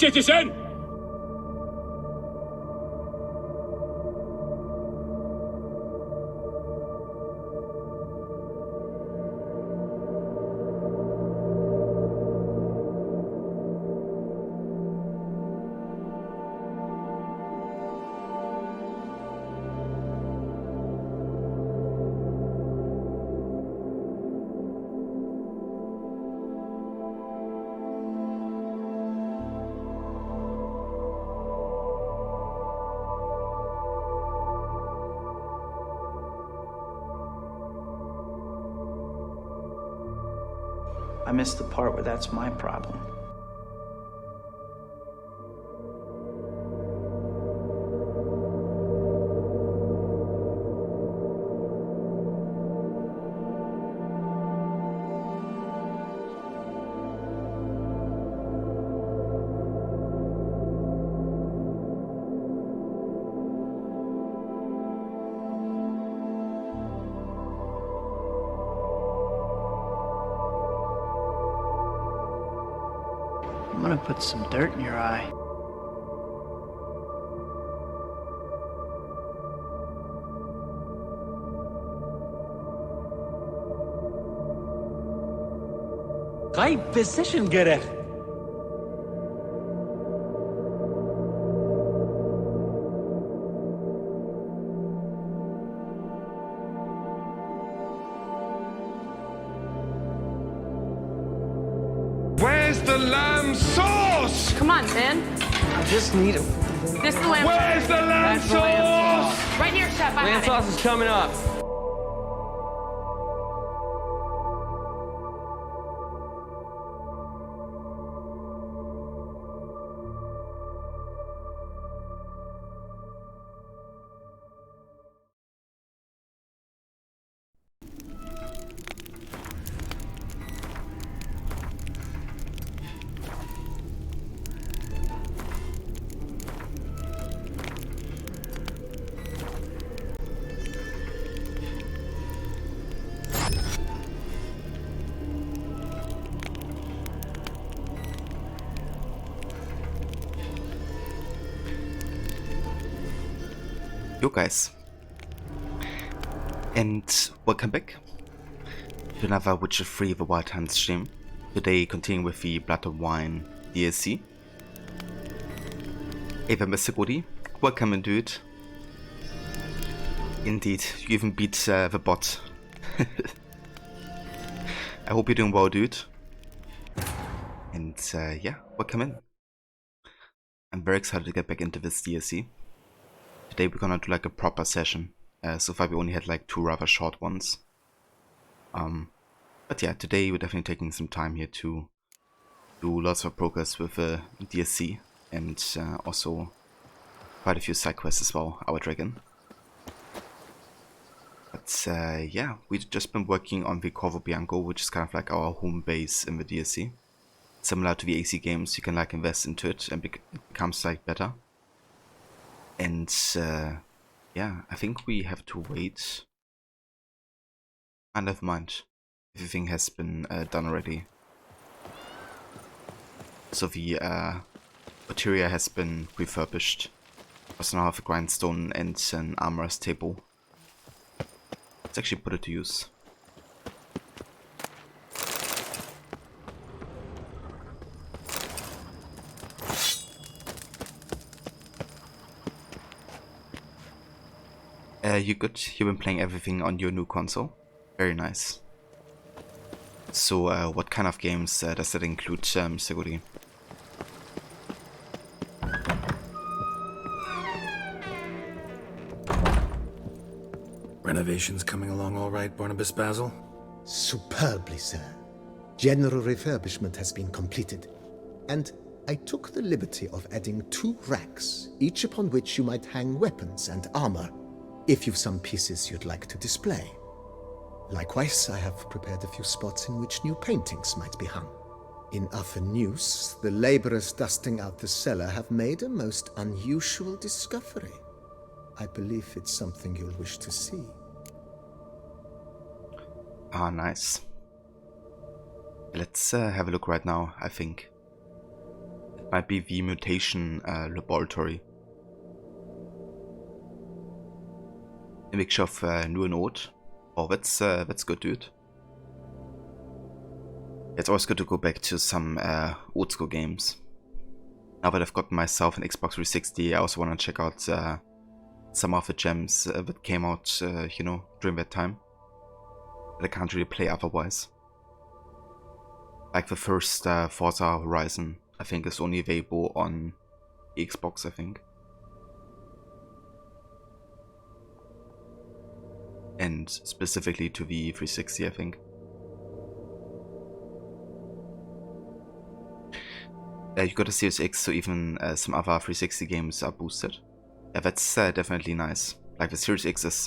citizen! I missed the part where that's my problem. I'm gonna put some dirt in your eye. Right position, gerek. Where's the lamb sauce? Come on, man. I just need a... This is the lamb Where's the lamb That's the lamb sauce? Right here, chef. I Lamb had it. sauce is coming up. Yo guys, and welcome back to another Witcher 3 The Wild Hunt stream. Today continuing with the Blood and Wine DLC. Hey there Mr. Goody, welcome and dude. Indeed, you even beat the bot. I hope you're doing well, dude. And yeah, welcome in. I'm very excited to get back into this DLC. Today we're gonna do like a proper session. So far we only had like 2 rather short ones. But yeah, today we're definitely taking some time here to do lots of progress with DSC and also quite a few side quests as well, our dragon. But yeah, we've just been working on the Corvo Bianco, which is kind of like our home base in the DSC. Similar to the AC games, you can like invest into it and it becomes like better. And yeah, I think we have to wait. Never mind. Everything has been done already. So the materia has been refurbished. Also now have a grindstone and an armorer's table. Let's actually put it to use. You good? You've been playing everything on your new console? Very nice. So, what kind of games does that include, Mr. Goody? Renovations coming along all right, Barnabas Basil? Superbly, sir. General refurbishment has been completed, and I took the liberty of adding 2 racks, each upon which you might hang weapons and armor, if you've some pieces you'd like to display. Likewise, I have prepared a few spots in which new paintings might be hung. In other news, the laborers dusting out the cellar have made a most unusual discovery. I believe it's something you'll wish to see. Ah, nice. Let's have a look right now, I think. Might be the mutation laboratory. A mixture of new and old. Oh, that's good, dude. It's always good to go back to some old school games. Now that I've gotten myself an Xbox 360, I also want to check out some of the gems that came out, you know, during that time. That I can't really play otherwise. Like the first Forza Horizon, I think is only available on the Xbox, I think. And specifically to the 360, I think. You got a Series X, so even some other 360 games are boosted. Yeah, that's definitely nice. Like the Series X is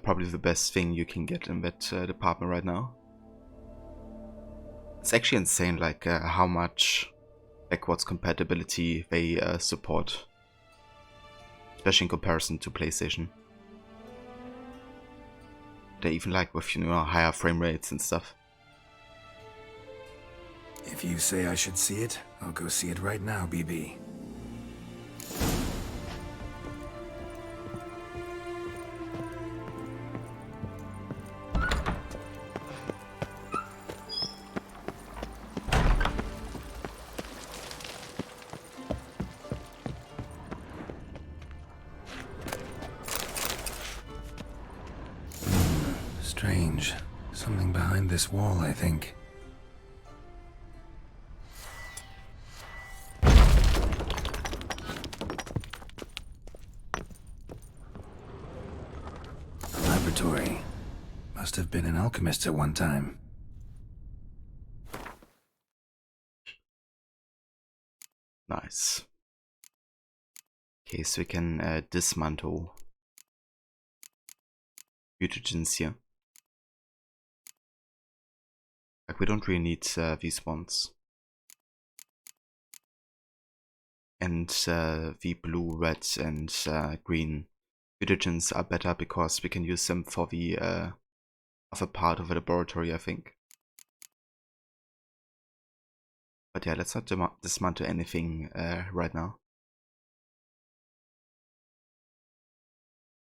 probably the best thing you can get in that department right now. It's actually insane, like how much backwards compatibility they support, especially in comparison to PlayStation. They even like with, you know, higher frame rates and stuff. If you say I should see it, I'll go see it right now, BB. Strange. Something behind this wall, I think. A laboratory. Must have been an alchemist at one time. Nice. Okay, so we can dismantle mutagens here. Like, we don't really need these ones. And the blue, red, and green mutagens are better because we can use them for the other part of the laboratory, I think. But yeah, let's not dismantle anything right now.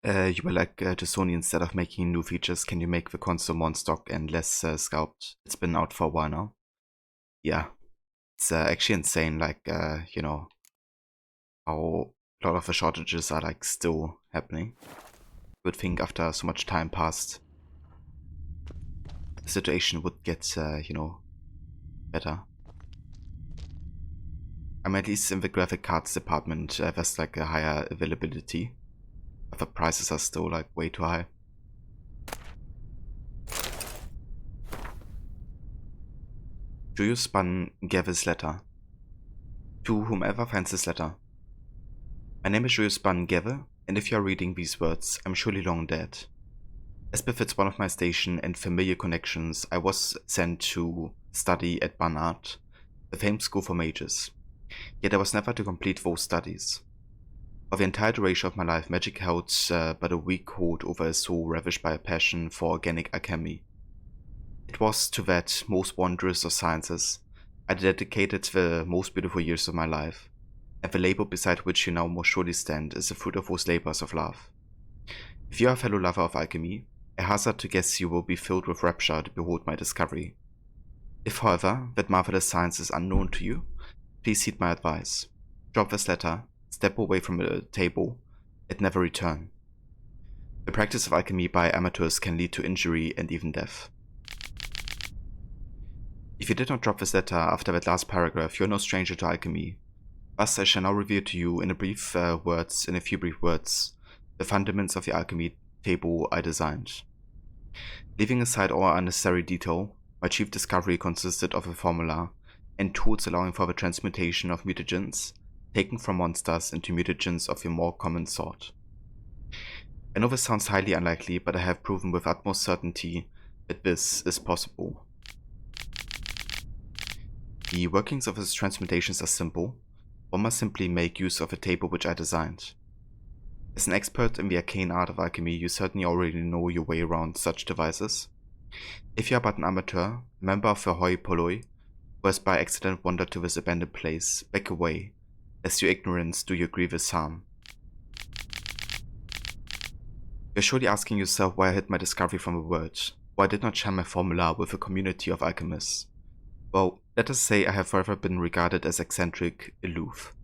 You were like, to Sony, instead of making new features, can you make the console more in stock and less scalped? It's been out for a while now. Yeah, it's actually insane, like, you know, how a lot of the shortages are like still happening. Good thing after so much time passed, the situation would get, you know, better. I mean, at least in the graphic cards department, there's like a higher availability. But the prices are still like way too high. Do you spun Gavin's letter? To whomever finds this letter. My name is Julius Ban Geve, and if you are reading these words, I'm surely long dead. As befits one of my station and familiar connections, I was sent to study at Barnard, the famed school for mages. Yet I was never to complete those studies. For the entire duration of my life, magic held but a weak hold over a soul ravished by a passion for organic alchemy. It was to that most wondrous of sciences I dedicated the most beautiful years of my life, and the labor beside which you now most surely stand is the fruit of those labors of love. If you are a fellow lover of alchemy, I hazard to guess you will be filled with rapture to behold my discovery. If, however, that marvelous science is unknown to you, please heed my advice. Drop this letter, step away from the table, and never return. The practice of alchemy by amateurs can lead to injury and even death. If you did not drop this letter after that last paragraph, you are no stranger to alchemy. Thus I shall now reveal to you in a few brief words, the fundaments of the alchemy table I designed. Leaving aside all unnecessary detail, my chief discovery consisted of a formula and tools allowing for the transmutation of mutagens, taken from monsters into mutagens of a more common sort. I know this sounds highly unlikely, but I have proven with utmost certainty that this is possible. The workings of these transmutations are simple. One must simply make use of a table which I designed. As an expert in the arcane art of alchemy, you certainly already know your way around such devices. If you are but an amateur, member of the hoi polloi, who has by accident wandered to this abandoned place, back away, as your ignorance do you grievous harm. You're surely asking yourself why I hid my discovery from the world, why I did not share my formula with a community of alchemists. Well, let us say I have forever been regarded as eccentric, aloof,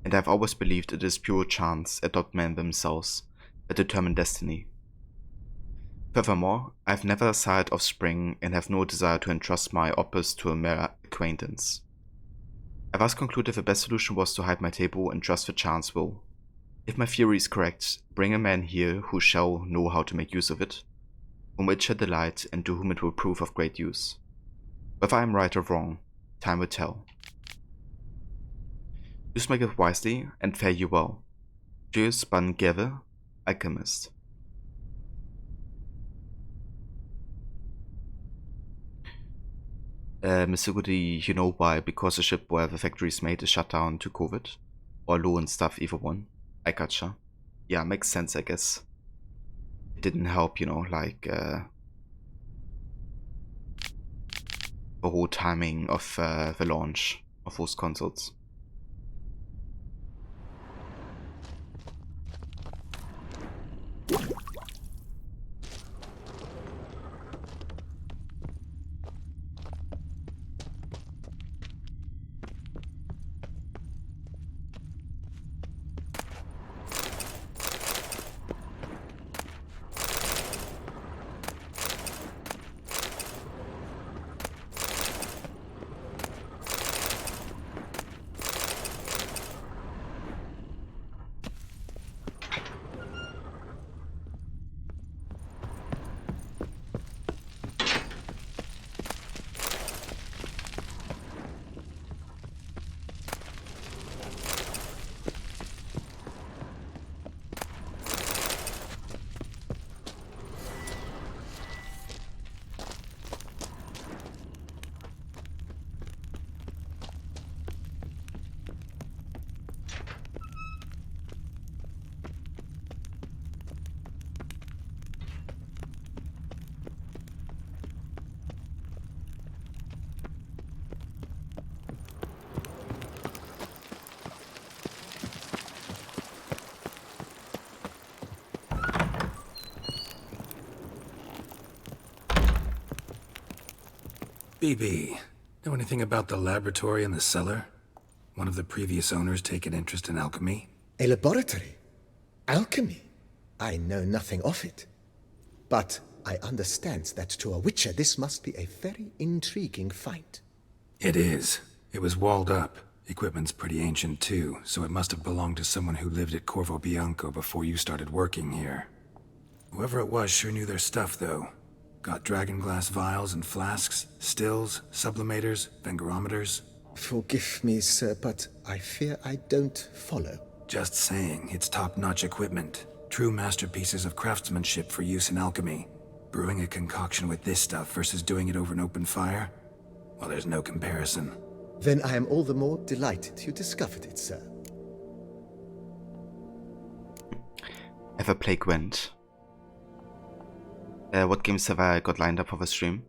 and I have always believed it is pure chance, and not men themselves, that determine destiny. Furthermore, I have never sired offspring and have no desire to entrust my opus to a mere acquaintance. I thus concluded the best solution was to hide my table and trust the chance will. If my theory is correct, bring a man here who shall know how to make use of it, whom it shall delight and to whom it will prove of great use. Whether I am right or wrong, time will tell. Use my gift wisely and fare you well. Julius Ban Geve, Alchemist. Mr. Goody, you know why? Because the ship where the factory is made is shut down to COVID? Or low and stuff, either one. I gotcha. Yeah, makes sense, I guess. It didn't help, you know, like, the whole timing of the launch of those consoles. BB, know anything about the laboratory in the cellar? One of the previous owners take an interest in alchemy? A laboratory? Alchemy? I know nothing of it. But I understand that to a witcher this must be a very intriguing find. It is. It was walled up. Equipment's pretty ancient too, so it must have belonged to someone who lived at Corvo Bianco before you started working here. Whoever it was sure knew their stuff, though. Got dragonglass vials and flasks, stills, sublimators, vengerometers. Forgive me, sir, but I fear I don't follow. Just saying, it's top-notch equipment. True masterpieces of craftsmanship for use in alchemy. Brewing a concoction with this stuff versus doing it over an open fire? Well, there's no comparison. Then I am all the more delighted you discovered it, sir. Ever play Gwent? What games have I got lined up for the stream?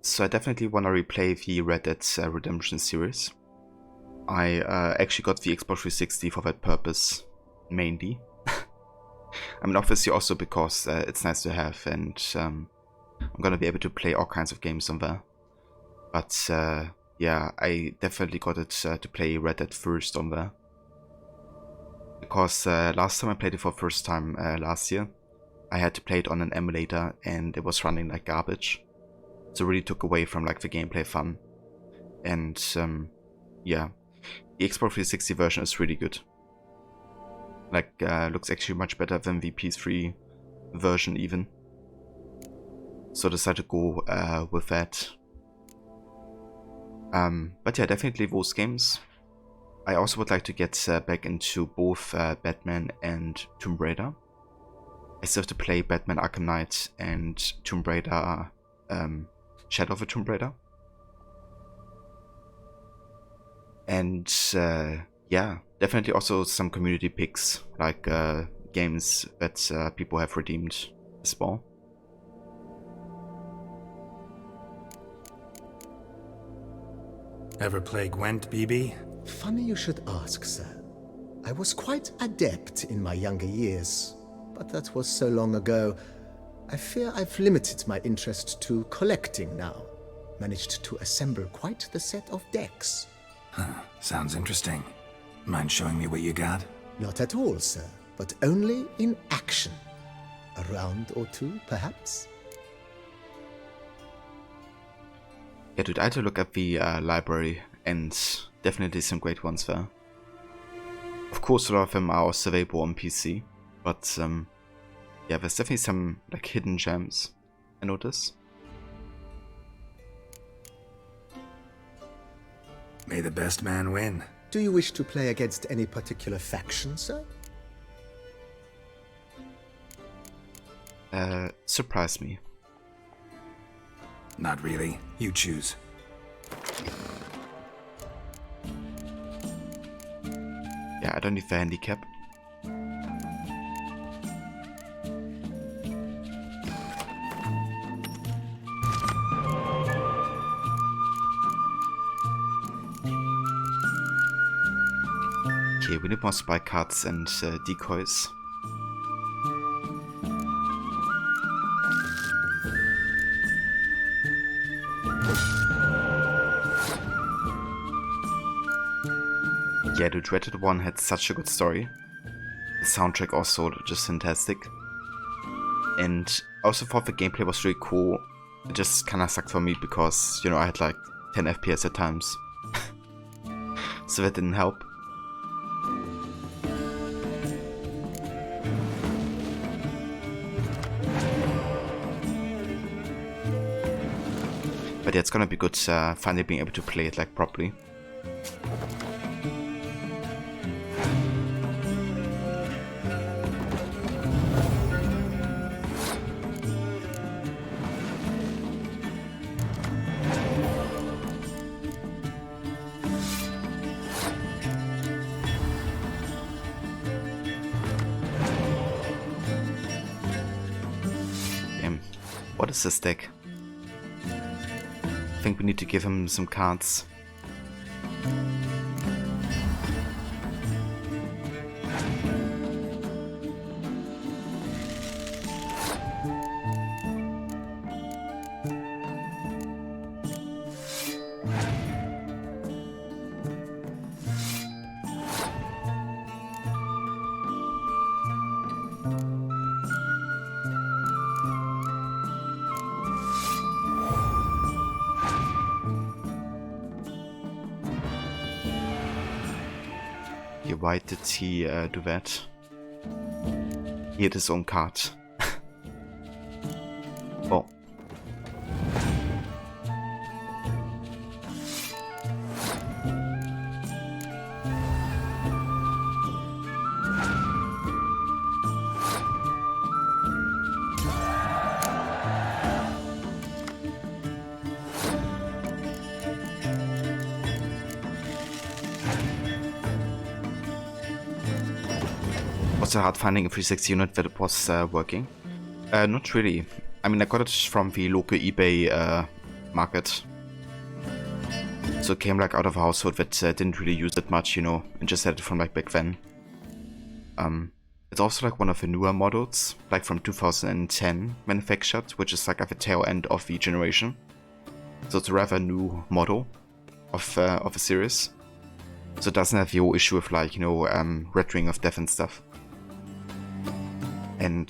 So I definitely want to replay the Red Dead Redemption series. I actually got the Xbox 360 for that purpose, mainly. I mean, obviously also because it's nice to have, and I'm gonna be able to play all kinds of games on there. But yeah, I definitely got it to play Red Dead first on there. Because last time I played it for the first time last year, I had to play it on an emulator and it was running like garbage. So it really took away from like the gameplay fun. And yeah, the Xbox 360 version is really good. Like looks actually much better than the PS3 version even. So I decided to go with that. But yeah, definitely those games. I also would like to get back into both Batman and Tomb Raider. I still have to play Batman Arkham Knight and Tomb Raider, Shadow of the Tomb Raider. And yeah, definitely also some community picks, like games that people have redeemed as well. Ever play Gwent, BB? Funny you should ask, sir. I was quite adept in my younger years, but that was so long ago. I fear I've limited my interest to collecting now. Managed to assemble quite the set of decks. Sounds interesting. Mind showing me what you got? Not at all, sir, but only in action. A round or two, perhaps? Yeah, dude, I had to look at the library, and definitely some great ones there. Of course, a lot of them are also available on PC, but yeah, there's definitely some like hidden gems, I notice. May the best man win. Do you wish to play against any particular faction, sir? Surprise me. Not really. You choose. Yeah, I don't need the handicap. Okay, we need more spy cards and decoys. Yeah, the Dreaded one had such a good story. The soundtrack also just fantastic. And I also thought the gameplay was really cool. It just kinda sucked for me because, you know, I had like 10 FPS at times. So that didn't help. But yeah, it's gonna be good finally being able to play it like properly. What is this deck? I think we need to give him some cards. Why did he do that? He had his own card. Oh. Was it hard finding a 360 unit that was working? Not really. I mean, I got it from the local eBay market. So it came like out of a household that didn't really use it much, you know, and just had it from like back then. It's also like one of the newer models, like from 2010 manufactured, which is like at the tail end of the generation. So it's a rather new model of a series. So it doesn't have the whole issue of like, you know, Red Ring of Death and stuff. And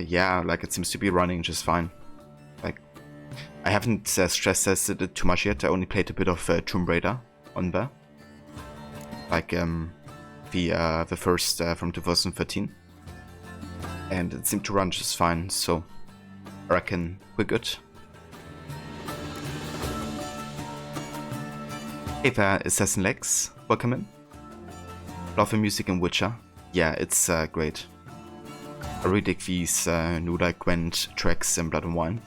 yeah, like it seems to be running just fine. Like, I haven't stress tested it too much yet. I only played a bit of Tomb Raider on there. Like the first from 2013. And it seemed to run just fine, so I reckon we're good. Hey there, Assassin Lex, welcome in. Love the music in Witcher. Yeah, it's great. I really dig these new like Gwent tracks in Blood and Wine.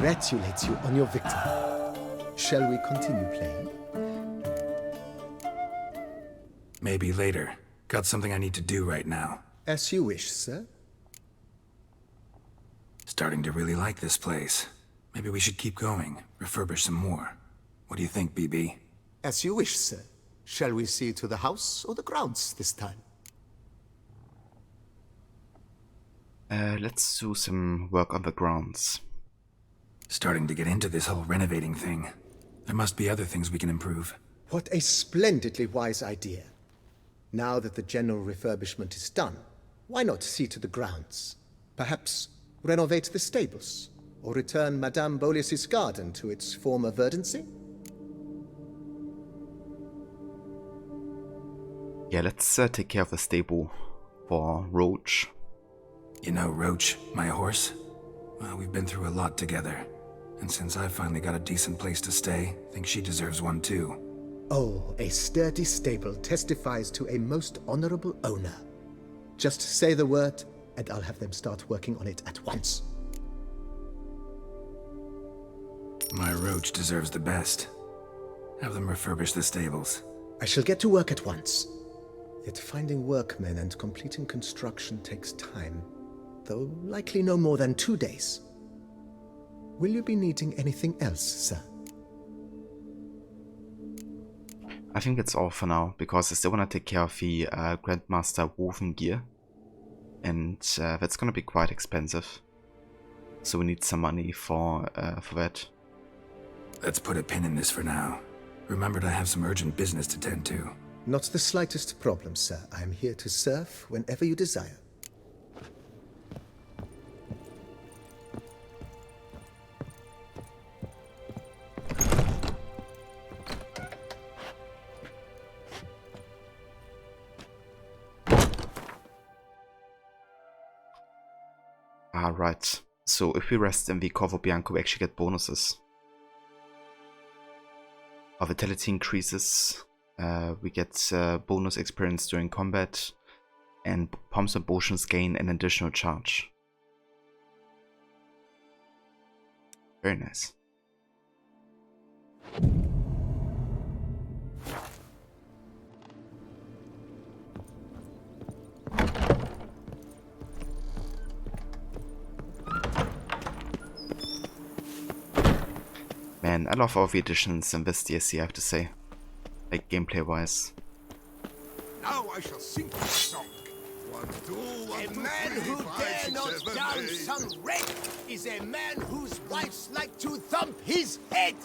congratulate you on your victory. Shall we continue playing? Maybe later. Got something I need to do right now. As you wish, sir. Starting to really like this place. Maybe we should keep going, refurbish some more. What do you think, BB? As you wish, sir. Shall we see to the house or the grounds this time? Let's do some work on the grounds. Starting to get into this whole renovating thing. There must be other things we can improve. What a splendidly wise idea. Now that the general refurbishment is done, why not see to the grounds? Perhaps renovate the stables, or return Madame Bolis's garden to its former verdancy? Yeah, let's take care of the stable for Roach. You know Roach, my horse? Well, we've been through a lot together. And since I've finally got a decent place to stay, I think she deserves one too. Oh, a sturdy stable testifies to a most honorable owner. Just say the word, and I'll have them start working on it at once. My Roach deserves the best. Have them refurbish the stables. I shall get to work at once. Yet finding workmen and completing construction takes time, though likely no more than 2 days. Will you be needing anything else, sir? I think that's all for now, because I still want to take care of the Grandmaster woven gear. And that's going to be quite expensive. So we need some money for that. Let's put a pin in this for now. Remembered I have some urgent business to tend to. Not the slightest problem, sir. I am here to serve whenever you desire. Right. So if we rest in the Corvo Bianco, we actually get bonuses. Our vitality increases. We get bonus experience during combat, and pumps and potions gain an additional charge. Very nice. Man, I love all the additions in this DLC, I have to say. Like, gameplay-wise. Now I shall sing this song. 1, 2, 1, A 2, man 3, who 5, dare 6, not 7, down 8. some wreck is a man whose wives like to thump his head.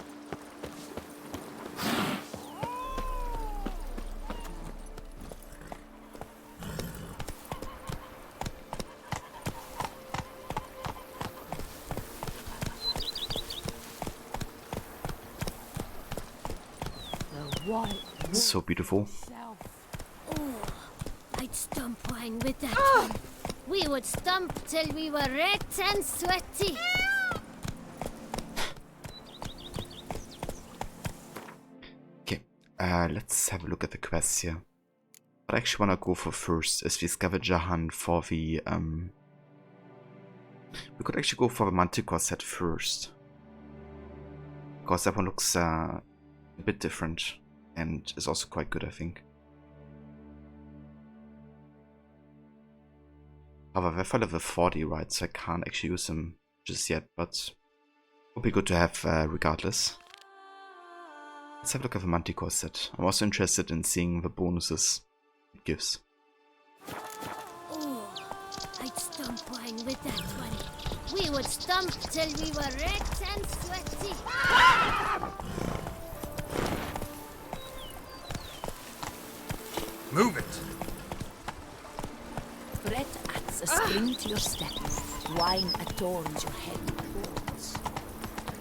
So beautiful. Oh, I'd stump wine with that one. We would stump till we were red and sweaty. Okay, let's have a look at the quests here. What I actually want to go for first is the scavenger hunt for the we could actually go for the Manticore set first, because that one looks a bit different and is also quite good, I think. However, I fell level 40, right, so I can't actually use them just yet, but would be good to have regardless. Let's have a look at the Manticore set. I'm also interested in seeing the bonuses it gives. Oh, I'd stump wine with that one. We would stump till we were red and sweaty. Move it! Bread adds a spring to your step. Wine adorns your head with cords.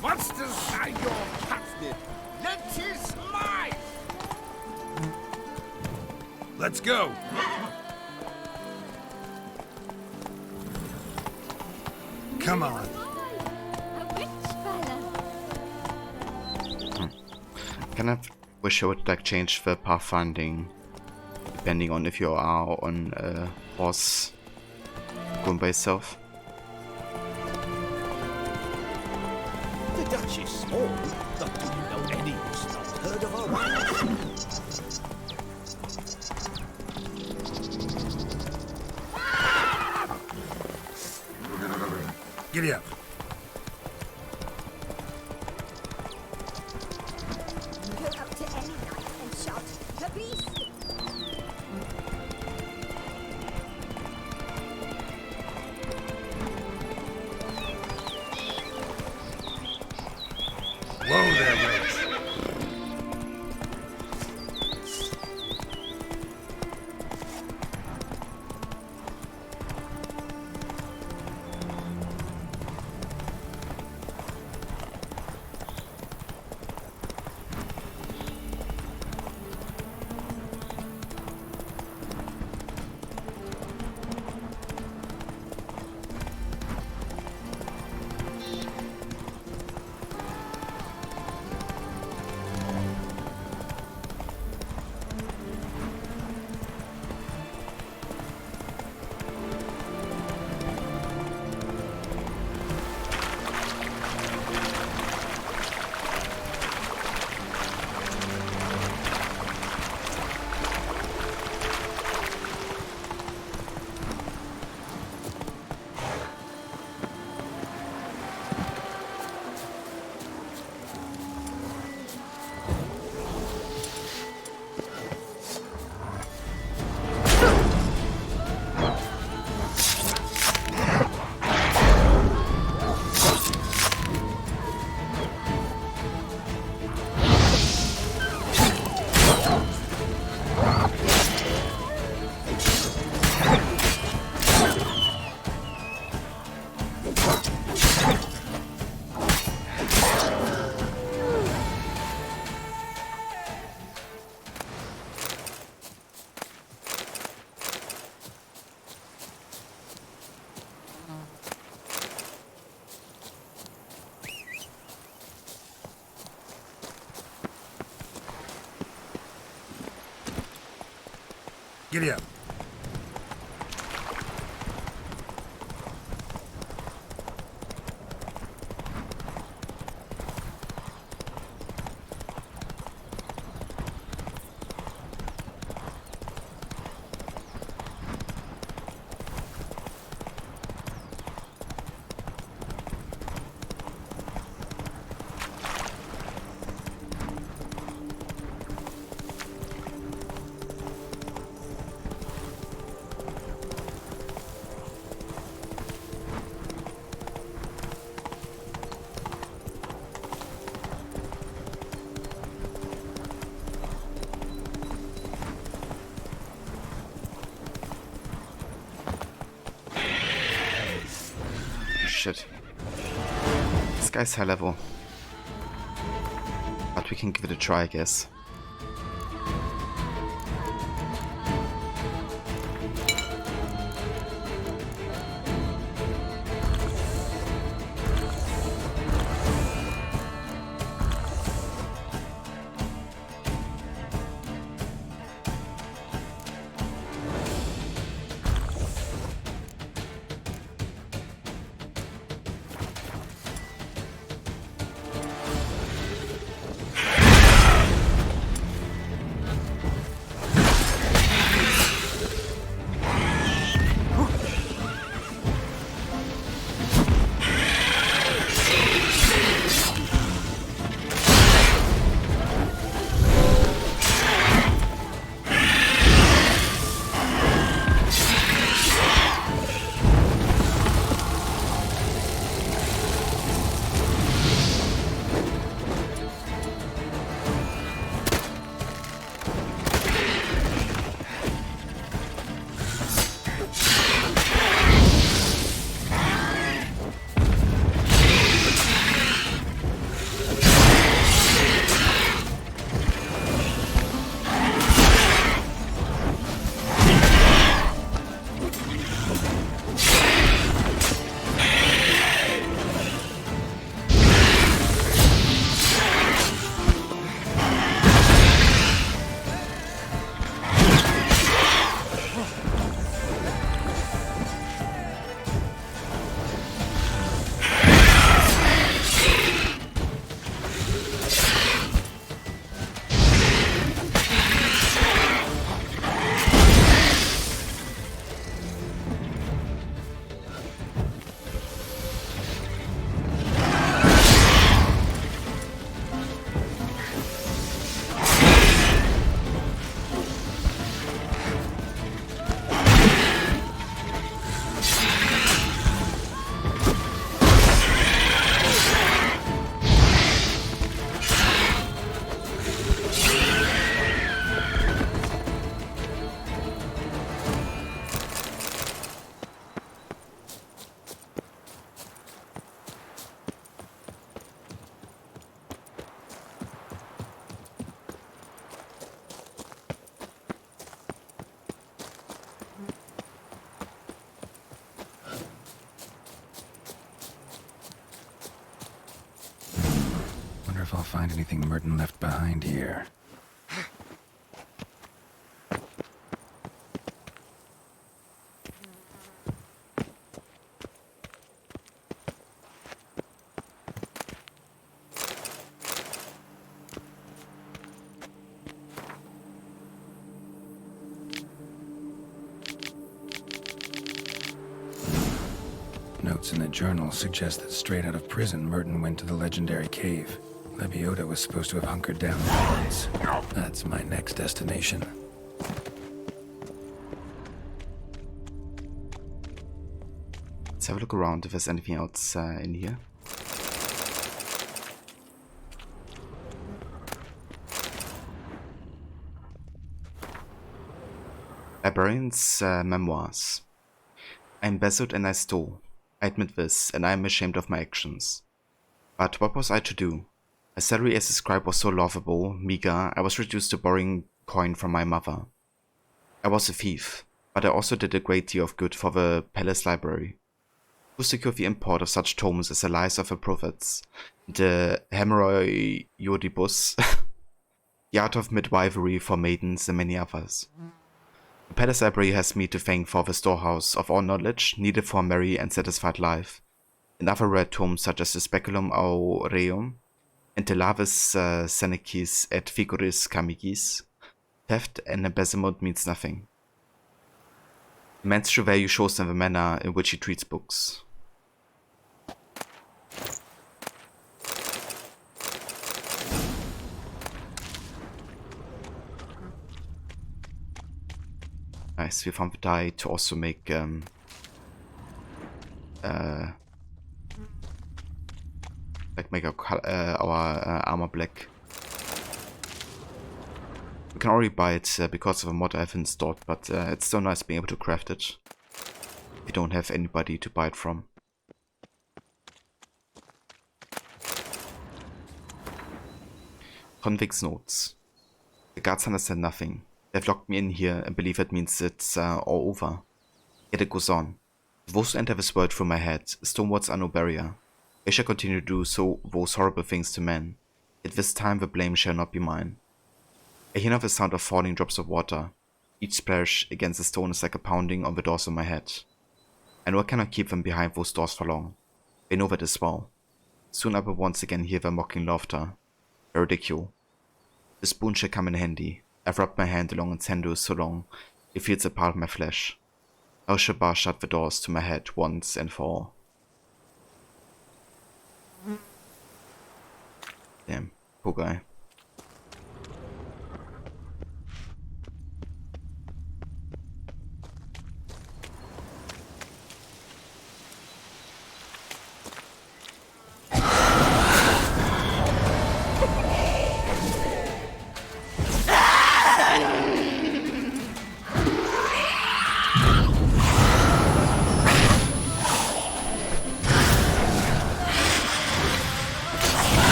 Monsters are your catnip. Let is mine. Let's go! Come on. A rich fella. Kind of wish I would like change the pathfinding depending on if you are on a horse going by yourself. The Dutch is small, but do you know any who's not heard of our wines? Giddy up. Go up to any knight and shout, "The beast!" Whoa there, Rose. Giddy up. Shit. This guy's high level. But we can give it a try, I guess. anything Merton left behind here. Notes in the journal suggest that straight out of prison, Merton went to the legendary cave. Lebiota was supposed to have hunkered down there once. That's my next destination. Let's have a look around if there's anything else in here. Librarian's memoirs. I embezzled and I stole. I admit this, and I am ashamed of my actions. But what was I to do? My salary as a scribe was so laughable, meager, I was reduced to borrowing coin from my mother. I was a thief, but I also did a great deal of good for the palace library. Who secured the import of such tomes as the Lives of the Prophets, the Hemeroi-Iodibus, the Art of Midwifery for Maidens, and many others. The Palace Library has me to thank for the storehouse of all knowledge needed for a merry and satisfied life, and other rare tomes such as the Speculum Aureum and the Lavis Senecis et Figuris Camigis. Theft and embezzlement means nothing. The man's true value shows in the manner in which he treats books. Nice, we found the dye to also make our armor black. We can already buy it because of a mod I've installed, but it's so nice being able to craft it if you don't have anybody to buy it from. Convict's notes. The guards understand nothing. They've locked me in here and believe it means it's all over. Yet it goes on. Those who enter this world through my head, stonewards are no barrier. I shall continue to do so those horrible things to men. Yet this time the blame shall not be mine. I hear now the sound of falling drops of water. Each splash against the stone is like a pounding on the doors of my head. I know I cannot keep them behind those doors for long. They know that as well. Soon I will once again hear their mocking laughter. Their ridicule. The spoon shall come in handy. I've rubbed my hand along its handle so long, it feels a part of my flesh. I shall bar shut the doors to my head once and for all. Damn, poor guy.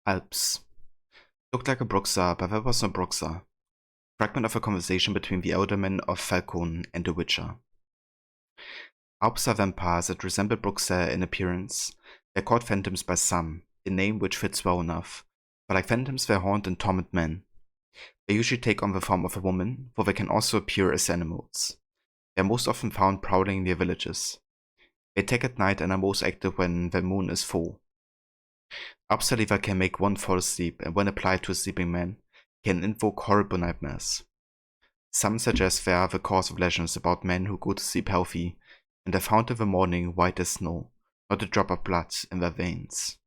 Alps. Looked like a Bruxa, but there was no Bruxa. Fragment of a conversation between the Elderman of Falcon and the Witcher. Alps are vampires that resemble Bruxa in appearance. They're called phantoms by some, a name which fits well enough, but like phantoms they haunt and torment men. They usually take on the form of a woman, though they can also appear as animals. They are most often found prowling near villages. They attack at night and are most active when the moon is full. Upsaliva can make one fall asleep, and when applied to a sleeping man, can invoke horrible nightmares. Some suggest they are the cause of legends about men who go to sleep healthy, and are found in the morning white as snow, not a drop of blood in their veins.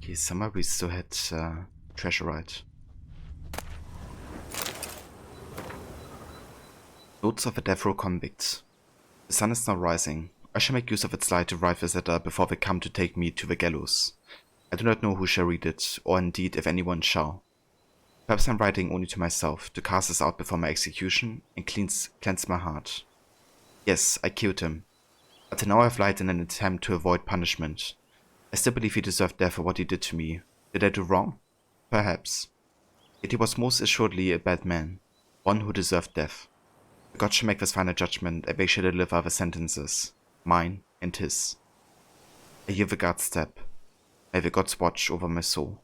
Okay, somewhere we still had treasure, right? Notes of a death row convict. The sun is now rising. I shall make use of its light to write this letter before they come to take me to the gallows. I do not know who shall read it, or indeed if anyone shall. Perhaps I am writing only to myself, to cast this out before my execution, and cleanse my heart. Yes, I killed him. But now I have lied in an attempt to avoid punishment. I still believe he deserved death for what he did to me. Did I do wrong? Perhaps. Yet he was most assuredly a bad man, one who deserved death. The gods shall make this final judgment, and they shall deliver the sentences, mine and his. I hear the guard's step. May the gods watch over my soul.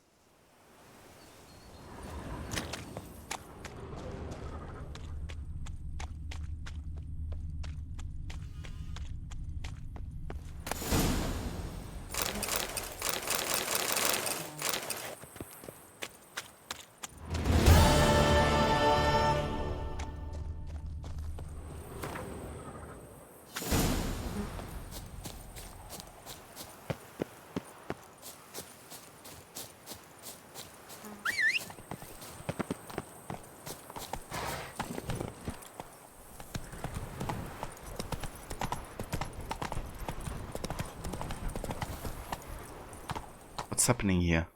What's happening here?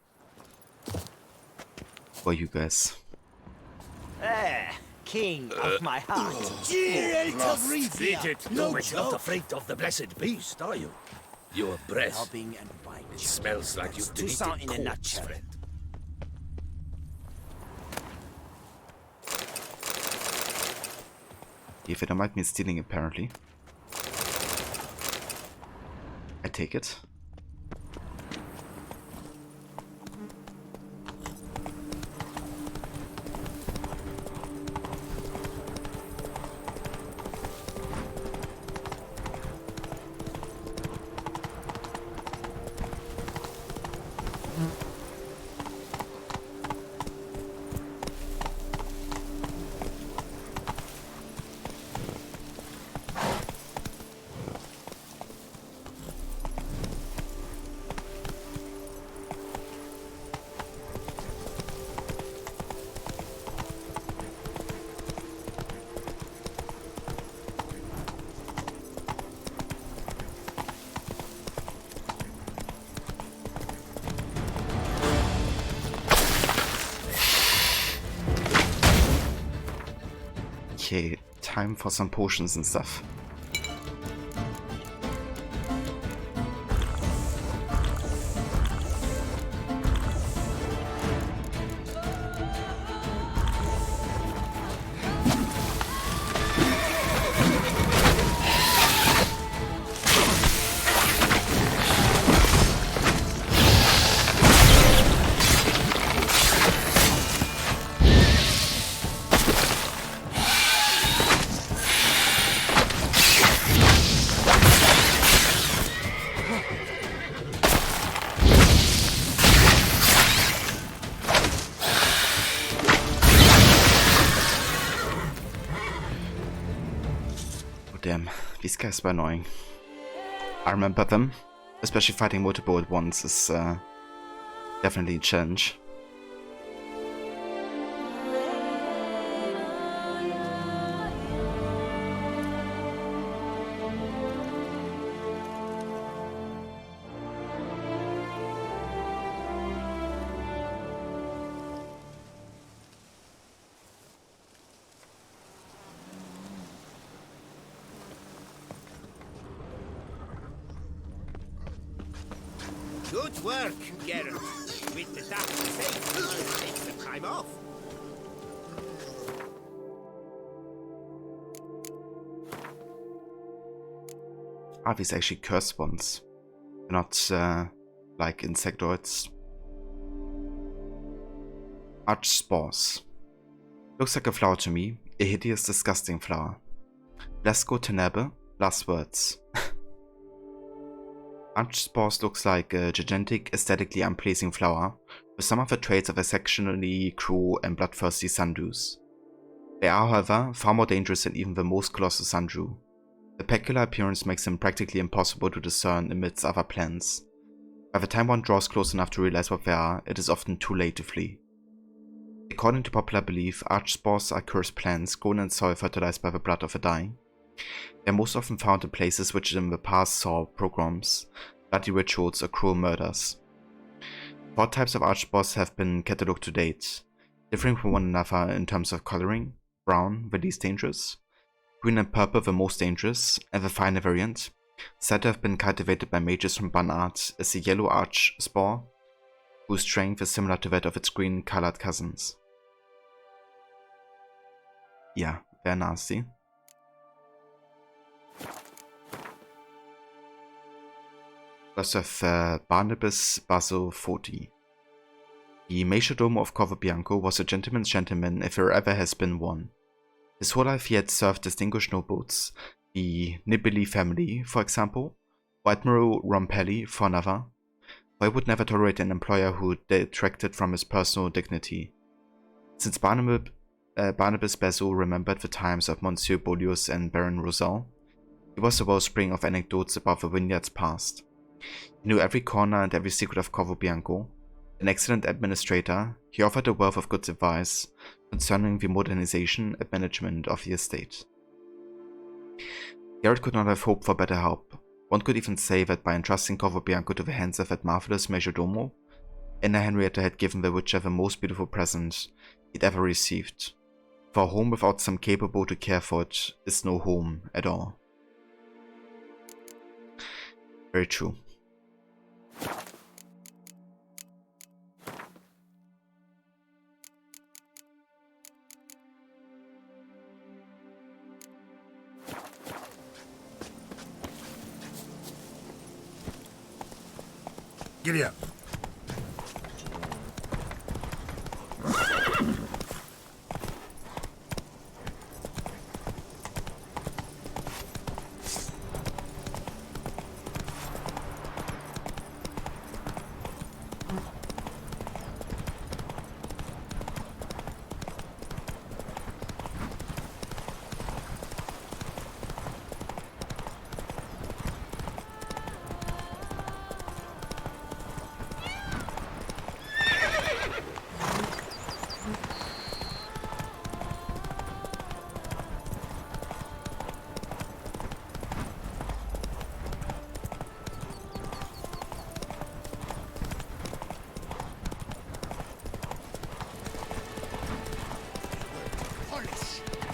For you guys. King of my heart. Beat it, No, you're not afraid of the blessed beast, are you? Your breath. Robbing and wine. It smells like you've deleted Toussaint in a corpse, nutshell. friend. If it might mean stealing, apparently. I take it. Okay, time for some potions and stuff. Damn, these guys were annoying. I remember them. Especially fighting multiple at once is definitely a challenge. Good work, Geralt. With the dark safe, I'll take some time off. Are these actually cursed ones? Not like insectoids. Spores. Looks like a flower to me. A hideous, disgusting flower. Blesko Tenebre. Last words. Spores looks like a gigantic, aesthetically unpleasing flower, with some of the traits of exceptionally cruel and bloodthirsty sundews. They are, however, far more dangerous than even the most colossal sundew. The peculiar appearance makes them practically impossible to discern amidst other plants. By the time one draws close enough to realize what they are, it is often too late to flee. According to popular belief, archspores are cursed plants grown in soil fertilized by the blood of the dying. They are most often found in places which in the past saw pogroms, bloody rituals, or cruel murders. 4 types of archspores have been catalogued to date, differing from one another in terms of coloring: brown, the least dangerous, green and purple, the most dangerous, and the finer variant, said to have been cultivated by mages from Banart, is the yellow arch spore, whose strength is similar to that of its green-colored cousins. Yeah, they're nasty. Plus of Barnabas Basso 40. The Majordomo of Corvo Bianco was a gentleman's gentleman if there ever has been one. His whole life he had served distinguished nobles, the Nibili family, for example, or Admiral Rompelli, for another, for he would never tolerate an employer who detracted from his personal dignity. Since Barnabas Basso remembered the times of Monsieur Beaulius and Baron Rosal, he was the wellspring of anecdotes about the vineyard's past. He knew every corner and every secret of Corvo Bianco. An excellent administrator, he offered a wealth of good advice concerning the modernization and management of the estate. Geralt could not have hoped for better help. One could even say that by entrusting Corvo Bianco to the hands of that marvelous Majordomo, Anna Henrietta had given the Witcher the most beautiful present he'd ever received. For a home without some capable to care for it is no home at all. Very true. Giddy up.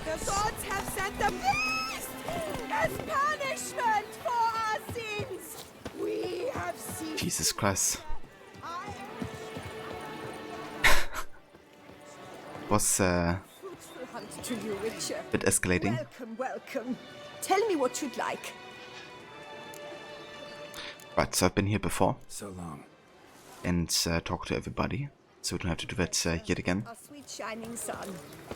The gods have sent the beast as punishment for our sins. We have seen. Jesus Christ. Was Fruitful hunt to you, Witcher. bit escalating. Welcome, welcome. Tell me what you'd like. Right, so I've been here before So long. and talked to everybody, so we don't have to do that yet again. Our sweet shining sun.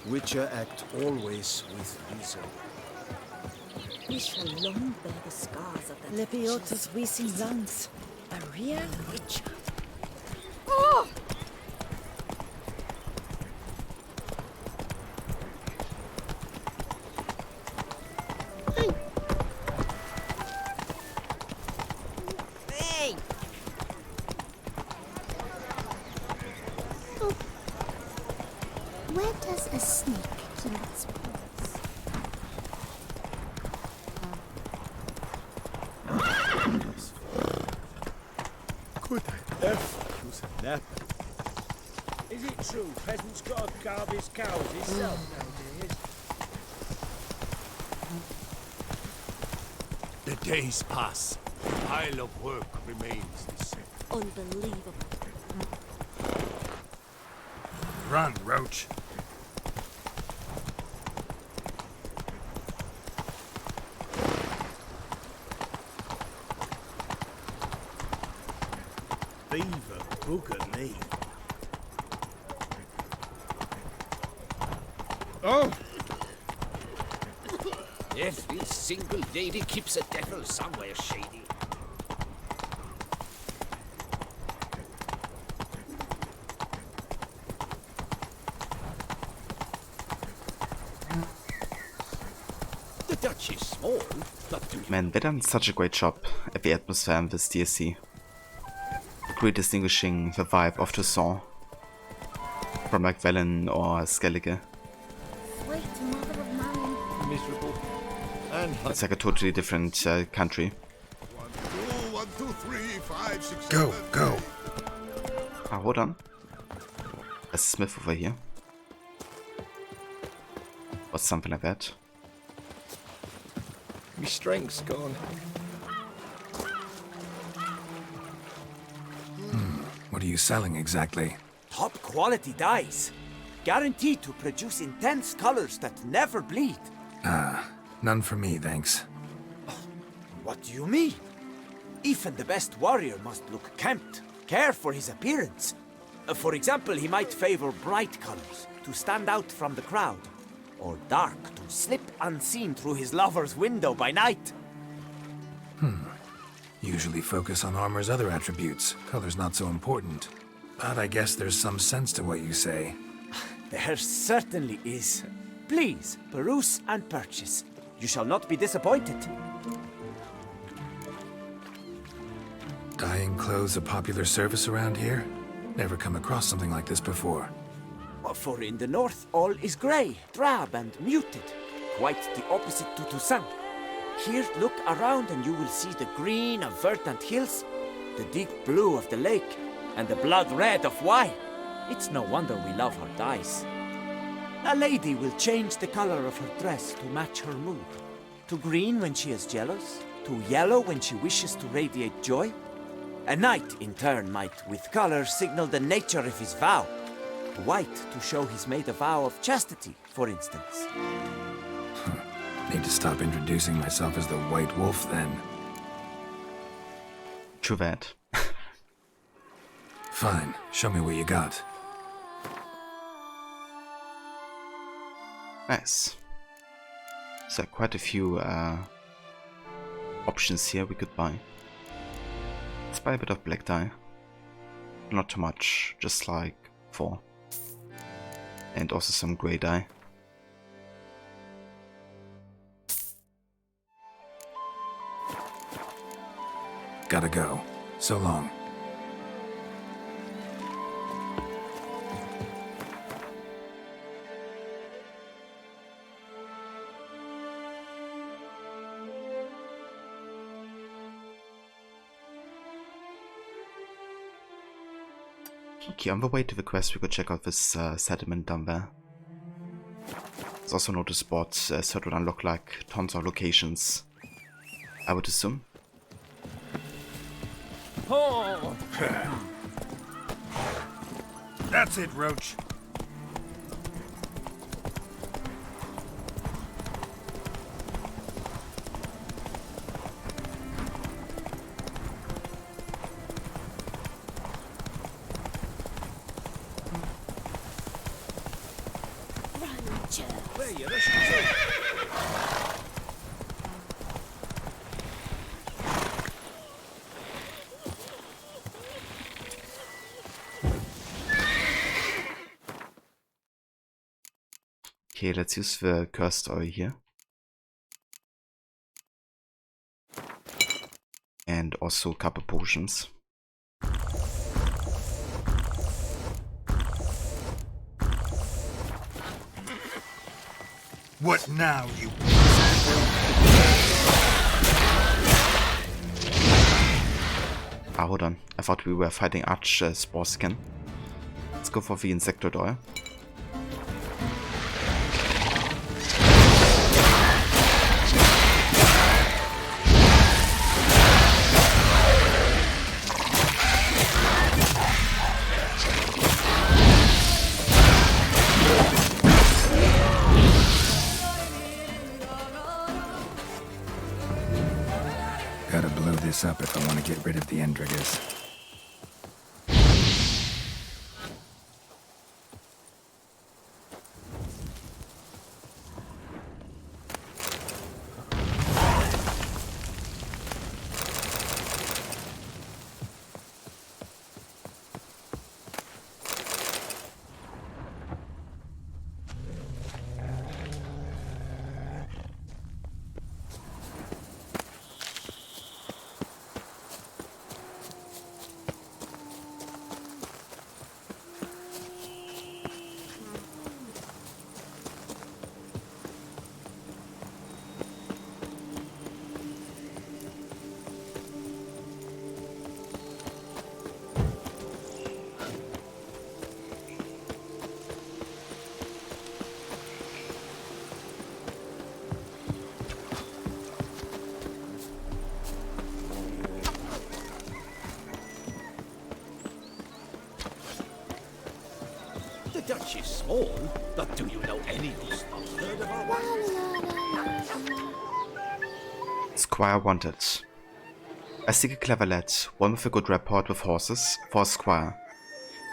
Witcher act always with reason. We shall long bear the scars of the Lebiota's wheezing lungs. A real witcher. Oh! Hey! Where does a snake keep its paws? Could I ever use a nap? Is it true peasants gotta carve his cows himself nowadays? The days pass. The pile of work remains the same. Unbelievable. Run, Roach. Beaver bugger me. Oh! Every single lady keeps a devil somewhere shady. The Dutch is small, but do you... Man, they done such a great job at the atmosphere in this DLC. Really distinguishing the vibe of Toussaint from like Velen or Skellige. Sweet mother of man. Miserable. And It's like a totally different country. 1, 2, 3, 5, 6, Go, 7, go. Ah, hold on. There's a smith over here. Or something like that. my strength's gone. What are you selling exactly? Top quality dyes. Guaranteed to produce intense colors that never bleed. None for me, thanks. What do you mean? Even the best warrior must look kempt, care for his appearance. For example, he might favor bright colors to stand out from the crowd, or dark to slip unseen through his lover's window by night. Usually focus on armor's other attributes. Color's not so important. But I guess there's some sense to what you say. There certainly is. Please, peruse and purchase. You shall not be disappointed. Dyeing clothes a popular service around here? Never come across something like this before. For in the north, all is grey, drab and muted. Quite the opposite to Toussaint. Here, look around and you will see the green of verdant hills, the deep blue of the lake, and the blood red of wine. It's no wonder we love her dyes. A lady will change the color of her dress to match her mood. To green when she is jealous, to yellow when she wishes to radiate joy. A knight, in turn, might, with color, signal the nature of his vow. White to show he's made a vow of chastity, for instance. Need to stop introducing myself as the White Wolf, then. True that. Fine, show me what you got. Nice. So quite a few options here we could buy. Let's buy a bit of black dye. Not too much, just like 4. And also some grey dye. Gotta go. So long. Okay, on the way to the quest we could check out this settlement down there. There's also notice spots, so it would unlock like tons of locations, I would assume. Oh! That's it, Roach. Where you rushing to? Okay, let's use the cursed oil here. And also a couple potions. What now, you... Ah, hold on. I thought we were fighting Arch Spores again. Let's go for the Insectoid. Gotta blow this up if I want to get rid of the Endrigas. The Dutch is small, but do you know any who's not heard of our Squire wanted. I seek a clever lad, one with a good rapport with horses, for a squire.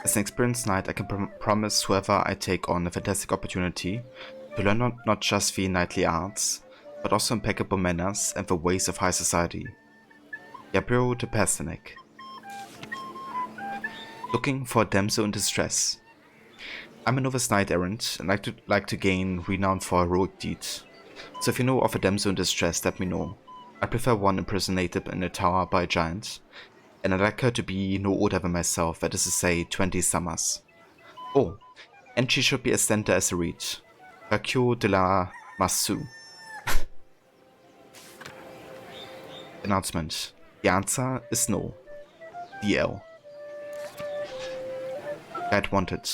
As an experienced knight, I can promise whoever I take on a fantastic opportunity to learn not just the knightly arts, but also impeccable manners and the ways of high society. Gabriel de Pasternak. Looking for a damsel in distress. I'm a novice knight-errant and like to gain renown for heroic deeds. So if you know of a damsel in distress, let me know. I prefer one impersonated in a tower by a giant, and I'd like her to be no older than myself, that is to say 20 summers. Oh, and she should be as slender as a reed. Hercule de la Massue. Announcement. The answer is no. DL. Guide wanted.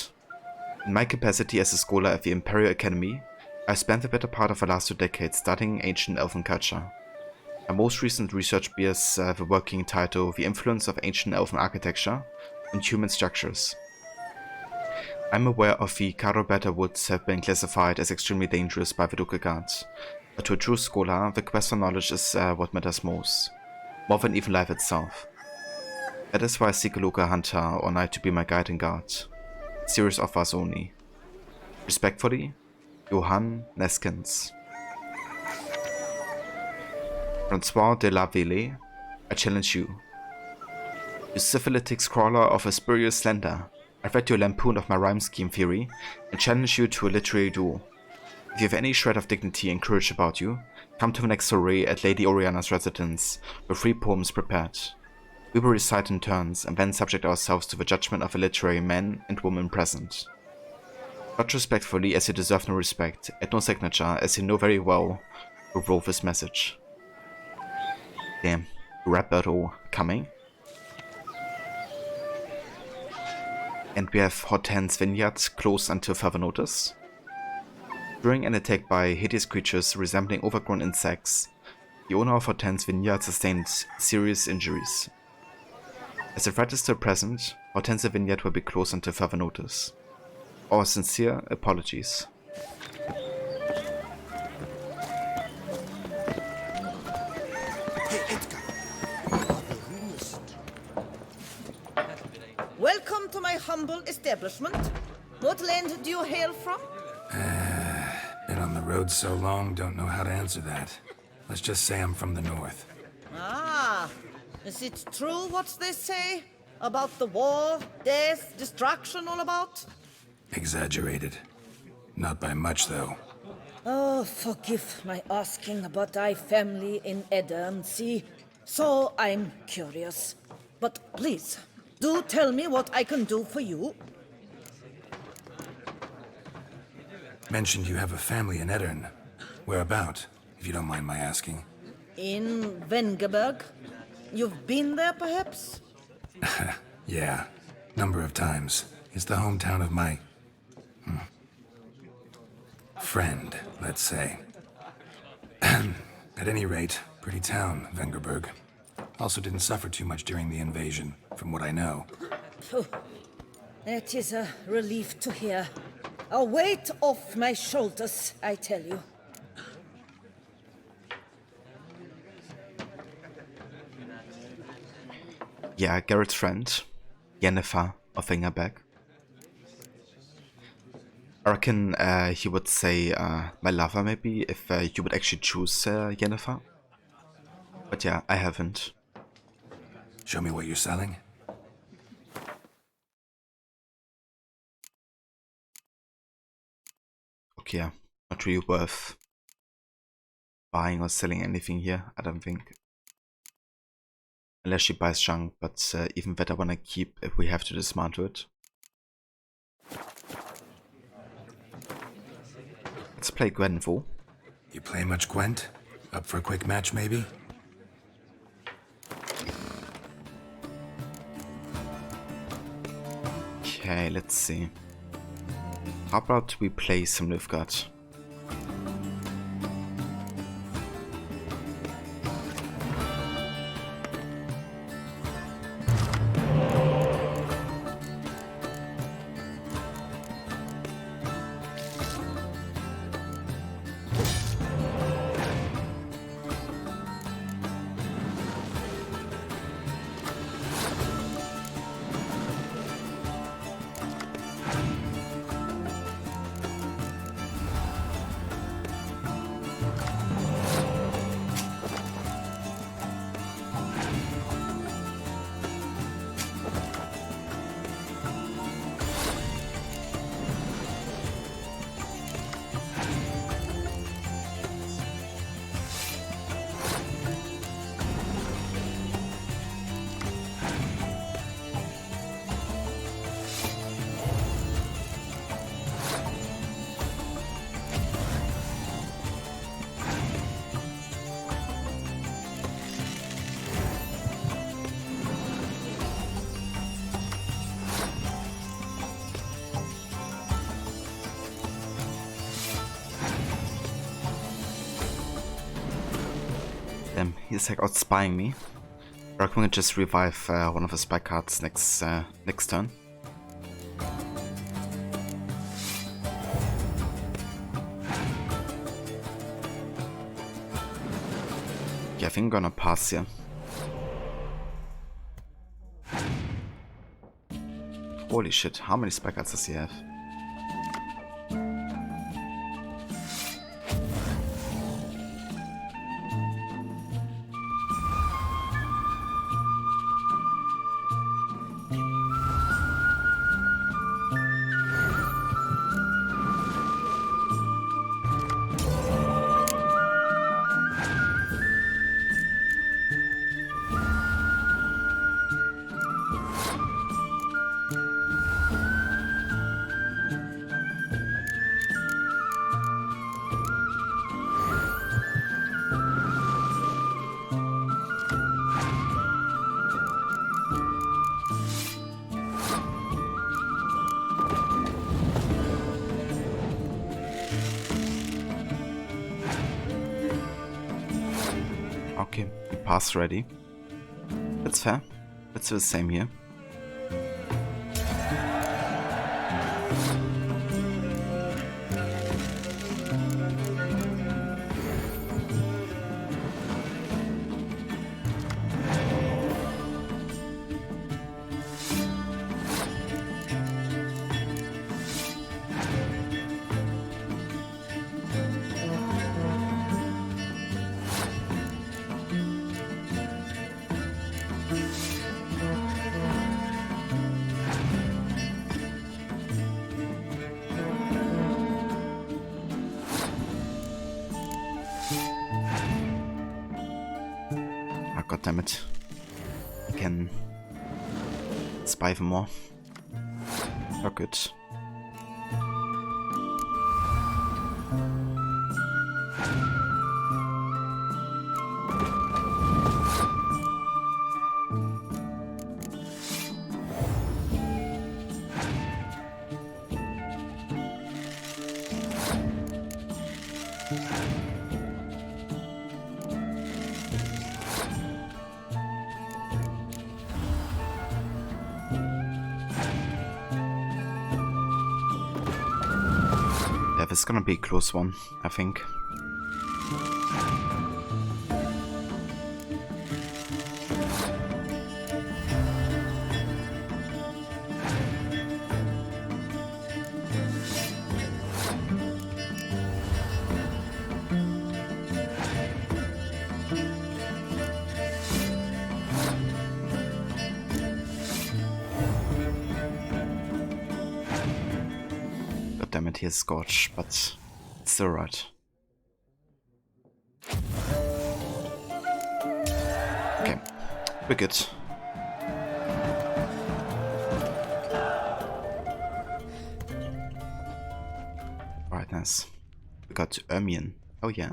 In my capacity as a scholar at the Imperial Academy, I spent the better part of the last 2 decades studying ancient elven culture. My most recent research bears the working title The Influence of Ancient Elven Architecture on Human Structures. I'm aware of the Carobata woods have been classified as extremely dangerous by the local guards, but to a true scholar, the quest for knowledge is what matters most, more than even life itself. That is why I seek a local hunter or knight to be my guide and guard. Serious offers only. Respectfully, Johann Neskens. Francois de la Ville, I challenge you. You syphilitic scrawler of a spurious slender, I've read your lampoon of my rhyme scheme theory and challenge you to a literary duel. If you have any shred of dignity and courage about you, come to the next soiree at Lady Oriana's residence with 3 poems prepared. We will recite in turns and then subject ourselves to the judgment of the literary man and woman present. Judge respectfully as you deserve no respect, and no signature as you know very well who wrote this message. Damn, rap battle coming. And we have Hortense Vineyard closed until further notice. During an attack by hideous creatures resembling overgrown insects, the owner of Hortense Vineyard sustained serious injuries. As the threat is still present, Hortense Vineyard will be closed until further notice. Our sincere apologies. Welcome to my humble establishment. What land do you hail from? Been on the road so long, don't know how to answer that. Let's just say I'm from the north. Ah, is it true what they say? About the war, death, destruction all about? Exaggerated. Not by much, though. Oh, forgive my asking, but I family in Edern, see? So I'm curious. But please, do tell me what I can do for you. Mentioned you have a family in Edern. Whereabout, if you don't mind my asking? In Vengerberg. You've been there, perhaps? Yeah, number of times. It's the hometown of my... friend, let's say. At any rate, pretty town, Vengerberg. Also didn't suffer too much during the invasion, from what I know. Phew. That is a relief to hear. A weight off my shoulders, I tell you. yeah, Garrett's friend, Yennefer of Fingerback. I reckon he would say my lover maybe if you would actually choose Yennefer. But yeah, I haven't. Show me what you're selling. Okay, yeah, not really worth buying or selling anything here, I don't think. Unless she buys junk, but even that I wanna keep if we have to dismantle it. Let's play Gwenville. You play much Gwent? Up for a quick match, maybe? Okay, let's see. How about we play some Nilfgaard? He's like out spying me. Or can we just revive one of the spy cards next turn? Yeah, I think I'm gonna pass here. Holy shit, how many spy cards does he have? Okay, we passed already. That's fair. Let's do the same here. God damn it. I can spy for more. Oh, good. Yeah, this is gonna be a close one, I think. damn it, here's Scorch, but it's still right. Okay, we're good. Alright, nice. We got Ermion. Oh yeah.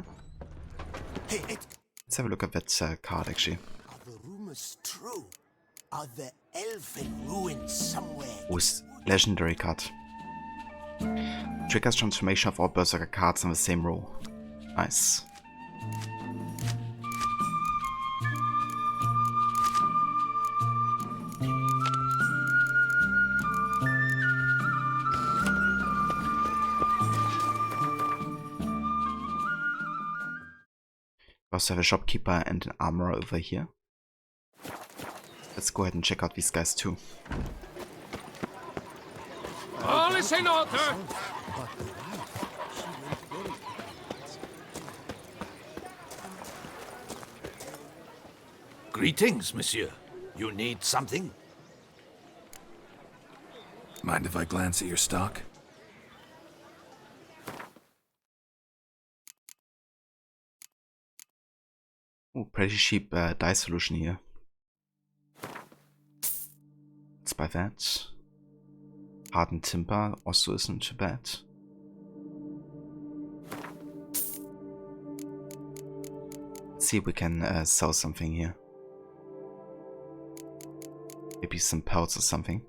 Hey, let's have a look at that card actually. Are the rumors true? Are there elfin ruins somewhere? With legendary card. Triggers transformation of all berserker cards in the same row. Nice. We also have a shopkeeper and an armorer over here. Let's go ahead and check out these guys too. All is in order! Greetings, monsieur. You need something? Mind if I glance at your stock? Oh, pretty cheap dye solution here. Let's buy that. Hardened timber also isn't too bad. Let's see if we can sell something here. Maybe some pelts or something.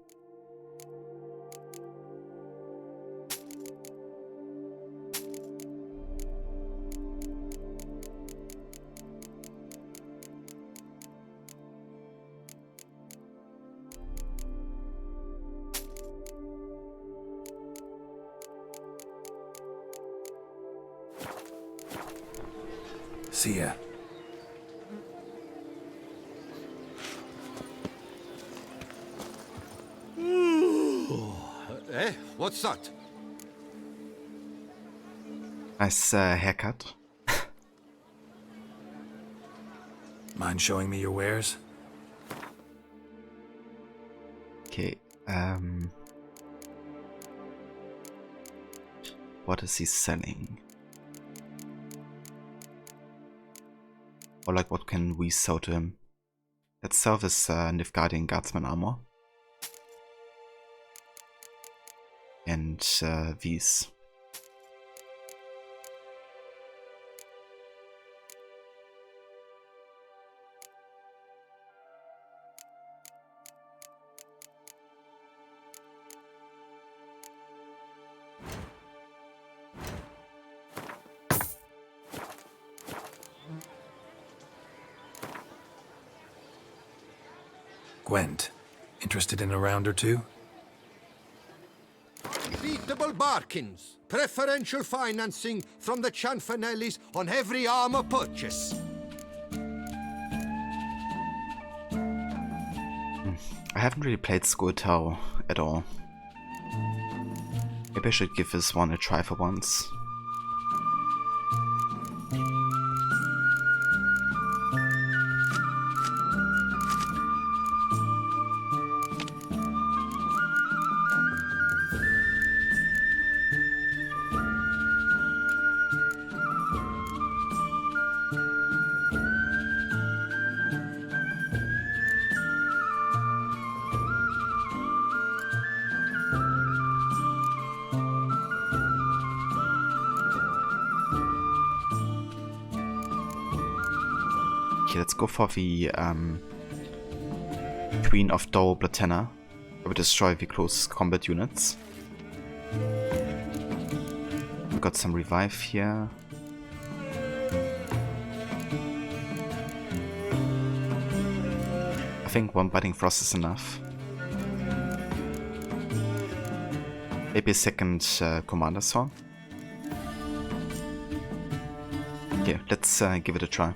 See ya. Eh? What's that? Nice haircut. Mind showing me your wares? Okay, what is he selling? Or like, what can we sell to him? Let's sell this Nilfgaardian Guardsman armor. And these. Gwent, interested in a round or two? Beatable bargains. Preferential financing from the Chanfanellis on every armor purchase. I haven't really played Skulltower at all. Maybe I should give this one a try for once. Okay, let's go for the Queen of Dao Blatana, where we destroy the close combat units. We got some revive here. I think one Biting Frost is enough. Maybe a second Commander Saw. Okay, let's give it a try.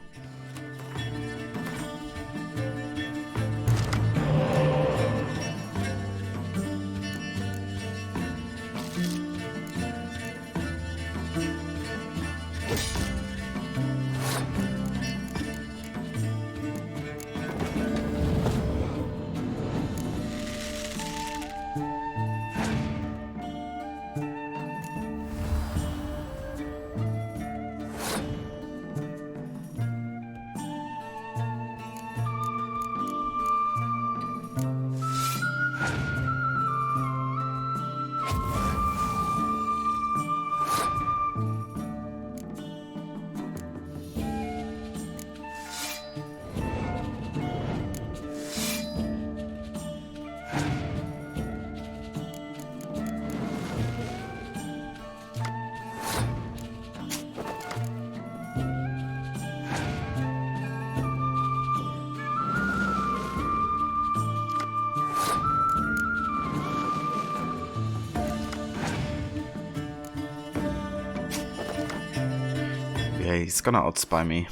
Okay, he's gonna outspy me.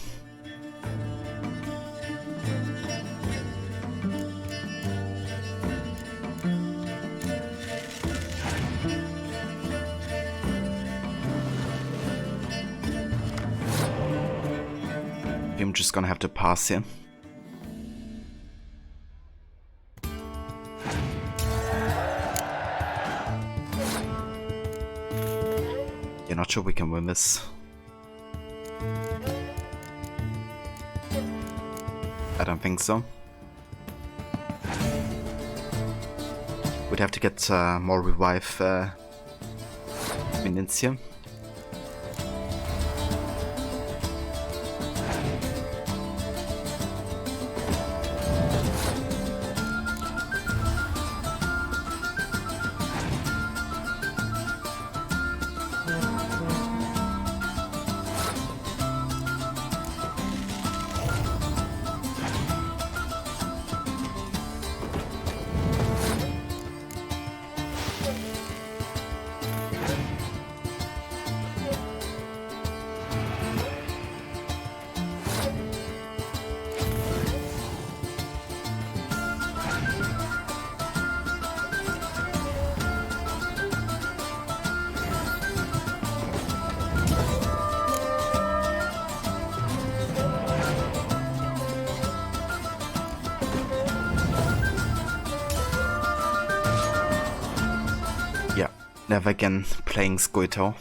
I'm just gonna have to pass here. Yeah, not sure we can win this. I don't think so. We'd have to get more revive minions here. Never again playing Squirtle.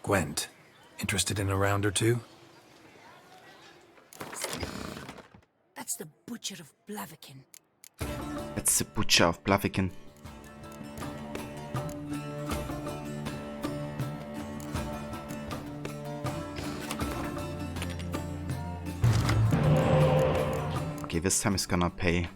Gwent, interested in a round or two? That's the Butcher of Blaviken. It's the Butcher of Blaviken. Okay, this time it's gonna pay.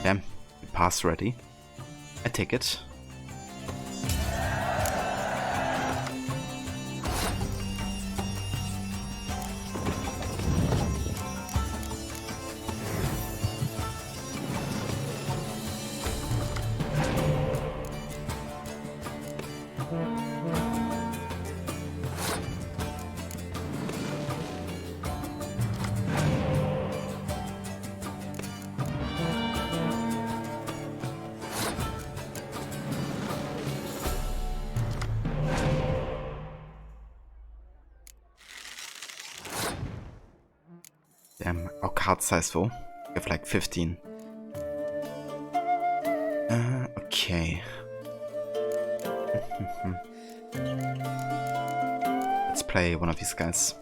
Damn, pass ready. I take it. Damn, our card size though. We have like 15. Okay. Let's play one of these guys.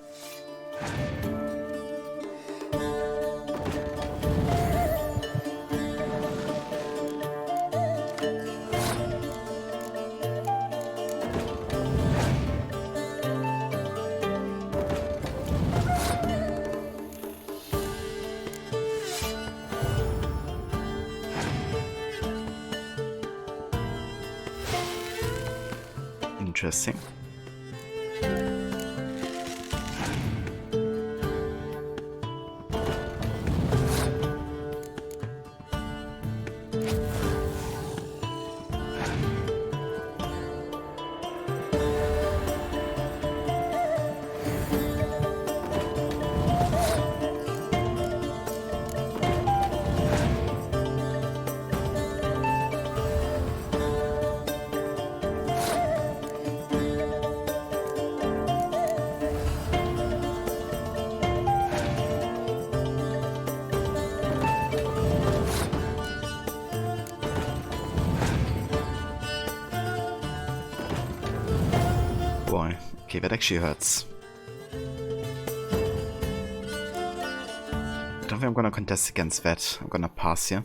Interesting. Okay, that actually hurts. I don't think I'm gonna contest against that. I'm gonna pass here.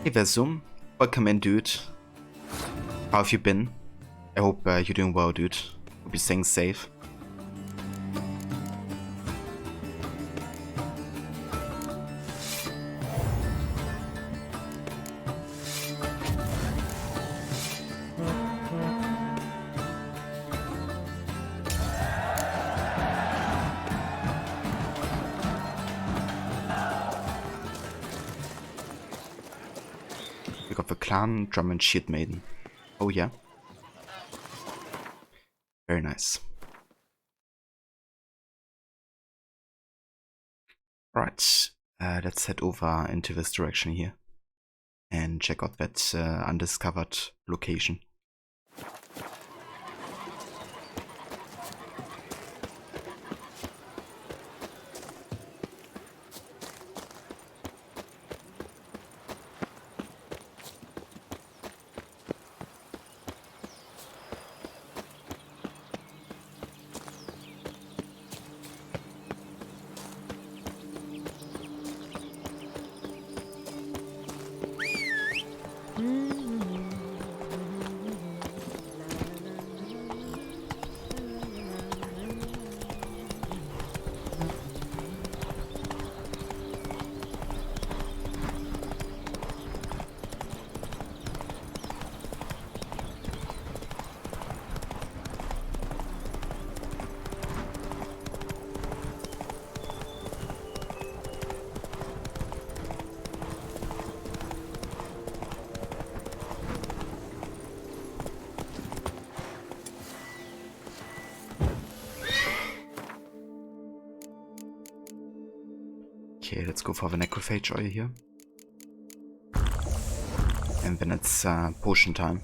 Hey Versum, welcome in, dude. How have you been? I hope you're doing well, dude. Hope you're staying safe. Clan, Drum and Shield Maiden. Oh yeah. Very nice. Right, let's head over into this direction here and check out that undiscovered location. Okay, let's go for the necrophage oil here. And then it's potion time.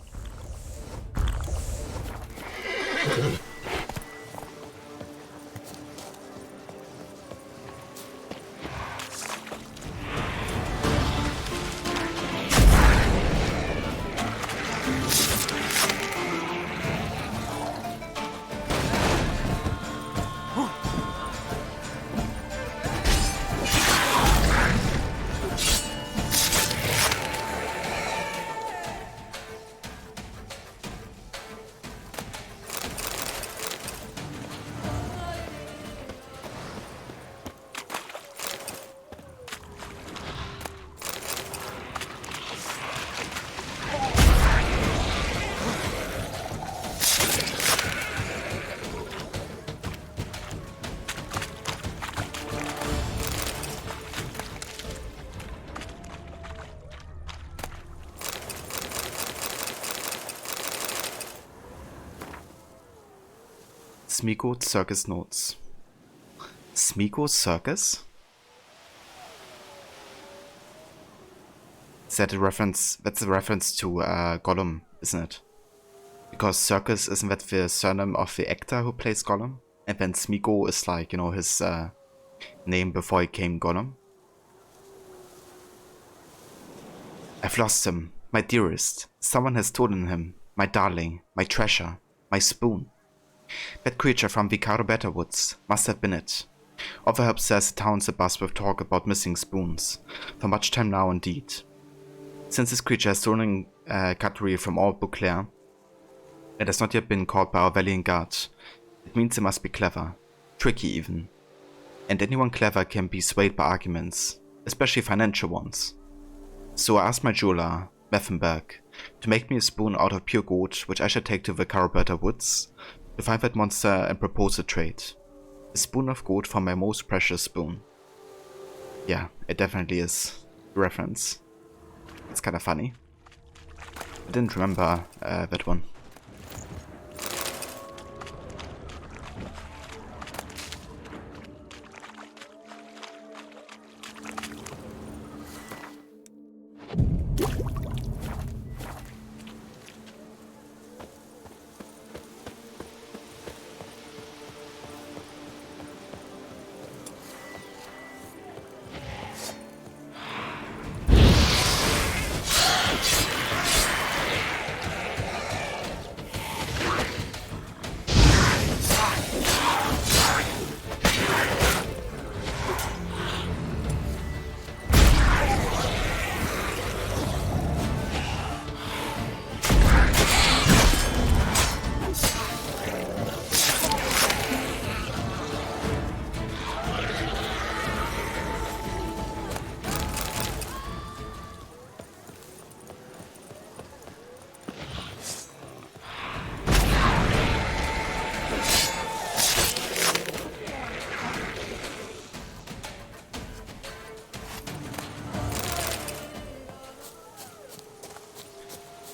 Smiko Circus Notes. Smiko Circus? Is that a reference? That's a reference to Gollum, isn't it? Because Circus, isn't that the surname of the actor who plays Gollum? And then Smiko is like, you know, his name before he came Gollum. I've lost him, my dearest. Someone has stolen him, my darling, my treasure, my spoon. That creature from the Carabetta Woods must have been it. Or perhaps there's a town's abuzz with talk about missing spoons. For much time now indeed. Since this creature has stolen cutlery from all Beauclair, it has not yet been caught by our valiant guard. It means it must be clever. Tricky even. And anyone clever can be swayed by arguments, especially financial ones. So I asked my jeweler, Meffenberg to make me a spoon out of pure gold, which I shall take to the Caraberta woods to find that monster and propose a trade. A spoon of gold for my most precious spoon. Yeah, it definitely is a reference. It's kind of funny. I didn't remember that one.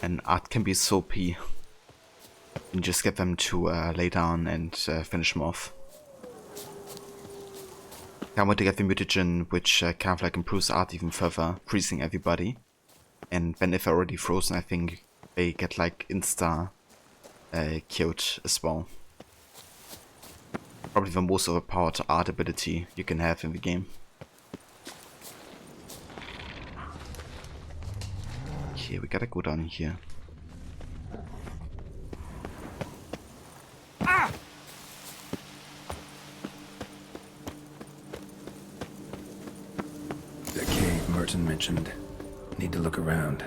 And art can be so OP. You just get them to lay down and finish them off. I want to get the mutagen, which kind of like improves art even further, freezing everybody. And then if they're already frozen, I think they get like insta killed as well. Probably the most overpowered art ability you can have in the game. Okay, we gotta go down here. The cave Merton mentioned. Need to look around.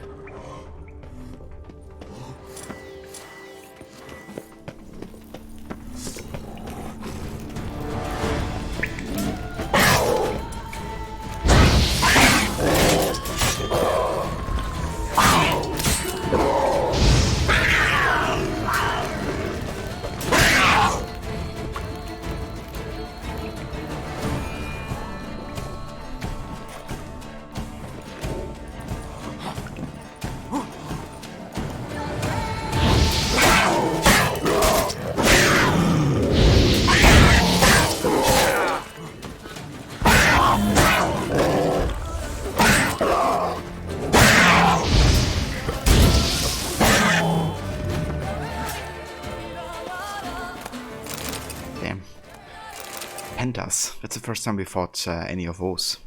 Pandas. That's the first time we fought any of those.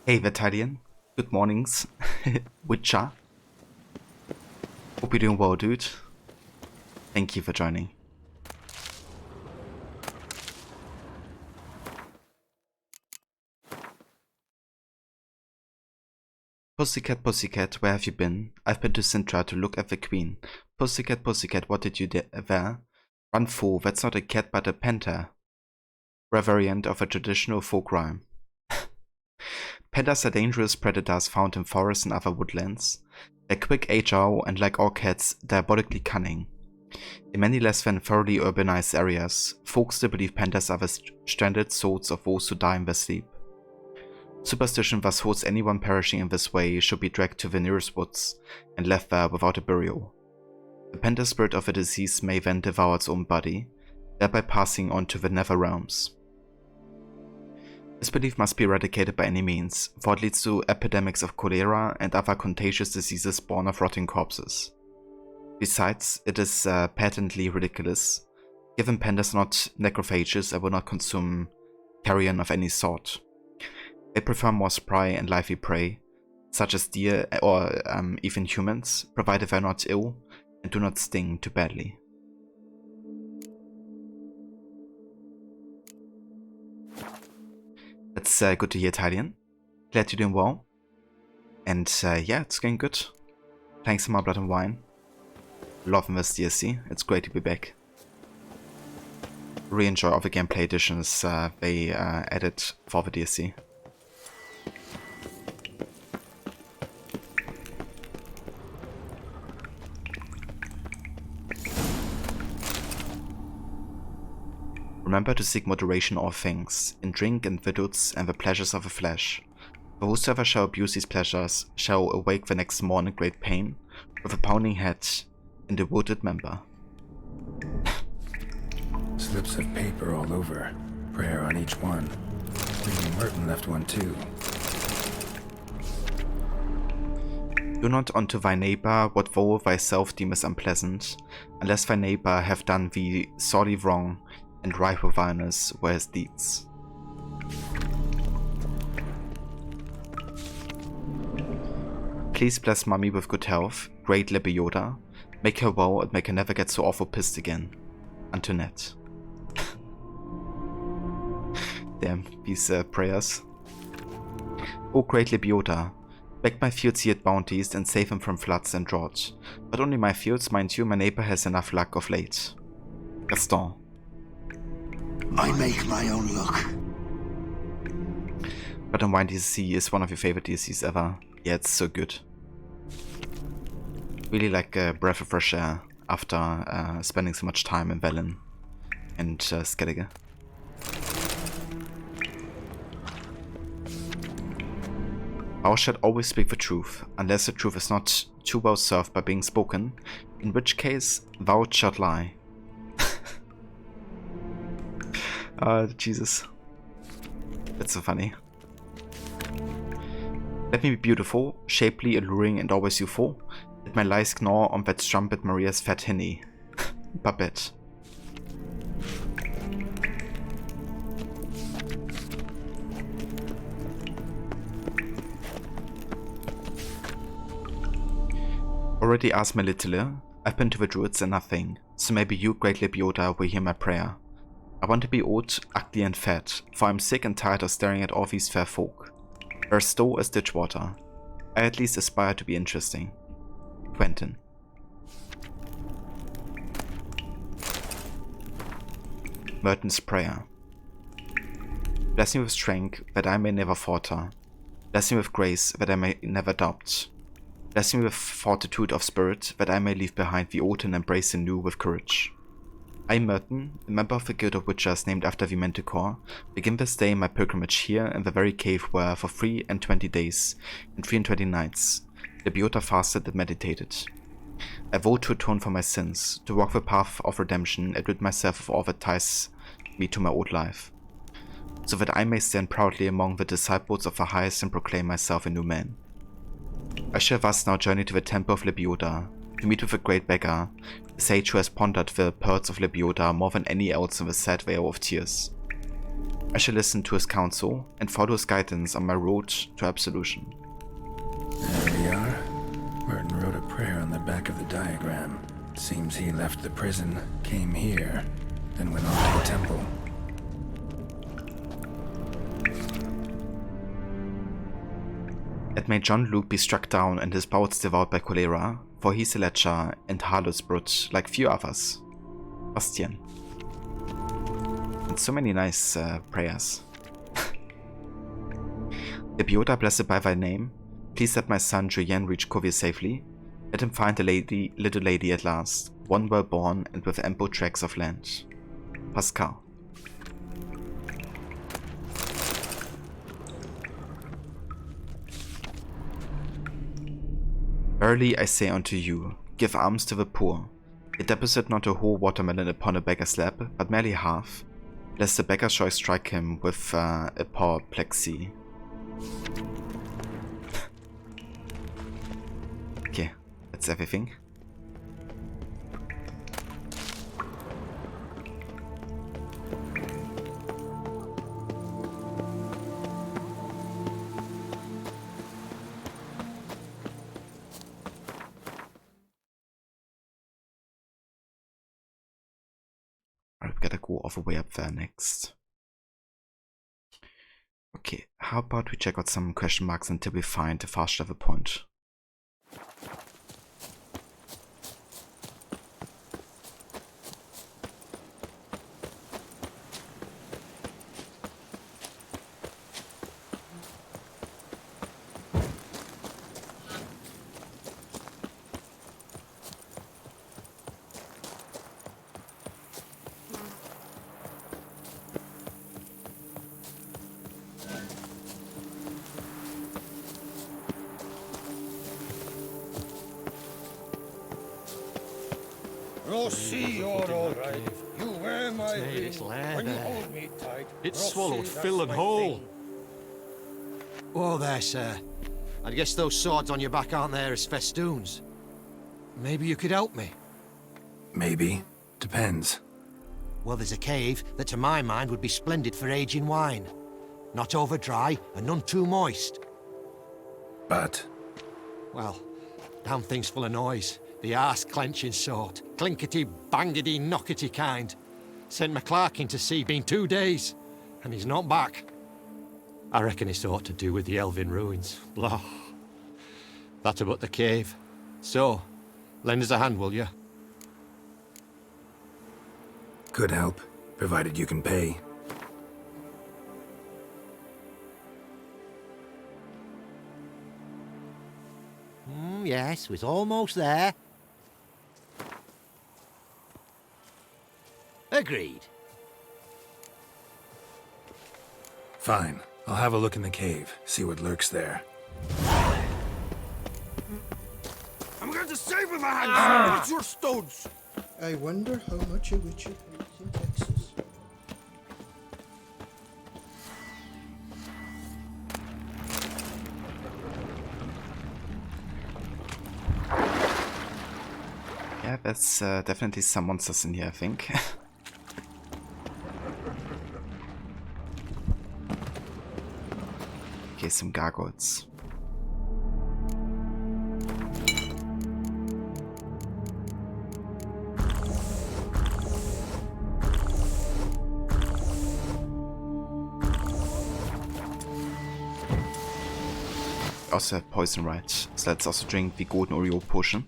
Hey Vitalian. Good mornings. Witcher. Hope you're doing well, dude. Thank you for joining. Pussycat, pussycat, where have you been? I've been to Sintra to look at the queen. Pussycat, pussycat, what did you do there? Run fool, that's not a cat but a panther. Rare variant of a traditional folk rhyme. Pandas are dangerous predators found in forests and other woodlands. They're quick, agile, and like all cats, diabolically cunning. In many less than thoroughly urbanized areas, folks still believe pandas are the stranded souls of those who die in their sleep. Superstition thus holds anyone perishing in this way should be dragged to the nearest woods and left there without a burial. The panda spirit of the deceased may then devour its own body, thereby passing on to the nether realms. This belief must be eradicated by any means, for it leads to epidemics of cholera and other contagious diseases born of rotting corpses. Besides, it is patently ridiculous, given pandas are not necrophages and will not consume carrion of any sort. They prefer more spry and lively prey, such as deer or even humans, provided they are not ill and do not sting too badly. That's good to hear, Italian. Glad you're doing well. And yeah, it's going good. Playing some more Blood and Wine. Loving this DLC. It's great to be back. Really enjoy all the gameplay additions they added for the DLC. Remember to seek moderation in all things, in drink and victuals and the pleasures of the flesh. For whosoever shall abuse these pleasures shall awake the next morn in great pain, with a pounding head in the wounded member. Slips of paper all over. Prayer on each one. Maybe Merton left one too. Do not unto thy neighbour what thou thyself deemest unpleasant, unless thy neighbour have done thee sorely wrong, and ripe with vileness were his deeds. Please bless Mummy with good health, great Libby Yoda, make her well and make her never get so awful pissed again. Antoinette. Damn, these prayers. O great Libby Yoda, back my fields yield bounties and save them from floods and drought. But only my fields, mind you, my neighbor has enough luck of late. Gaston. I make my own luck. But Wine DLC is one of your favorite DLCs ever. Yeah, it's so good. Really like a breath of fresh air after spending so much time in Velen and Skellige. Thou shalt always speak the truth, unless the truth is not too well served by being spoken, in which case thou shalt lie. Jesus. That's so funny. Let me be beautiful, shapely, alluring, and always youthful. Let my lies gnaw on that strumpet Maria's fat hinny. Babette. Already asked my little, I've been to the druids and nothing, so maybe you, great Libby Yoda, will hear my prayer. I want to be old, ugly and fat, for I'm sick and tired of staring at all these fair folk. They're as dull as ditch water. I at least aspire to be interesting. Quentin. Merton's prayer. Bless me with strength, that I may never falter. Bless me with grace, that I may never doubt. Bless me with fortitude of spirit, that I may leave behind the old and embrace the new with courage. I, Merton, a member of the Guild of Witchers named after the Manticore, begin this day my pilgrimage here in the very cave where, for 23 days and 23 nights, Libby Yoda fasted and meditated. I vow to atone for my sins, to walk the path of redemption and rid myself of all that ties me to my old life, so that I may stand proudly among the disciples of the highest and proclaim myself a new man. I shall thus now journey to the temple of Libby Yoda, to meet with a great beggar, a sage who has pondered the pearls of Libby Yoda more than any else in the sad vale of tears. I shall listen to his counsel and follow his guidance on my road to absolution. There we are. Merton wrote a prayer on the back of the diagram. Seems he left the prison, came here, then went on to the temple. And may John Luke be struck down and his bowels devoured by cholera, for he is a lecher and harlot's brute like few others. Bastien. And so many nice prayers. Libby Yoda, blessed by thy name, please let my son Julien reach Kovir safely. Let him find the little lady at last, one well born and with ample tracts of land. Pascal. Verily I say unto you, give alms to the poor. Yet deposit not a whole watermelon upon a beggar's lap, but merely half, lest the beggar shall strike him with apoplexy. Okay, that's everything. Alright, we gotta go all the way up there next. Okay, how about we check out some question marks until we find a fast travel point? Rossi, you're all right. You wear my ring. It's When you leather. hold me tight. It's Rossi, swallowed that's Phil and my whole. thing. Whoa there, sir. I guess those swords on your back aren't there as festoons. Maybe you could help me. Maybe. Depends. Well, there's a cave that to my mind would be splendid for aging wine. Not over dry and none too moist. But? Well, damn thing's full of noise. The arse-clenching sort. Clinkety, bangety, knockety kind. Sent McClarkin to sea, been 2 days, and he's not back. I reckon it's aught to do with the Elven ruins. Blah. That about the cave. So, lend us a hand, will you? Could help, provided you can pay. Yes, we're almost there. Agreed. Fine. I'll have a look in the cave, see what lurks there. I'm going to save with my hands. It's your stones. I wonder how much a witcher pays in Texas. Yeah, there's definitely some monsters in here, I think. Okay, some gargoyles. Also have poison, right? So let's also drink the golden Oreo potion.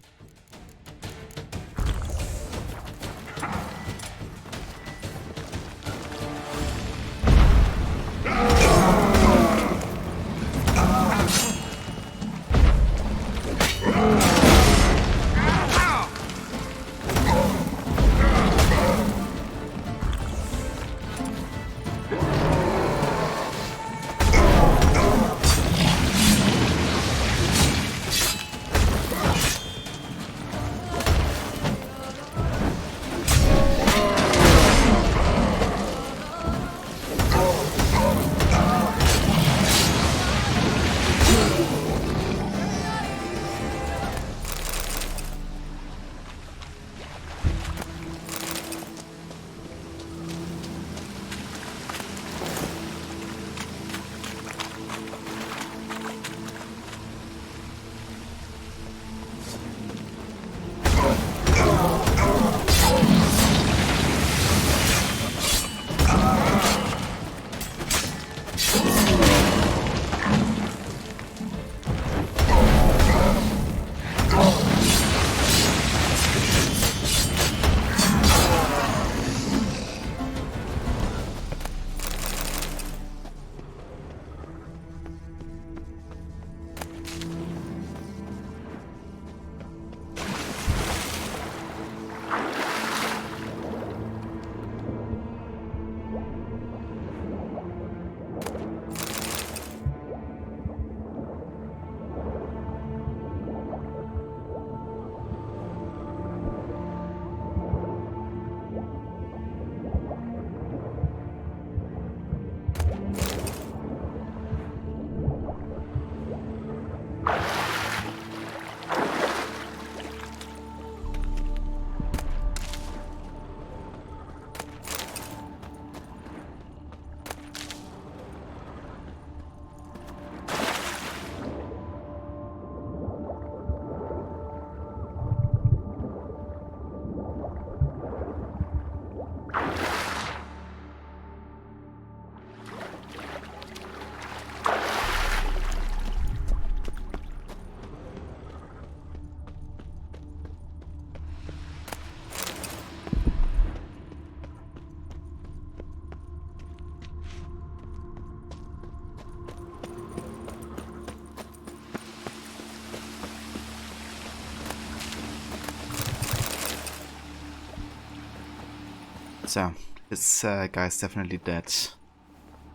So, this guy's definitely dead.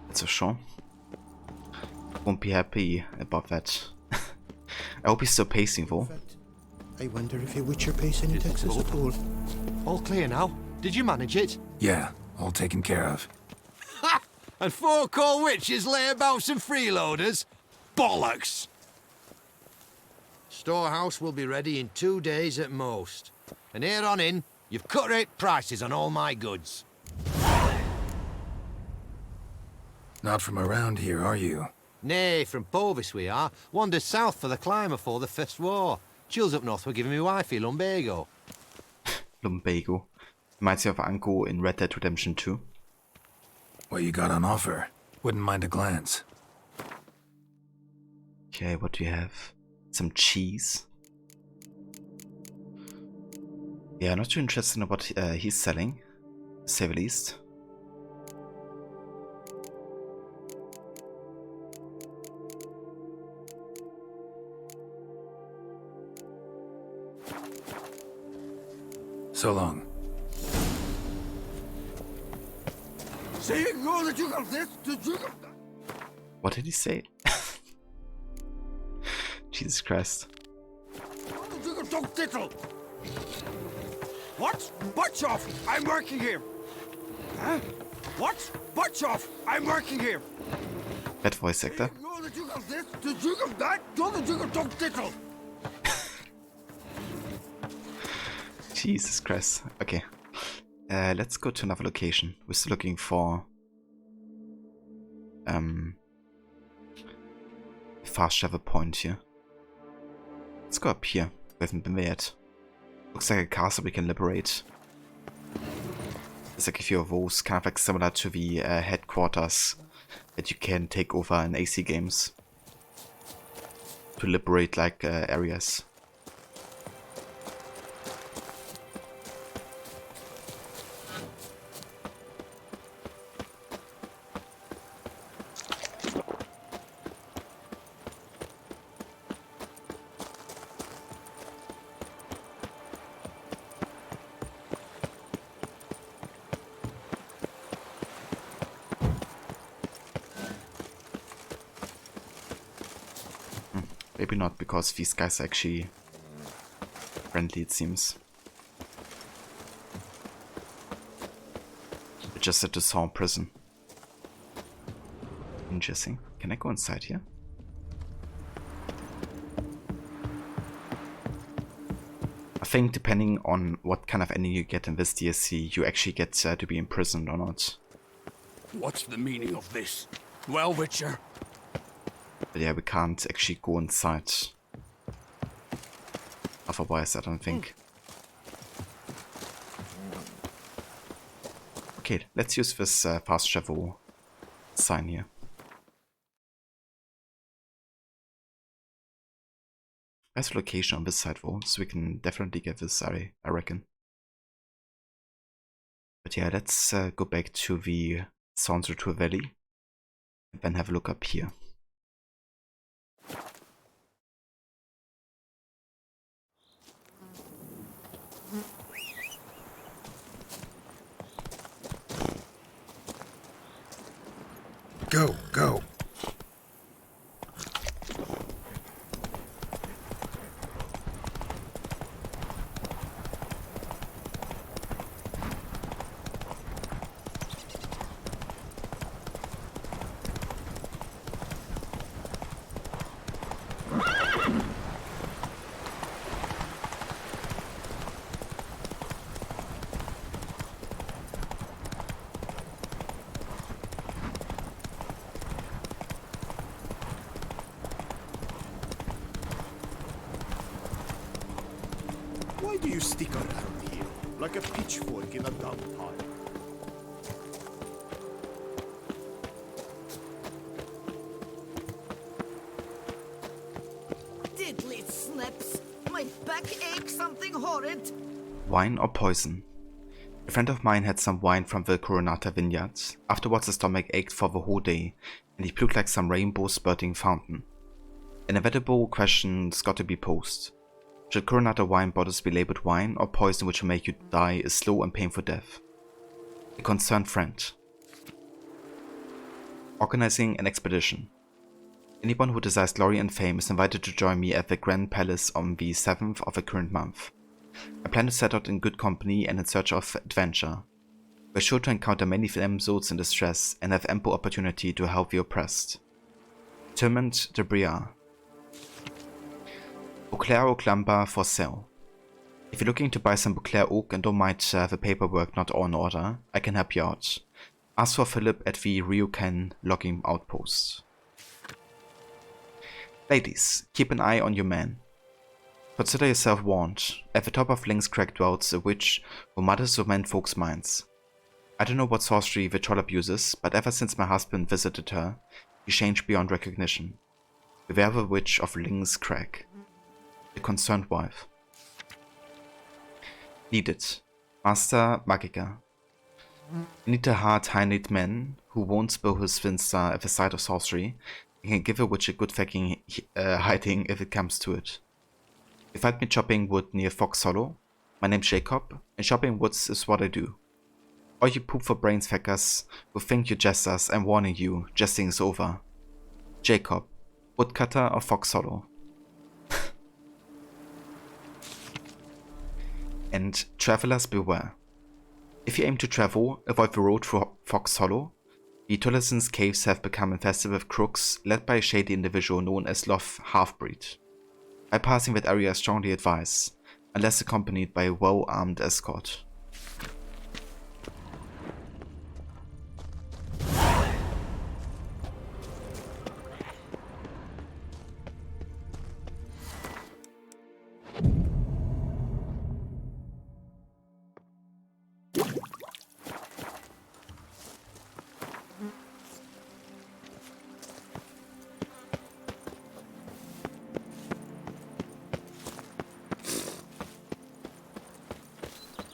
That's for sure. Won't be happy about that. I hope he's still pacing though. I wonder if a witcher pays in Texas at all. All clear now? Did you manage it? Yeah, all taken care of. Ha! And 4 cold witches lay about some freeloaders? Bollocks! Storehouse will be ready in 2 days at most. And here on in, you've cut rate prices on all my goods. Not from around here, are you? Nay, from Povis we are. Wandered south for the climb afore the First War. Chills up north were giving me wifey lumbago. Lumbago. Reminds me of Anko in Red Dead Redemption 2. What you got on offer? Wouldn't mind a glance. Okay, what do you have? Some cheese. Yeah, not too interested in what he's selling, to say the least. So long. What did he say? Jesus Christ. What? Butch off! I'm working here! Huh? What? Butch off! I'm working here! Bad voice actor. Jesus Christ. Okay. Let's go to another location. We're still looking for fast travel point here. Let's go up here. We haven't been there yet. Looks like a castle we can liberate. There's like a few of those, kind of like similar to the headquarters that you can take over in AC games to liberate like areas. Maybe not, because these guys are actually friendly, it seems. We're just at the Saw prison. Interesting. Can I go inside here? I think depending on what kind of ending you get in this DLC, you actually get to be imprisoned or not. What's the meaning of this? Well, Witcher? But yeah, we can't actually go inside. Otherwise, I don't think. Okay, let's use this fast travel sign here. Nice location on this side though, so we can definitely get this area, I reckon. But yeah, let's go back to the Sans Retour Valley and then have a look up here. Go, go. Why do you stick around here like a pitchfork in a dung pile? Diddly snaps! My back aches something horrid! Wine or poison? A friend of mine had some wine from the Coronata vineyard. Afterwards his stomach ached for the whole day, and he puked like some rainbow spurting fountain. An inevitable question's got to be posed. Should Coronata wine bottles be labeled wine or poison which will make you die a slow and painful death? A concerned friend. Organizing an expedition. Anyone who desires glory and fame is invited to join me at the Grand Palace on the 7th of the current month. I plan to set out in good company and in search of adventure. We're sure to encounter many damsels in distress and have ample opportunity to help the oppressed. Determined de Briar. Beauclair Oak Lumber for sale. If you're looking to buy some Beauclair Oak and don't mind the paperwork not all in order, I can help you out. Ask for Philip at the Ryukan logging outpost. Ladies, keep an eye on your man. Consider yourself warned. At the top of Link's Crag dwells a witch who mutters to menfolk's minds. I don't know what sorcery the trollop uses, but ever since my husband visited her, she changed beyond recognition. Beware the witch of Link's Crag. The concerned wife. Needed. Master Magica. You need a hard, high-need man who won't spill his finster at the sight of sorcery and can give a witch a good fucking hiding if it comes to it. You find me chopping wood near Fox Hollow. My name's Jacob, and chopping woods is what I do. All you poop for brains feckers who think you're jesters, I'm warning you, jesting is over. Jacob, woodcutter of Fox Hollow. And travelers beware. If you aim to travel, avoid the road through Fox Hollow. The Tulleson's caves have become infested with crooks led by a shady individual known as Loth Halfbreed. Bypassing that area is strongly advised, unless accompanied by a well-armed escort.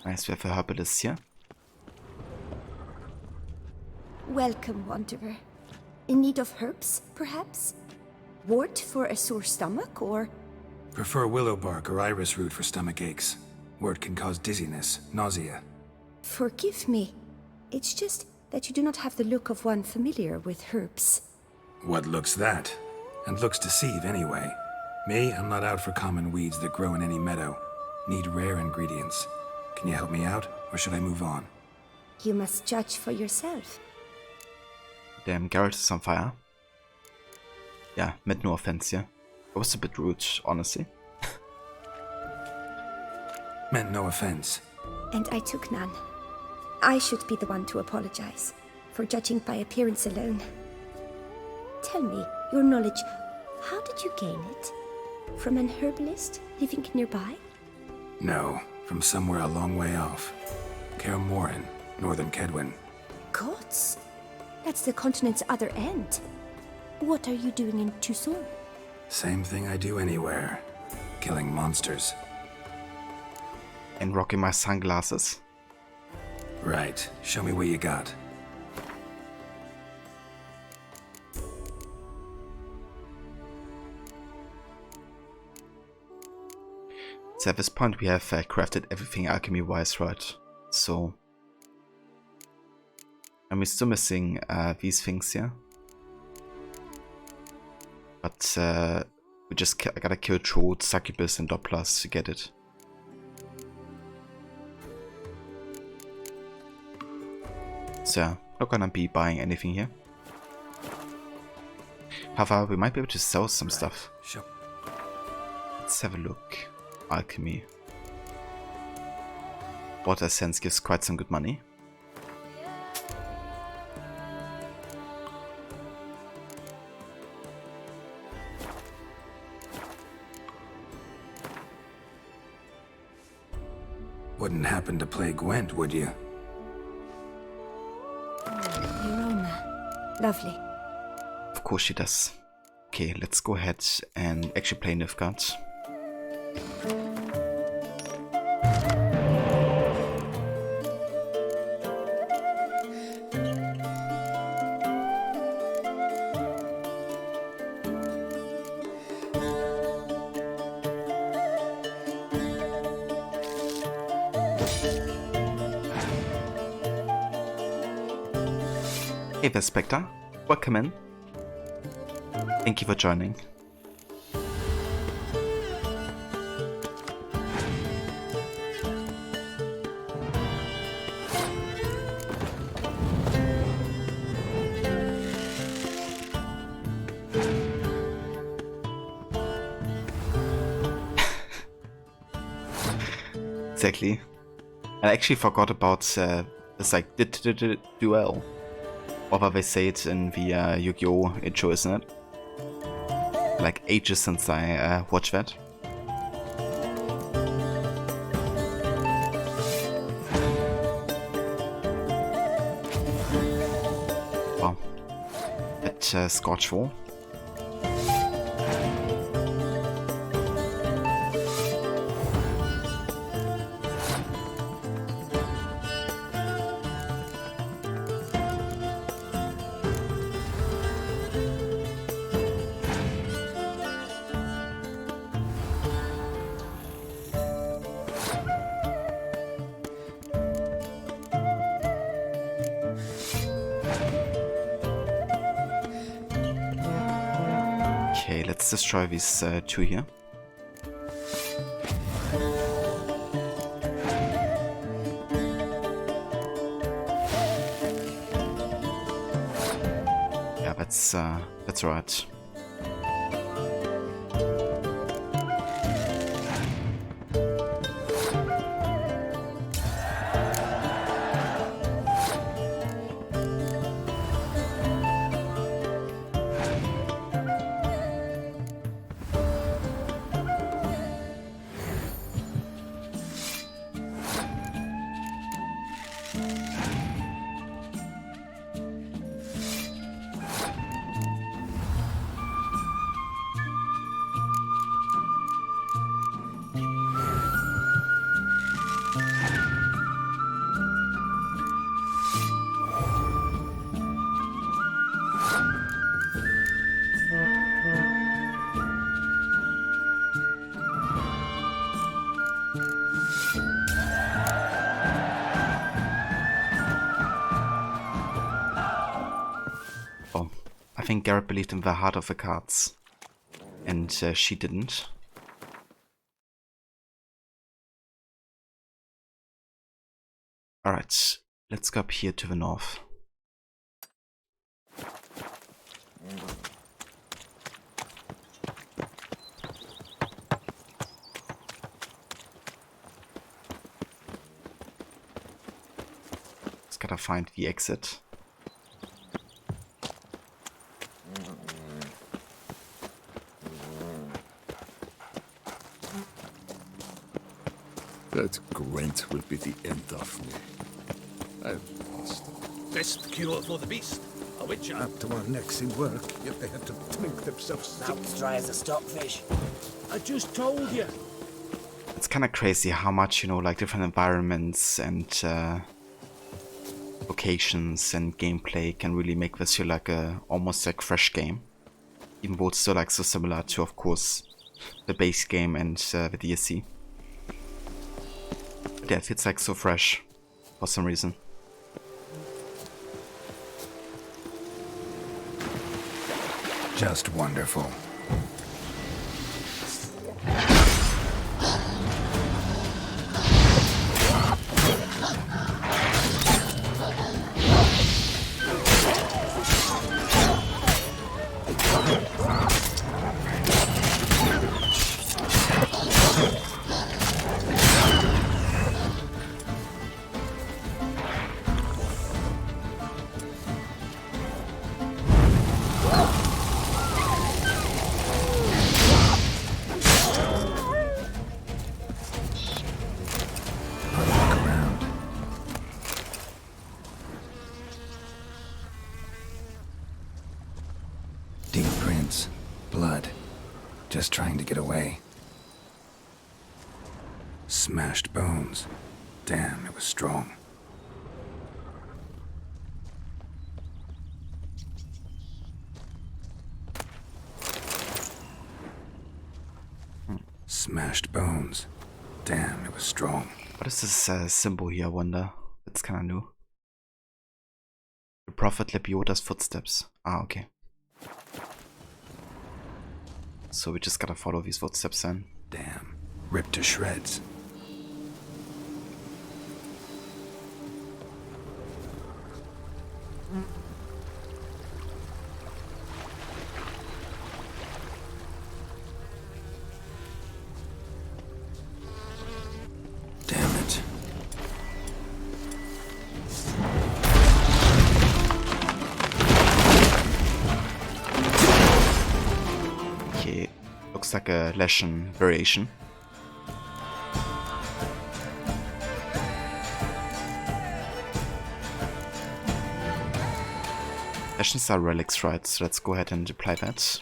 Nice, we have a herbalist here. Welcome, Wanderer. In need of herbs, perhaps? Wort for a sore stomach, or...? Prefer willow bark or iris root for stomach aches. Wort can cause dizziness, nausea. Forgive me. It's just that you do not have the look of one familiar with herbs. What looks that? And looks deceive anyway. Me, I'm not out for common weeds that grow in any meadow. Need rare ingredients. Can you help me out, or should I move on? You must judge for yourself. Damn, Garrett is on fire. Yeah, meant no offense, yeah. It was a bit rude, honestly. Meant no offense. And I took none. I should be the one to apologize for judging by appearance alone. Tell me, your knowledge, how did you gain it? From an herbalist living nearby? No, from somewhere a long way off. Kaer Morhen, northern Kedwin. Gods! That's the continent's other end. What are you doing in Tucson? Same thing I do anywhere. Killing monsters. And rocking my sunglasses. Right. Show me what you got. So at this point we have crafted everything alchemy-wise, right? So... and we're still missing these things here. But we just gotta kill Troll, Succubus and Doppler to get it. So yeah, not gonna be buying anything here. However, we might be able to sell some stuff. Sure. Let's have a look. Alchemy. Water Essence gives quite some good money. Wouldn't happen to play Gwent, would you? The aroma. Lovely. Of course she does. Okay, let's go ahead and actually play Nilfgaard. Hey there, Spectre. Welcome in. Thank you for joining. Exactly. I actually forgot about this like duel. Or they say it in the Yu-Gi-Oh! Intro, isn't it? Like ages since I watched that. Wow. That Scotch Wall. Okay, let's destroy these two here. Yeah, that's right. I think Garrett believed in the heart of the cards, and she didn't. Alright, let's go up here to the north. Just gotta find the exit. That Gwent will be the end of me. I've lost. Best cure for the beast. A witcher. Up to our necks in work, yet they had to drink themselves out. It's dry as a stockfish. I just told you. It's kind of crazy how much, you know, like different environments and locations and gameplay can really make this feel like a almost like fresh game. Even though it's still like so similar to, of course, the base game and the DLC. But yeah, it feels like so fresh for some reason. Just wonderful. Blood. Just trying to get away. Smashed bones. Damn, it was strong. Smashed bones. Damn, it was strong. What is this symbol here, I wonder? It's kinda new. The Prophet Lebioda's footsteps. Ah, okay. So we just gotta follow these footsteps then. Damn. Ripped to shreds. Damn Okay, looks like a Leshen variation. Leshens are relics, right? So let's go ahead and apply that.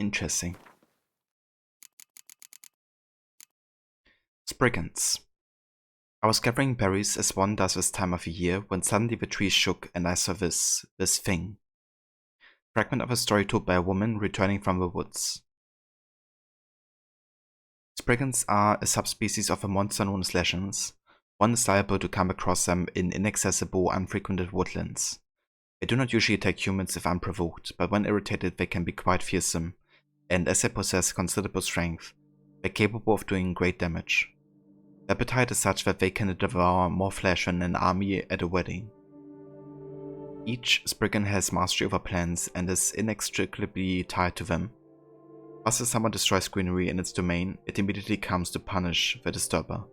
Interesting. Spriggans. I was gathering berries as one does this time of year when suddenly the trees shook and I saw this thing. Fragment of a story told by a woman returning from the woods. Spriggans are a subspecies of a monster known as Leshens. One is liable to come across them in inaccessible, unfrequented woodlands. They do not usually attack humans if unprovoked, but when irritated they can be quite fearsome, and as they possess considerable strength, they're capable of doing great damage. Their appetite is such that they can devour more flesh than an army at a wedding. Each Spriggan has mastery over plants and is inextricably tied to them. Once someone destroys greenery in its domain, it immediately comes to punish the disturber.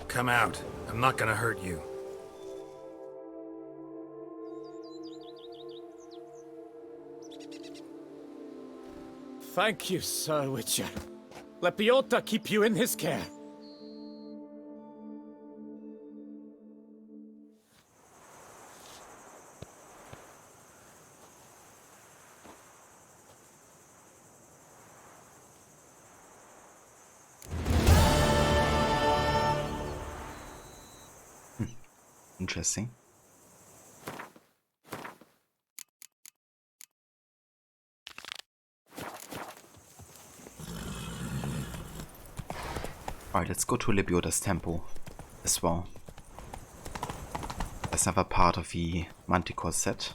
Come out. I'm not gonna hurt you. Thank you, Sir Witcher. Let Biota keep you in his care. Interesting. Alright, let's go to Lebioda's temple as well. That's another part of the Manticore set.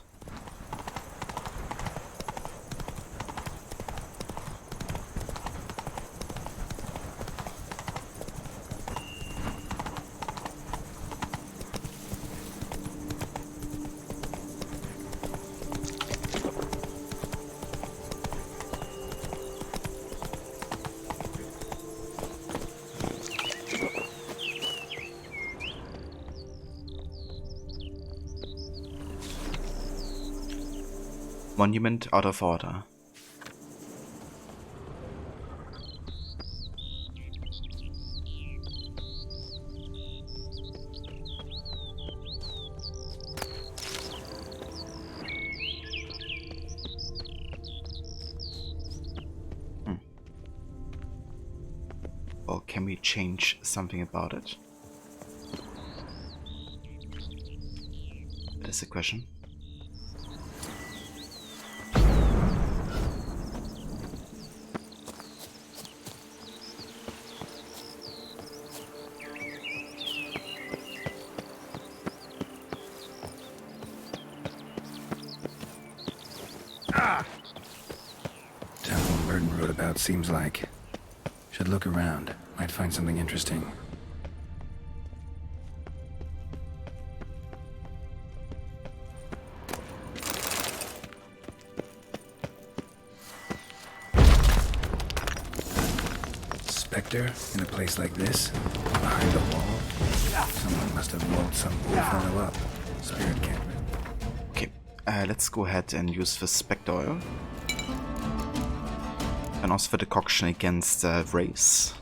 Monument out of order. Or can we change something about it? That is the question. Seems like. Should look around. Might find something interesting. Spectre in a place like this? Behind a wall? Someone must have walled some poor fellow up. Spirit camp. Okay, let's go ahead and use the Spectre oil. And also for the decoction against race.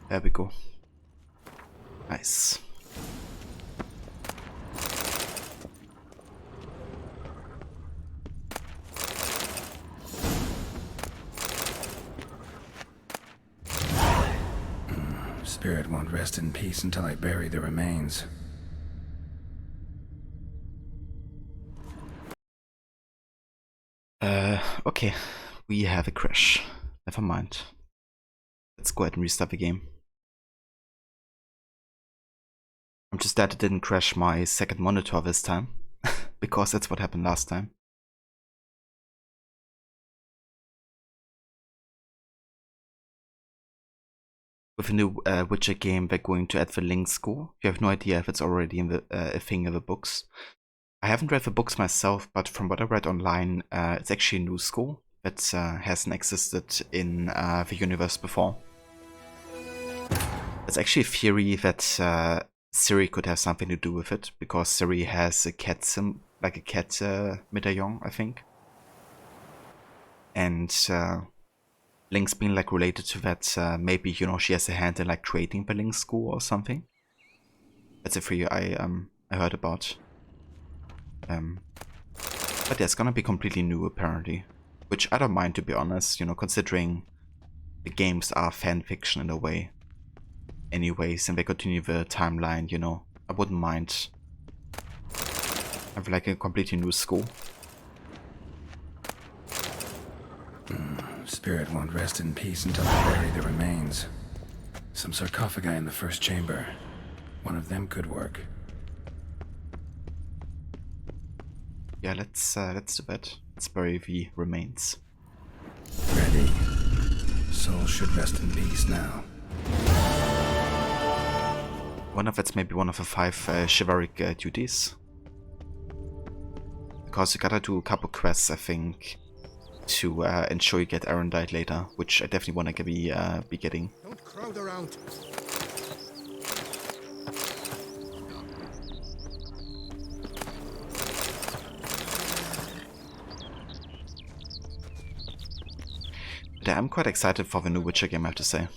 There we go. Nice. Spirit won't rest in peace until I bury the remains. Okay. We have a crash. Never mind. Let's go ahead and restart the game. I'm just glad it didn't crash my second monitor this time, because that's what happened last time. With a new Witcher game, they're going to add the link score. You have no idea if it's already in the a thing in the books. I haven't read the books myself, but from what I read online, it's actually a new score that hasn't existed in the universe before. It's actually a theory that Ciri could have something to do with it, because Ciri has a cat like a cat medallion, I think. And Link's been like related to that. Maybe, you know, she has a hand in like creating the Link school or something. That's a theory I heard about. But yeah, it's gonna be completely new apparently, which I don't mind, to be honest. You know, considering the games are fan fiction in a way. Anyways, and they continue the timeline, you know, I wouldn't mind having like a completely new school. Spirit won't rest in peace until I bury the remains. Some sarcophagi in the first chamber. One of them could work. Yeah, let's do that. Let's bury the remains. Ready. Soul should rest in peace now. One of that's maybe one of the 5 chivalric duties. Because you gotta do a couple quests, I think, to ensure you get Erendite later, which I definitely want to be getting. Don't crowd around. But yeah, I'm quite excited for the new Witcher game, I have to say.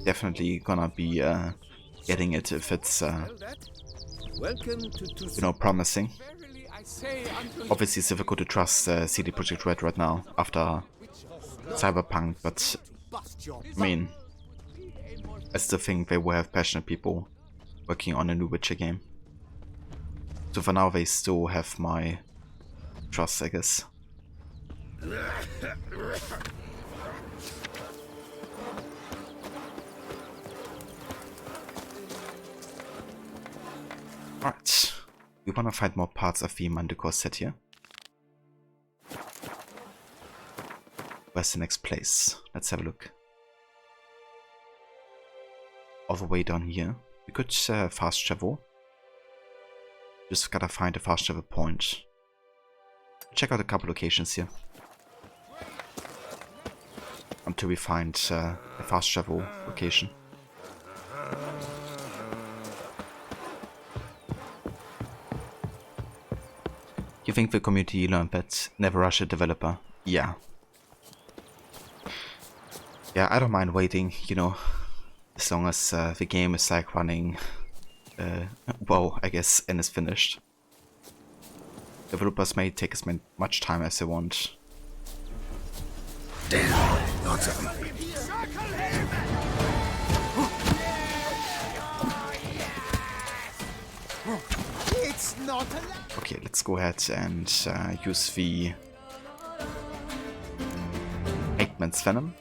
Definitely gonna be getting it if it's you know, promising. Obviously it's difficult to trust CD Projekt Red right now after Cyberpunk, but I mean, I still think they will have passionate people working on a new Witcher game. So for now they still have my trust, I guess. Alright, we wanna find more parts of the Manticore set here. Where's the next place? Let's have a look. All the way down here. We could fast travel. Just gotta find a fast travel point. Check out a couple locations here. Until we find a fast travel location. You think the community learned that? Never rush a developer. Yeah. Yeah, I don't mind waiting, you know, as long as the game is like running, well, I guess, and is finished. Developers may take as much time as they want. Damn, lots of them. It's not allowed. Okay, let's go ahead and use the Eggman's Venom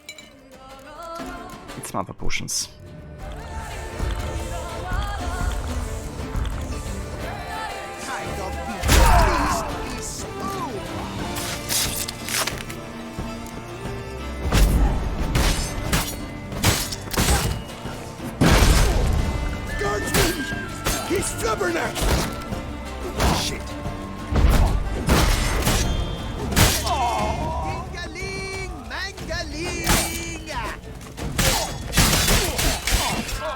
and some other potions. Kind of beast is smooth. Guardsman! He's flubbernecked! Shit. Dingaling, mangaling.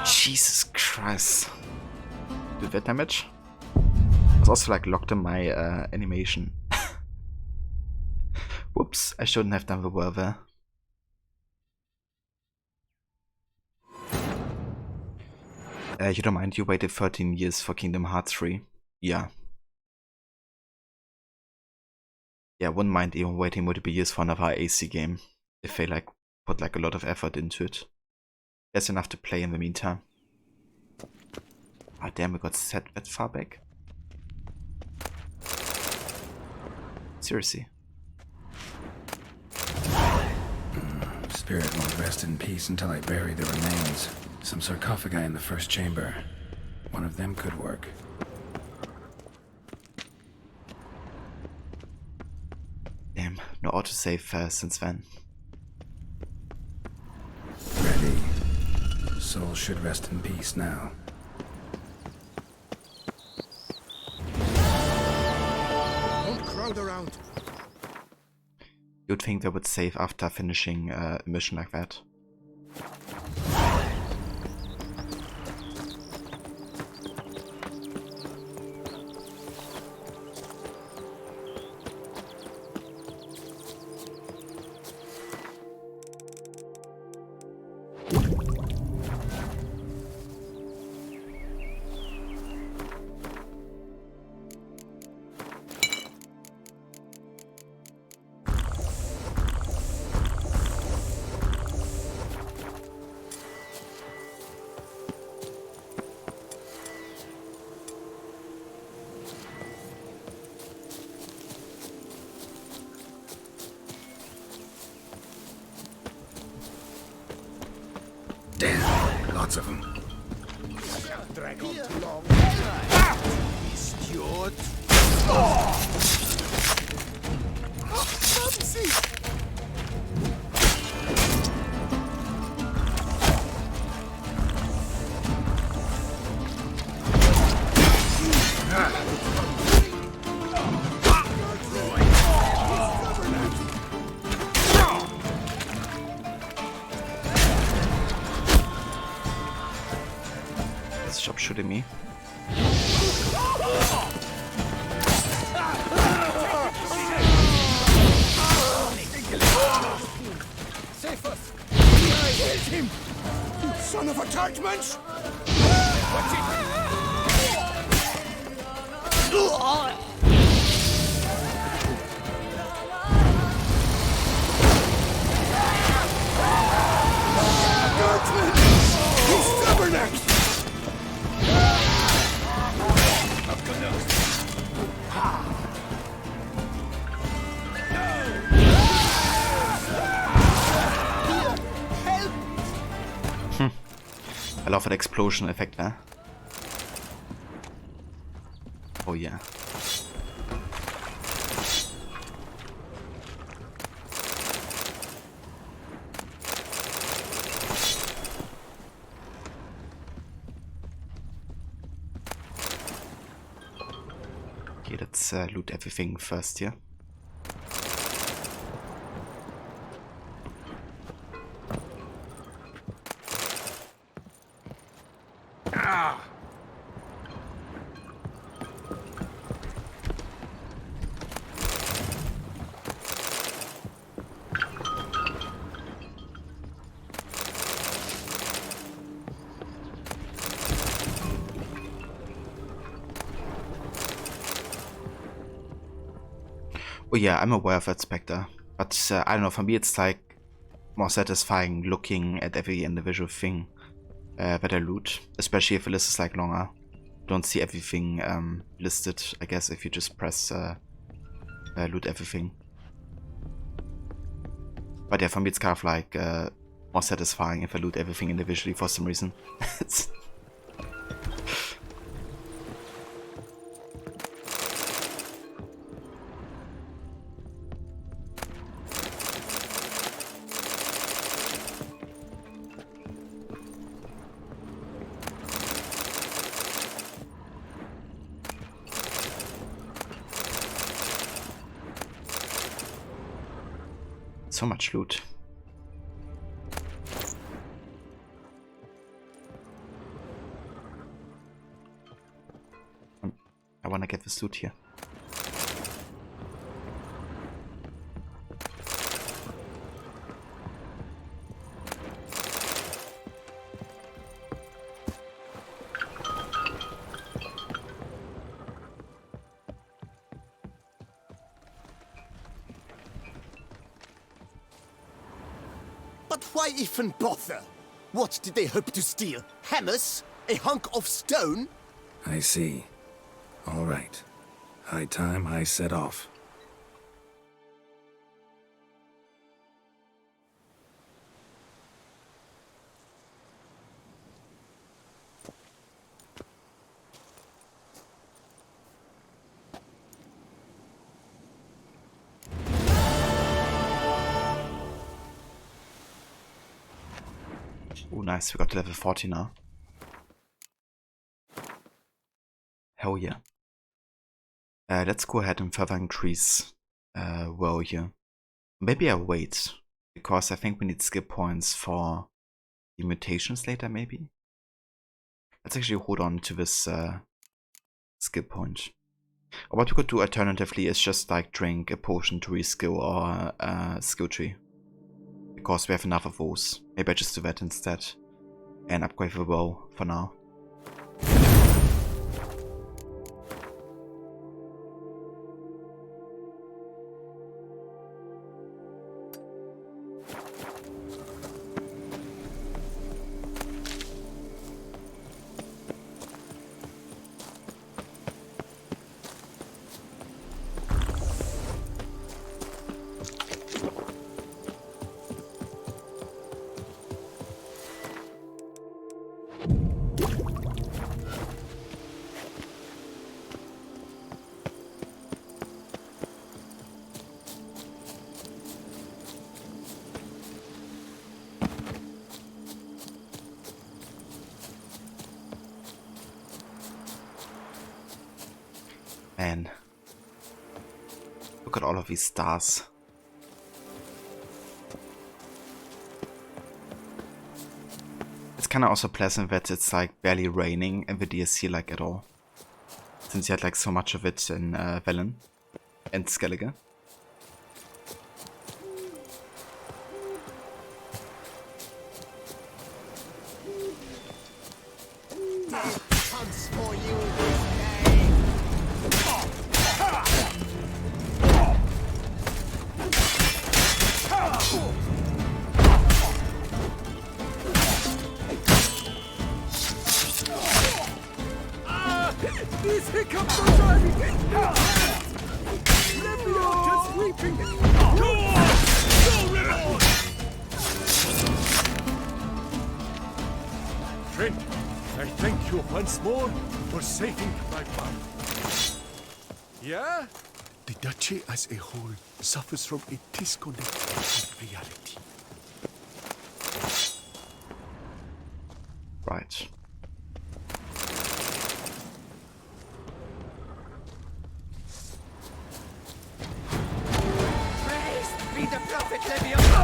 Jesus Christ. Did that damage? I was also like locked in my animation. Whoops, I shouldn't have done the well there. You don't mind you waited 13 years for Kingdom Hearts 3? Yeah. Yeah, I wouldn't mind even waiting multiple years for another AC game if they like put like a lot of effort into it. There's enough to play in the meantime. Ah, damn, we got set that far back. Seriously. Spirit won't rest in peace until I bury the remains. Some sarcophagi in the first chamber. One of them could work. Damn, no autosave since then. Ready. Soul should rest in peace now. Don't crowd around. You'd think they would save after finishing a mission like that. Damn, lots of them. Drag on too long. Idiot. Mumsy. Stop shooting me. Save us! I killed him! You son of a tartmunch! What's Guardsman! He's flubbernecked! I love that explosion effect there. Oh yeah. Okay, let's loot everything first here. Oh yeah, I'm aware of that Spectre, but I don't know, for me it's like more satisfying looking at every individual thing that I loot, especially if the list is like longer. Don't see everything listed, I guess, if you just press loot everything. But yeah, for me it's kind of like more satisfying if I loot everything individually for some reason. So much loot. I wanna get this loot here. But why even bother? What did they hope to steal? Hammers? A hunk of stone? I see. All right. High time I set off. Oh nice, we got to level 40 now. Hell yeah. Let's go ahead and further increase well here. Maybe I wait, because I think we need skill points for the mutations later maybe. Let's actually hold on to this skill point. Or what we could do alternatively is just like drink a potion to reskill our skill tree. Because we have enough of those. Maybe I just do that instead. And upgrade the bow for now. Man, look at all of these stars. It's kind of also pleasant that it's like barely raining in the DLC like at all, since you had like so much of it in Velen and Skellige. These hiccups are driving me! Leviosa's weeping! Go on! Go, River! Trent, I thank you once more for saving my father. Yeah? The Duchy as a whole suffers from a disconnect with reality. Right. Be the prophet, Leviosa!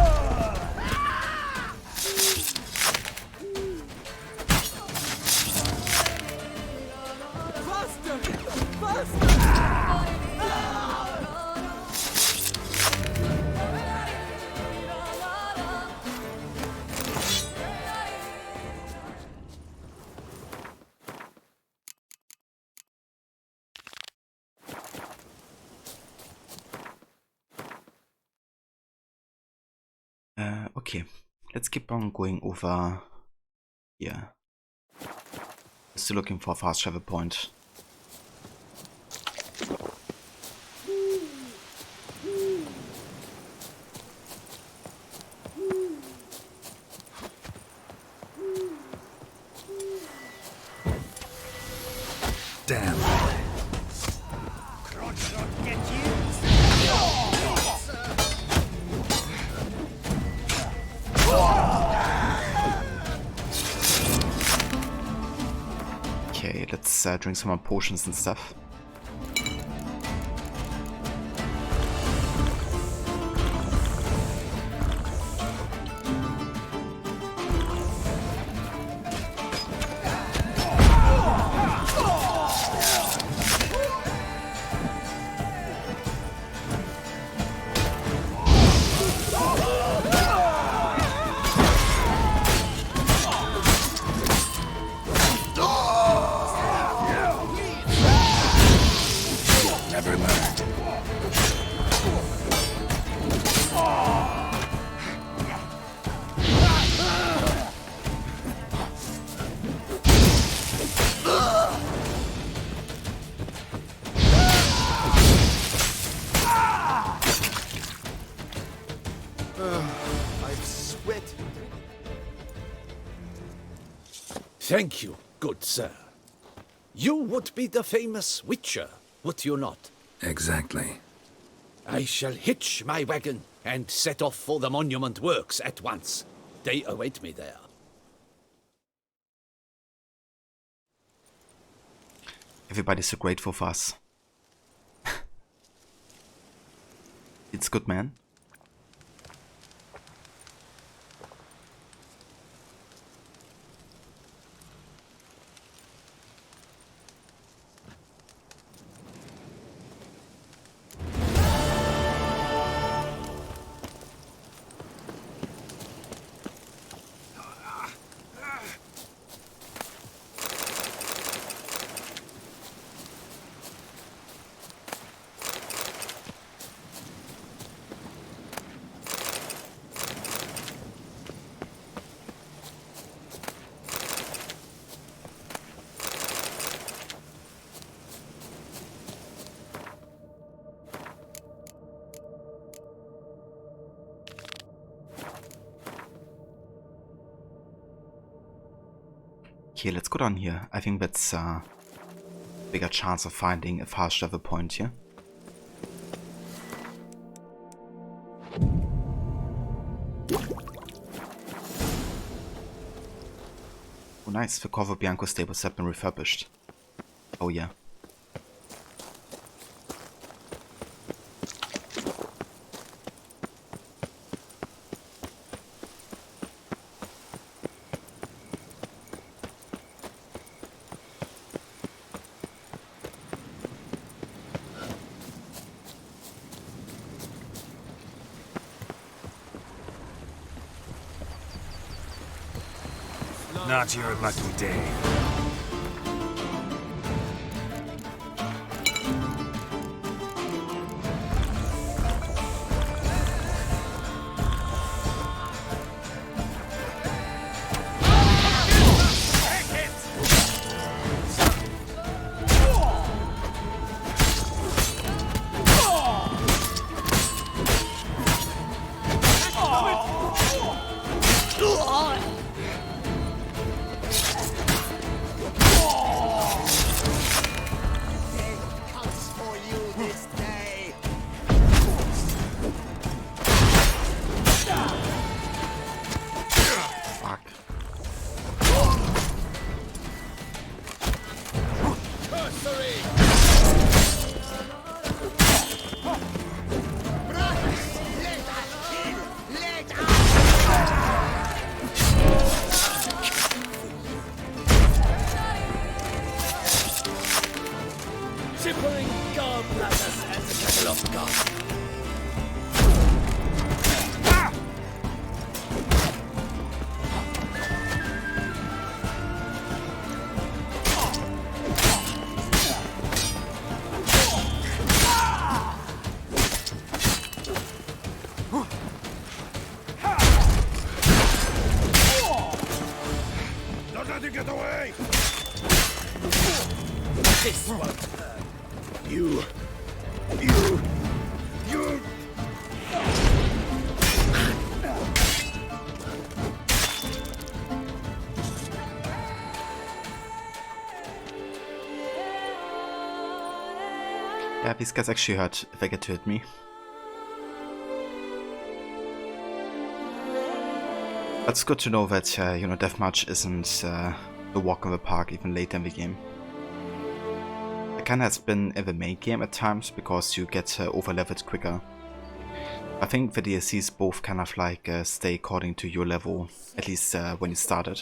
Faster! Faster! Okay, let's keep on going over here. Still looking for a fast travel point. Damn. Okay, let's drink some more potions and stuff. I've sweat. Thank you, good sir. You would be the famous Witcher, would you not? Exactly. I shall hitch my wagon and set off for the monument works at once. They await me there. Everybody's so grateful for us. It's good, man. Okay, let's go down here. I think that's a bigger chance of finding a fast travel point here. Oh nice, the Corvo Bianco stables have been refurbished. Oh yeah. Not your lucky day. Try to get away! This won't hurt. You... Yeah, these guys actually hurt if they get to hit me. That's good to know that, you know, Deathmarch isn't a walk in the park even later in the game. It kinda has been in the main game at times because you get over-leveled quicker. I think the DLCs both kind of like stay according to your level, at least when you started.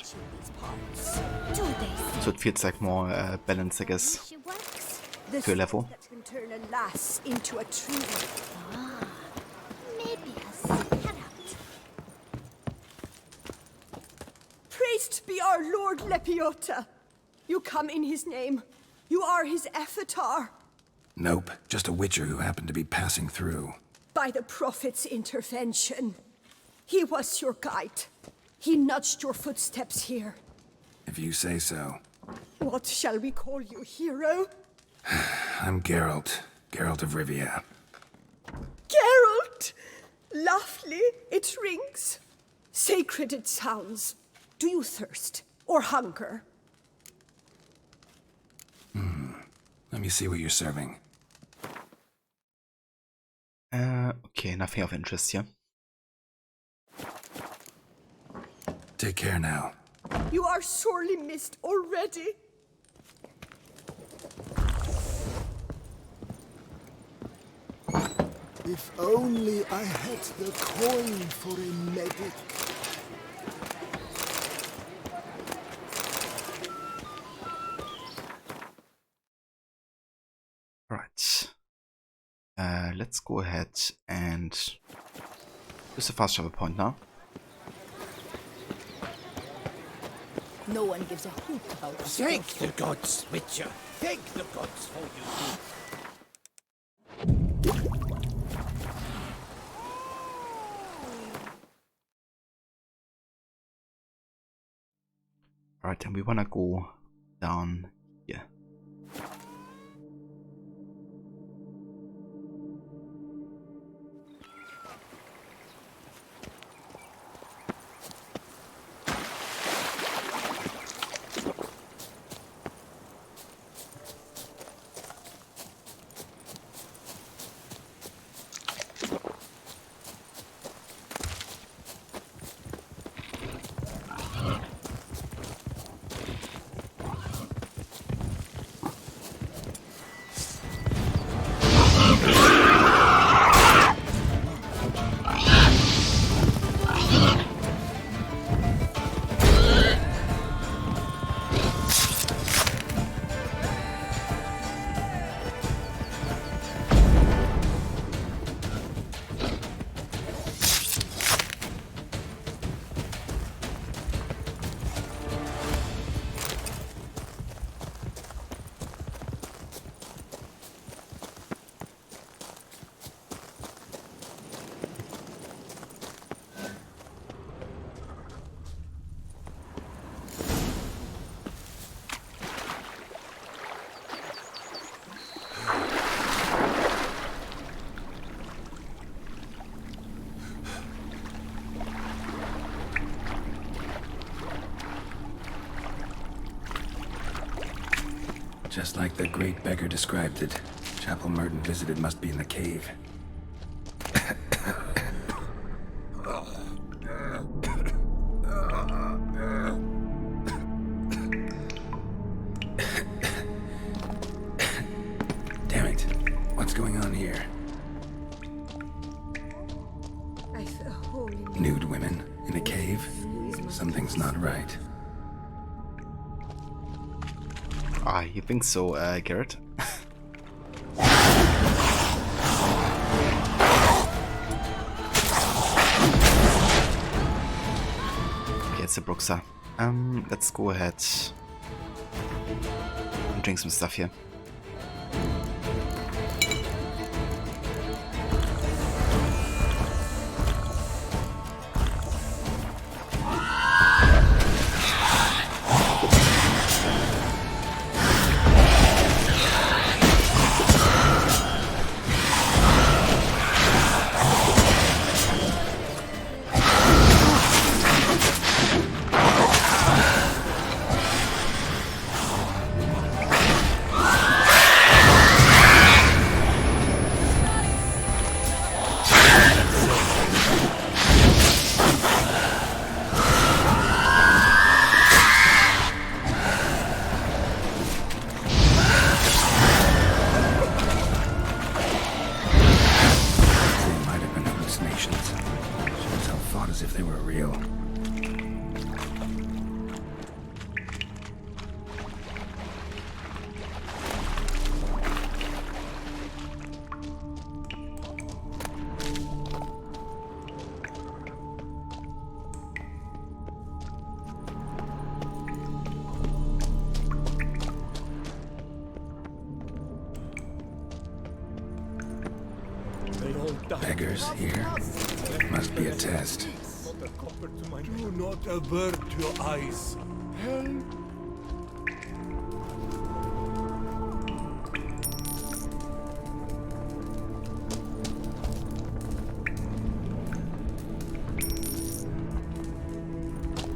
So it feels like more balanced, I guess, to your level. That can turn a lass into a tree. Ah, maybe I'll seek her out. Praised be our Lord Lepiota. You come in his name. You are his avatar. Nope, just a witcher who happened to be passing through. By the prophet's intervention. He was your guide. He nudged your footsteps here. If you say so. What shall we call you, hero? I'm Geralt. Geralt of Rivia. Geralt! Lovely, it rings. Sacred it sounds. Do you thirst or hunger? Let me see what you're serving. Okay, nothing of interest here. Take care now. You are sorely missed already. If only I had the coin for a medic. Right. Let's go ahead and use the fast travel point now. No one gives a hoot about us. Thank the gods, Witcher. Thank the gods for you. Alright, and we wanna go down here. Just like the great beggar described it. Chapel Merton visited must be in the cave. Damn it. What's going on here? I feel holy. Nude women in a cave? Something's not right. Ah, you think so, Garrett? Okay, it's a Bruxa. Let's go ahead and drink some stuff here. fought as if they were real. Beggars here? Must be a test. Do not avert your eyes. Help.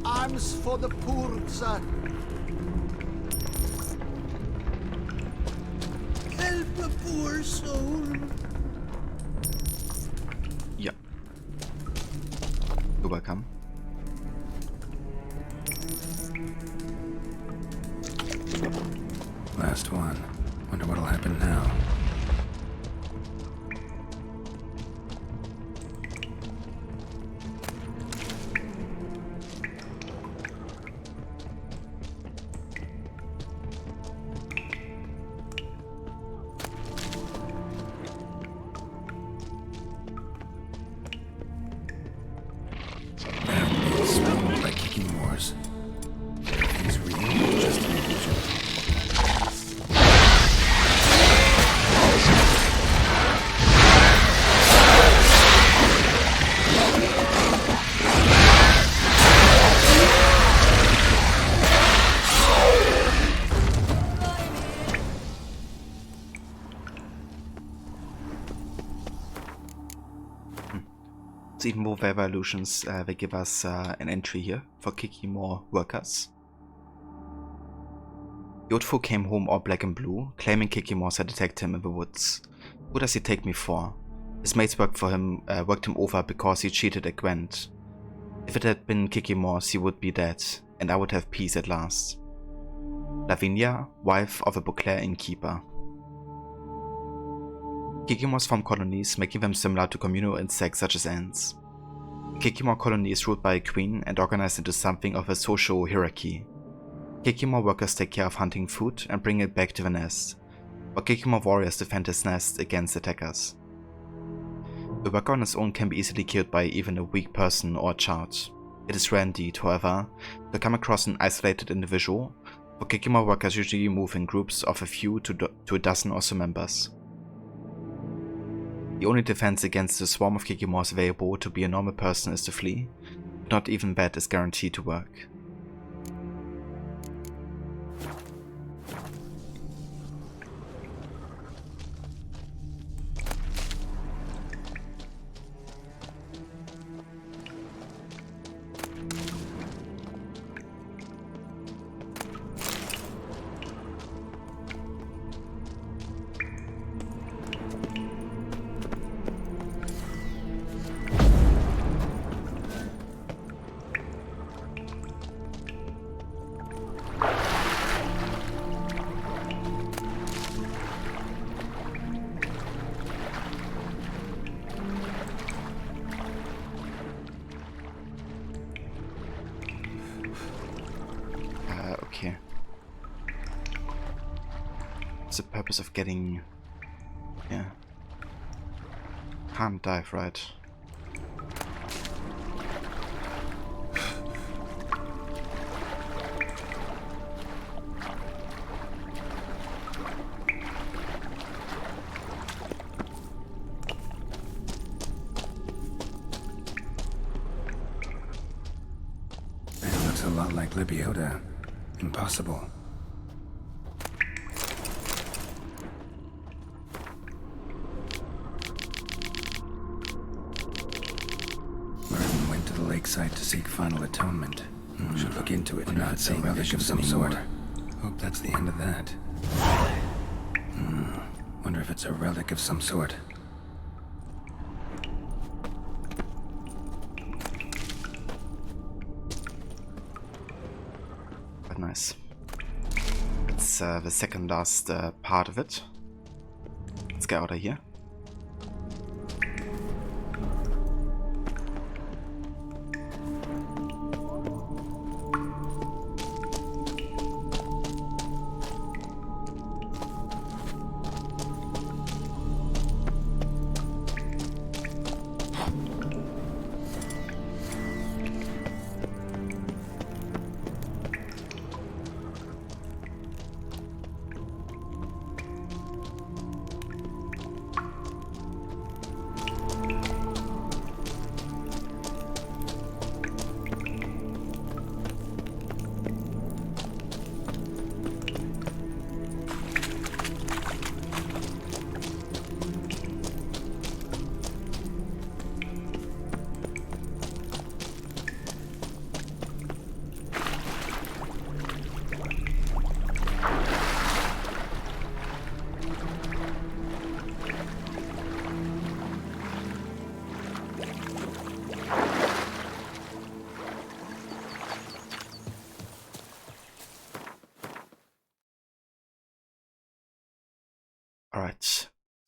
Arms for the poor, sir. Help a poor soul. Yeah. You're welcome. Last one. Wonder what'll happen now. Even more evolutions, they give us an entry here for kicking more workers. Yodfu came home all black and blue, claiming Kikimors had attacked him in the woods. Who does he take me for? His mates worked him over because he cheated at Gwent. If it had been Kikimors, he would be dead, and I would have peace at last. Lavinia, wife of a Beauclair innkeeper. Kikimors form colonies, making them similar to communal insects such as ants. Kikimor colony is ruled by a queen and organized into something of a social hierarchy. Kikimor workers take care of hunting food and bring it back to the nest, while Kikimor warriors defend his nest against attackers. A worker on his own can be easily killed by even a weak person or a child. It is rare indeed, however, to come across an isolated individual, for Kikimor workers usually move in groups of a few to a dozen or so members. The only defense against the swarm of Kikimors available to be a normal person is to flee, but not even that is guaranteed to work. Okay. What's the purpose of getting... Yeah. Can't dive, right? It looks a lot like Libiota. Impossible. Merton went to the lakeside to seek final atonement. Should look into it. Wonder if it's a relic of some sort. Hope that's the end of that. Wonder if it's a relic of some sort. Nice. It's the second last part of it. Let's get out of here.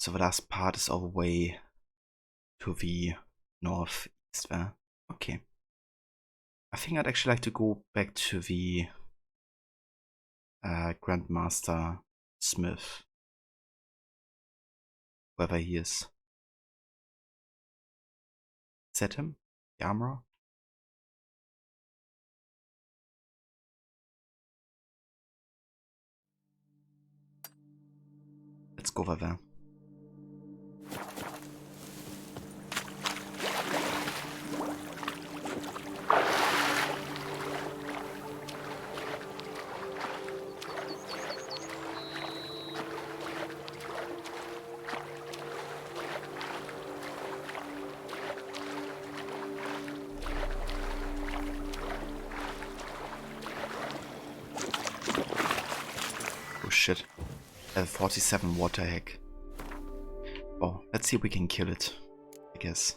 So the last part is all the way to the northeast there. Okay. I think I'd actually like to go back to the Grandmaster Smith. Whoever he is. Is that him? The armorer? Let's go over there. Oh shit. 47 water hack. Oh, let's see if we can kill it, I guess.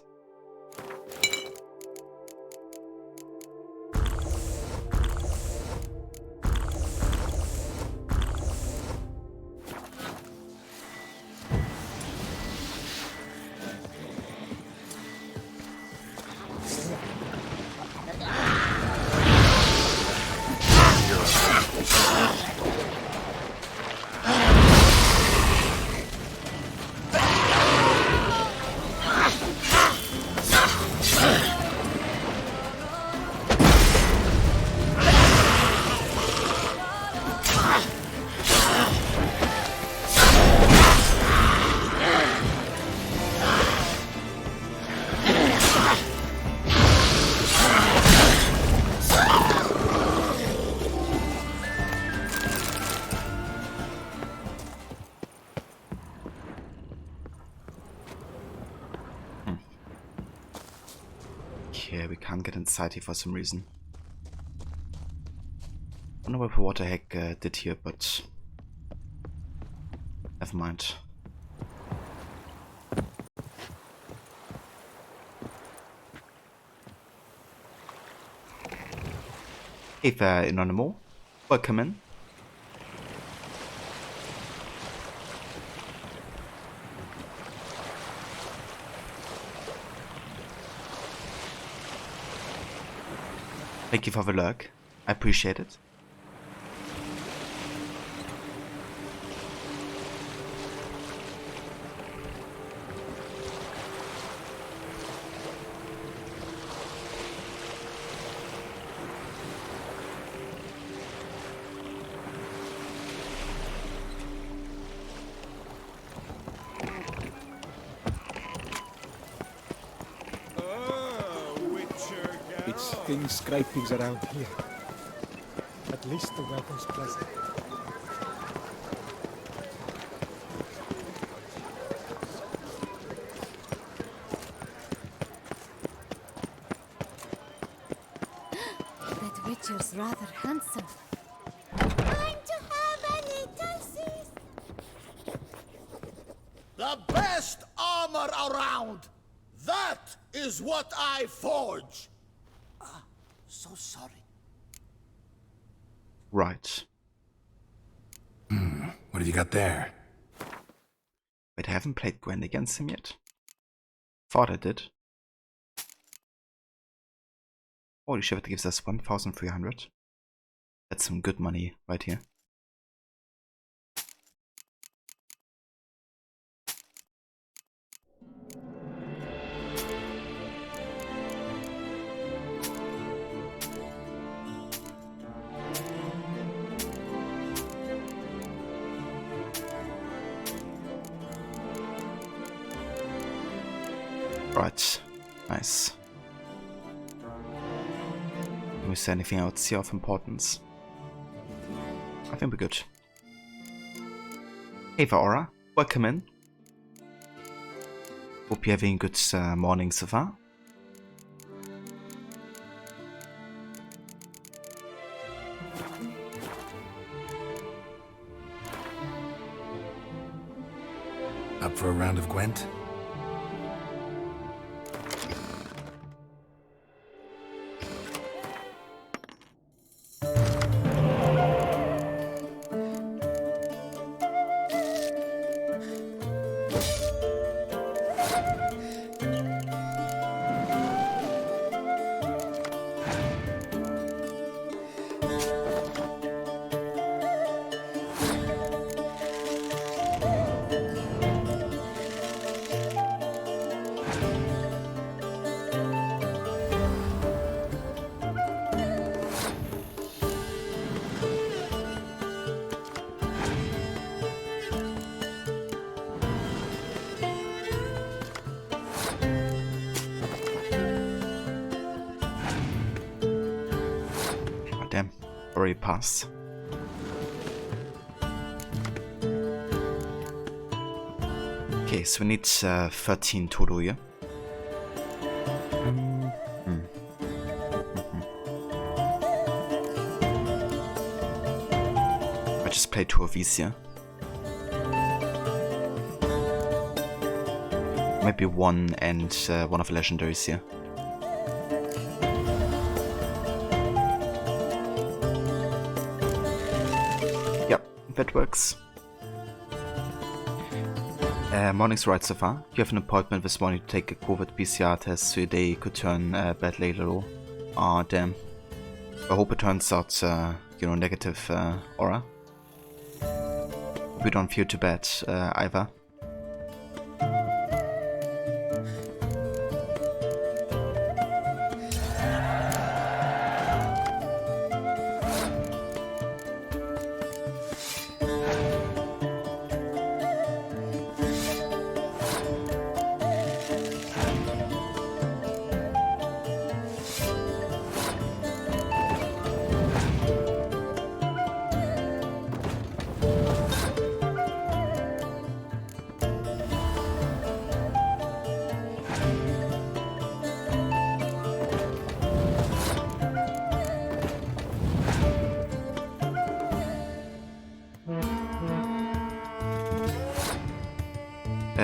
Okay, we can't get inside here for some reason. I don't know what the water hack did here, but never mind. Hey there, Anonymous. Welcome in. Thank you for the lurk. I appreciate it. It's thin scrapings around here. At least the weather's pleasant. That Witcher's rather handsome. Going to have any daisies? The best armor around! That is what I forge! So sorry. Right. What have you got there? Wait, I haven't played Gwen against him yet. Thought I did. Holy shit, that gives us 1,300. That's some good money right here. Right, nice. Can we say anything else here of importance? I think we're good. Hey Vaora, welcome in. Hope you're having a good morning so far. Up for a round of Gwent? damn, already passed. Okay, so we need 13 total here. I just play 2 of these here. Maybe 1 and 1 of the legendaries here. Yep, that works. Morning's right so far. You have an appointment this morning to take a covert PCR test so your day could turn bad later. Aw, damn. I hope it turns out, you know, negative aura. We don't feel too bad either.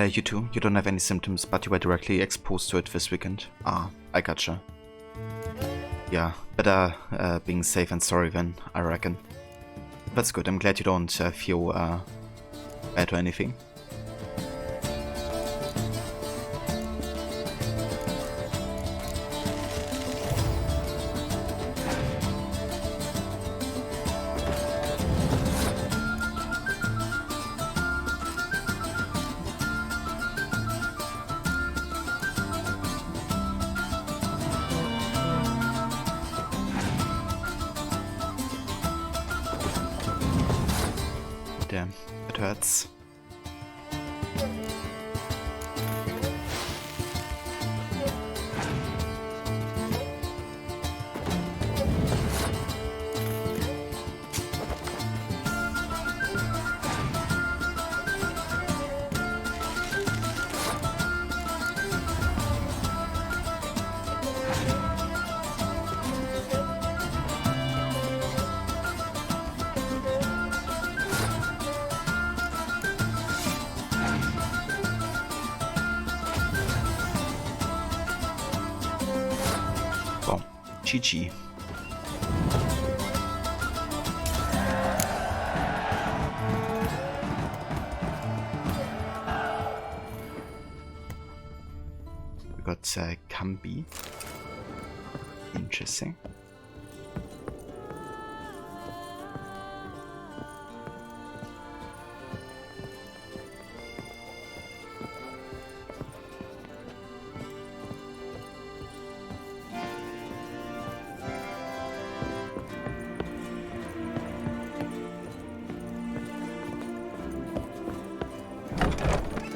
You too. You don't have any symptoms, but you were directly exposed to it this weekend. Ah, I gotcha. Yeah, better being safe and sorry then, I reckon. That's good. I'm glad you don't feel bad or anything. Damn, it hurts. GG. We got Kambi. Interesting.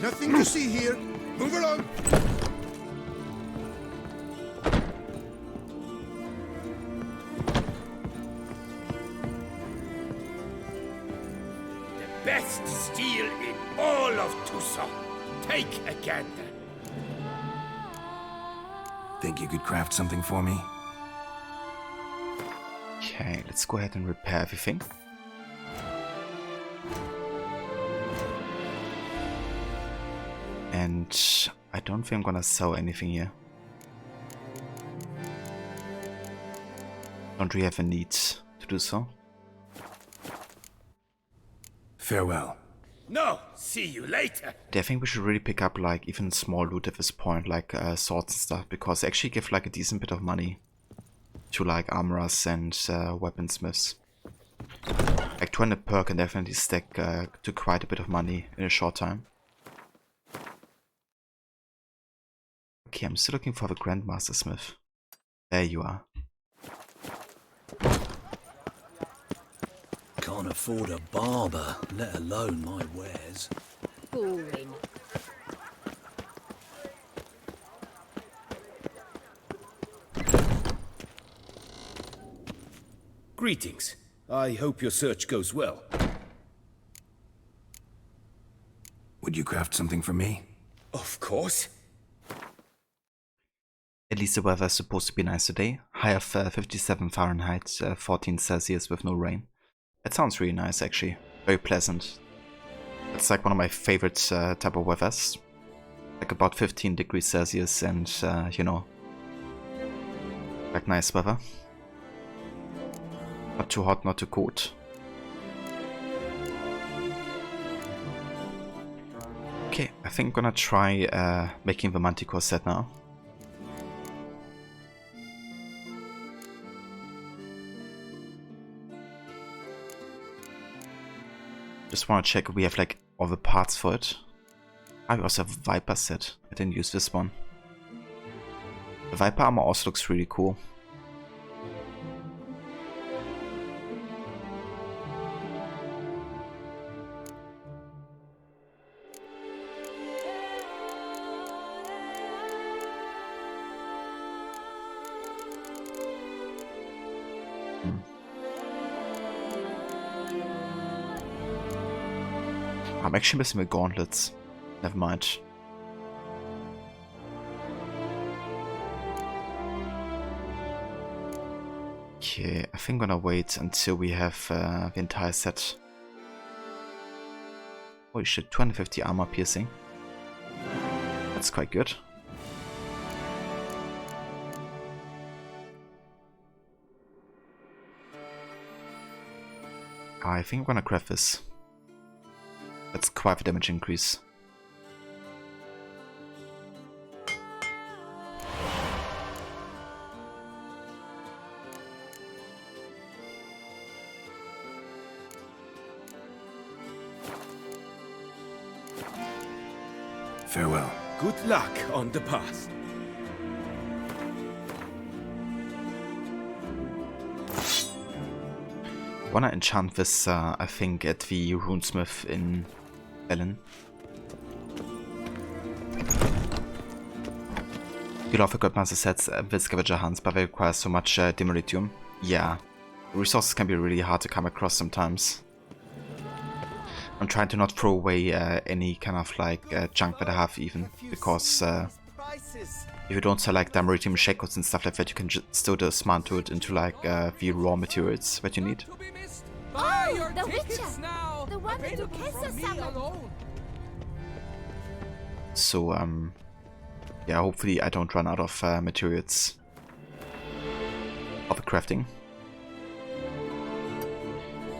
Nothing to see here. Move along. The best steel in all of Tucson. Take a gander. Think you could craft something for me? Okay, let's go ahead and repair everything. And I don't think I'm gonna sell anything here. Don't really have a need to do so. Farewell. No, see you later. I think we should really pick up like even small loot at this point, like swords and stuff, because they actually give like a decent bit of money to like armorers and weaponsmiths. Like 200 per can definitely stack to quite a bit of money in a short time. Okay, I'm still looking for the Grandmaster Smith. There you are. Can't afford a barber, let alone my wares. Boring. Greetings. I hope your search goes well. Would you craft something for me? Of course. At least the weather is supposed to be nice today. High of 57 Fahrenheit, 14 Celsius with no rain. That sounds really nice actually. Very pleasant. It's like one of my favorite type of weathers. Like about 15 degrees Celsius and, you know, like nice weather. Not too hot, not too cold. Okay, I think I'm gonna try making the Manticore set now. Just wanna check if we have like all the parts for it. I also have a Viper set. I didn't use this one. The Viper armor also looks really cool. I'm actually missing the gauntlets. Never mind. Okay, I think I'm gonna wait until we have the entire set. Holy shit, 250 armor piercing. That's quite good. I think I'm gonna craft this. That's quite a damage increase. Farewell. Good luck on the path. Wanna enchant this, I think, at the runesmith in Ellen. You love the Godmaster sets with scavenger hunts, but they require so much demolitium. Yeah, resources can be really hard to come across sometimes. I'm trying to not throw away any kind of like junk that I have even, because if you don't sell like demolitium shekels and stuff like that, you can still dismantle it into like the raw materials that you need. Oh, the Witcher! The one that Duquesa summoned! So, yeah, hopefully I don't run out of materials of the crafting.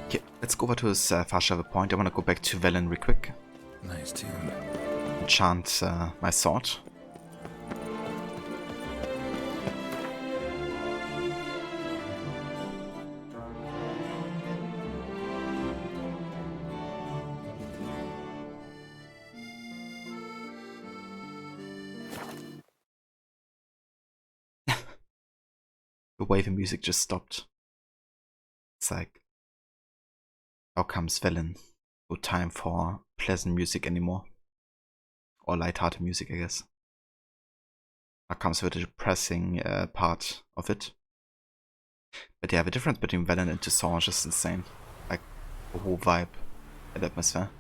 Okay, let's go over to this fast travel point. I want to go back to Velen real quick. Nice tune. Enchant my sword. The way the music just stopped. It's like, how comes Velen? No time for pleasant music anymore. Or light-hearted music, I guess. Now comes with the depressing part of it. But yeah, the difference between Velen and Toussaint is just insane. Like, the whole vibe and atmosphere.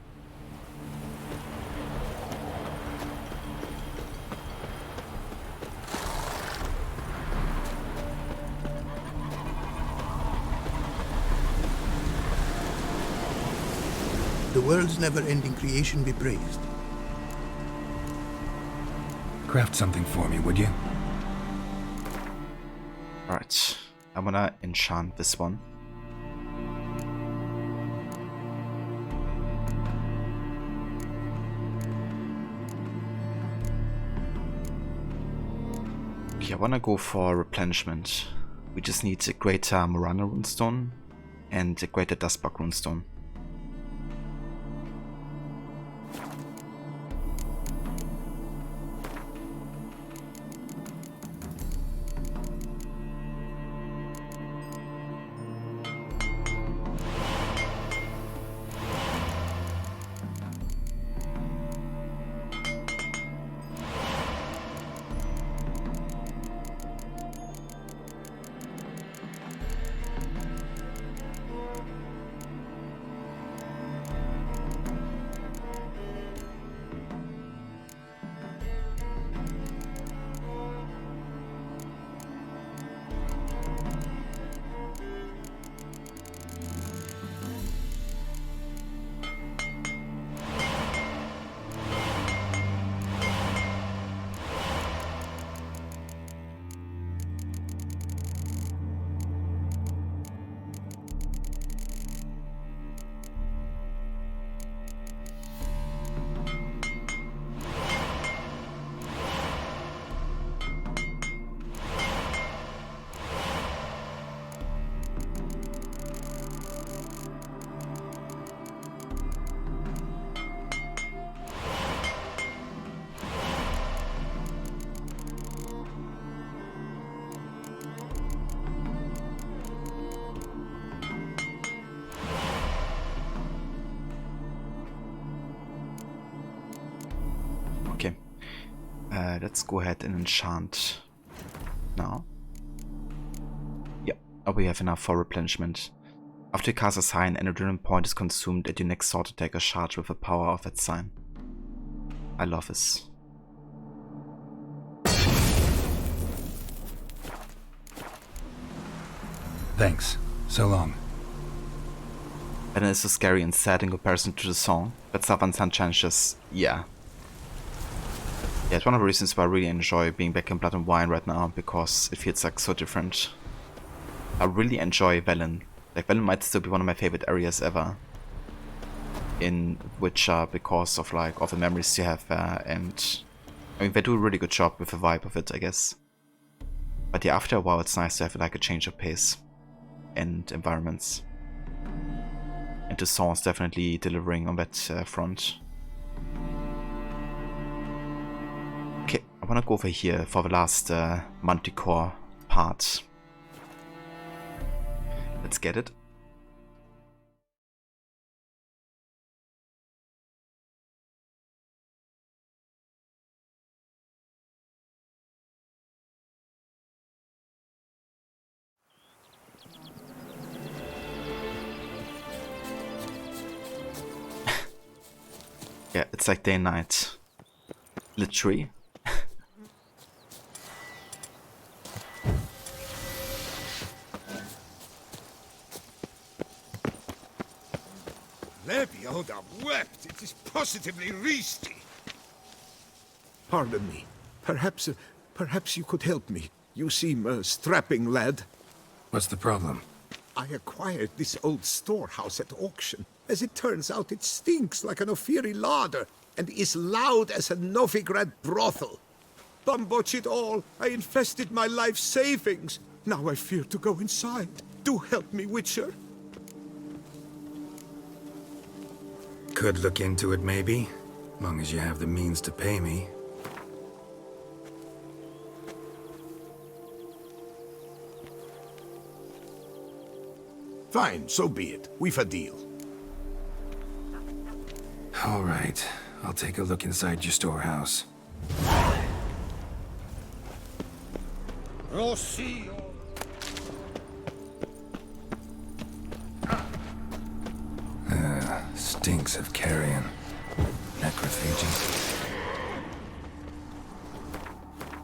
The world's never-ending creation be praised. Craft something for me, would you? Alright, I'm gonna enchant this one. Okay, I wanna go for replenishment. We just need a greater Morana runestone and a greater Dustbug runestone. Let's go ahead and enchant now. Yep, we have enough for replenishment. After you cast a sign, an adrenaline point is consumed at your next sword attack or charge with the power of that sign. I love this. Thanks. So long. And it's so scary and sad in comparison to the song, but Southern Sunshine is just, yeah. Yeah, it's one of the reasons why I really enjoy being back in Blood and Wine right now, because it feels like so different. I really enjoy Velen. Like, Velen might still be one of my favorite areas ever in Witcher because of like all the memories you have there, and I mean they do a really good job with the vibe of it, I guess. But yeah, after a while it's nice to have like a change of pace and environments. And the song is definitely delivering on that front. Okay, I wanna go over here for the last Manticore part. Let's get it. Yeah, it's like day and night. Literally. Lebioda wept. It is positively risky. Pardon me. Perhaps you could help me. You seem a strapping lad. What's the problem? I acquired this old storehouse at auction. As it turns out, it stinks like an Ophiri larder and is loud as a Novigrad brothel. Bambotch it all, I invested my life savings. Now I fear to go inside. Do help me, Witcher. Could look into it, maybe. Long as you have the means to pay me. Fine, so be it. We've a deal. All right. I'll take a look inside your storehouse. Rossio. Stinks of carrion. Necrophagy.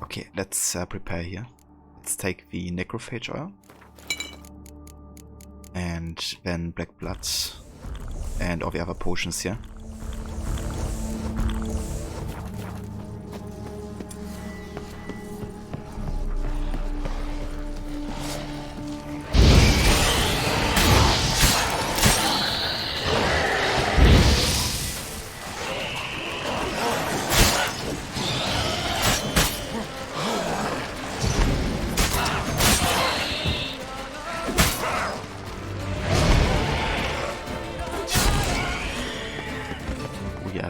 Okay, let's prepare here. Let's take the necrophage oil. And then black blood. And all the other potions here.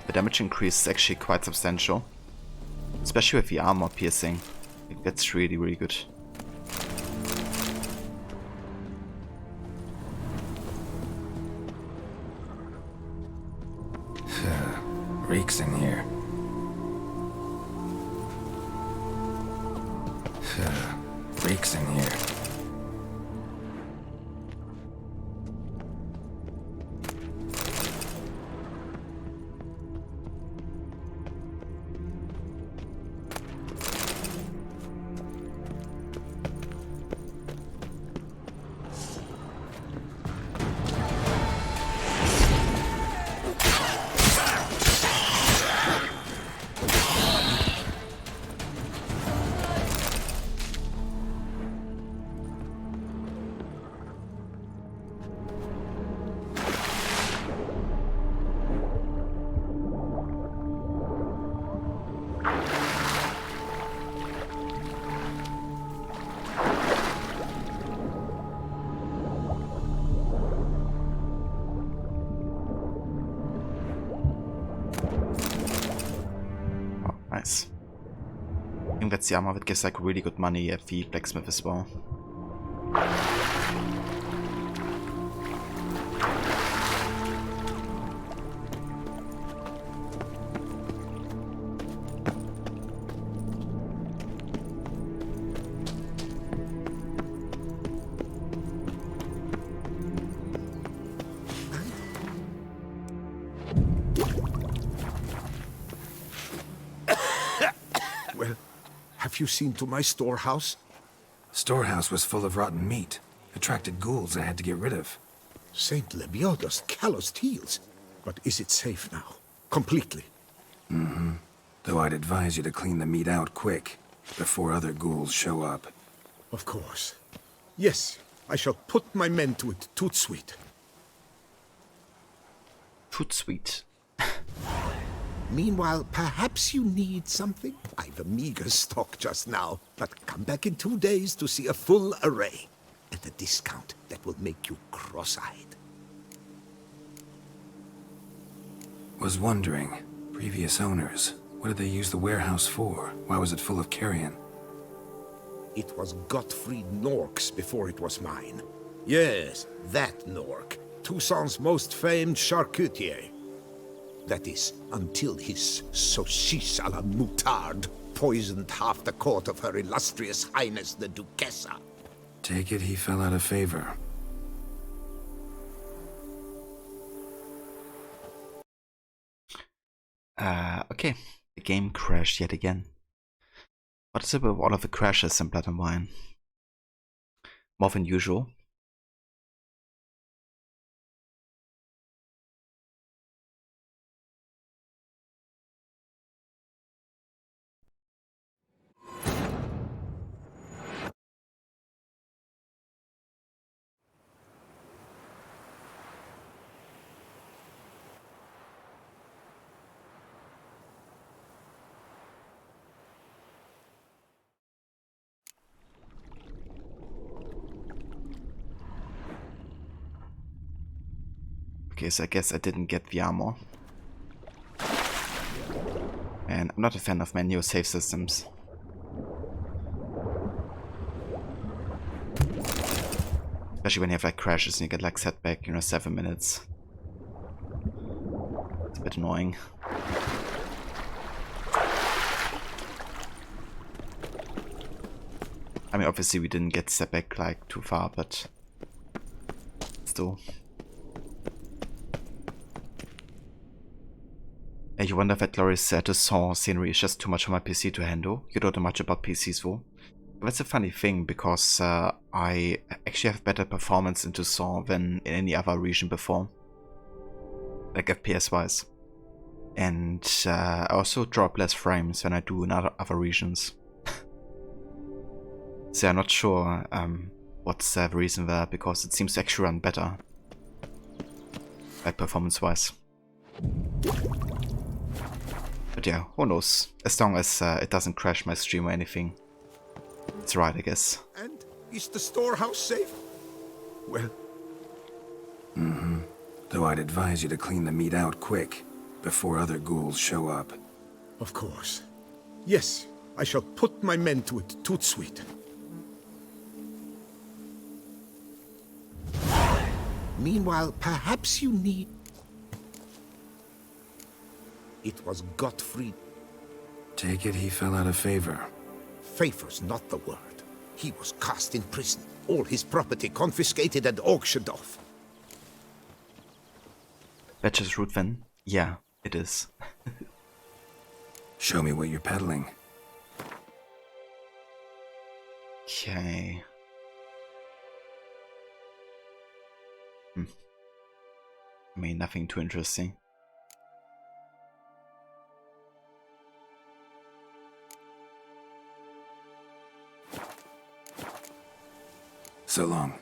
The damage increase is actually quite substantial, especially with the armor piercing. I think that's really, really good. Reeks in here. Reeks in here. Nice. I think that's the armor that gives like really good money at the blacksmith as well. you seen to my storehouse? Storehouse was full of rotten meat. Attracted ghouls I had to get rid of. Saint Lebioda's calloused heels. But is it safe now? Completely? Mm-hmm. Though I'd advise you to clean the meat out quick, before other ghouls show up. Of course. Yes, I shall put my men to it, tout sweet. Tout sweet. Meanwhile, perhaps you need something? I've a meager stock just now, but come back in 2 days to see a full array. At a discount that will make you cross-eyed. Was wondering, previous owners, what did they use the warehouse for? Why was it full of carrion? It was Gottfried Nork's before it was mine. Yes, that Nork, Toussaint's most famed charcutier. That is, until his saucisse à la moutarde poisoned half the court of Her Illustrious Highness the Duchessa. Take it he fell out of favor. Okay, the game crashed yet again. What is it with all of the crashes in Blood and Wine? More than usual. Okay, so I guess I didn't get the armor. And I'm not a fan of menu save systems. Especially when you have like crashes and you get like set back, 7 minutes. It's a bit annoying. I mean, obviously we didn't get set back like too far, but still. And you wonder if that glorious Toussaint scenery is just too much for my PC to handle. You don't know much about PCs though. That's a funny thing, because I actually have better performance in Toussaint than in any other region before. Like FPS wise. And I also drop less frames than I do in other regions. So I'm not sure what's the reason there, because it seems to actually run better. Like performance wise. But yeah, who knows? As long as it doesn't crash my stream or anything. It's right, I guess. And is the storehouse safe? Well... Mm-hmm. Though I'd advise you to clean the meat out quick, before other ghouls show up. Of course. Yes, I shall put my men to it, tout sweet. Meanwhile, perhaps you need... It was Gottfried. Take it he fell out of favor. Favor's not the word. He was cast in prison. All his property confiscated and auctioned off. Betches root then? Yeah, it is. Show me what you're peddling. Okay. I mean, nothing too interesting. So long.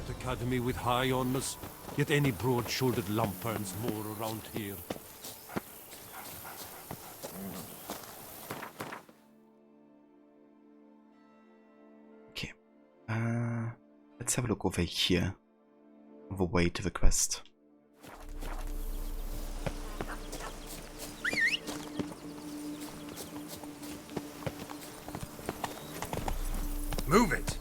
Academy with high honors, yet any broad-shouldered lump earns more around here. Okay. Let's have a look over here. On the way to the quest. Move it!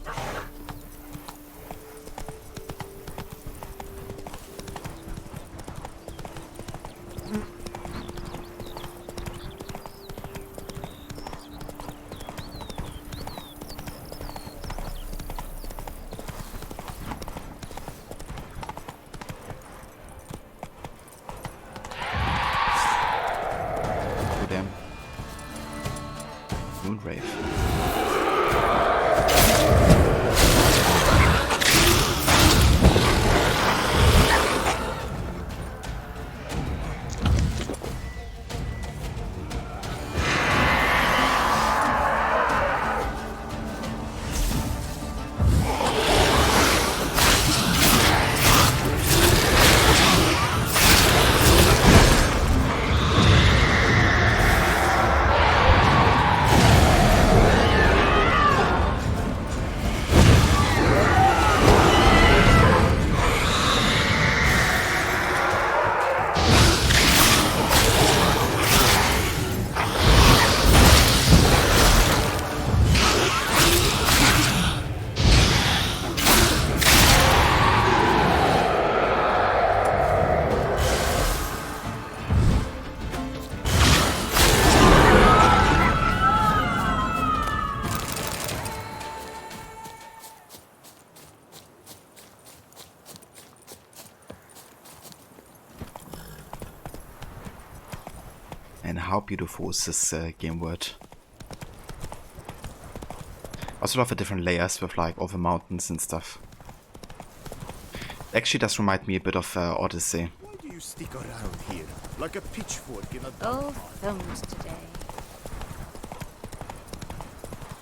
how beautiful is this game world. I also love the different layers with like all the mountains and stuff. Actually does remind me a bit of Odyssey. Why do you stick around here like a pitchfork in a Oh, thumbs today.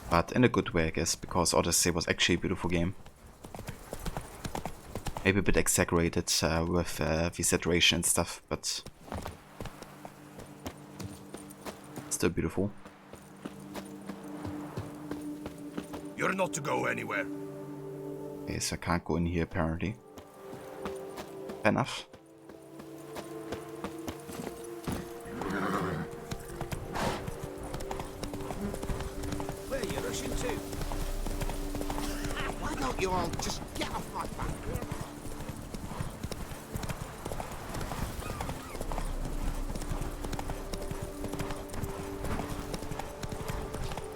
But in a good way, I guess, because Odyssey was actually a beautiful game. Maybe a bit exaggerated with the saturation and stuff, but still beautiful. You're not to go anywhere. Okay, so I can't go in here apparently. Fair enough. Where are you rushing to? Why don't you all just get off my back?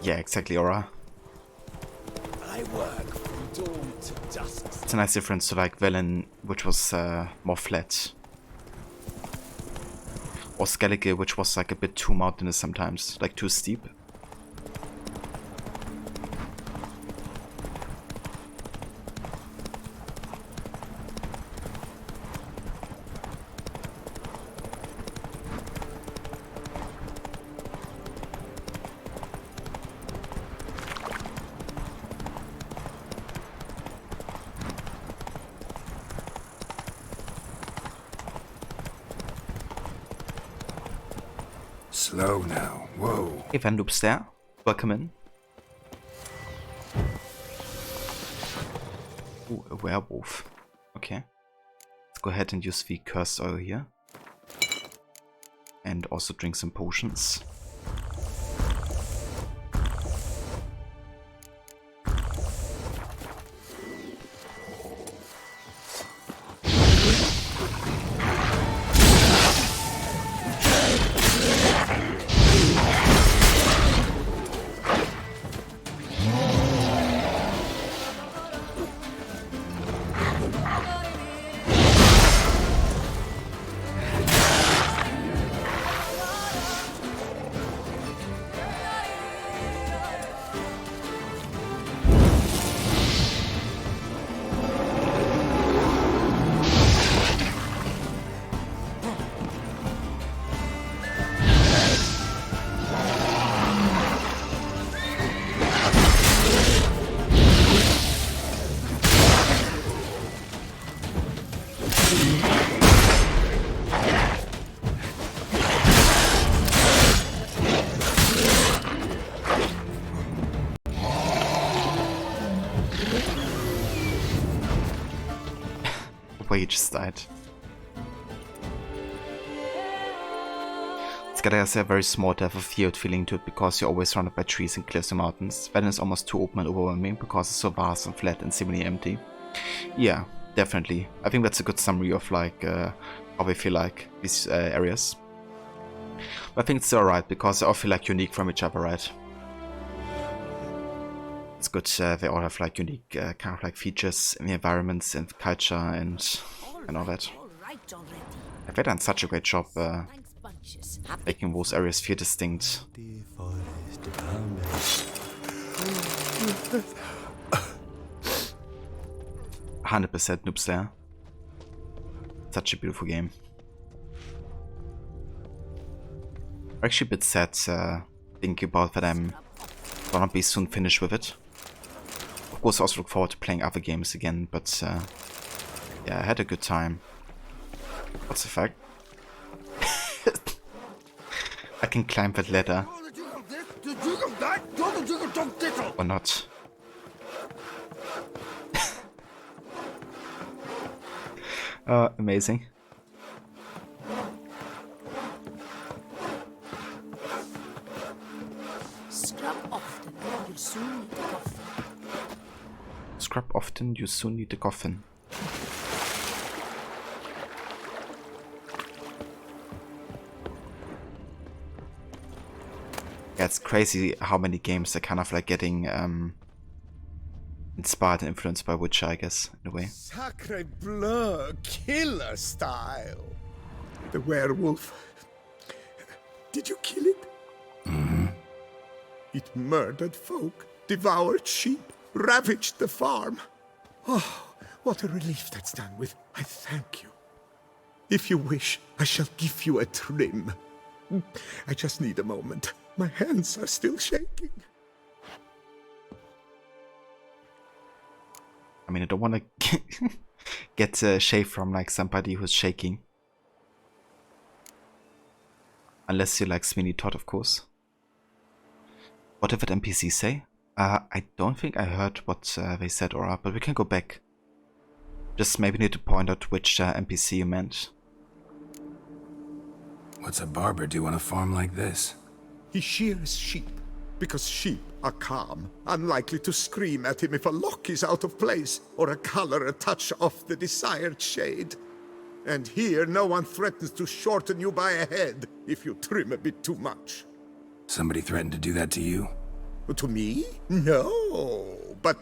Yeah, exactly, Aura. I work from dawn to dusk. It's a nice difference to like Velen, which was more flat. Or Skellige, which was like a bit too mountainous sometimes, like too steep. Slow now. Whoa. Hey, Van Loop's there. Welcome in. Ooh, a werewolf. Okay. Let's go ahead and use the cursed oil here. And also drink some potions. He just died. It's got a very small depth of field feeling to it because you're always surrounded by trees and cliffs and mountains. Velen is almost too open and overwhelming because it's so vast and flat and seemingly empty. Yeah, definitely. I think that's a good summary of like how we feel like these areas. But I think it's alright because they all feel like unique from each other, right? It's good, they all have like unique kind of like features in the environments and culture and all that. They've done such a great job making those areas feel distinct. 100% Noob Slayer. Such a beautiful game. I'm actually a bit sad thinking about that I'm gonna be soon finished with it. Of course, I also look forward to playing other games again, but yeah, I had a good time. What's the fact? I can climb that ladder. Or not. Amazing. Scrub often, you'll soon need a coffin. Scrub often, you soon need a coffin. Yeah, it's crazy how many games are kind of like getting inspired and influenced by Witcher, I guess, in a way. Sacre bleu, killer style. The werewolf Did you kill it? Mm-hmm. It murdered folk, devoured sheep, ravaged the farm. Oh, what a relief that's done with. I thank you. If you wish, I shall give you a trim. I just need a moment. My hands are still shaking. I mean, I don't want to get a shave from like somebody who's shaking. Unless you like Sweeney Todd, of course. What did that NPC say? I don't think I heard what they said, Aura, but we can go back. Just maybe need to point out which NPC you meant. What's a barber do on a farm like this? He shears sheep, because sheep are calm, unlikely to scream at him if a lock is out of place or a color a touch off the desired shade. And here no one threatens to shorten you by a head if you trim a bit too much. Somebody threatened to do that to you? To me? No, but,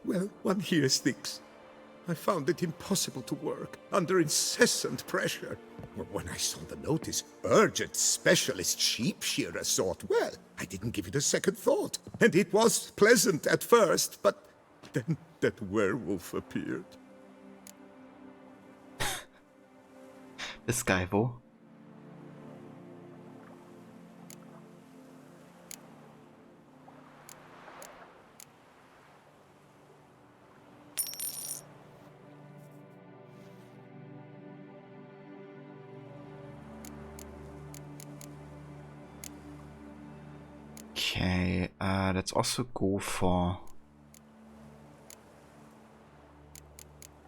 well, one hears things. I found it impossible to work under incessant pressure. When I saw the notice, urgent specialist sheep shearer sought, well, I didn't give it a second thought. And it was pleasant at first, but then that werewolf appeared. This guy, though. Okay, let's also go for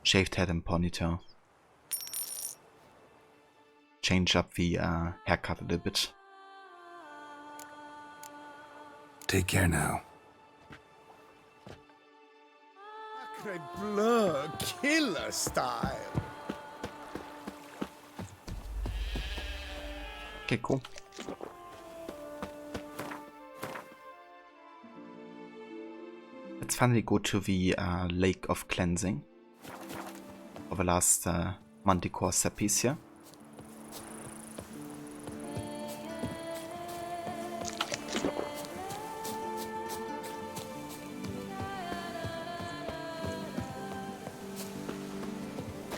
shaved head and ponytail. Change up the haircut a little bit. Take care now. Sacre bleu, killer style. Okay, cool. Let's finally go to the Lake of Cleansing. For the last Manticore set piece here.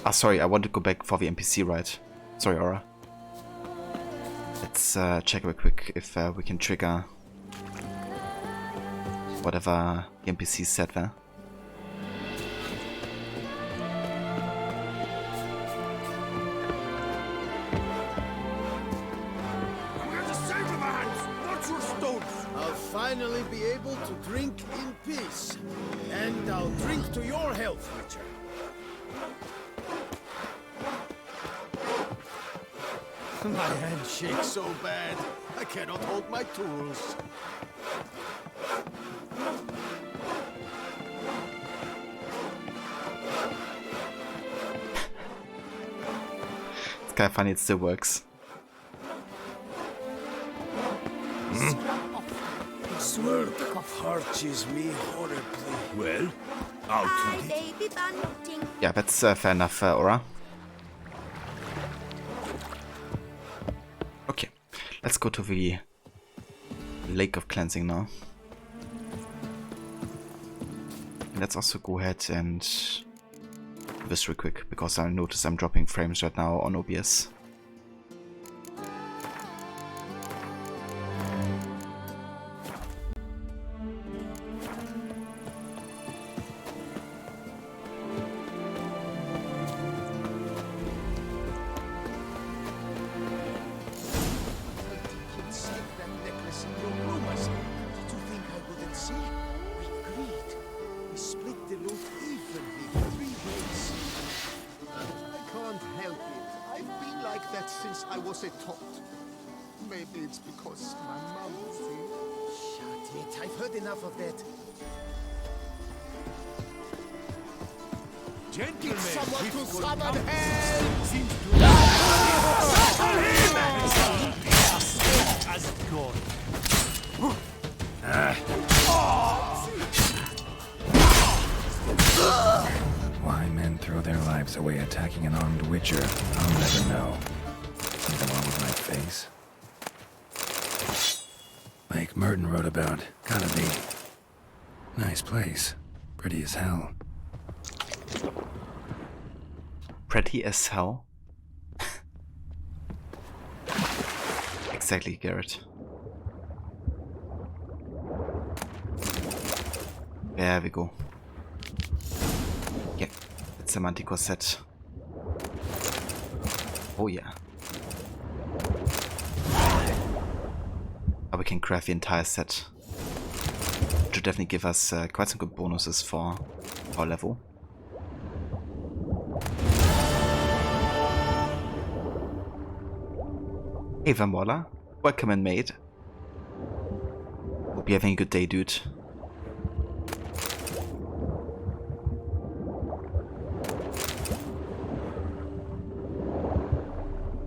Ah, sorry, I want to go back for the NPC, right? Sorry, Aura. Let's check real quick if we can trigger whatever the NPC said there. I'm going to save my hands, not your stones. I'll finally be able to drink in peace. And I'll drink to your health, Witcher. My hand shakes so bad, I cannot hold my tools. It's kind of funny, it still works. This work hurts me horribly. Well, out with it. Yeah, that's fair enough, Aura. Okay, let's go to the Lake of Cleansing now. And let's also go ahead and do this real quick, because I notice I'm dropping frames right now on OBS. Why men throw their lives away attacking an armed witcher, I'll never know. Something wrong with my face? Merton wrote about. Gotta be. Nice place. Pretty as hell. Pretty as hell? Exactly, Garrett. There we go. Yeah, it's a Manticore set. Oh yeah. But we can craft the entire set. Which will definitely give us quite some good bonuses for our level. Hey Vamola, welcome in mate. Hope you're having a good day, dude.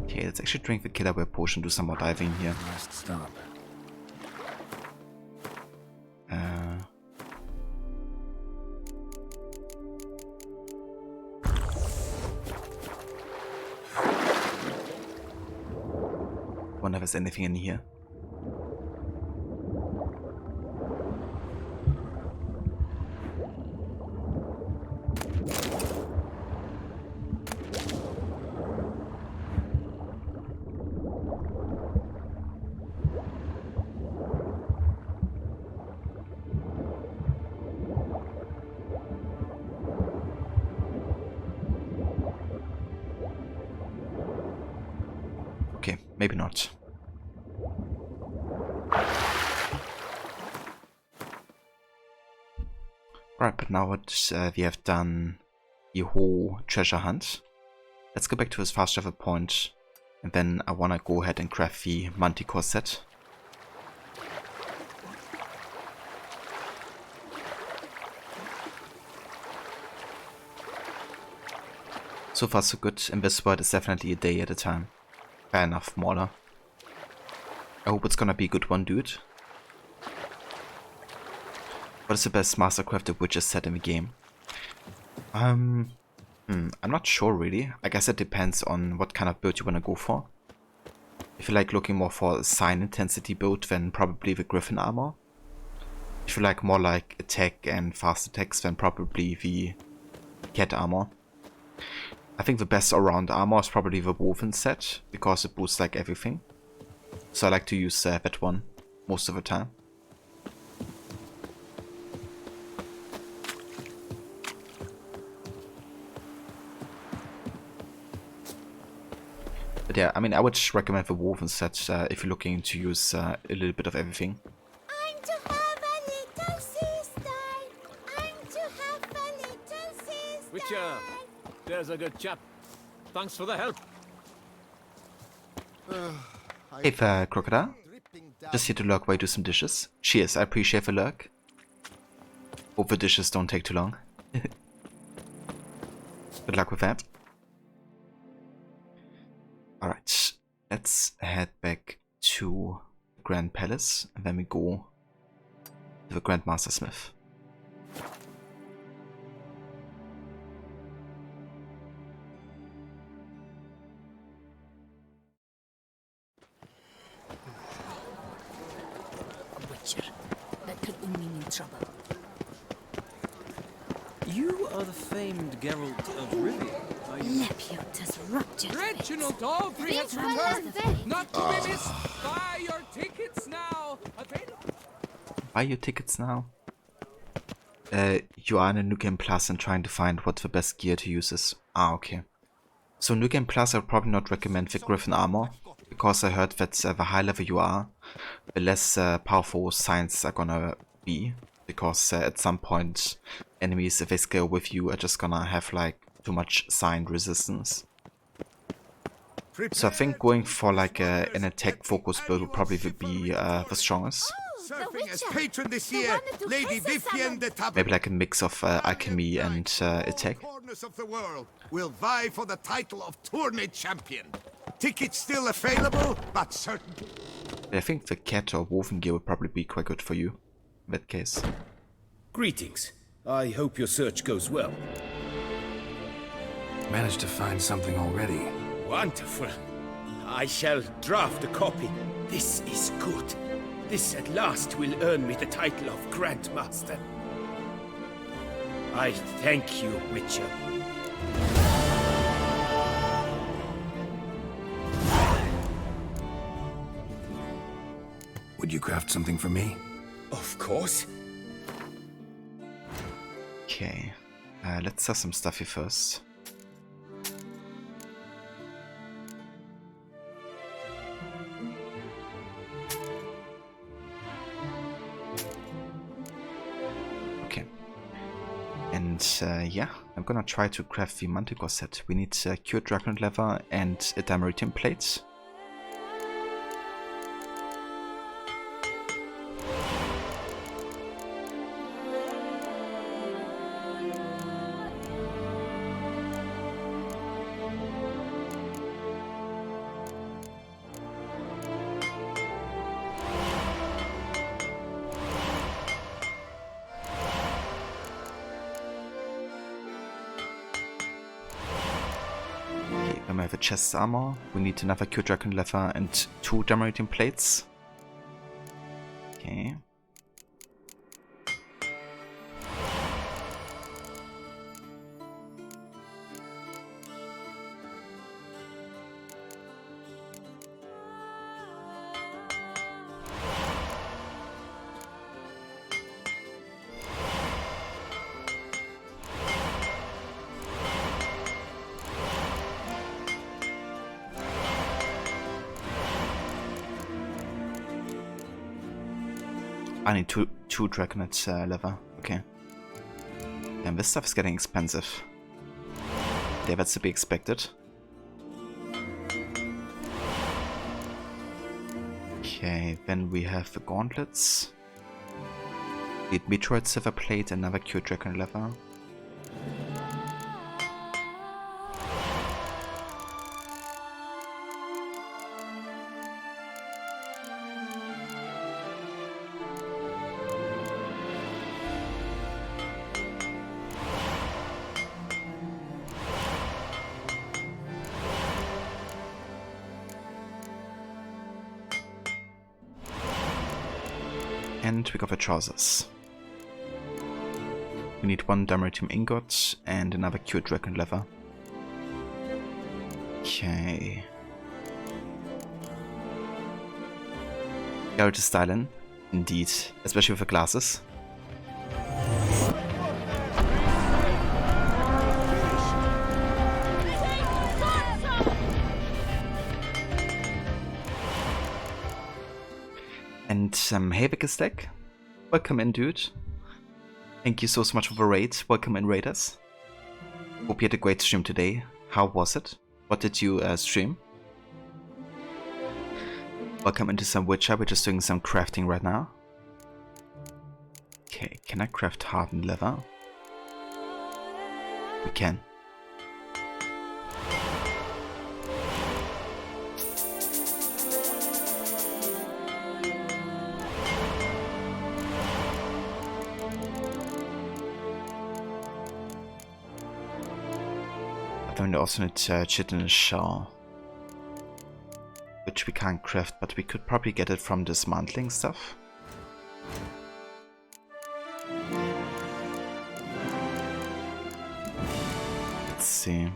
Okay, let's actually drink the killer whale potion, do some more diving here. Last stop. Wonder if there's anything in here. Okay, maybe not. Right, but now that we have done the whole treasure hunt, let's go back to this fast travel point, and then I wanna go ahead and craft the Manticore set. So far so good. In this world it's definitely a day at a time. Fair enough, Mauler. I hope it's gonna be a good one, dude. What is the best mastercrafted witches set in the game? I'm not sure really. I guess it depends on what kind of build you wanna go for. If you like looking more for a sign intensity build, then probably the Griffin armor. If you like more like attack and fast attacks, then probably the cat armor. I think the best all-round armor is probably the Woven set, because it boosts like everything. So I like to use that one most of the time. But yeah, I mean, I would recommend the Woven set if you're looking to use a little bit of everything. I'm to have a little sister. I'm to have a little sister. Witcher, there's a good chap. Thanks for the help. Hey there, Crocodile. Just here to lurk while I do some dishes. Cheers, I appreciate the lurk. Hope the dishes don't take too long. Good luck with that. Alright, let's head back to the Grand Palace, and then we go to the Grandmaster Smith. Witcher, that could only mean trouble. You are the famed Geralt of Rivia, are you? Lepiota's ruptured. Reginald Aubrey has returned! Not to be missed! Buy your tickets now! Buy your tickets now? You are in a New Game Plus and trying to find what the best gear to use is. Ah, okay. So New Game Plus I would probably not recommend the Griffin armor, because I heard that the higher level you are, the less powerful signs are gonna be. Because at some point enemies, if they scale with you, are just gonna have like too much sign resistance. So I think going for like an attack focus build would probably be the strongest. Surfing as patron this year, Lady Vivienne de Tab. Maybe like a mix of alchemy and attack. Corners of the world will vie for the title of tourney champion. Tickets still available, but certain. I think the cat or woven gear would probably be quite good for you in that case. Greetings. I hope your search goes well. Managed to find something already. Wonderful. I shall draft a copy. This is good. This at last will earn me the title of Grandmaster. I thank you, Witcher. Would you craft something for me? Of course. Okay, let's sell some stuff here first. Okay, and yeah, I'm gonna try to craft the Manticore set. We need cured dragon leather and a dimeritium plate. Then we have a chest armor. We need another cured dragon leather and 2 dimeritium plates. Okay. I need two dragonet leather. Okay. And this stuff is getting expensive. Yeah, that's to be expected. Okay, then we have the gauntlets. Need meteorite silver plate, another cured dragon leather. And we got the trousers. We need 1 dimeritium ingot and another cured dragon leather. Okay. Garrett is styling, indeed, especially with the glasses. And Havik is back. Welcome in, dude. Thank you so much for the raid. Welcome in, raiders. Hope you had a great stream today. How was it? What did you stream? Welcome into some Witcher. We're just doing some crafting right now. Okay, can I craft hardened leather? We can. Then we also need shit in the shell, which we can't craft, but we could probably get it from dismantling stuff. Let's see.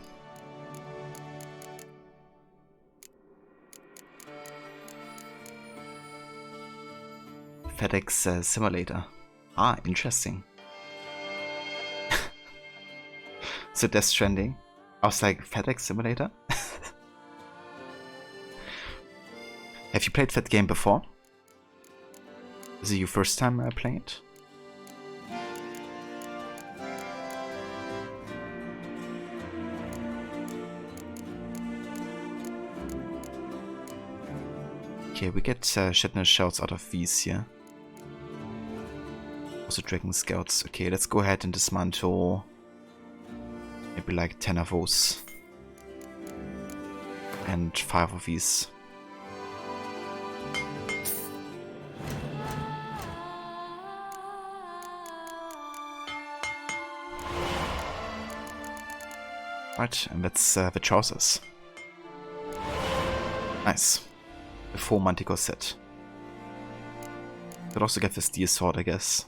FedEx simulator. Ah, interesting. So Death Stranding. I was like, FedEx Simulator? Have you played that game before? Is it your first time playing it? Okay, we get Shatner Shouts out of these here. Also Dragon Scouts. Okay, let's go ahead and dismantle maybe like 10 of those. And 5 of these. Right, and that's the trousers. Nice. The full Manticore set. Could also get the steel sword, I guess.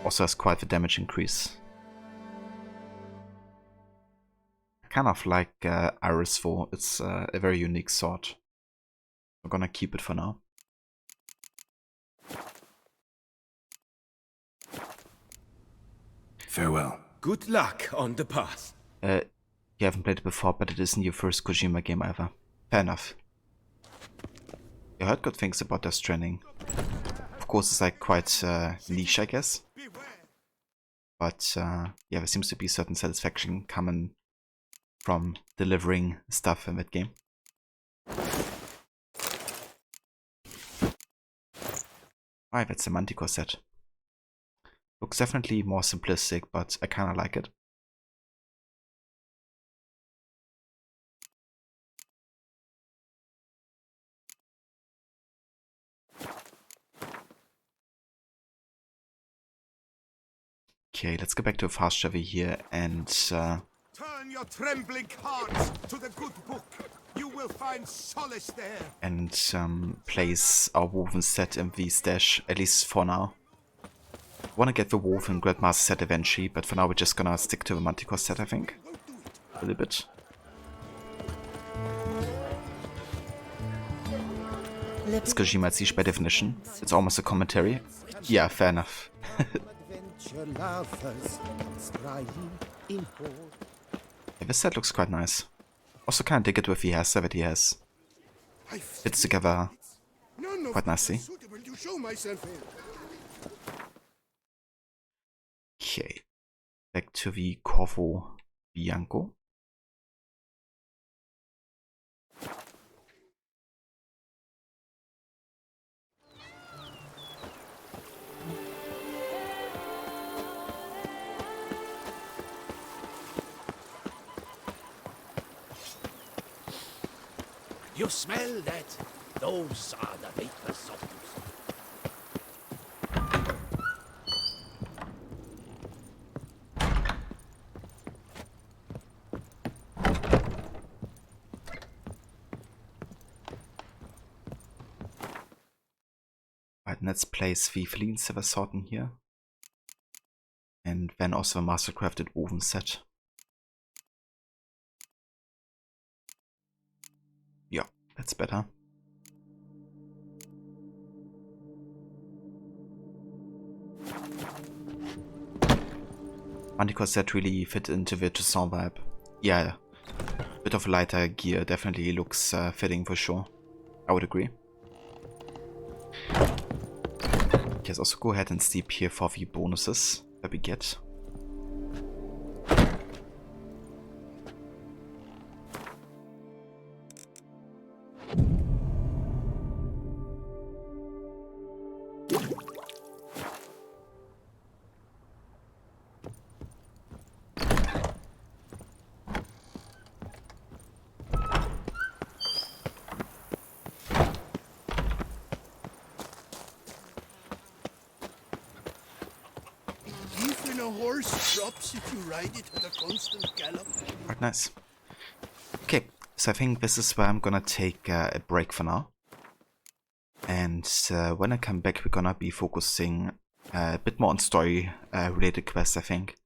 Also has quite the damage increase. I kind of like Iris though. It's a very unique sword. I'm gonna keep it for now. Farewell. Good luck on the path. You haven't played it before, but it isn't your first Kojima game either. Fair enough. I heard good things about Death Stranding. Of course, it's like quite niche, I guess. But yeah, there seems to be certain satisfaction coming from delivering stuff in that game. Alright, that's the Manticore set. Looks definitely more simplistic, but I kinda like it. Okay, let's go back to a fast travel here and Turn your trembling hearts to the good book. You will find solace there. And place our woven set in the stash, at least for now. I wanna get the woven Grandmaster set eventually, but for now we're just gonna stick to the Manticore set, I think. A little bit. It's Kojima Siege by definition. It's almost a commentary. Yeah, fair enough. Yeah, this set looks quite nice. Also kinda dig it with the hairstyle that he has. Fits together quite nicely. Okay. Back to the Corvo Bianco. You smell that? Those are the vapor softens. Right, let's place the Feline Silver Sword in here. And then also a Mastercrafted Woven set. Yeah, that's better. Manticore set really fit into the Toussaint vibe. Yeah, bit of lighter gear definitely looks fitting for sure. I would agree. Let's also go ahead and steep here for the bonuses that we get. A horse drops if you ride it at a constant gallop. Right, nice. Okay, so I think this is where I'm gonna take a break for now. And when I come back, we're gonna be focusing a bit more on story related quests, I think.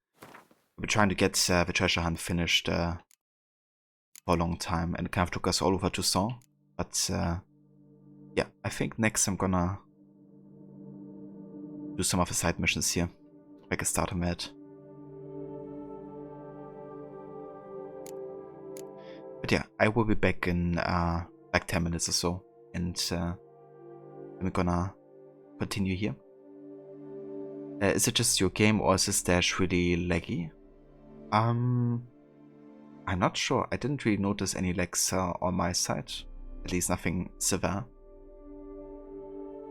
We're trying to get the treasure hunt finished for a long time, and it kind of took us all over Toussaint. But yeah, I think next I'm gonna do some of the side missions here. Make a start on that. But yeah, I will be back in like 10 minutes or so, and we're gonna continue here. Is it just your game, or is this dash really laggy? I'm not sure. I didn't really notice any lags on my side, at least nothing severe.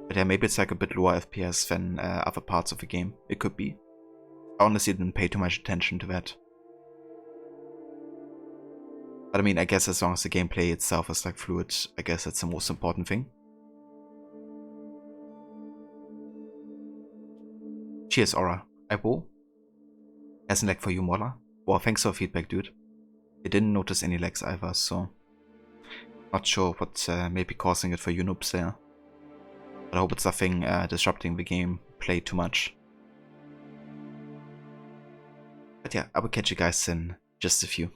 But yeah, maybe it's like a bit lower FPS than other parts of the game. It could be. I honestly didn't pay too much attention to that. But I mean, I guess as long as the gameplay itself is like fluid, I guess that's the most important thing. Cheers, Aura. I will. Hasn't lag for you, Mola. Well, thanks for feedback, dude. I didn't notice any lags either, so not sure what may be causing it for you noobs there. But I hope it's nothing disrupting the game play too much. But yeah, I will catch you guys in just a few.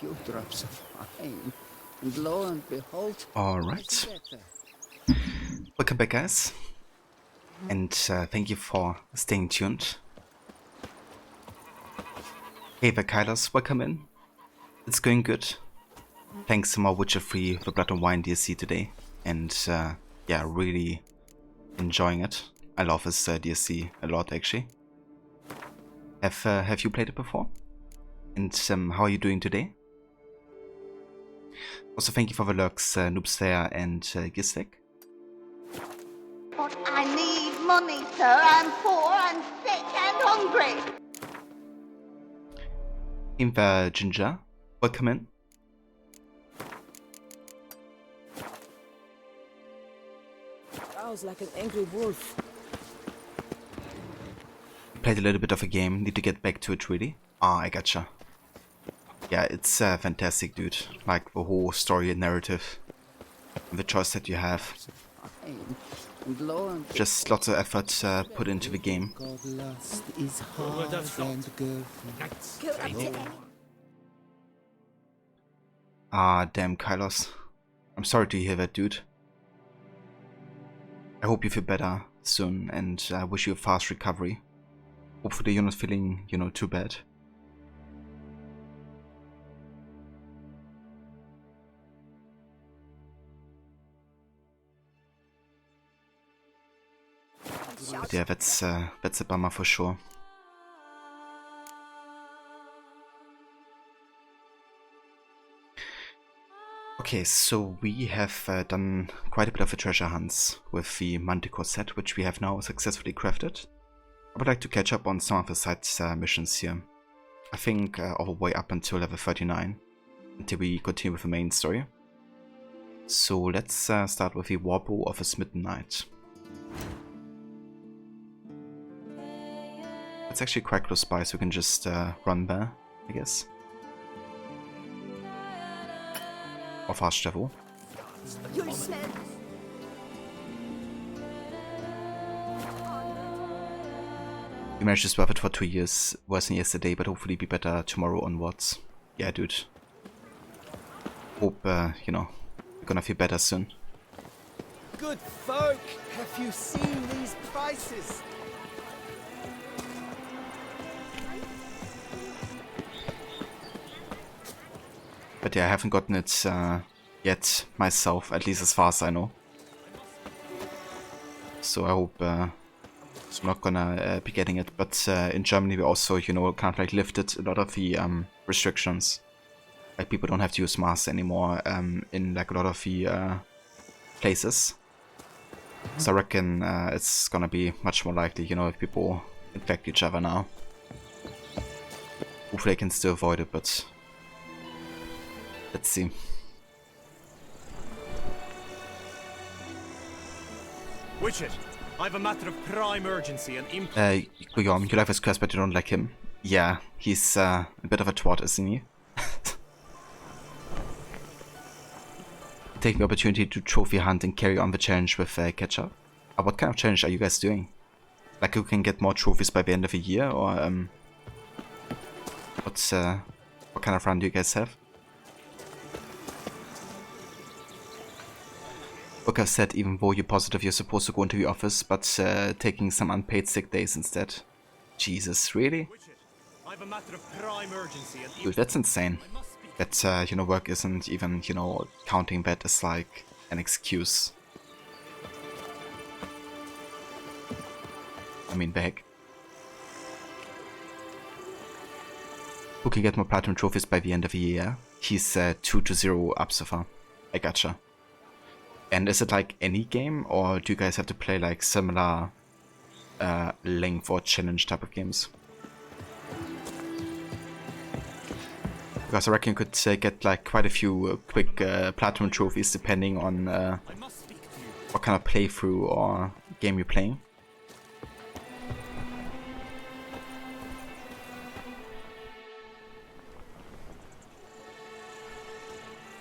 few drops of wine, and lo and behold... Alright. Welcome back, guys. And thank you for staying tuned. Hey there, Kylos, welcome in. It's going good. Thanks to more Witcher 3 The Blood and Wine DLC today. And yeah, really enjoying it. I love this DLC a lot, actually. Have you played it before? And how are you doing today? Also, thank you for the lurks, Noobslayer and Gistek. But I need money, sir. I'm poor and sick and hungry. In the Ginger, welcome in. Sounds like an angry wolf. Played a little bit of a game, need to get back to it really. Ah, I gotcha. Yeah, it's fantastic, dude. Like the whole story and narrative. And the choice that you have. Just lots of effort put into the game. Ah, damn, Kylos. I'm sorry to hear that, dude. I hope you feel better soon, and I wish you a fast recovery. Hopefully you're not feeling, you know, too bad. But yeah, that's a bummer for sure. Okay, so we have done quite a bit of a treasure hunts with the Manticore set, which we have now successfully crafted. I would like to catch up on some of the side missions here. I think all the way up until level 39, until we continue with the main story. So let's start with the Warbow of a Smitten Knight. It's actually quite close by, so we can just run there, I guess. Or fast travel. You'll smell. We managed to swap it for 2 years, worse than yesterday, but hopefully be better tomorrow onwards. Yeah, dude. Hope, you know, we're gonna feel better soon. Good folk, have you seen these prices? But yeah, I haven't gotten it yet myself, at least as far as I know. So I hope I'm not gonna be getting it. But in Germany we also, you know, kind of like lifted a lot of the restrictions. Like people don't have to use masks anymore in like a lot of the places. So I reckon it's gonna be much more likely, you know, if people infect each other now. Hopefully I can still avoid it, but let's see. Witcher, I have a matter of prime urgency and Guillaume, you like his quest, but you don't like him. Yeah, he's a bit of a twat, isn't he? Take the opportunity to trophy hunt and carry on the challenge with Ketchup. What kind of challenge are you guys doing? Like you can get more trophies by the end of the year, or what kind of run do you guys have? Book have said even though you're positive you're supposed to go into the office, but taking some unpaid sick days instead. Jesus, really? Dude, that's insane. That, you know, work isn't even, you know, counting that as like an excuse. I mean, the heck. Who can get more platinum trophies by the end of the year? He's 2-0 up so far. I gotcha. And is it like any game, or do you guys have to play like similar length or challenge type of games? Because I reckon you could get like quite a few quick platinum trophies depending on what kind of playthrough or game you're playing.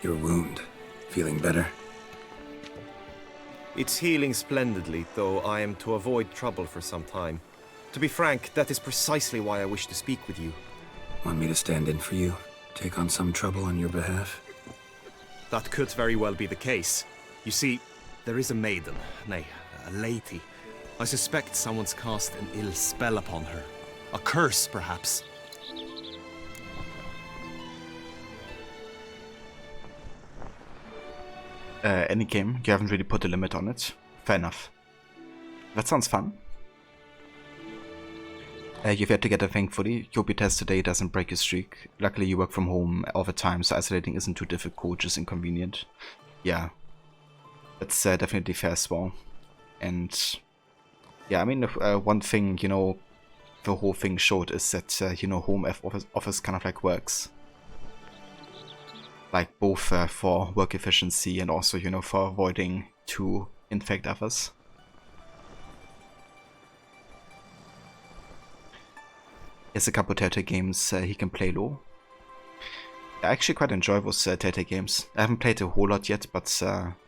Your wound. Feeling better? It's healing splendidly, though I am to avoid trouble for some time. To be frank, that is precisely why I wish to speak with you. Want me to stand in for you? Take on some trouble on your behalf? That could very well be the case. You see, there is a maiden, nay, a lady. I suspect someone's cast an ill spell upon her. A curse, perhaps. Any game, you haven't really put a limit on it. Fair enough. That sounds fun. You've yet to get a thankfully. Your test today doesn't break your streak. Luckily you work from home all the time, so isolating isn't too difficult, just inconvenient. Yeah. That's definitely fair as well. And yeah, I mean, one thing, you know, the whole thing showed is that, you know, home office kind of like works. Like both for work efficiency and also, you know, for avoiding to infect others. There's a couple Telltale games he can play low. I actually quite enjoy those Telltale games. I haven't played a whole lot yet, but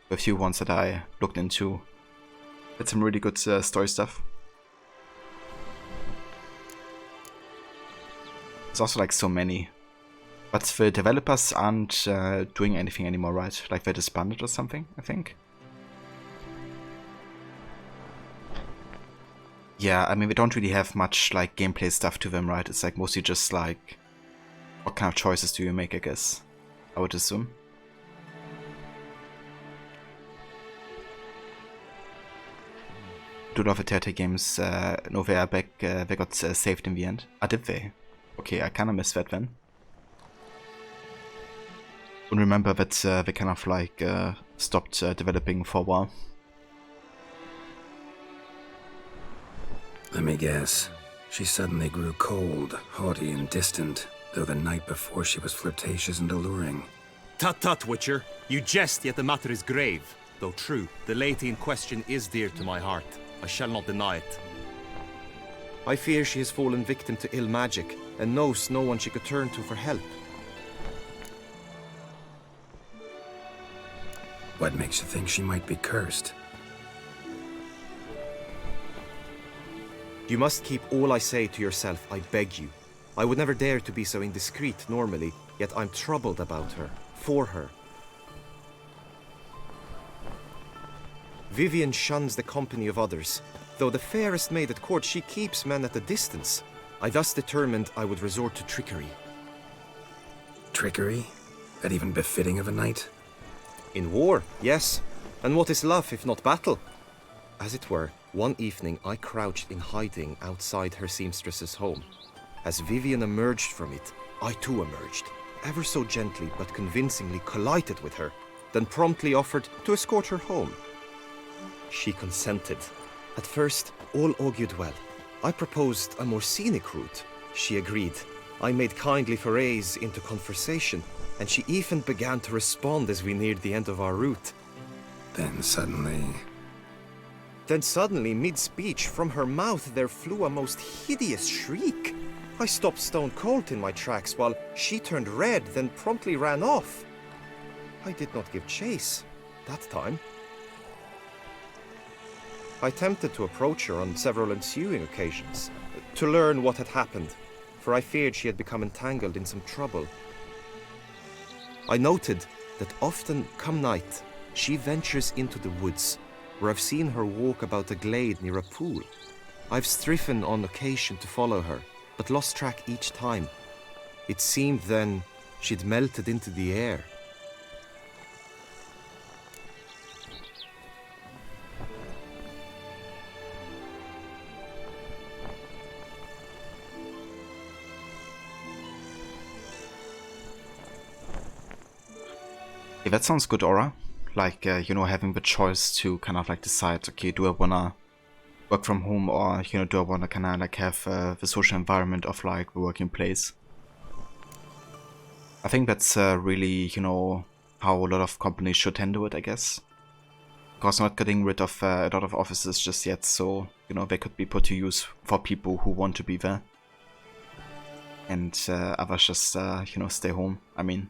the few ones that I looked into, it's some really good story stuff. There's also like so many. But the developers aren't doing anything anymore, right? Like they disbanded or something, I think. Yeah, I mean, we don't really have much like gameplay stuff to them, right? It's like mostly just like, what kind of choices do you make, I guess? I would assume. Do love the Telltale games. No, they are back. They got saved in the end. Ah, did they? Okay, I kind of missed that then. And remember that they kind of like stopped developing for a while. Let me guess. She suddenly grew cold, haughty and distant, though the night before she was flirtatious and alluring. Tut tut, Witcher. You jest, yet the matter is grave. Though true, the lady in question is dear to my heart. I shall not deny it. I fear she has fallen victim to ill magic, and knows no one she could turn to for help. What makes you think she might be cursed? You must keep all I say to yourself, I beg you. I would never dare to be so indiscreet normally, yet I'm troubled about her, for her. Vivian shuns the company of others. Though the fairest maid at court, she keeps men at a distance. I thus determined I would resort to trickery. Trickery? That even befitting of a knight? In war, yes. And what is love if not battle? As it were, one evening I crouched in hiding outside her seamstress's home. As Vivian emerged from it, I too emerged, ever so gently but convincingly collided with her, then promptly offered to escort her home. She consented. At first, all augured well. I proposed a more scenic route. She agreed. I made kindly forays into conversation, and she even began to respond as we neared the end of our route. Then suddenly, mid-speech, from her mouth there flew a most hideous shriek. I stopped stone cold in my tracks while she turned red, then promptly ran off. I did not give chase that time. I attempted to approach her on several ensuing occasions, to learn what had happened, for I feared she had become entangled in some trouble. I noted that often, come night, she ventures into the woods, where I've seen her walk about a glade near a pool. I've striven on occasion to follow her, but lost track each time. It seemed then she'd melted into the air. Yeah, that sounds good, Aura. Like, you know, having the choice to kind of like decide, okay, do I wanna work from home, or, you know, do I wanna kind of like have the social environment of like the working place? I think that's really, you know, how a lot of companies should handle it, I guess. Because not getting rid of a lot of offices just yet, so, you know, they could be put to use for people who want to be there. And others just, you know, stay home. I mean,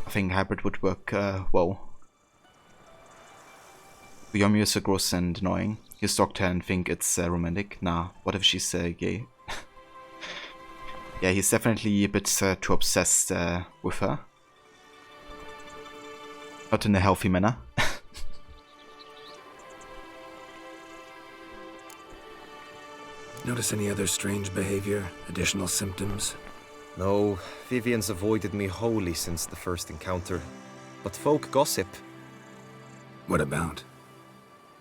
I think hybrid would work well. Yomi is so gross and annoying. You stalked her and think it's romantic. Nah, what if she's gay? Yeah, he's definitely a bit too obsessed with her. Not in a healthy manner. Notice any other strange behavior? Additional symptoms? No, Vivian's avoided me wholly since the first encounter. But folk gossip. What about?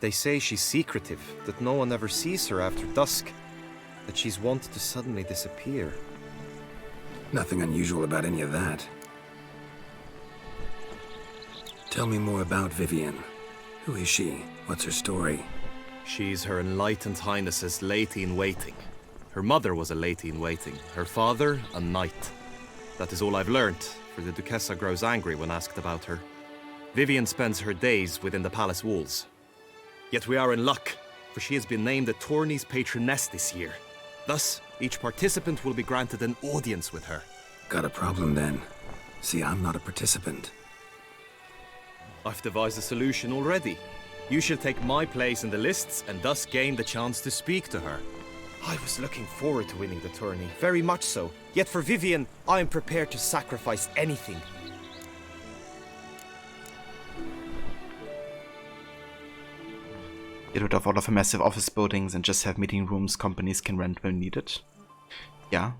They say she's secretive, that no one ever sees her after dusk. That she's wanted to suddenly disappear. Nothing unusual about any of that. Tell me more about Vivian. Who is she? What's her story? She's Her Enlightened Highness's lady-in-waiting. Her mother was a lady-in-waiting, her father a knight. That is all I've learnt, for the Duchessa grows angry when asked about her. Vivian spends her days within the palace walls. Yet we are in luck, for she has been named the tourney's patroness this year. Thus, each participant will be granted an audience with her. Got a problem then. See, I'm not a participant. I've devised a solution already. You shall take my place in the lists and thus gain the chance to speak to her. I was looking forward to winning the tourney, very much so. Yet for Vivian, I am prepared to sacrifice anything. Get rid of all of the massive office buildings and just have meeting rooms companies can rent when needed. Yeah.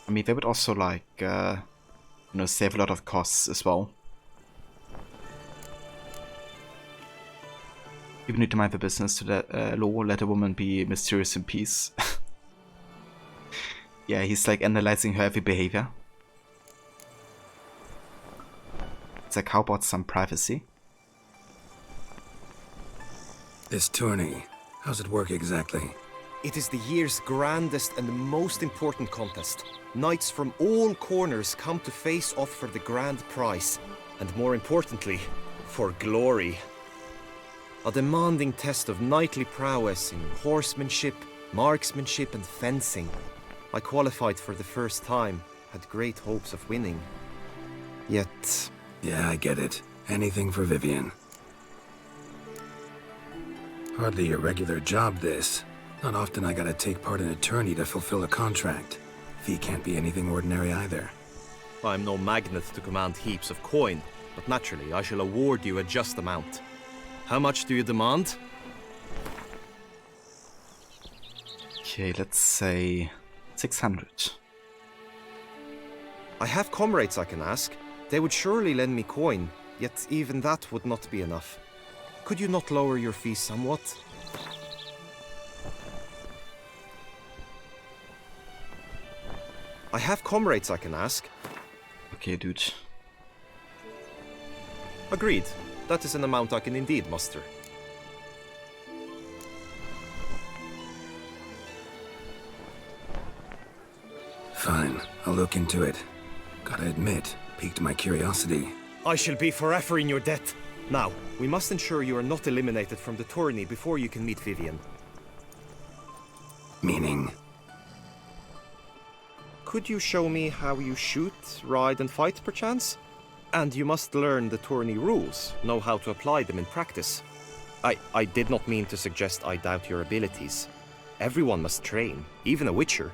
I mean, they would also like, save a lot of costs as well. You need to mind the business to the law, let a woman be mysterious in peace. Yeah, he's like analyzing her every behavior. It's like, how about some privacy? This tourney, how's it work exactly? It is the year's grandest and most important contest. Knights from all corners come to face off for the grand prize. And more importantly, for glory. A demanding test of knightly prowess in horsemanship, marksmanship and fencing. I qualified for the first time, had great hopes of winning. Yet... Yeah, I get it. Anything for Vivian. Hardly your regular job, this. Not often I gotta take part in a tourney to fulfill a contract. Fee can't be anything ordinary either. I'm no magnet to command heaps of coin, but naturally I shall award you a just amount. How much do you demand? Okay, let's say 600. I have comrades I can ask. They would surely lend me coin, yet even that would not be enough. Could you not lower your fees somewhat? I have comrades I can ask. Okay, dude. Agreed. That is an amount I can indeed muster. Fine, I'll look into it. Gotta admit, piqued my curiosity. I shall be forever in your debt. Now, we must ensure you are not eliminated from the tourney before you can meet Vivian. Meaning? Could you show me how you shoot, ride and fight, perchance? And you must learn the tourney rules, know how to apply them in practice. I did not mean to suggest I doubt your abilities. Everyone must train, even a witcher.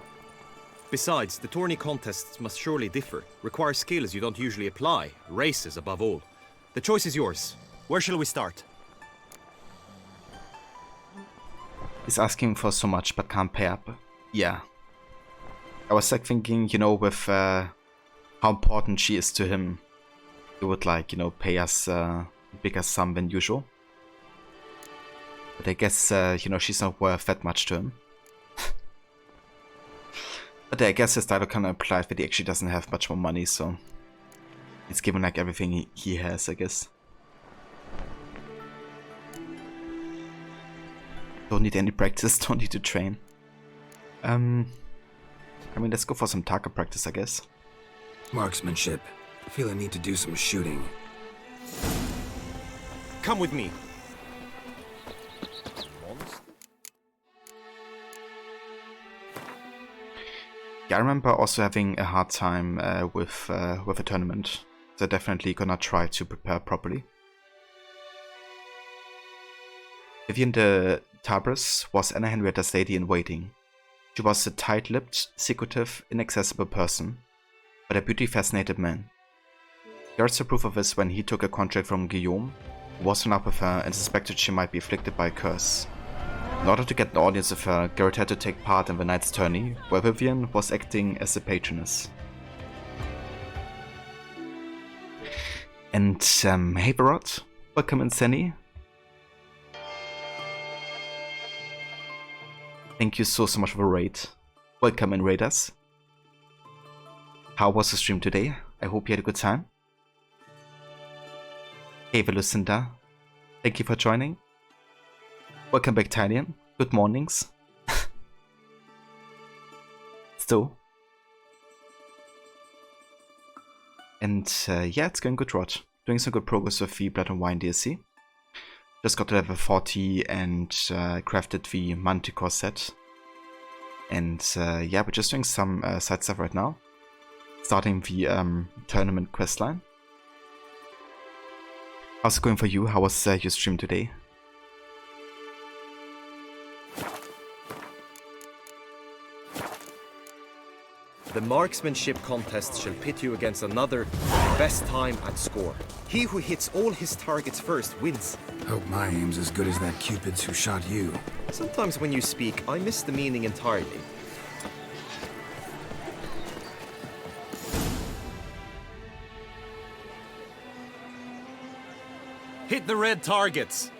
Besides, the tourney contests must surely differ, require skills you don't usually apply, races above all. The choice is yours. Where shall we start? He's asking for so much but can't pay up. Yeah. I was like thinking, with how important she is to him, he would like, pay us a bigger sum than usual. But I guess, she's not worth that much to him. But I guess his title kind of implied that he actually doesn't have much more money, so he's given like everything he has, I guess. Don't need any practice, don't need to train. I mean, let's go for some target practice, I guess. Marksmanship. I feel I need to do some shooting. Come with me. Yeah, I remember also having a hard time with a tournament. So definitely gonna try to prepare properly. Vivian de Tabras was Anna Henrietta's lady-in-waiting. She was a tight-lipped, secretive, inaccessible person, but her beauty fascinated men. Garrett saw proof of this when he took a contract from Guillaume, who was in love with her and suspected she might be afflicted by a curse. In order to get an audience with her, Garrett had to take part in the Knight's Tourney, where Vivian was acting as a patroness. And hey Barot, welcome in Senny. Thank you so much for the raid. Welcome in Raiders. How was the stream today? I hope you had a good time. Hey Lucinda, thank you for joining. Welcome back Tylian, good mornings. Still. And yeah, it's going good, Rod. Doing some good progress with the Blood and Wine DLC. Just got to level 40 and crafted the Manticore set. And yeah, we're just doing some side stuff right now. Starting the tournament questline. How's it going for you? How was your stream today? The Marksmanship Contest shall pit you against another best time at score. He who hits all his targets first wins. Hope my aim's as good as that Cupid's who shot you. Sometimes when you speak, I miss the meaning entirely. Hit the red targets!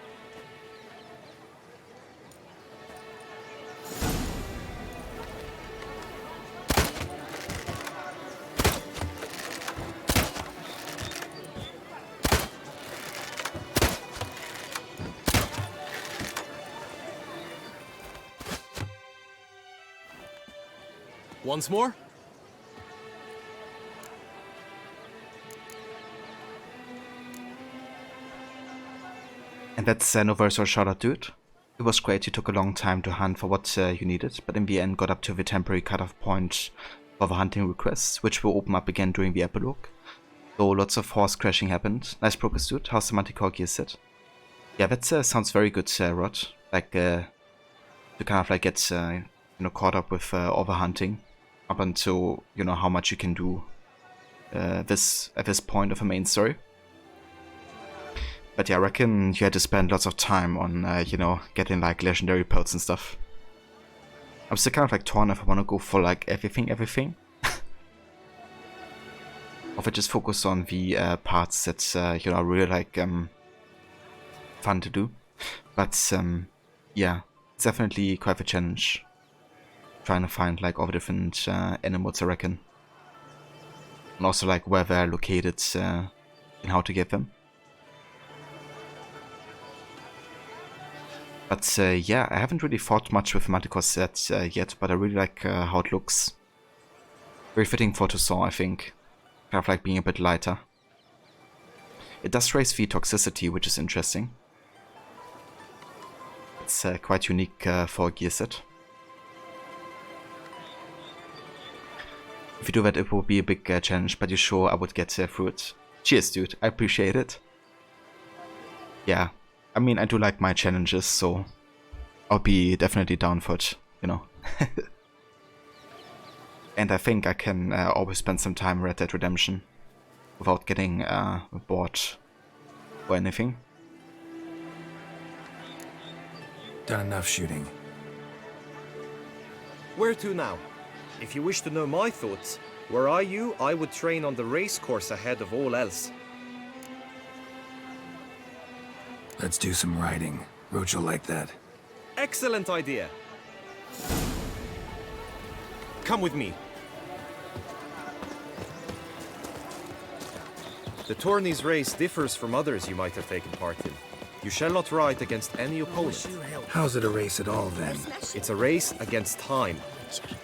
Once more? And that's no very short shout out, dude. It was great, you took a long time to hunt for what you needed, but in the end got up to the temporary cutoff point for the hunting requests, which will open up again during the epilogue. So lots of horse crashing happened. Nice progress, dude. How's the Manticore gear set? Yeah, that sounds very good, Rod. Like, to kind of like get, you know, caught up with all the hunting. Up until, you know, how much you can do at this point of a main story. But yeah, I reckon you had to spend lots of time on, you know, getting like legendary pelts and stuff. I'm still kind of like torn if I want to go for like everything. Or if I just focus on the parts that, you know, really like fun to do. But yeah, it's definitely quite a challenge. Trying to find like all the different animals, I reckon. And also like where they're located and how to get them. But yeah, I haven't really fought much with Manticore set yet, but I really like how it looks. Very fitting for Toussaint, I think. Kind of like being a bit lighter. It does raise the toxicity, which is interesting. It's quite unique for a gear set. If you do that, it will be a big challenge, but you sure I would get through it. Cheers, dude. I appreciate it. Yeah. I mean, I do like my challenges, so I'll be definitely down for it, you know. And I think I can always spend some time in Red Dead Redemption without getting bored or anything. Done enough shooting. Where to now? If you wish to know my thoughts, were I you, I would train on the race course ahead of all else. Let's do some riding. Roach will like that. Excellent idea. Come with me. The tourney's race differs from others you might have taken part in. You shall not ride against any opponent. How's it a race at all, then? It's a race against time.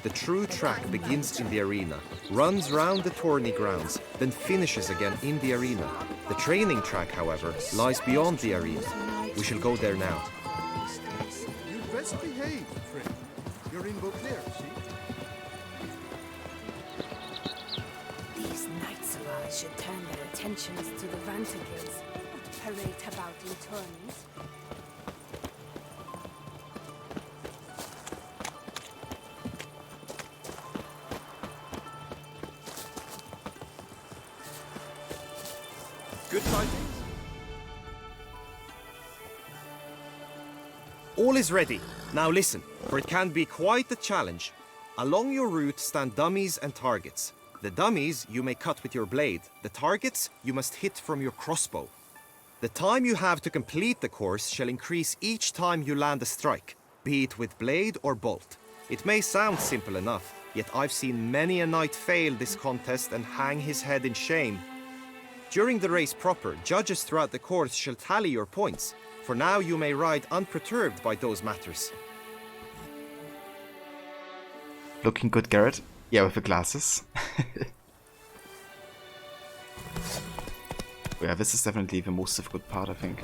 The true track begins in the arena, runs round the tourney grounds, then finishes again in the arena. The training track, however, lies beyond the arena. We shall go there now. You'd best behave, friend. You're in Beauclair, see? These knights of ours should turn their attentions to the Vantigils, not parade about in tourneys. All is ready. Now listen, for it can be quite a challenge. Along your route stand dummies and targets. The dummies you may cut with your blade. The targets you must hit from your crossbow. The time you have to complete the course shall increase each time you land a strike, be it with blade or bolt. It may sound simple enough, yet I've seen many a knight fail this contest and hang his head in shame. During the race proper, judges throughout the course shall tally your points. For now you may ride unperturbed by those matters. Looking good, Garrett? Yeah, with the glasses. Yeah, this is definitely the most difficult part, I think.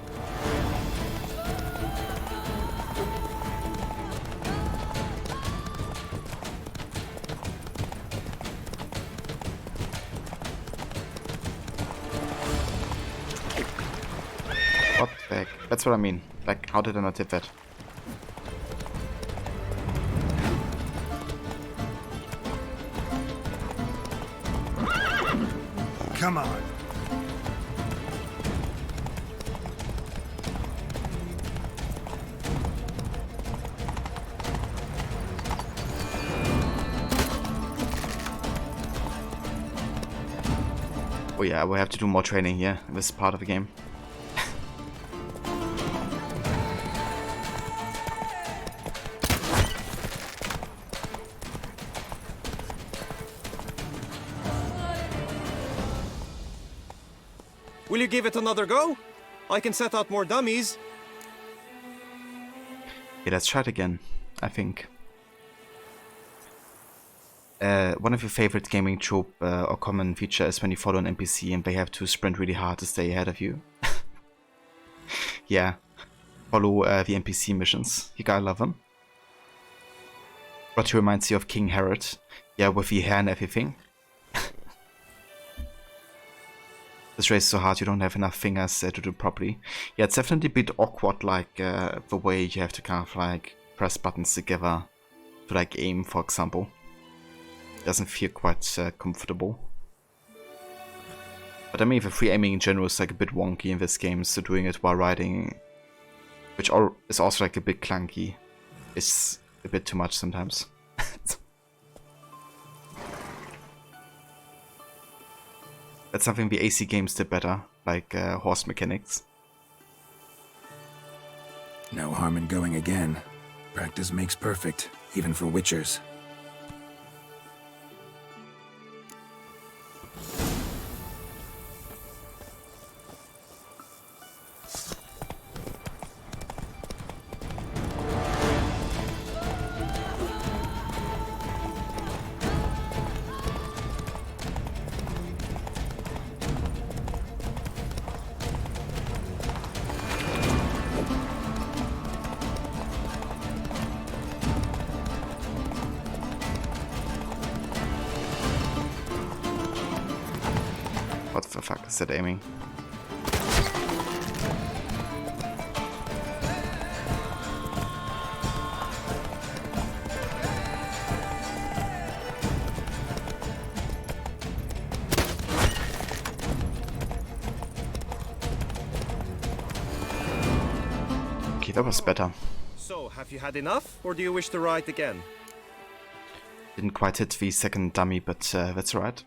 What the heck? That's what I mean. Like, how did I not hit that? Come on. Oh yeah, we have to do more training here in this part of the game. Will you give it another go? I can set out more dummies. Yeah, let's try it again, I think. One of your favorite gaming trope or common feature is when you follow an NPC and they have to sprint really hard to stay ahead of you. Yeah, follow the NPC missions. You gotta love them. But it reminds you of King Herod. Yeah, with the hair and everything. This race is so hard you don't have enough fingers to do it properly. Yeah, it's definitely a bit awkward, like the way you have to kind of like press buttons together to like aim, for example. Doesn't feel quite comfortable. But I mean, the free aiming in general is like a bit wonky in this game, so doing it while riding, which is also like a bit clunky, is a bit too much sometimes. That's something the AC games did better, like horse mechanics. No harm in going again. Practice makes perfect, even for witchers. What the fuck is that aiming? Okay, that was better. So, have you had enough, or do you wish to ride again? Didn't quite hit the second dummy, but that's alright.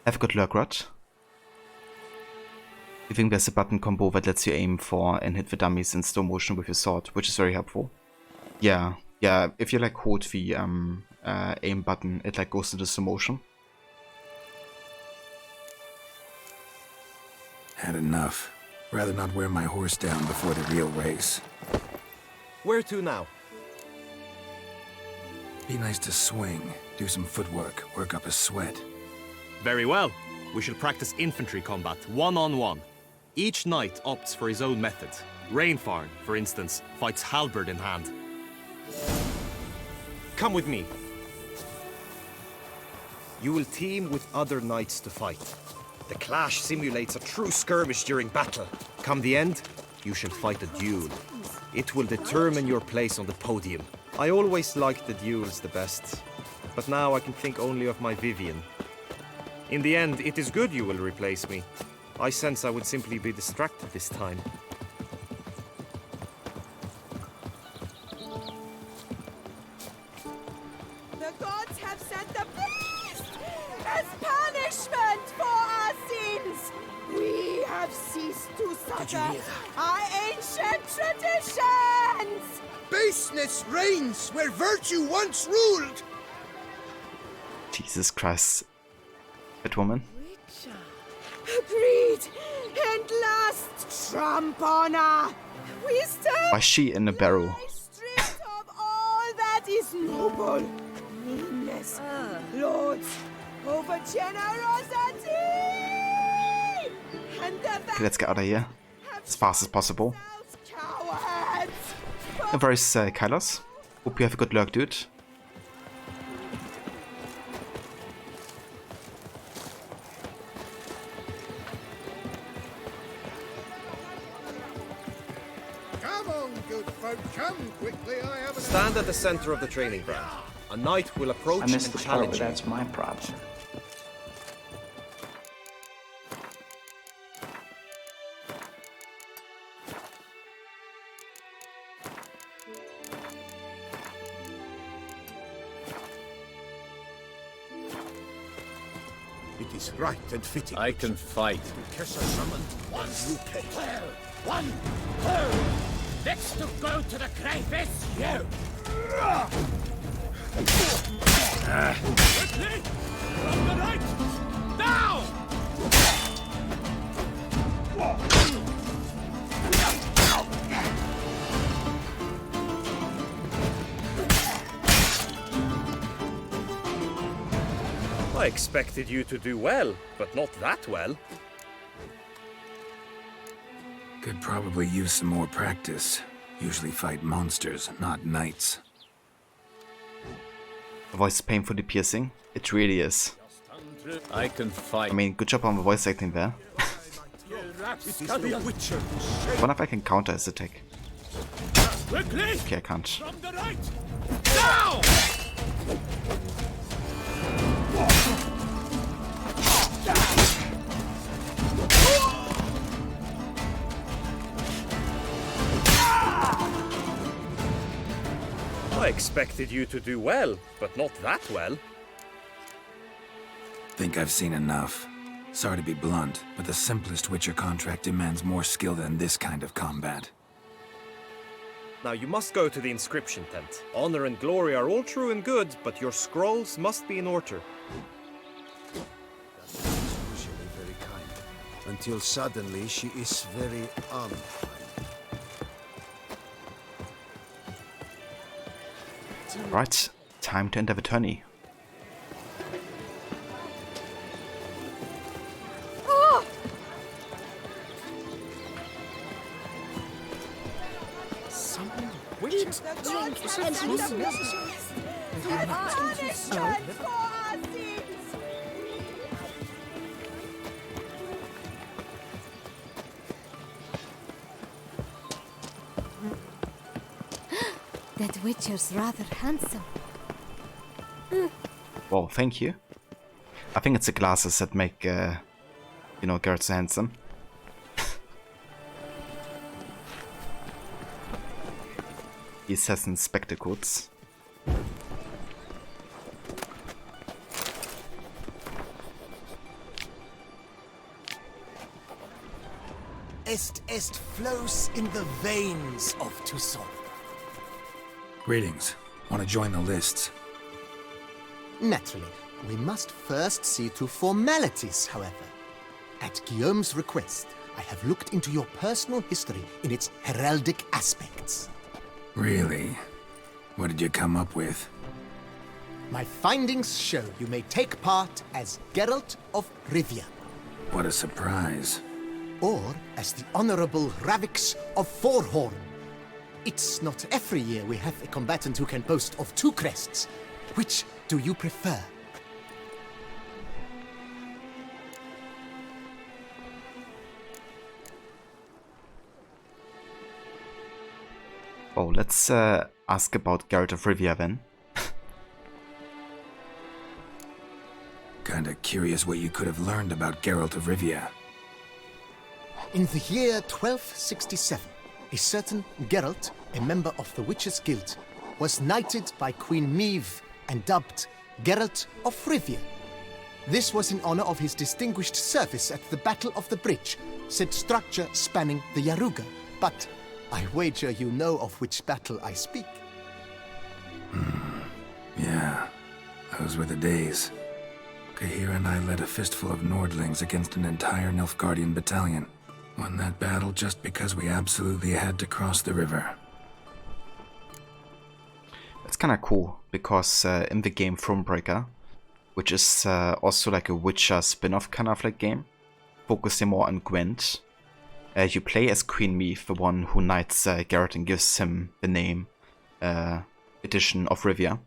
Have a good luck, Rod. I think there's a button combo that lets you aim for and hit the dummies in slow motion with your sword, which is very helpful. Yeah, if you like hold the aim button, it like goes into slow motion. Had enough. Rather not wear my horse down before the real race. Where to now? Be nice to swing, do some footwork, work up a sweat. Very well. We shall practice infantry combat, one-on-one. Each knight opts for his own method. Rainfarn, for instance, fights halberd in hand. Come with me. You will team with other knights to fight. The clash simulates a true skirmish during battle. Come the end, you shall fight a duel. It will determine your place on the podium. I always liked the duels the best, but now I can think only of my Vivian. In the end, it is good you will replace me. I sense I would simply be distracted this time. have ceased to suffer our ancient traditions! Baseness reigns where virtue once ruled! Jesus Christ. That woman. Greed and lust trump honor! Wisdom! Why is she in a barrel? Stripped of all that is noble! Meanness, lords, over generosity! And the Okay, let's get out of here as fast as possible. cowards! Where is Kylos? Hope you have a good luck, dude. Come on, good folk, come quickly. I have Stand at the center of the training ground. A knight will approach I missed and the part challenge where you. that's my problem. It is right and fitting. I can fight. Kesha summoned one you came. One! Next to go to the crayfish, you! Quickly! From the right! Now! I expected you to do well, but not that well. Could probably use some more practice. Usually fight monsters, not knights. The voice is painfully piercing. It really is. I can fight. I mean, good job on the voice acting there. I wonder if I can counter his attack. Quickly! Okay, I can't. From the right! Now! I expected you to do well, but not that well. Think I've seen enough. Sorry to be blunt, but the simplest Witcher contract demands more skill than this kind of combat. Now you must go to the inscription tent. Honor and glory are all true and good, but your scrolls must be in order. Usually very kind, until suddenly she is very unkind. Right, time to enter the tourney. Oh! Some Eat, drink, and be punishment for our sins! That Witcher's rather handsome. Well, thank you. I think it's the glasses that make, you know, Geralt so handsome. The assassin's spectacles. Est flows in the veins of Toussaint. Greetings. Want to join the lists? Naturally, we must first see to formalities, however. At Guillaume's request, I have looked into your personal history in its heraldic aspects. Really? What did you come up with? My findings show you may take part as Geralt of Rivia. What a surprise. Or as the Honorable Ravix of Forhorn. It's not every year we have a combatant who can boast of 2 crests. Which do you prefer? Oh, let's ask about Geralt of Rivia then. Kinda curious what you could have learned about Geralt of Rivia. In the year 1267, a certain Geralt, a member of the Witches' Guild, was knighted by Queen Meve and dubbed Geralt of Rivia. This was in honor of his distinguished service at the Battle of the Bridge, said structure spanning the Yaruga, but I wager you know of which battle I speak. Yeah, those were the days. Kahira and I led a fistful of Nordlings against an entire Nilfgaardian battalion. Won that battle just because we absolutely had to cross the river. That's kind of cool, because in the game Thronebreaker, which is also like a Witcher spin-off kind of like game, focusing more on Gwent, you play as Queen Meath, the one who knights Geralt and gives him the name edition of Rivia.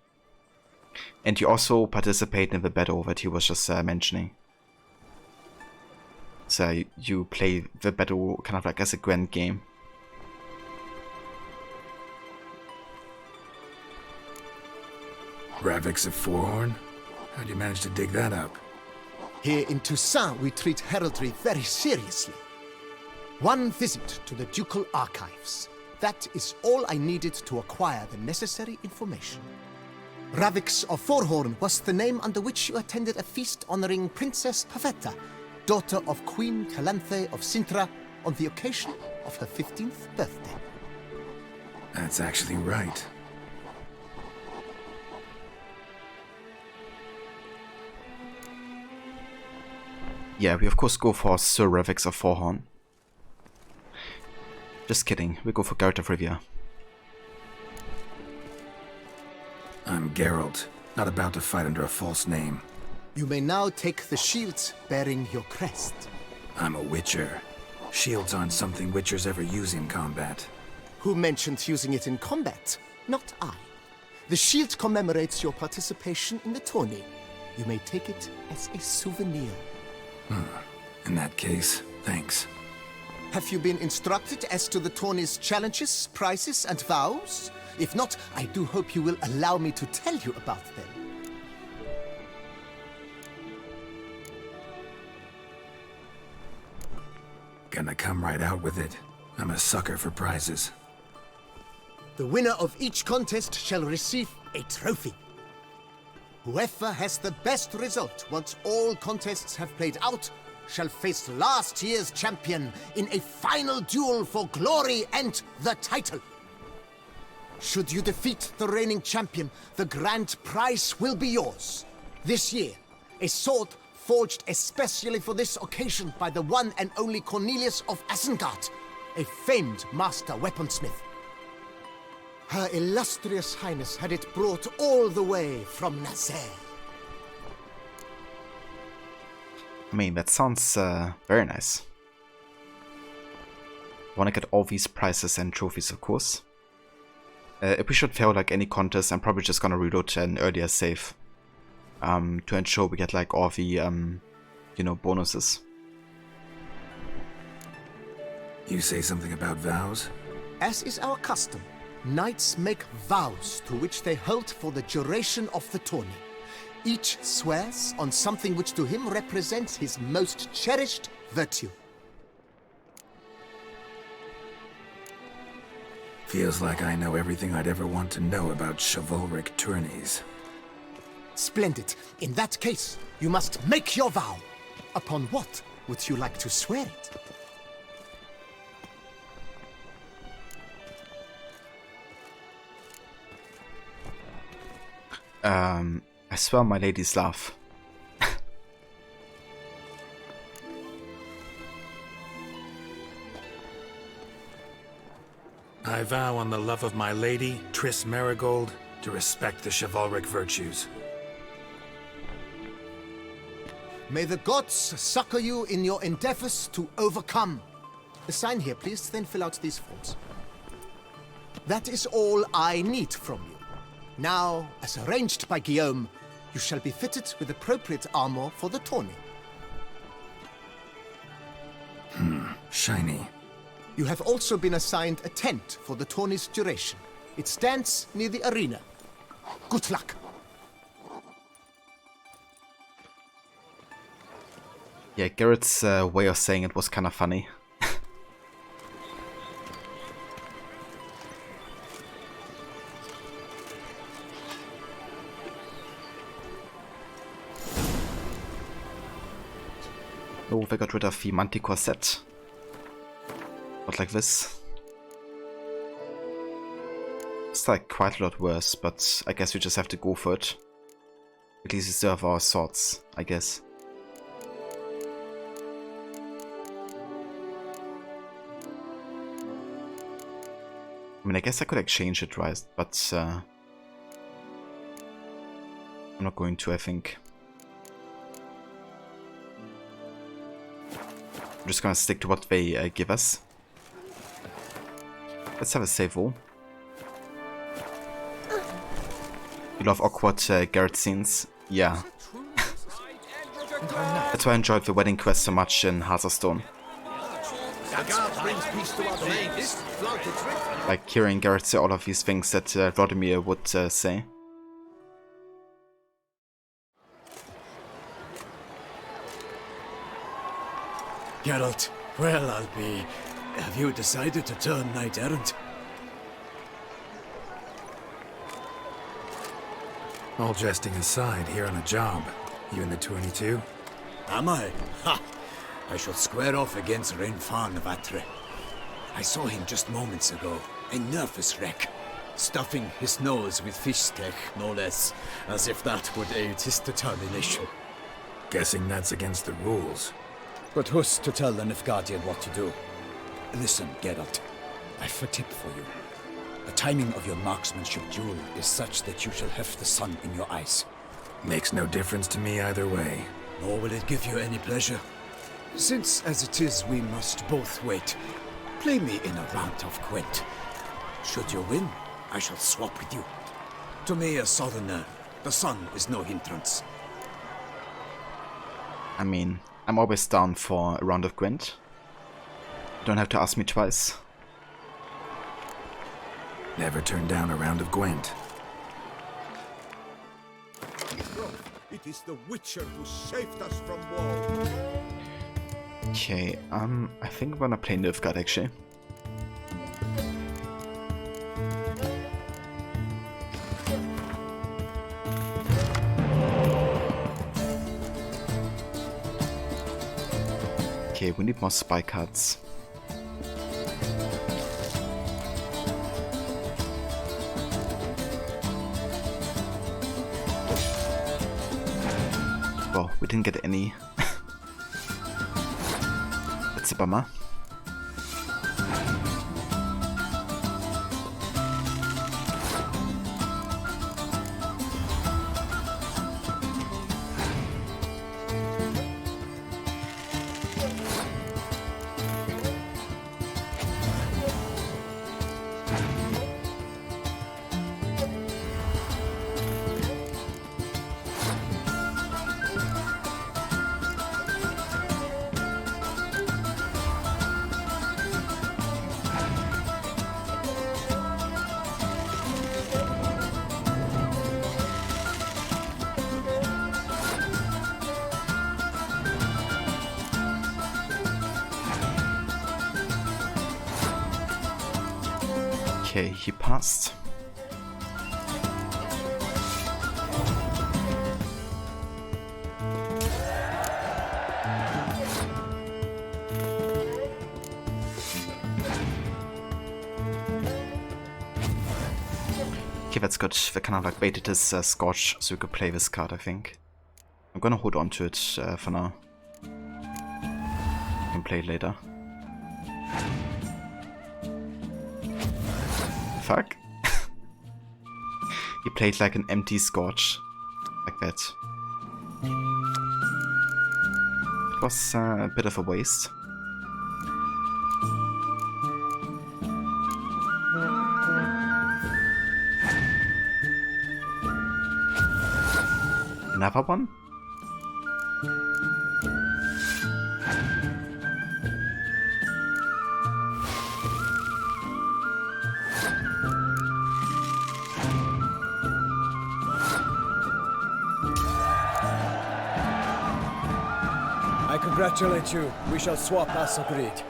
And you also participate in the battle that he was just mentioning. So you play the battle kind of like as a Gwent game. Ravix of Forehorn? How'd you manage to dig that up? Here in Toussaint, we treat heraldry very seriously. One visit to the Ducal Archives. That is all I needed to acquire the necessary information. Ravix of Forehorn was the name under which you attended a feast honoring Princess Pavetta, daughter of Queen Calanthe of Sintra, on the occasion of her 15th birthday. That's actually right. Yeah, we of course go for Sir Ravix of Forehorn. Just kidding, we go for Geralt of Rivia. I'm Geralt, not about to fight under a false name. You may now take the shield bearing your crest. I'm a Witcher. Shields aren't something Witchers ever use in combat. Who mentioned using it in combat? Not I. The shield commemorates your participation in the tourney. You may take it as a souvenir. In that case, thanks. Have you been instructed as to the tourney's challenges, prizes, and vows? If not, I do hope you will allow me to tell you about them. Gonna come right out with it. I'm a sucker for prizes. The winner of each contest shall receive a trophy. Whoever has the best result once all contests have played out shall face last year's champion in a final duel for glory and the title. Should you defeat the reigning champion, the grand prize will be yours. This year, a sword forged especially for this occasion by the one and only Cornelius of Isengard, a famed master weaponsmith. Her illustrious highness had it brought all the way from Nazaire. I mean, that sounds very nice. Wanna get all these prizes and trophies, of course. If we should fail like any contest, I'm probably just gonna reload an earlier save. To ensure we get like all the, you know, bonuses. You say something about vows? As is our custom, knights make vows to which they hold for the duration of the tourney. Each swears on something which to him represents his most cherished virtue. Feels like I know everything I'd ever want to know about chivalric tourneys. Splendid. In that case, you must make your vow. Upon what would you like to swear it? I swear my lady's love. I vow on the love of my lady, Triss Merigold, to respect the chivalric virtues. May the gods succor you in your endeavors to overcome. Sign here, please, then fill out these forms. That is all I need from you. Now, as arranged by Guillaume, you shall be fitted with appropriate armor for the tourney. Shiny. You have also been assigned a tent for the tourney's duration. It stands near the arena. Good luck. Yeah, Garrett's way of saying it was kind of funny. Oh, they got rid of the Manticore set. Not like this. It's like quite a lot worse, but I guess we just have to go for it. At least we still have our swords, I guess. I mean, I guess I could exchange it, right? But I'm not going to, I think. I'm just gonna stick to what they give us. Let's have a save roll. You love awkward Garrett scenes? Yeah. That's why I enjoyed the wedding quest so much in Hearthstone. Like hearing Garrett say all of these things that Vladimir would say. Geralt, well, I'll be... Have you decided to turn knight-errant? All jesting aside, here on a job. You in the 22? Am I? Ha! I shall square off against Renfan Vatre. I saw him just moments ago, a nervous wreck, stuffing his nose with fish steak, no less, as if that would aid his determination. Guessing that's against the rules. But who's to tell the Nilfgaardian what to do? Listen, Geralt, I've a tip for you. The timing of your marksmanship duel is such that you shall have the sun in your eyes. Makes no difference to me either way. Nor will it give you any pleasure. Since, as it is, we must both wait, play me in a round of Gwent. Should you win, I shall swap with you. To me, a southerner, the sun is no hindrance. I mean, I'm always down for a round of Gwent. You don't have to ask me twice. Never turn down a round of Gwent. It is the Witcher who saved us from war. Okay, I think I'm gonna play Nilfgaard actually. Okay, we need more spy cards. Well, we didn't get any. That's a bummer. Okay, he passed. Okay, that's good. They kind of like baited his Scorch so we could play this card, I think. I'm gonna hold on to it for now. I can play it later. Fuck. He played like an empty Scorch. Like that. It was a bit of a waste. Another one? I congratulate you. We shall swap as agreed.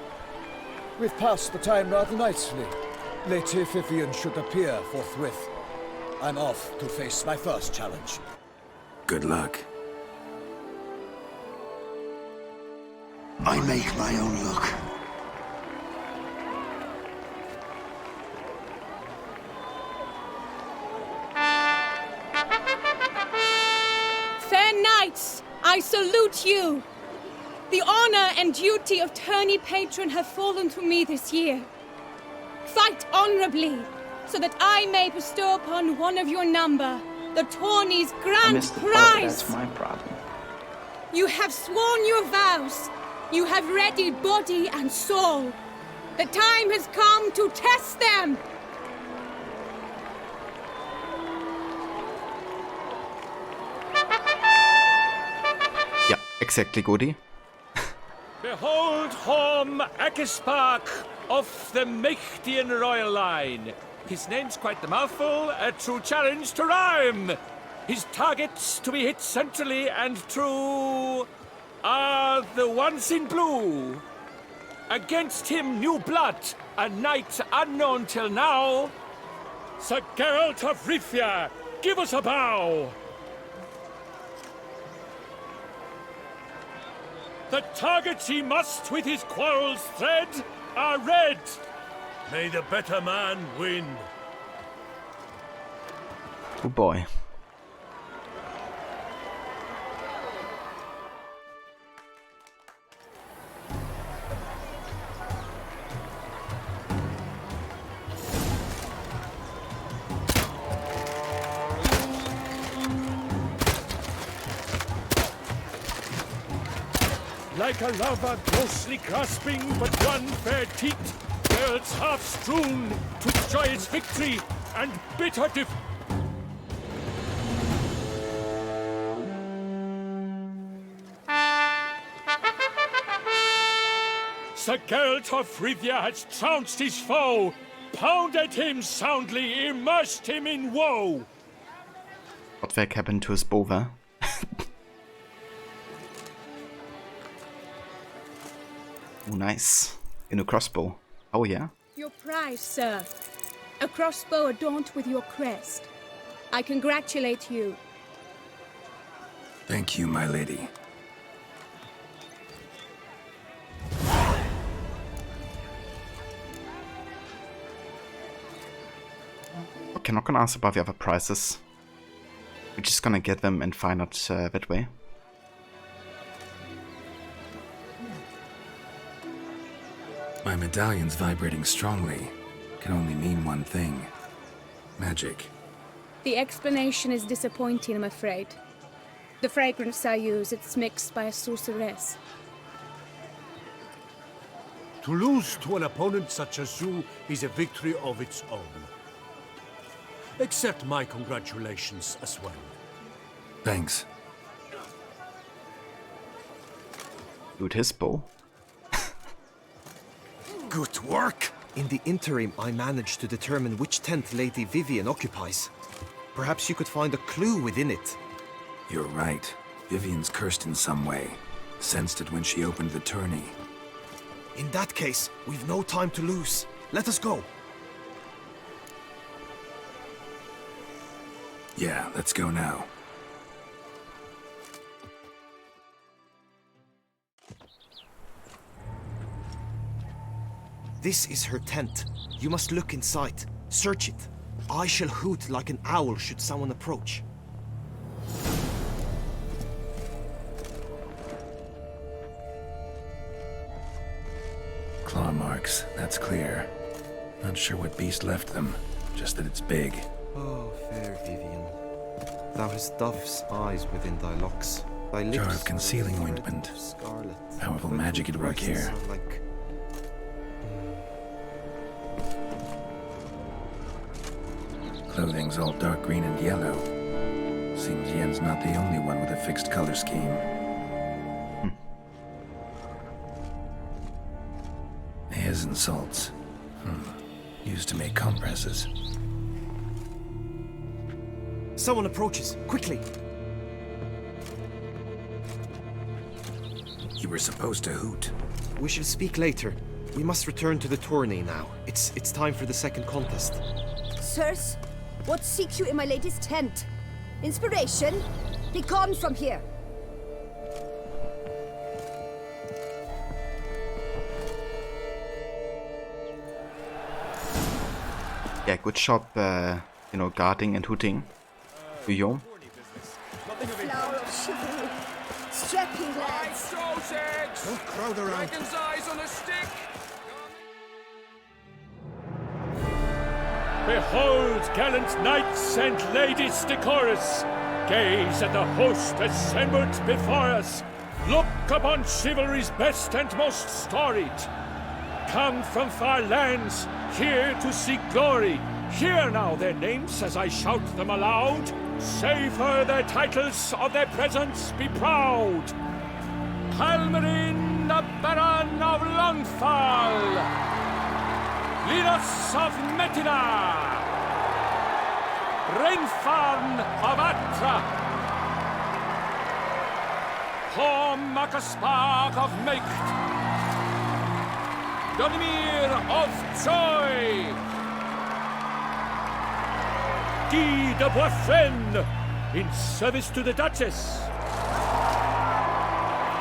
We've passed the time rather nicely. Lady Vivian should appear forthwith. I'm off to face my first challenge. Good luck. I make my own luck. I salute you! The honor and duty of tourney patron have fallen to me this year. Fight honorably, so that I may bestow upon one of your number the tourney's grand prize! That's my problem. You have sworn your vows. You have readied body and soul. The time has come to test them! Ja, exactly, Goody. Behold Horm Akispark of the Mechtian royal line. His name's quite the mouthful, a true challenge to rhyme. His targets to be hit centrally and true are the ones in blue. Against him new blood, a knight unknown till now. Sir Geralt of Rivia, give us a bow. The targets he must with his quarrels thread are red. May the better man win. Oh boy. Like a lover closely grasping but one fair teat, worlds half strewn to joyous victory and bitter Sir Geralt of Rivia has trounced his foe, pounded him soundly, immersed him in woe. What the heck happened to his bow? Oh, nice. In a crossbow. Oh, yeah. Your prize, sir. A crossbow adorned with your crest. I congratulate you. Thank you, my lady. Okay, not gonna ask about the other prizes. We're just gonna get them and find out that way. My medallion's vibrating strongly. Can only mean one thing. Magic. The explanation is disappointing, I'm afraid. The fragrance I use, it's mixed by a sorceress. To lose to an opponent such as you is a victory of its own. Accept my congratulations as well. Thanks. Dude, his bow. Good work! In the interim, I managed to determine which tent Lady Vivian occupies. Perhaps you could find a clue within it. You're right. Vivian's cursed in some way. Sensed it when she opened the tourney. In that case, we've no time to lose. Let us go. Yeah, let's go now. This is her tent. You must look inside. Search it. I shall hoot like an owl should someone approach. Claw marks, that's clear. Not sure what beast left them, just that it's big. Oh, fair Vivian. Thou hast dove's eyes within thy locks. Thy lips Jar of concealing ointment. Scarlet. Powerful magic at work here. Like... Clothing's all dark green and yellow. Seems Yen's not the only one with a fixed color scheme. Hairs and salts. Used to make compresses. Someone approaches. Quickly! You were supposed to hoot. We shall speak later. We must return to the tourney now. It's time for the second contest. Sirs, what seek you in my lady's tent? Inspiration? Be gone from here! Yeah, good job, you know, guarding and hooting. Guillaume. Flower of chivalry, strapping lads. Don't crowd around. Dragon's eyes on a stick. Behold, gallant knights and ladies decorous, gaze at the host assembled before us. Look upon chivalry's best and most storied. Come from far lands, here to seek glory. Hear now their names as I shout them aloud. Savor their titles, of their presence be proud. Halmarin, the Baron of Longfall. Linus of Metina. Reinfarn of Atra. Horm Makaspark of Mecht. Donimir of Joy. Guy de Boisfren, in service to the Duchess.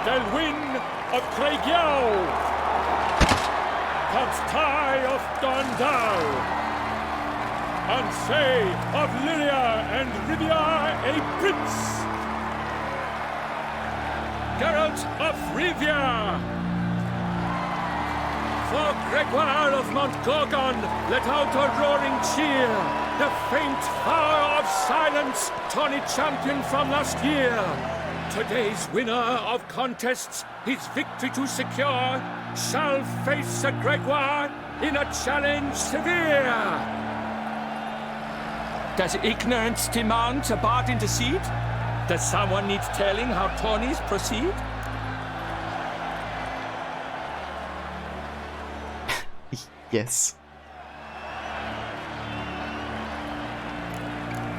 Delwyn of Craigiau. Count Tai of Dondal. Ansay of Lyria and Rivia a prince. Geralt of Rivia. For Gregoire of Montgorgon, let out a roaring cheer. The faint power of silence, tawny champion from last year. Today's winner of contests, his victory to secure, shall face a Gregoire in a challenge severe. Does ignorance demand a bard intercede? Does someone need telling how tawnies proceed? Yes.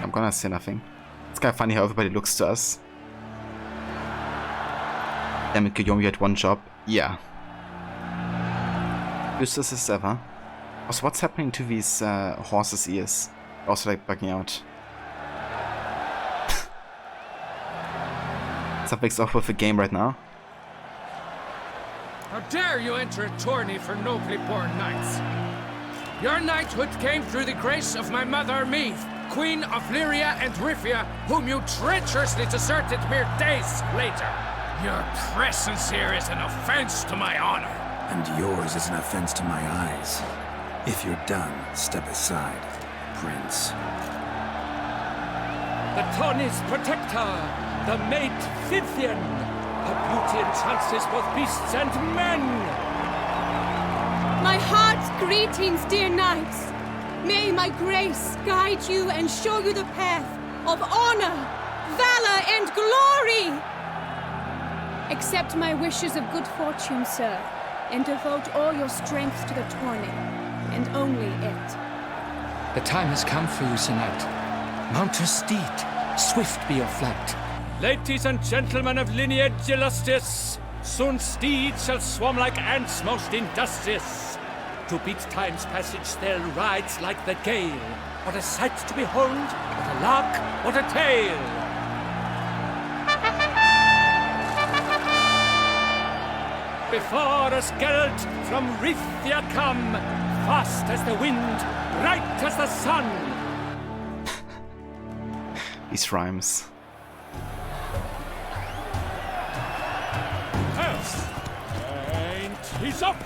I'm gonna say nothing. It's kind of funny how everybody looks to us. Damn it, Guillaume, you had one job. Yeah. Useless as ever. Also, what's happening to these horses' ears? Also, like, bugging out. Something's off with the game right now. How dare you enter a tourney for nobly born knights? Your knighthood came through the grace of my mother Meath, Queen of Lyria and Rivia, whom you treacherously deserted mere days later. Your presence here is an offense to my honor. And yours is an offense to my eyes. If you're done, step aside, Prince. The Tawny's protector, the mate Vivian. Her beauty entrances both beasts and men. My heart's greetings, dear knights. May my grace guide you and show you the path of honor, valor, and glory. Accept my wishes of good fortune, sir, and devote all your strength to the tourney, and only it. The time has come for you, Sir Knight. Mount your steed, swift be your flight. Ladies and gentlemen of lineage illustrious, soon steeds shall swarm like ants most industrious. To beat time's passage they'll ride like the gale. What a sight to behold, what a lark, what a tale! Before us Geralt from Rithia come, fast as the wind, bright as the sun. These rhymes. And he's up!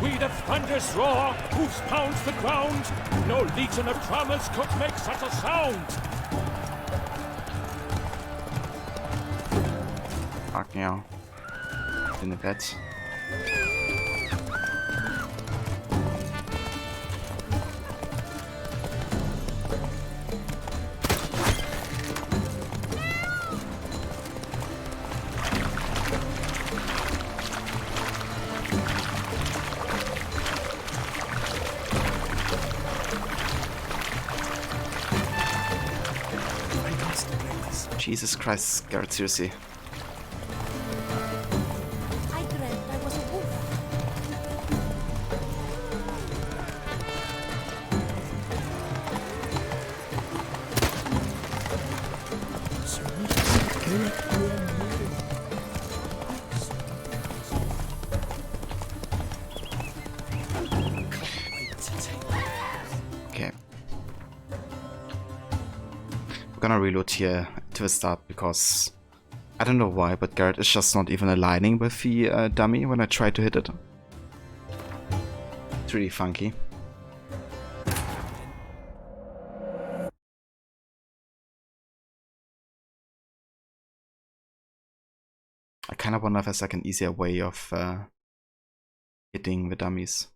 We the thunderous roar, hoofs pounds the ground. No legion of drummers could make such a sound. Fuck yeah. In the bed. Jesus Christ, Garrett, seriously. I dreamt I was a wolf. Okay. We're gonna reload here to the start because I don't know why, but Garrett is just not even aligning with the dummy when I try to hit it. It's really funky. I kind of wonder if there's like an easier way of hitting the dummies.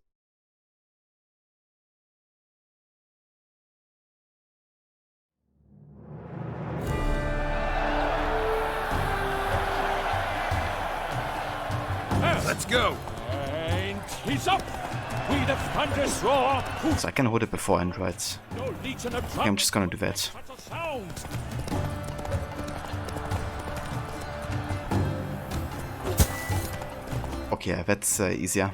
Let's go! And he's up! With a thunderous roar! So I can hold it before androids. No legion of I'm just gonna do that. Okay, that's easier.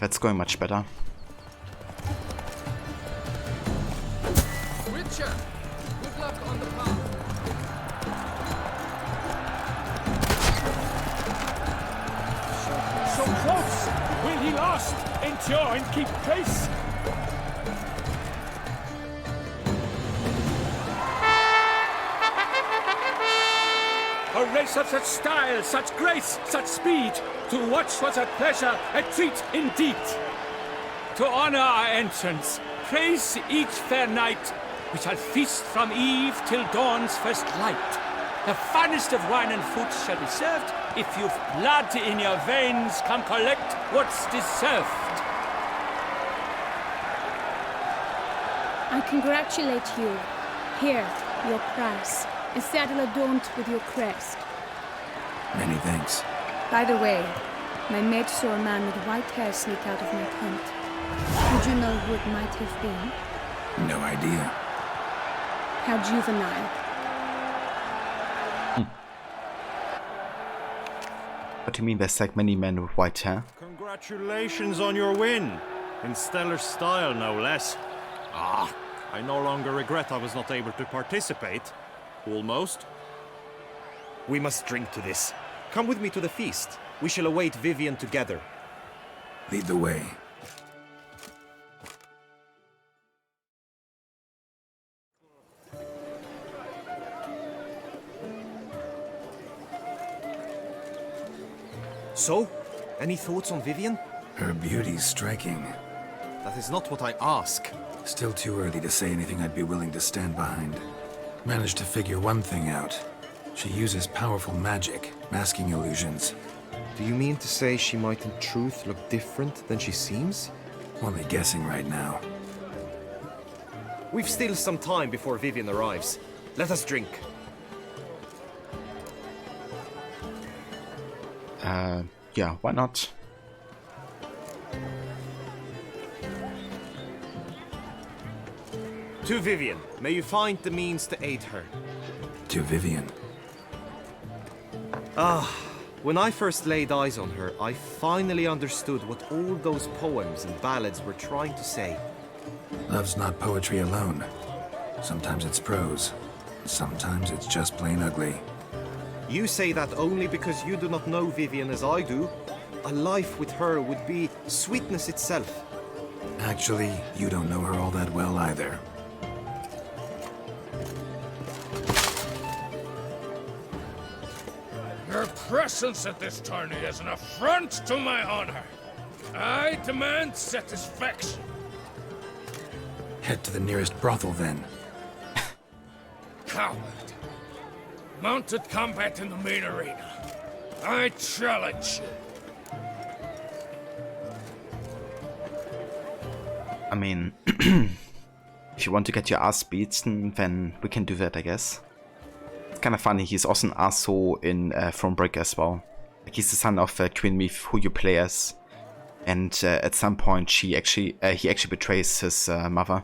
That's going much better. Witcher, good luck on the path. So close! Will he last? Endure and keep pace! A race of such style, such grace, such speed. To watch was a pleasure, a treat indeed. To honor our entrance, praise each fair night. We shall feast from eve till dawn's first light. The finest of wine and food shall be served. If you've blood in your veins, come collect what's deserved. I congratulate you. Here, your prize. A saddle adorned with your crest. Many thanks. By the way, my mate saw a man with white hair sneak out of my tent. Would you know who it might have been? No idea. How juvenile. What do you mean there's like many men with white hair? Congratulations on your win! In stellar style, no less. Ah, I no longer regret I was not able to participate. Almost. We must drink to this. Come with me to the feast. We shall await Vivian together. Lead the way. So, any thoughts on Vivian? Her beauty's striking. That is not what I ask. Still too early to say anything I'd be willing to stand behind. Managed to figure one thing out. She uses powerful magic, masking illusions. Do you mean to say she might in truth look different than she seems? Only guessing right now. We've still some time before Vivian arrives. Let us drink. Yeah, why not? To Vivian, may you find the means to aid her. To Vivian. When I first laid eyes on her, I finally understood what all those poems and ballads were trying to say. Love's not poetry alone. Sometimes it's prose. Sometimes it's just plain ugly. You say that only because you do not know Vivian as I do. A life with her would be sweetness itself. Actually, you don't know her all that well either. Your presence at this tourney is an affront to my honor. I demand satisfaction. Head to the nearest brothel then. Coward. Mounted combat in the main arena. I challenge you. I mean, if you want to get your ass beaten, then we can do that, I guess. It's kind of funny, he's also an asshole in Thronebreaker as well. Like, he's the son of Queen Meath, who you play as. And at some point, he actually betrays his mother.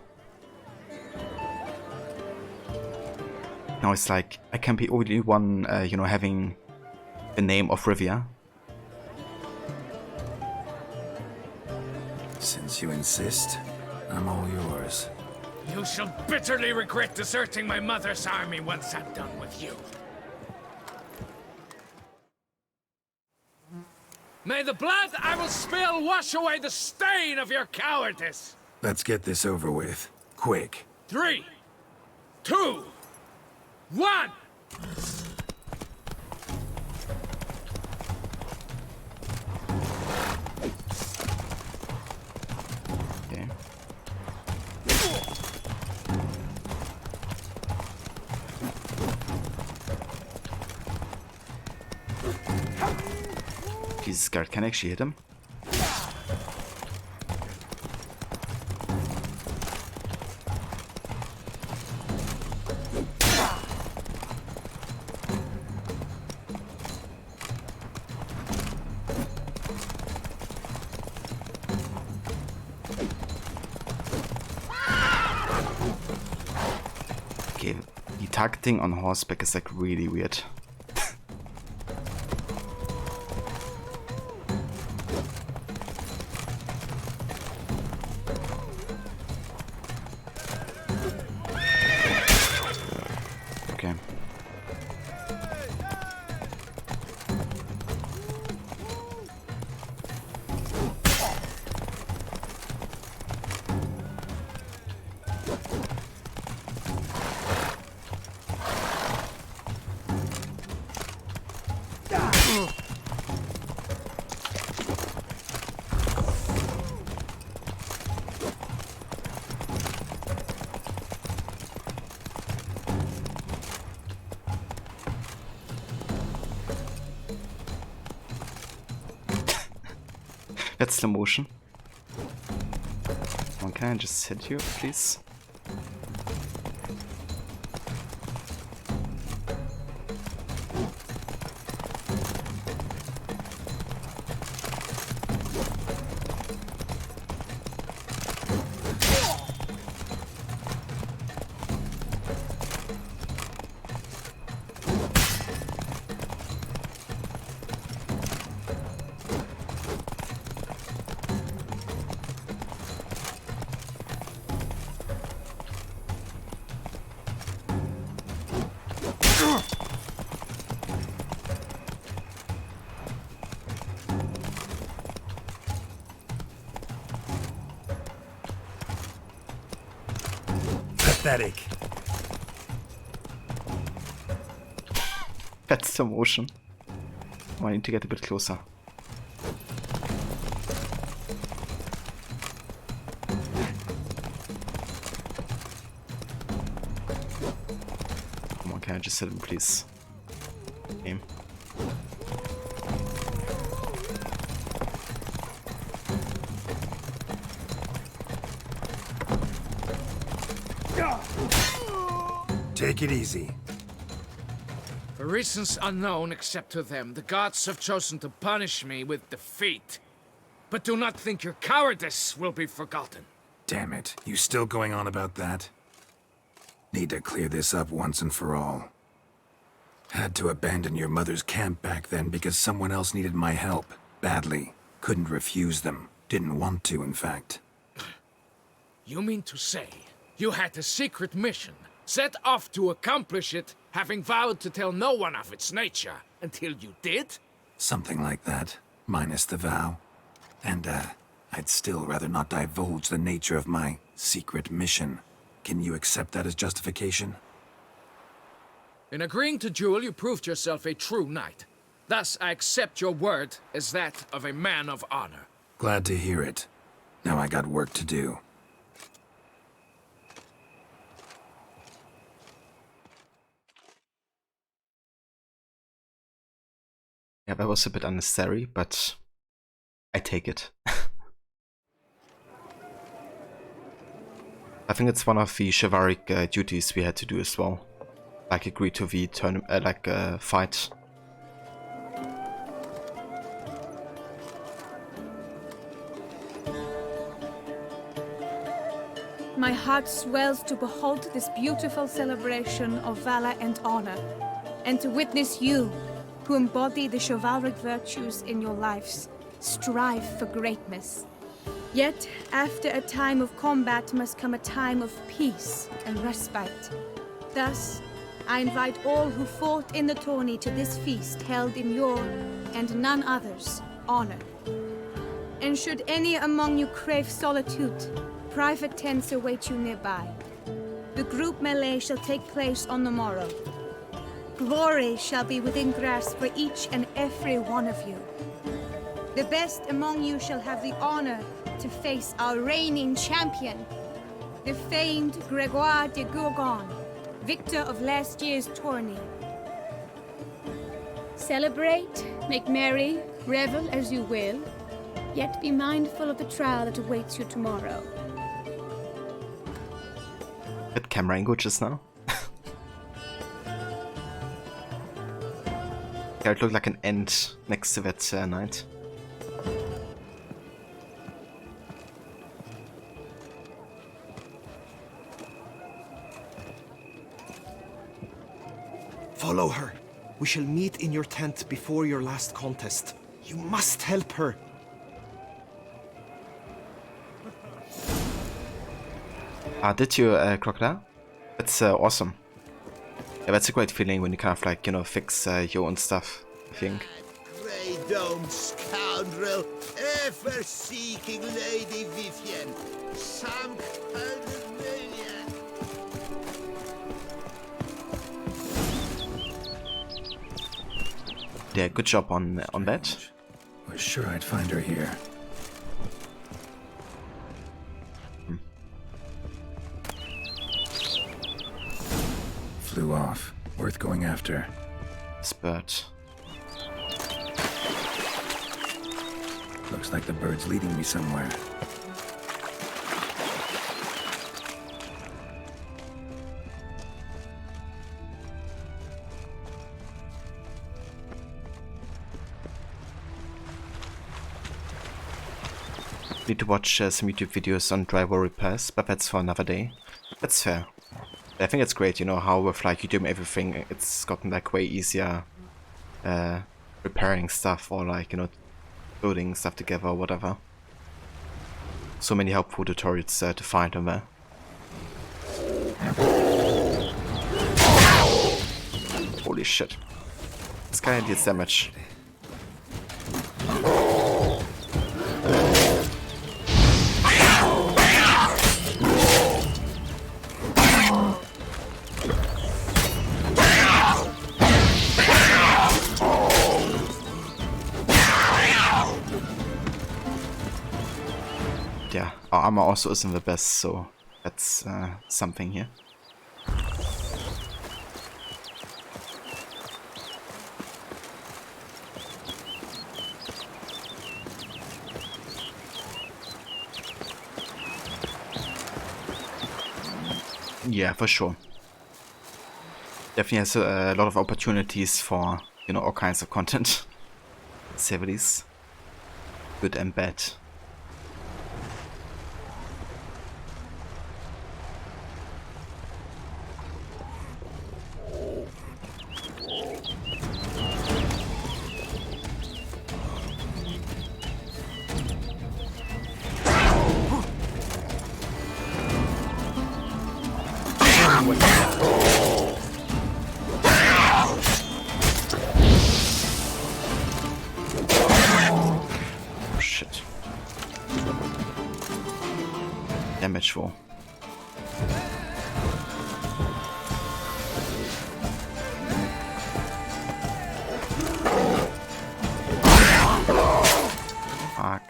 Now it's like, I can be only one, you know, having the name of Rivia. Since you insist, I'm all yours. You shall bitterly regret deserting my mother's army once I'm done with you. May the blood I will spill wash away the stain of your cowardice! Let's get this over with. Quick. 3, 2, 1! Okay. Jesus, guard can actually hit him. Okay, the targeting on horseback is like really weird. Okay. That's slow motion. Can I just hit you, please? Pathetic. That's the motion. Oh, I need to get a bit closer. Come on, can I just hit him, please? Aim. Take it easy. For reasons unknown except to them, the gods have chosen to punish me with defeat. But do not think your cowardice will be forgotten. Damn it, you still going on about that? Need to clear this up once and for all. Had to abandon your mother's camp back then because someone else needed my help. Badly. Couldn't refuse them. Didn't want to, in fact. You mean to say you had a secret mission, set off to accomplish it, having vowed to tell no one of its nature, until you did? Something like that, minus the vow. And, I'd still rather not divulge the nature of my secret mission. Can you accept that as justification? In agreeing to duel, you proved yourself a true knight. Thus, I accept your word as that of a man of honor. Glad to hear it. Now I got work to do. Yeah, that was a bit unnecessary, but I take it. I think it's one of the chivalric duties we had to do as well. Like agree to the fight. My heart swells to behold this beautiful celebration of valor and honor, and to witness you, who embody the chivalric virtues in your lives, strive for greatness. Yet, after a time of combat must come a time of peace and respite. Thus, I invite all who fought in the tourney to this feast held in your, and none other's, honor. And should any among you crave solitude, private tents await you nearby. The group melee shall take place on the morrow. Glory shall be within grasp for each and every one of you. The best among you shall have the honor to face our reigning champion, the famed Gregoire de Gourgon, victor of last year's tourney. Celebrate, make merry, revel as you will, yet be mindful of the trial that awaits you tomorrow. Bit camera angle just now. Yeah, it looked like an end next to that knight. Follow her. We shall meet in your tent before your last contest. You must help her. Did you, Crocodile? That's awesome. Yeah, that's a great feeling when you kind of like, you know, fix your own stuff, I think. Grey Dome scoundrel, ever seeking Lady Vivienne. Some kind of maniac. Yeah, good job on that. Was sure I'd find her here. Flew off. Worth going after. Spurt. Looks like the bird's leading me somewhere. Need to watch some YouTube videos on drywall repairs, but that's for another day. That's fair. I think it's great, you know, how with like YouTube and everything, it's gotten like way easier repairing stuff or like, you know, building stuff together or whatever. So many helpful tutorials to find on there. Holy shit. This guy deals damage. Yeah, our armor also isn't the best, so that's something here. Yeah, for sure. Definitely has a lot of opportunities for, you know, all kinds of content. Activities. Good and bad. Shit. Damage roll. Fuck.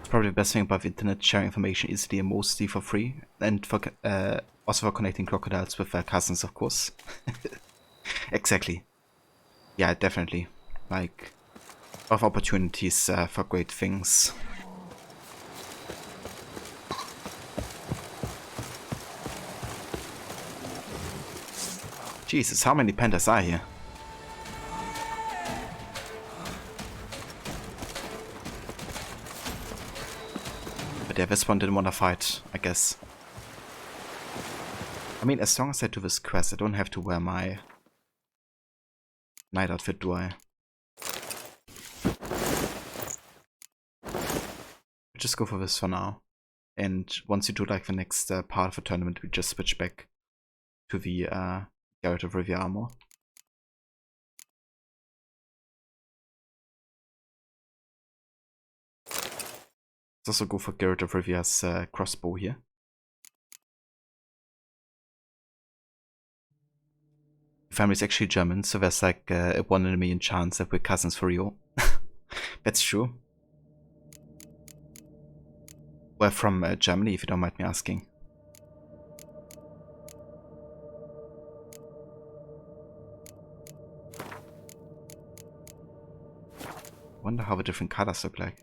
Probably the best thing about the internet, sharing information easily and mostly for free, and for also for connecting crocodiles with their cousins, of course. Exactly. Yeah, definitely. Like, a lot of opportunities for great things. Jesus, how many pandas are here? Yeah, this one didn't want to fight, I guess. I mean, as long as I do this quest, I don't have to wear my night outfit, do I? I'll just go for this for now. And once you do like the next part of the tournament, we just switch back to the Garret of Rivia armor. Let's also go for Garret of Rivia's crossbow here. Family's actually German, so there's like a 1 in a million chance that we're cousins for real. That's true. We're from Germany, if you don't mind me asking. Wonder how the different colors look like.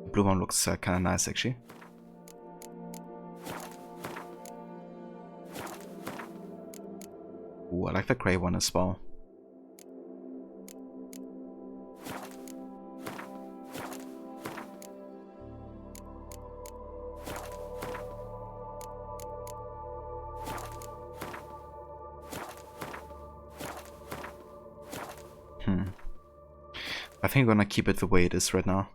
The blue one looks kind of nice, actually. Ooh, I like the grey one as well. I think I'm gonna keep it the way it is right now.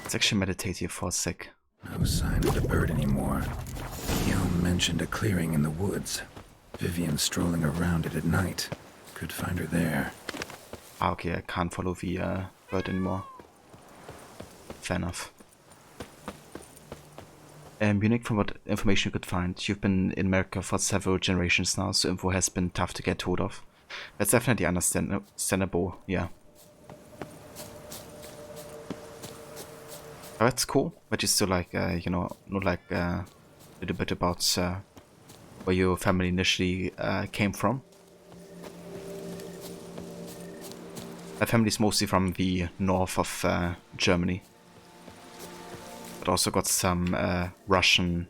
Let's actually meditate here for a sec. No sign of the bird anymore. Guillaume mentioned a clearing in the woods. Vivian strolling around it at night. Could find her there. Ah, okay, I can't follow the bird anymore. Fair enough. Unique from what information you could find. You've been in America for several generations now, so info has been tough to get hold of. That's definitely understandable, yeah. Oh, that's cool, but you still like, you know like a little bit about where your family initially came from. My family's mostly from the north of Germany, but also got some Russian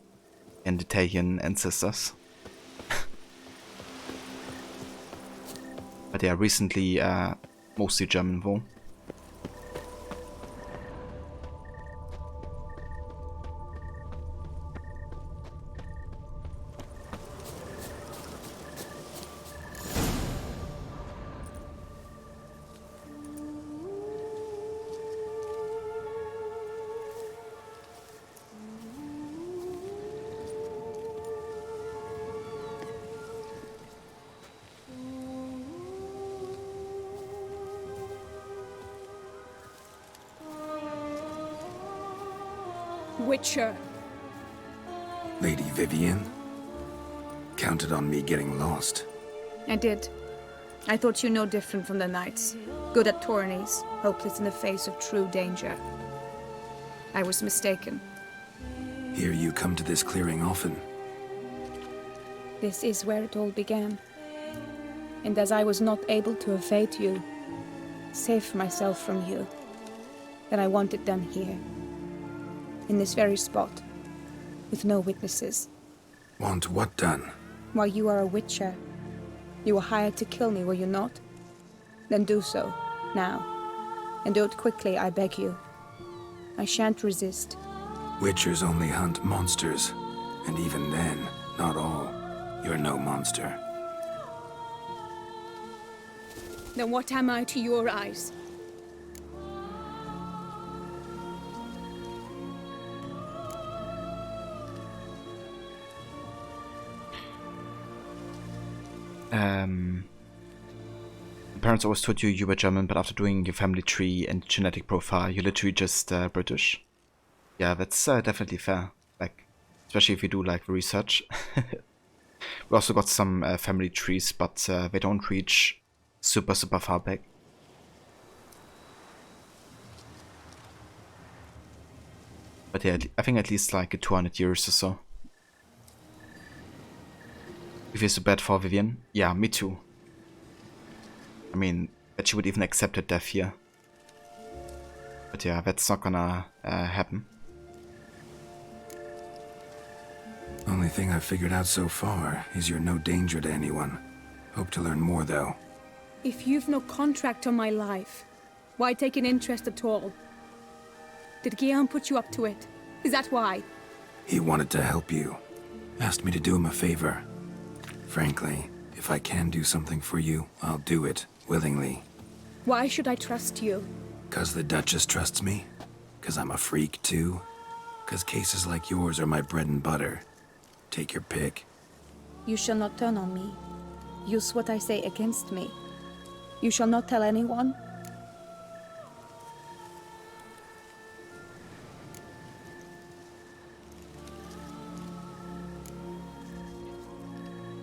and Italian ancestors. But yeah, recently mostly German though. Witcher. Lady Vivian? Counted on me getting lost. I did. I thought you no different from the knights. Good at tourneys, hopeless in the face of true danger. I was mistaken. Hear you come to this clearing often. This is where it all began. And as I was not able to evade you, save myself from you, then I want it done here. In this very spot. With no witnesses. Want what done? Why, you are a witcher. You were hired to kill me, were you not? Then do so, now. And do it quickly, I beg you. I shan't resist. Witchers only hunt monsters. And even then, not all. You're no monster. Then what am I to your eyes? Parents always told you were German, but after doing your family tree and genetic profile, you're literally just British. Yeah, that's definitely fair. Like, especially if you do like research. We also got some family trees, but they don't reach super far back. But yeah, I think at least like 200 years or so. You feel so bad for Vivian? Yeah, me too. I mean, that she would even accept her death here. But yeah, that's not gonna happen. Only thing I've figured out so far is you're no danger to anyone. Hope to learn more, though. If you've no contract on my life, why take an interest at all? Did Guillaume put you up to it? Is that why? He wanted to help you. Asked me to do him a favor. Frankly, if I can do something for you, I'll do it, willingly. Why should I trust you? 'Cause the Duchess trusts me? 'Cause I'm a freak, too? 'Cause cases like yours are my bread and butter? Take your pick. You shall not turn on me. Use what I say against me. You shall not tell anyone?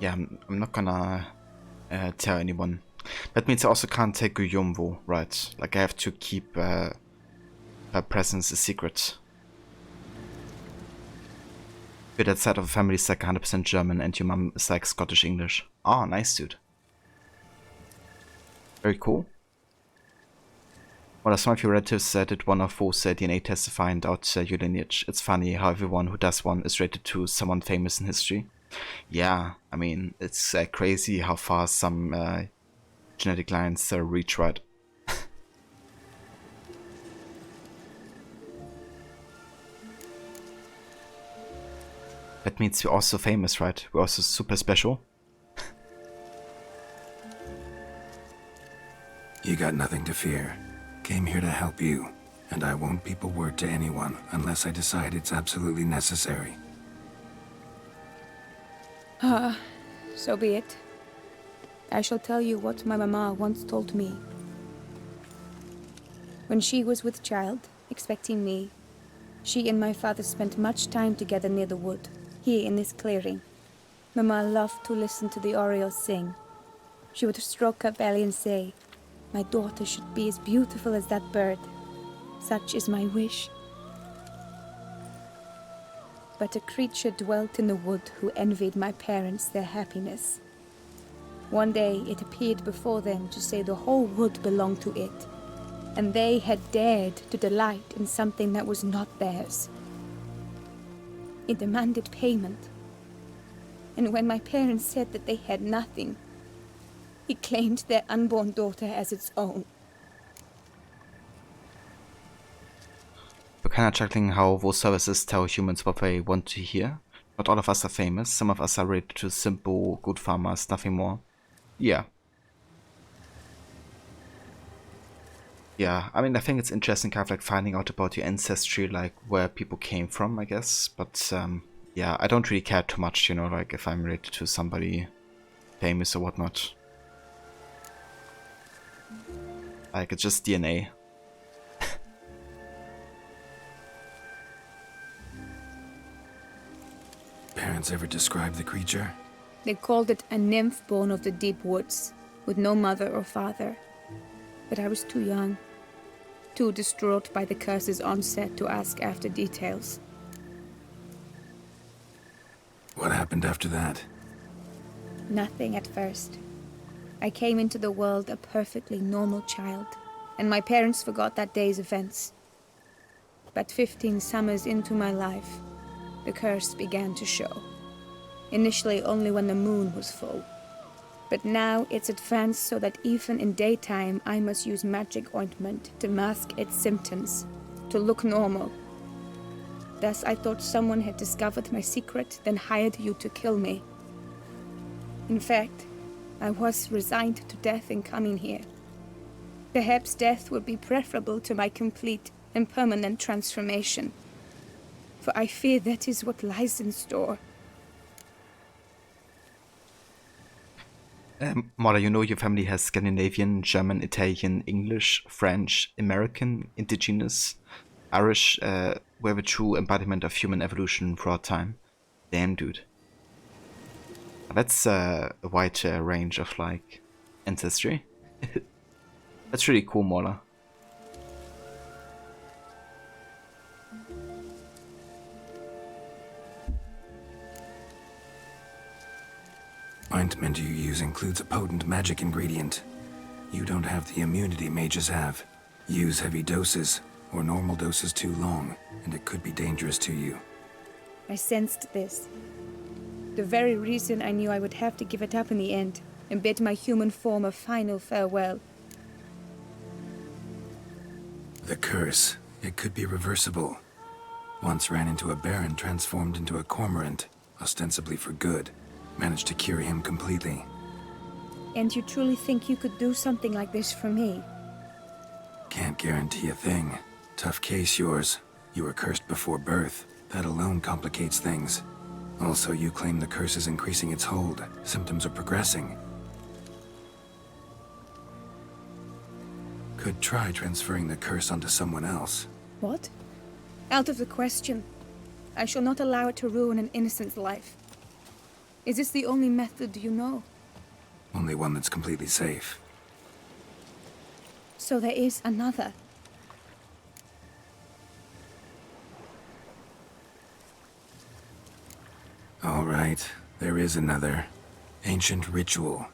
Yeah, I'm not gonna tell anyone. That means I also can't take Guillaume, right? Like I have to keep her presence a secret. But that side of the family is like 100% German and your mom is like Scottish English. Oh, nice dude. Very cool. Well, some of your relatives did one of those DNA tests to find out your lineage. It's funny how everyone who does one is related to someone famous in history. Yeah, I mean, it's crazy how far some genetic lines reach, right? That means we're also famous, right? We're also super special. You got nothing to fear. Came here to help you, and I won't peep a word to anyone unless I decide it's absolutely necessary. So be it. I shall tell you what my mama once told me. When she was with child, expecting me, she and my father spent much time together near the wood, here in this clearing. Mama loved to listen to the orioles sing. She would stroke her belly and say, "My daughter should be as beautiful as that bird. Such is my wish." But a creature dwelt in the wood who envied my parents their happiness. One day it appeared before them to say the whole wood belonged to it, and they had dared to delight in something that was not theirs. It demanded payment, and when my parents said that they had nothing, it claimed their unborn daughter as its own. We're kinda chuckling how those services tell humans what they want to hear. Not all of us are famous, some of us are related to simple, good farmers, nothing more. Yeah. Yeah, I mean, I think it's interesting kind of like finding out about your ancestry, like where people came from, I guess. But yeah, I don't really care too much, you know, like if I'm related to somebody famous or whatnot. Like, it's just DNA. Parents ever describe the creature? They called it a nymph born of the deep woods, with no mother or father. But I was too young, too distraught by the curse's onset to ask after details. What happened after that? Nothing at first. I came into the world a perfectly normal child, and my parents forgot that day's events. But 15 summers into my life, the curse began to show. Initially only when the moon was full. But now it's advanced so that even in daytime I must use magic ointment to mask its symptoms, to look normal. Thus I thought someone had discovered my secret, then hired you to kill me. In fact, I was resigned to death in coming here. Perhaps death would be preferable to my complete and permanent transformation. For I fear that is what lies in store. Mara, you know your family has Scandinavian, German, Italian, English, French, American, Indigenous, Irish. We have a true embodiment of human evolution throughout time. Damn, dude. That's a wide range of, like, ancestry. That's really cool, Mara. Ointment you use includes a potent magic ingredient. You don't have the immunity mages have. Use heavy doses, or normal doses too long, and it could be dangerous to you. I sensed this. The very reason I knew I would have to give it up in the end, and bid my human form a final farewell. The curse, it could be reversible. Once ran into a baron transformed into a cormorant, ostensibly for good. Managed to cure him completely. And you truly think you could do something like this for me? Can't guarantee a thing. Tough case, yours. You were cursed before birth. That alone complicates things. Also, you claim the curse is increasing its hold. Symptoms are progressing. Could try transferring the curse onto someone else. What? Out of the question. I shall not allow it to ruin an innocent's life. Is this the only method you know? Only one that's completely safe. So there is another. All right, there is another. Ancient ritual.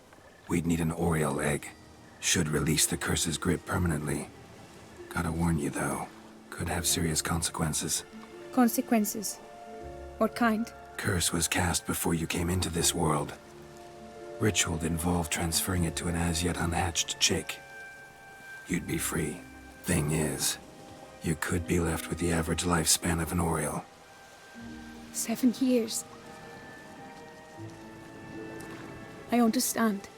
We'd need an Oriole egg. Should release the curse's grip permanently. Gotta warn you, though. Could have serious consequences. Consequences? What kind? Curse was cast before you came into this world. Ritual involved transferring it to an as-yet unhatched chick. You'd be free. Thing is, you could be left with the average lifespan of an Oriole. 7 years. I understand.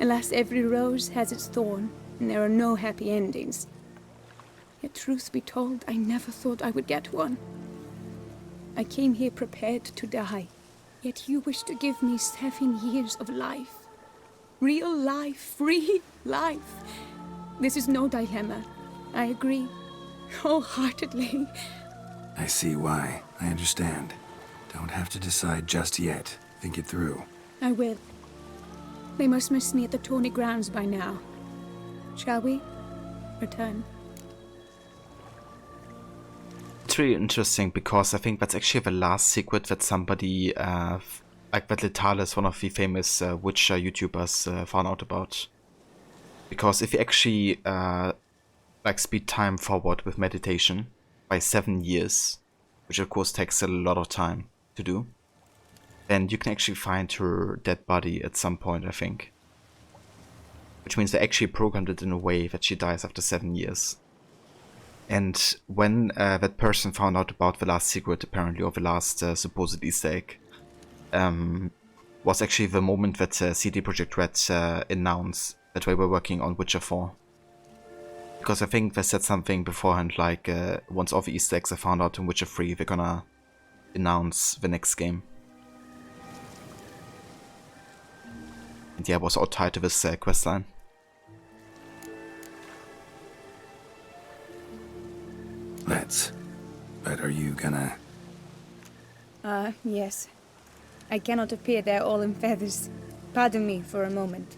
Alas, every rose has its thorn, and there are no happy endings. Yet truth be told, I never thought I would get one. I came here prepared to die, yet you wish to give me 7 years of life. Real life, free life. This is no dilemma. I agree, wholeheartedly. I see why. I understand. Don't have to decide just yet. Think it through. I will. They must miss me at the tourney grounds by now. Shall we? Return. It's really interesting because I think that's actually the last secret that somebody, like that Letalis, one of the famous witch YouTubers, found out about. Because if you actually like speed time forward with meditation by 7 years, which of course takes a lot of time to do, then you can actually find her dead body at some point, I think. Which means they actually programmed it in a way that she dies after 7 years. And when that person found out about the last secret, apparently, or the last supposed Easter egg, was actually the moment that CD Projekt Red announced that they were working on Witcher 4. Because I think they said something beforehand, like once all the Easter eggs are found out in Witcher 3, they're gonna announce the next game. And yeah, it was all tied to this questline. Let's. But are you gonna... Yes. I cannot appear there all in feathers. Pardon me for a moment.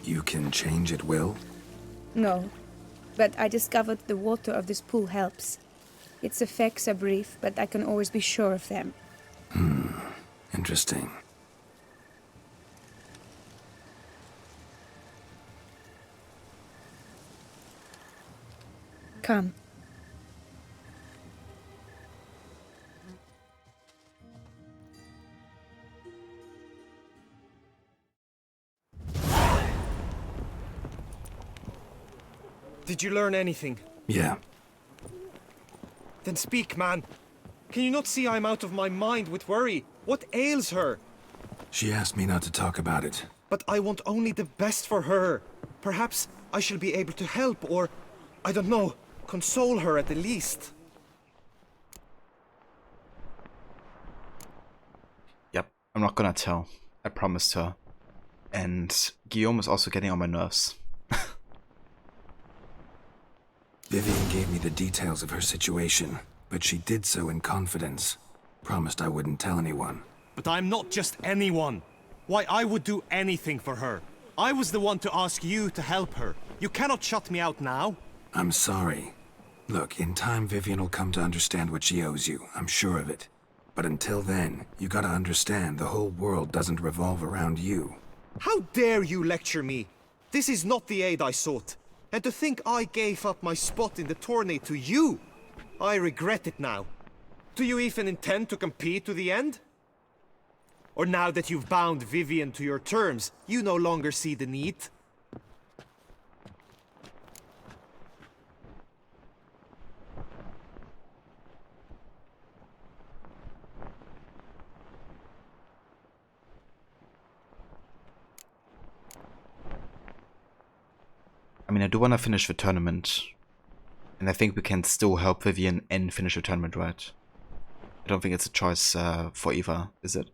You can change at will? No, but I discovered the water of this pool helps. Its effects are brief, but I can always be sure of them. Interesting. Come. Did you learn anything? Yeah. Then speak, man. Can you not see I'm out of my mind with worry? What ails her? She asked me not to talk about it. But I want only the best for her. Perhaps I shall be able to help or, I don't know, console her at the least. Yep, I'm not gonna tell. I promised her. And Guillaume is also getting on my nerves. Vivian gave me the details of her situation, but she did so in confidence. Promised I wouldn't tell anyone. But I'm not just anyone. Why, I would do anything for her. I was the one to ask you to help her. You cannot shut me out now. I'm sorry. Look, in time Vivian will come to understand what she owes you. I'm sure of it. But until then, you gotta understand the whole world doesn't revolve around you. How dare you lecture me? This is not the aid I sought. And to think I gave up my spot in the tourney to you, I regret it now. Do you even intend to compete to the end? Or now that you've bound Vivian to your terms, you no longer see the need? I mean, I do want to finish the tournament. And I think we can still help Vivian and finish the tournament, right? I don't think it's a choice for either, is it?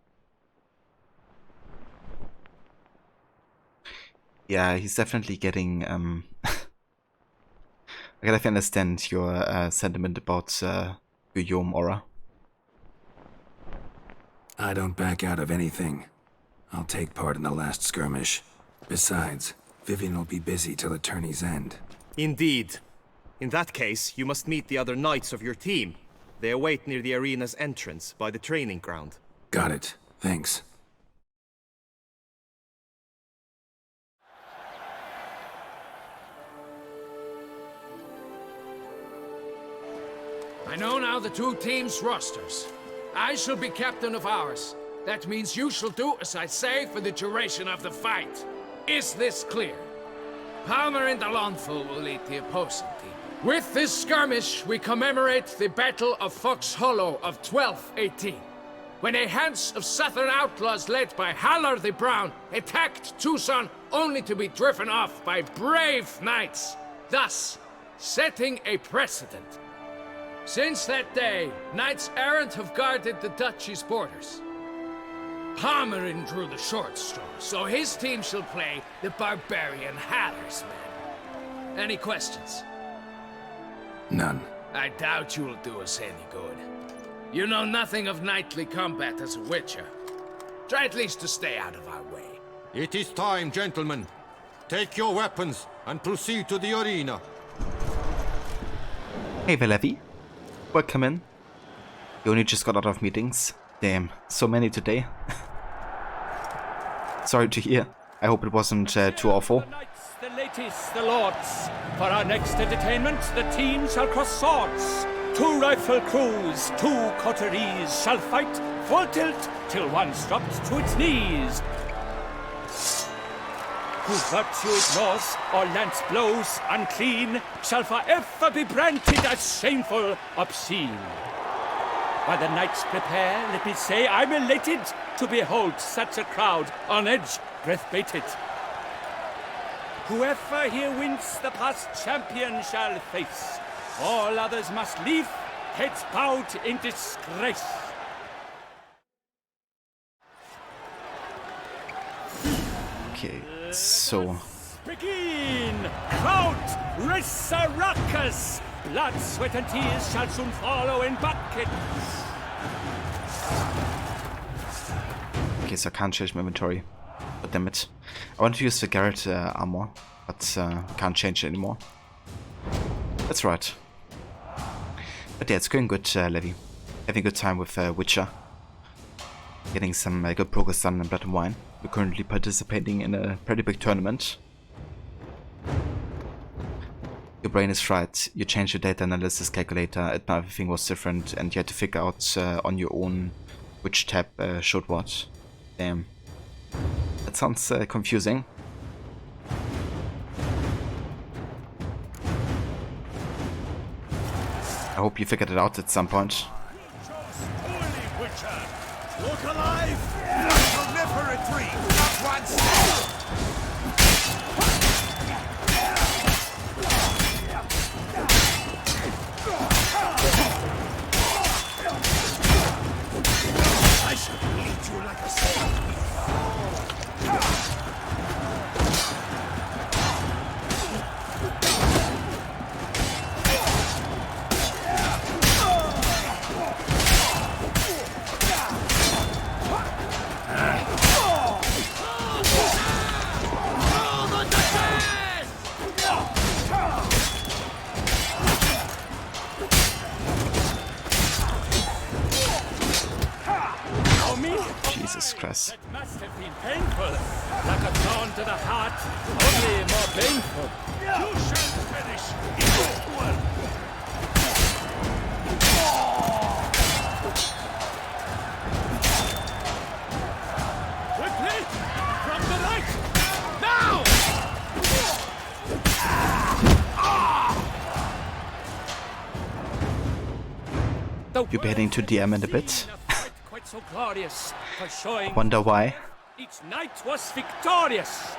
Yeah, he's definitely getting... I can definitely understand your sentiment about Guillaume, Aura. I don't back out of anything. I'll take part in the last skirmish. Besides, Vivian will be busy till the tourney's end. Indeed. In that case, you must meet the other knights of your team. They await near the arena's entrance, by the training ground. Got it. Thanks. I know now the two teams' rosters. I shall be captain of ours. That means you shall do as I say for the duration of the fight. Is this clear? Palmer and Alonso will lead the opposing team. With this skirmish, we commemorate the Battle of Fox Hollow of 1218, when a Hans of Southern outlaws led by Halar the Brown attacked Tucson only to be driven off by brave knights, thus setting a precedent. Since that day, knights errant have guarded the duchy's borders. Palmerin drew the short straw, so his team shall play the barbarian Halar's men. Any questions? None. I doubt you will do us any good. You know nothing of knightly combat as a witcher. Try at least to stay out of our way. It is time, gentlemen. Take your weapons and proceed to the arena. Hey, Valevi. Welcome in. You only just got out of meetings. Damn, so many today. Sorry to hear. I hope it wasn't too awful. The ladies, the lords. For our next entertainment, the team shall cross swords. 2 rifle crews, 2 coteries shall fight full tilt till one's dropped to its knees. Who virtue ignores or lance blows unclean shall forever be branded as shameful, obscene. While the knights prepare, let me say I'm elated to behold such a crowd on edge, breath-baited. Whoever here wins the past champion shall face. All others must leave, heads bowed in disgrace. Okay, so... Begin! Count Resurrecus! Blood, sweat, and tears shall soon follow in buckets. Okay, so I can't change my inventory. But damn it. I want to use the Garrett armor, but can't change it anymore. That's right. But yeah, it's going good, Levi. Having a good time with Witcher. Getting some good progress done in Blood and Wine. We're currently participating in a pretty big tournament. Your brain is fried. You changed your data analysis calculator and now everything was different and you had to figure out on your own which tab showed what. Damn. That sounds confusing. I hope you figured it out at some point. Look alive! You'll never retreat! Not once! I shall eat you like a snake! Jesus Christ. That must have been painful. Like a thorn to the heart, only more painful. You shall finish equal! Quickly! From the right! Now! You'll be heading to DM in a bit. Quite so glorious for showing. Wonder why. Each knight was victorious.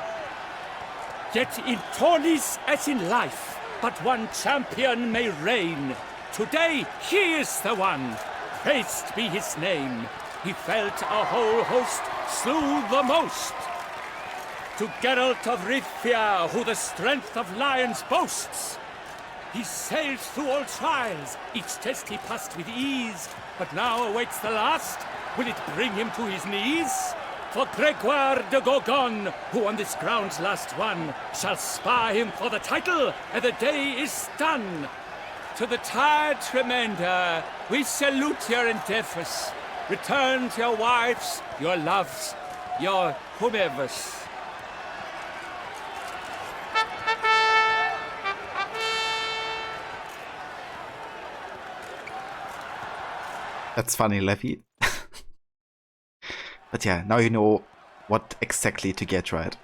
Yet in tourneys as in life, but one champion may reign. Today he is the one. Praised be his name. He felt a whole host, slew the most. To Geralt of Rivia, who the strength of lions boasts. He sailed through all trials, each test he passed with ease. But now awaits the last. Will it bring him to his knees? For Gregoire de Gorgon, who on this ground's last won, shall spar him for the title, and the day is done. To the tired remainder, we salute your endeavors. Return to your wives, your loves, your whomevers. That's funny, Levi. But yeah, now you know what exactly to get right.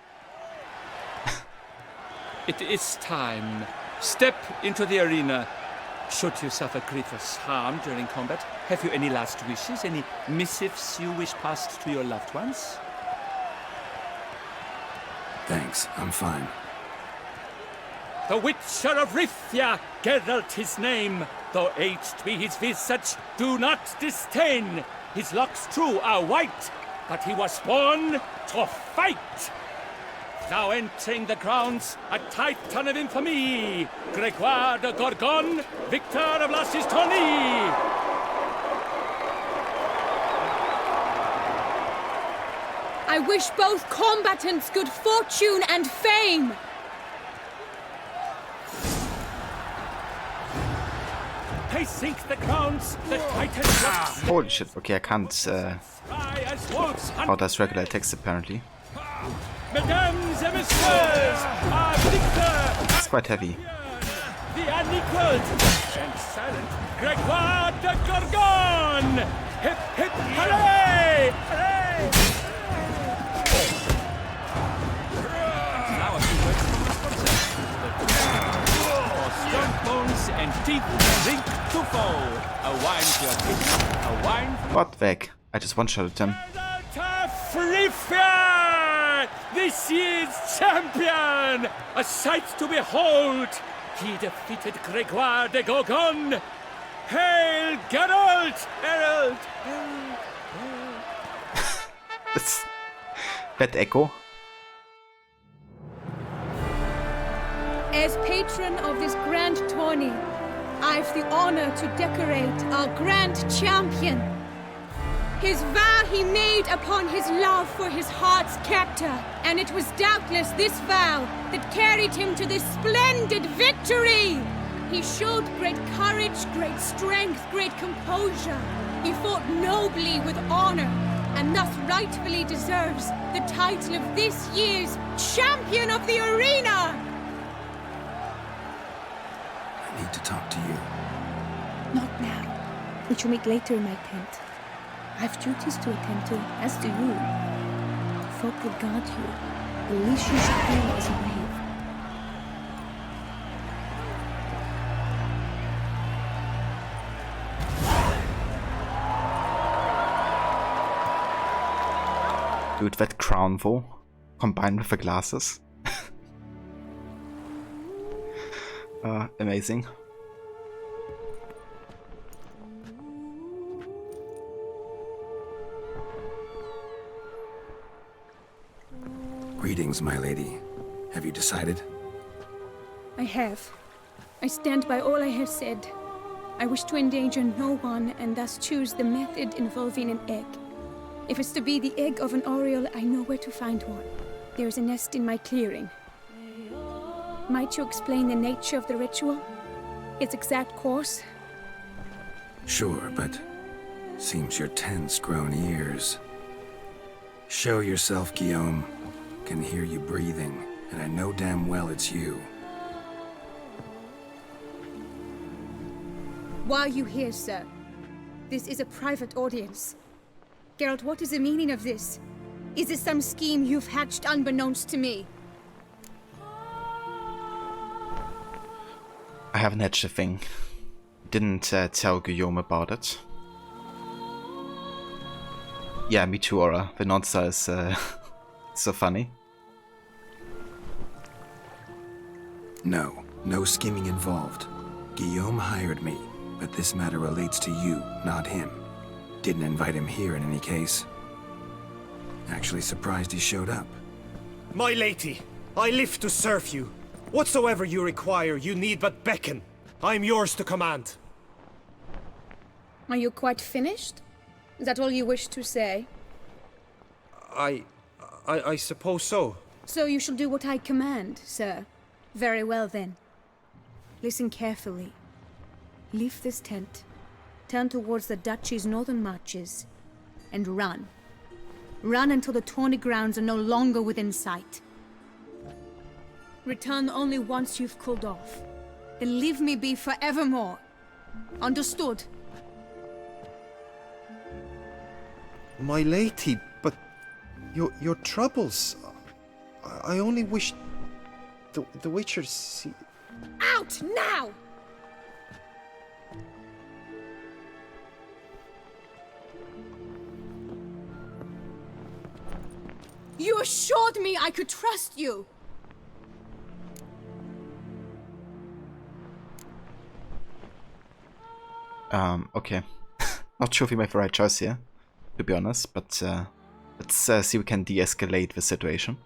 It is time. Step into the arena. Should you suffer grievous harm during combat, have you any last wishes, any missives you wish passed to your loved ones? Thanks, I'm fine. The Witcher of Rivia, Geralt his name. Though aged be his visage, do not disdain. His locks true are white, but he was born to fight. Now entering the grounds, a titan of infamy, Gregoire de Gorgon, victor of Lasses tourney. I wish both combatants good fortune and fame. They sink the grounds, the titan looks. Holy shit, okay, I can't how does regular attacks apparently. Mesdames et messieurs, our victor. It's quite heavy. The unequaled and silent Gregoire de Gorgon. Hip hip hooray! Hooray! Now a few words from our sponsor. For strong bones and teeth, drink to fall. A wine to your teeth, a What the heck? I just one-shotted him. Rifia! This year's champion! A sight to behold! He defeated Gregoire de Gorgon! Hail Geralt! Herald! That echo. As patron of this grand tourney, I've the honor to decorate our grand champion. His vow he made upon his love for his heart's captor, and it was doubtless this vow that carried him to this splendid victory. He showed great courage, great strength, great composure. He fought nobly with honor, and thus rightfully deserves the title of this year's Champion of the Arena! I need to talk to you. Not now. We shall meet later in my tent. I have duties to attend to, as do you. Folk will guard you. The least you should do is brave. Dude, that crown though, combined with the glasses. Amazing. Greetings, my lady. Have you decided? I have. I stand by all I have said. I wish to endanger no one and thus choose the method involving an egg. If it's to be the egg of an oriole, I know where to find one. There is a nest in my clearing. Might you explain the nature of the ritual? Its exact course? Sure, but seems your tense grown ears. Show yourself, Guillaume. Can hear you breathing, and I know damn well it's you. Why are you here, sir? This is a private audience. Geralt, what is the meaning of this? Is this some scheme you've hatched unbeknownst to me? I haven't hatched a thing. Didn't tell Guillaume about it. Yeah, me too, Aura. The nonsense is so funny. No, no scheming involved. Guillaume hired me, but this matter relates to you, not him. Didn't invite him here in any case. Actually surprised he showed up. My lady, I live to serve you. Whatsoever you require, you need but beckon. I am yours to command. Are you quite finished? Is that all you wish to say? I suppose so. So you shall do what I command, sir. Very well then. Listen carefully. Leave this tent, turn towards the duchy's northern marches, and run. Run until the tourney grounds are no longer within sight. Return only once you've cooled off. Then leave me be forevermore. Understood? My lady, but your troubles. I only wish the Witchers see. Out now! You assured me I could trust you! Okay. Not sure if we made the right choice here, to be honest, but let's see if we can de-escalate the situation.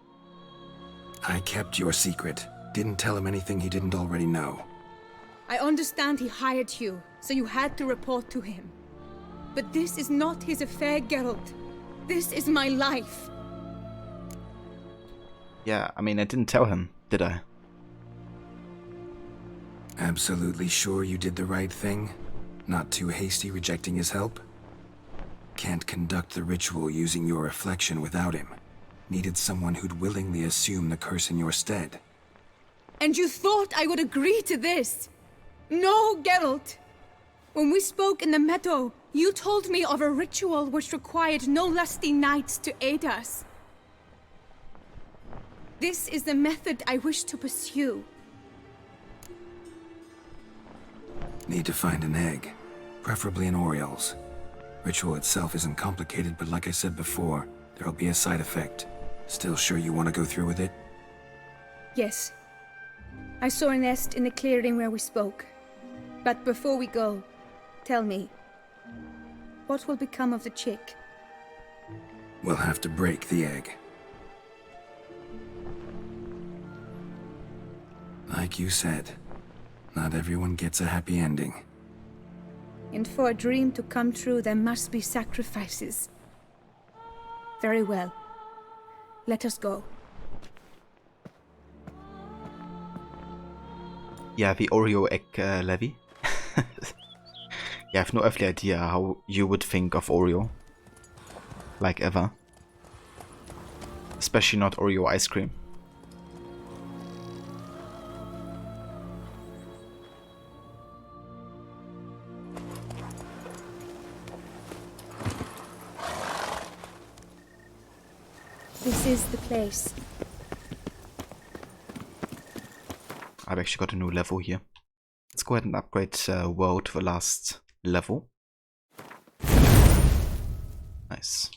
I kept your secret. Didn't tell him anything he didn't already know. I understand he hired you, so you had to report to him. But this is not his affair, Geralt. This is my life. Yeah, I mean, I didn't tell him, did I? Absolutely sure you did the right thing? Not too hasty rejecting his help? Can't conduct the ritual using your reflection without him. Needed someone who'd willingly assume the curse in your stead. And you thought I would agree to this? No, Geralt. When we spoke in the meadow, you told me of a ritual which required no lusty knights to aid us. This is the method I wish to pursue. Need to find an egg, preferably an oriole's. Ritual itself isn't complicated, but like I said before, there'll be a side effect. Still sure you want to go through with it? Yes. I saw a nest in the clearing where we spoke. But before we go, tell me, what will become of the chick? We'll have to break the egg. Like you said, not everyone gets a happy ending. And for a dream to come true, there must be sacrifices. Very well. Let us go. Yeah, the Oreo egg levy. Yeah, I have no earthly idea how you would think of Oreo. Like ever. Especially not Oreo ice cream. This is the place. I've actually got a new level here. Let's go ahead and upgrade World to the last level. Nice.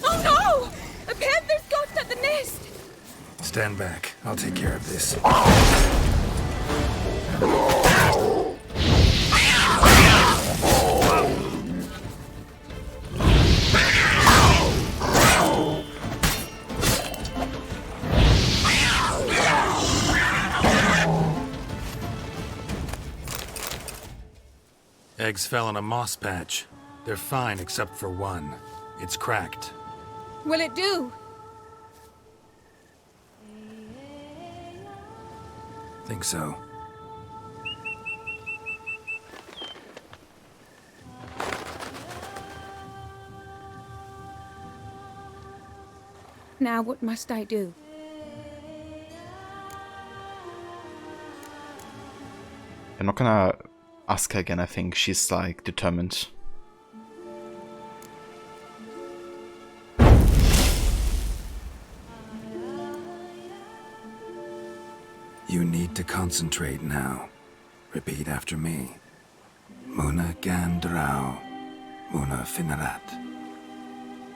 Oh no! A panther's got at the nest! Stand back. I'll take care of this. Eggs fell in a moss patch. They're fine except for one. It's cracked. Will it do? Think so. Now what must I do? I'm not gonna ask her again, I think she's like determined. You need to concentrate now. Repeat after me. Muna Gandrau, Muna Finerat.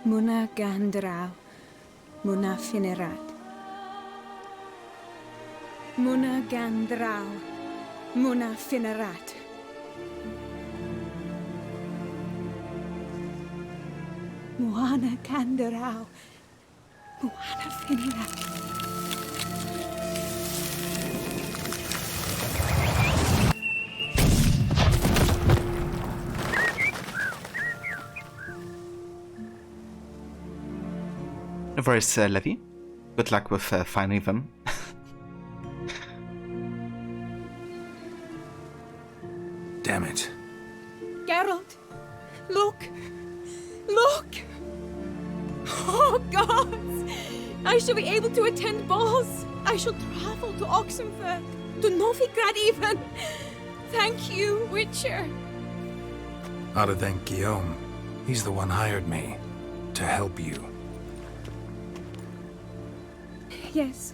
Muna Gandrau, Muna Finerat. Muna Gandrau, Muna Finerat. Muana Gandrau, Muana Finerat. No worries, Levi. Good luck with finding them. Damn it. Geralt, look! Look! Oh, gods! I shall be able to attend balls. I shall travel to Oxenfurt, to Novigrad even. Thank you, Witcher. Ought to thank Guillaume. He's the one hired me to help you. Yes,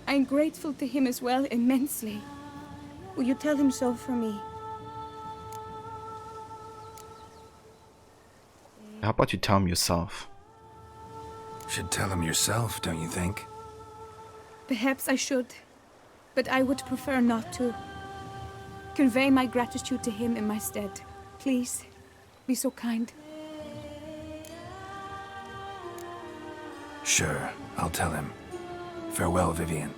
I'm grateful to him as well, immensely. Will you tell him so for me? How about you tell him yourself? Should tell him yourself, don't you think? Perhaps I should, but I would prefer not to. Convey my gratitude to him in my stead. Please, be so kind. Sure, I'll tell him. Farewell, Vivian.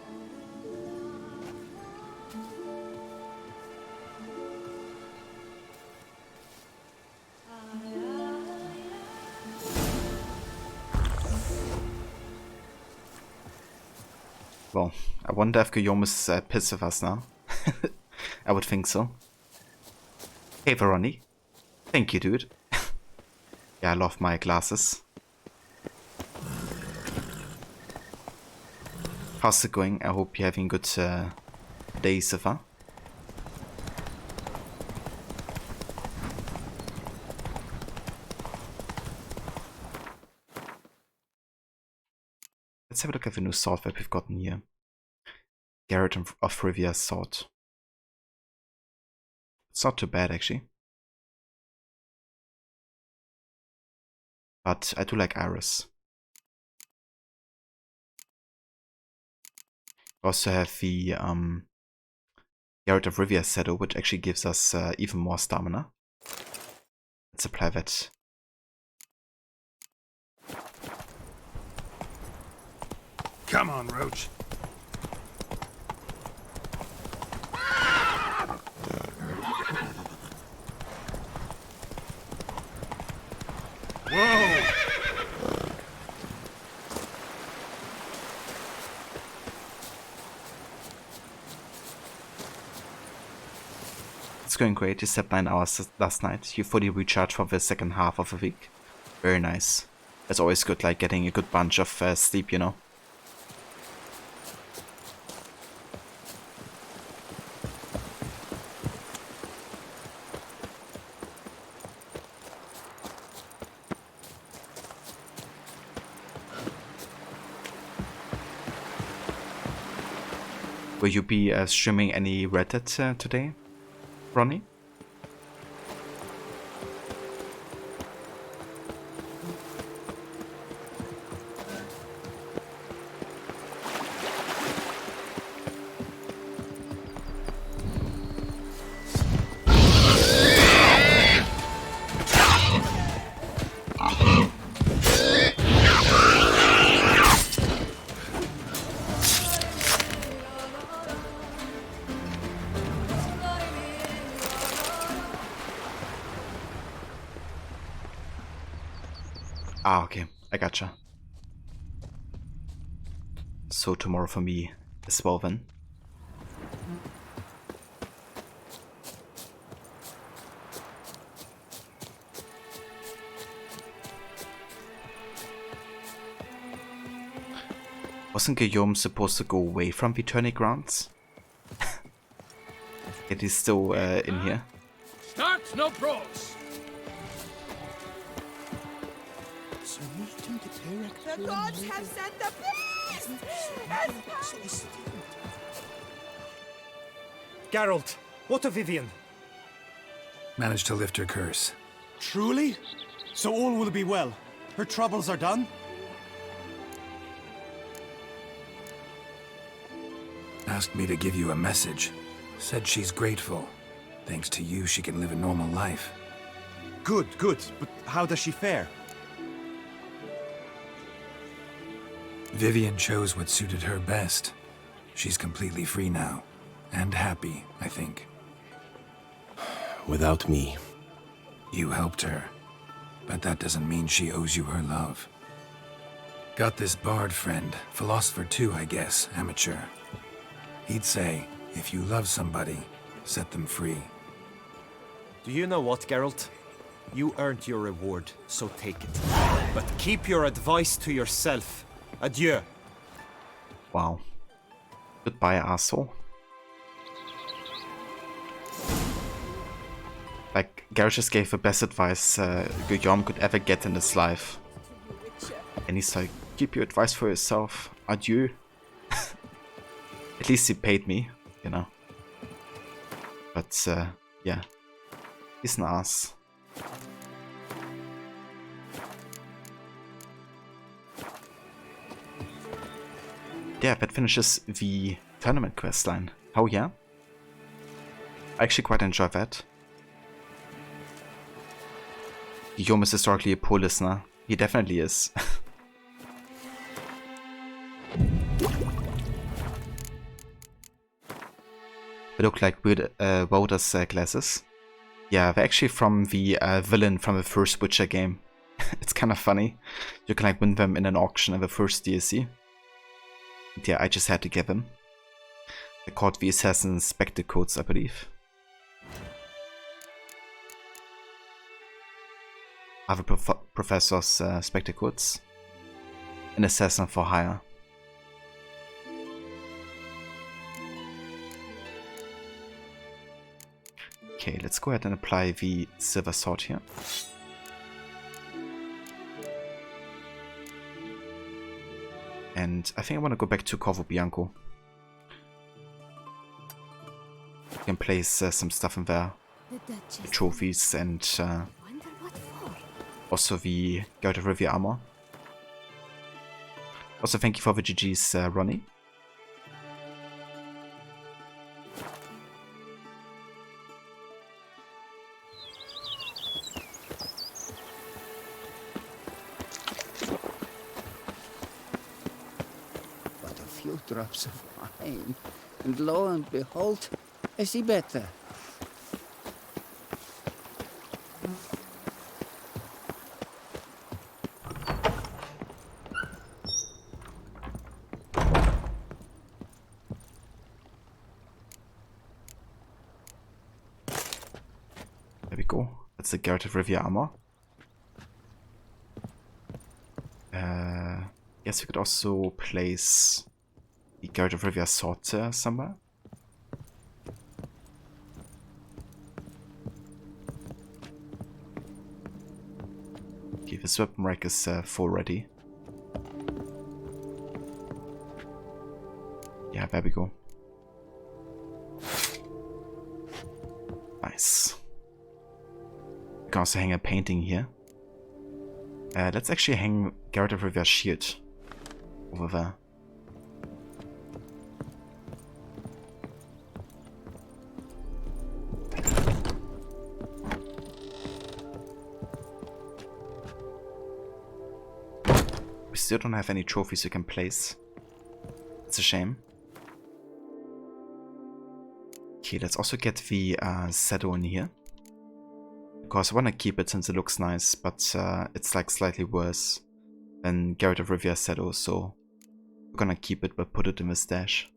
Well, I wonder if Guillaume is pissed with us now. I would think so. Hey, Veroni. Thank you, dude. Yeah, I love my glasses. How's it going? I hope you're having good days so far. Let's have a look at the new sword that we've gotten here. Garrett of Rivia's sword. It's not too bad, actually. But I do like Iris. We also have the Garret of Rivia Shadow, which actually gives us even more stamina. Let's apply that. Come on, Roach. Whoa! It's going great. You slept 9 hours last night. You fully recharged for the second half of the week. Very nice. It's always good, like getting a good bunch of sleep, you know. Will you be streaming any Red Dead today, Ronnie? Ah, okay, I gotcha. So tomorrow for me as well then. Wasn't Guillaume supposed to go away from the tourney grounds? It is still in here. Start no pros. The gods have sent the beast! Geralt, what of Vivian? Managed to lift her curse. Truly? So all will be well. Her troubles are done? Asked me to give you a message. Said she's grateful. Thanks to you, she can live a normal life. Good, good. But how does she fare? Vivian chose what suited her best. She's completely free now. And happy, I think. Without me. You helped her. But that doesn't mean she owes you her love. Got this bard friend. Philosopher too, I guess. Amateur. He'd say, if you love somebody, set them free. Do you know what, Geralt? You earned your reward, so take it. But keep your advice to yourself. Adieu. Wow. Goodbye, asshole. Like, Garrett just gave the best advice Guillaume could ever get in his life. And he's like, keep your advice for yourself. Adieu. At least he paid me, you know. But, yeah. He's an ass. Yeah, that finishes the tournament questline. Oh yeah? I actually quite enjoy that. Guillaume is historically a poor listener. He definitely is. They look like weird Woda's glasses. Yeah, they're actually from the villain from the first Witcher game. It's kind of funny. You can like win them in an auction in the first DLC. Yeah, I just had to get them. They're called the Assassin's Spectacles, I believe. Other professor's spectacles. An assassin for hire. Okay, let's go ahead and apply the silver sword here. And I think I want to go back to Corvo Bianco. You can place some stuff in there. Trophies and also the Guard of Rivia armor. Also, thank you for the GG's, Ronnie. But a few drops of wine, and lo and behold, I see better. There we go. That's the Guard of Rivia armor. Yes, we could also place the Guard of Rivia sword somewhere. Okay, this weapon rack is full ready. Yeah, there we go. Nice. We can also hang a painting here. Let's actually hang Guard of Rivia's shield over there. We still don't have any trophies we can place. It's a shame. Okay, let's also get the saddle in here. Because I want to keep it since it looks nice, but it's like slightly worse than Guard of Rivia's saddle, so we're gonna keep it but put it in the stash.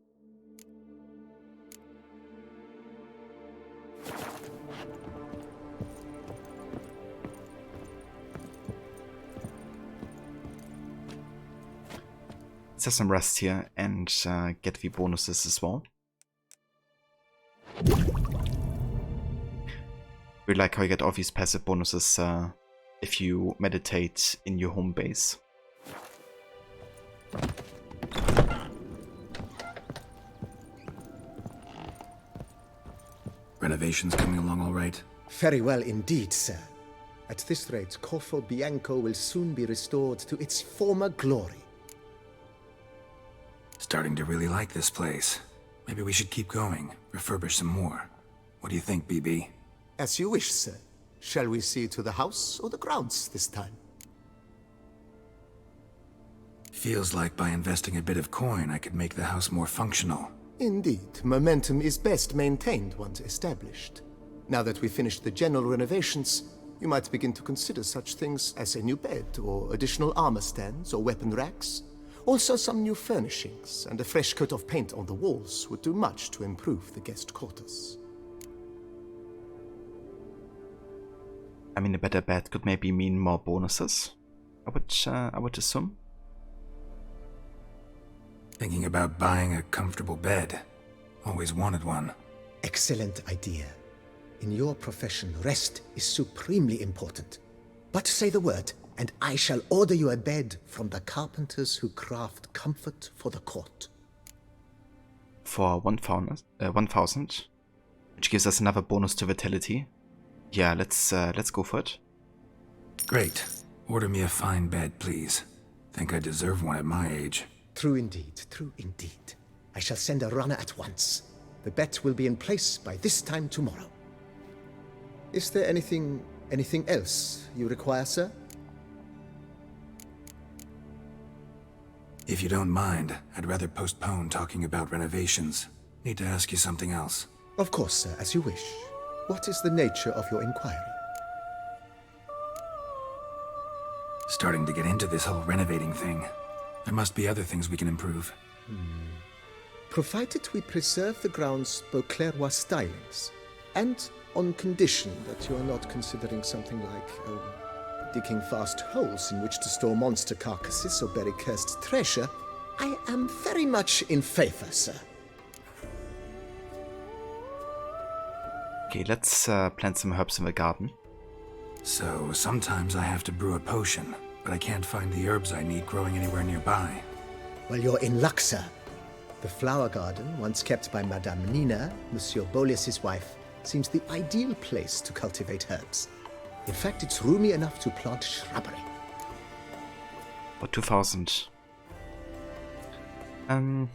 Let's have some rest here and get the bonuses as well. We like how you get all these passive bonuses if you meditate in your home base. Renovations coming along all right? Very well indeed, sir. At this rate, Corvo Bianco will soon be restored to its former glory. Starting to really like this place. Maybe we should keep going, refurbish some more. What do you think, BB? As you wish, sir. Shall we see to the house or the grounds this time? Feels like by investing a bit of coin, I could make the house more functional. Indeed, momentum is best maintained once established. Now that we've finished the general renovations, you might begin to consider such things as a new bed, or additional armor stands, or weapon racks. Also, some new furnishings and a fresh coat of paint on the walls would do much to improve the guest quarters. I mean, a better bed could maybe mean more bonuses, I would assume. Thinking about buying a comfortable bed. Always wanted one. Excellent idea. In your profession, rest is supremely important. But say the word, and I shall order you a bed from the carpenters who craft comfort for the court. For 1,000, which gives us another bonus to vitality. Yeah, let's go for it. Great. Order me a fine bed, please. Think I deserve one at my age. True indeed, true indeed. I shall send a runner at once. The bet will be in place by this time tomorrow. Is there anything else you require, sir? If you don't mind, I'd rather postpone talking about renovations. Need to ask you something else. Of course, sir, as you wish. What is the nature of your inquiry? Starting to get into this whole renovating thing. There must be other things we can improve. Provided we preserve the ground's Beauclervois stylings, and on condition that you are not considering something like, digging vast holes in which to store monster carcasses or bury cursed treasure, I am very much in favor, sir. Okay, let's plant some herbs in the garden. So, sometimes I have to brew a potion, but I can't find the herbs I need growing anywhere nearby. Well, you're in luck, sir. The flower garden, once kept by Madame Nina, Monsieur Bolis's wife, seems the ideal place to cultivate herbs. In fact, it's roomy enough to plant shrubbery. For 2,000. I mean,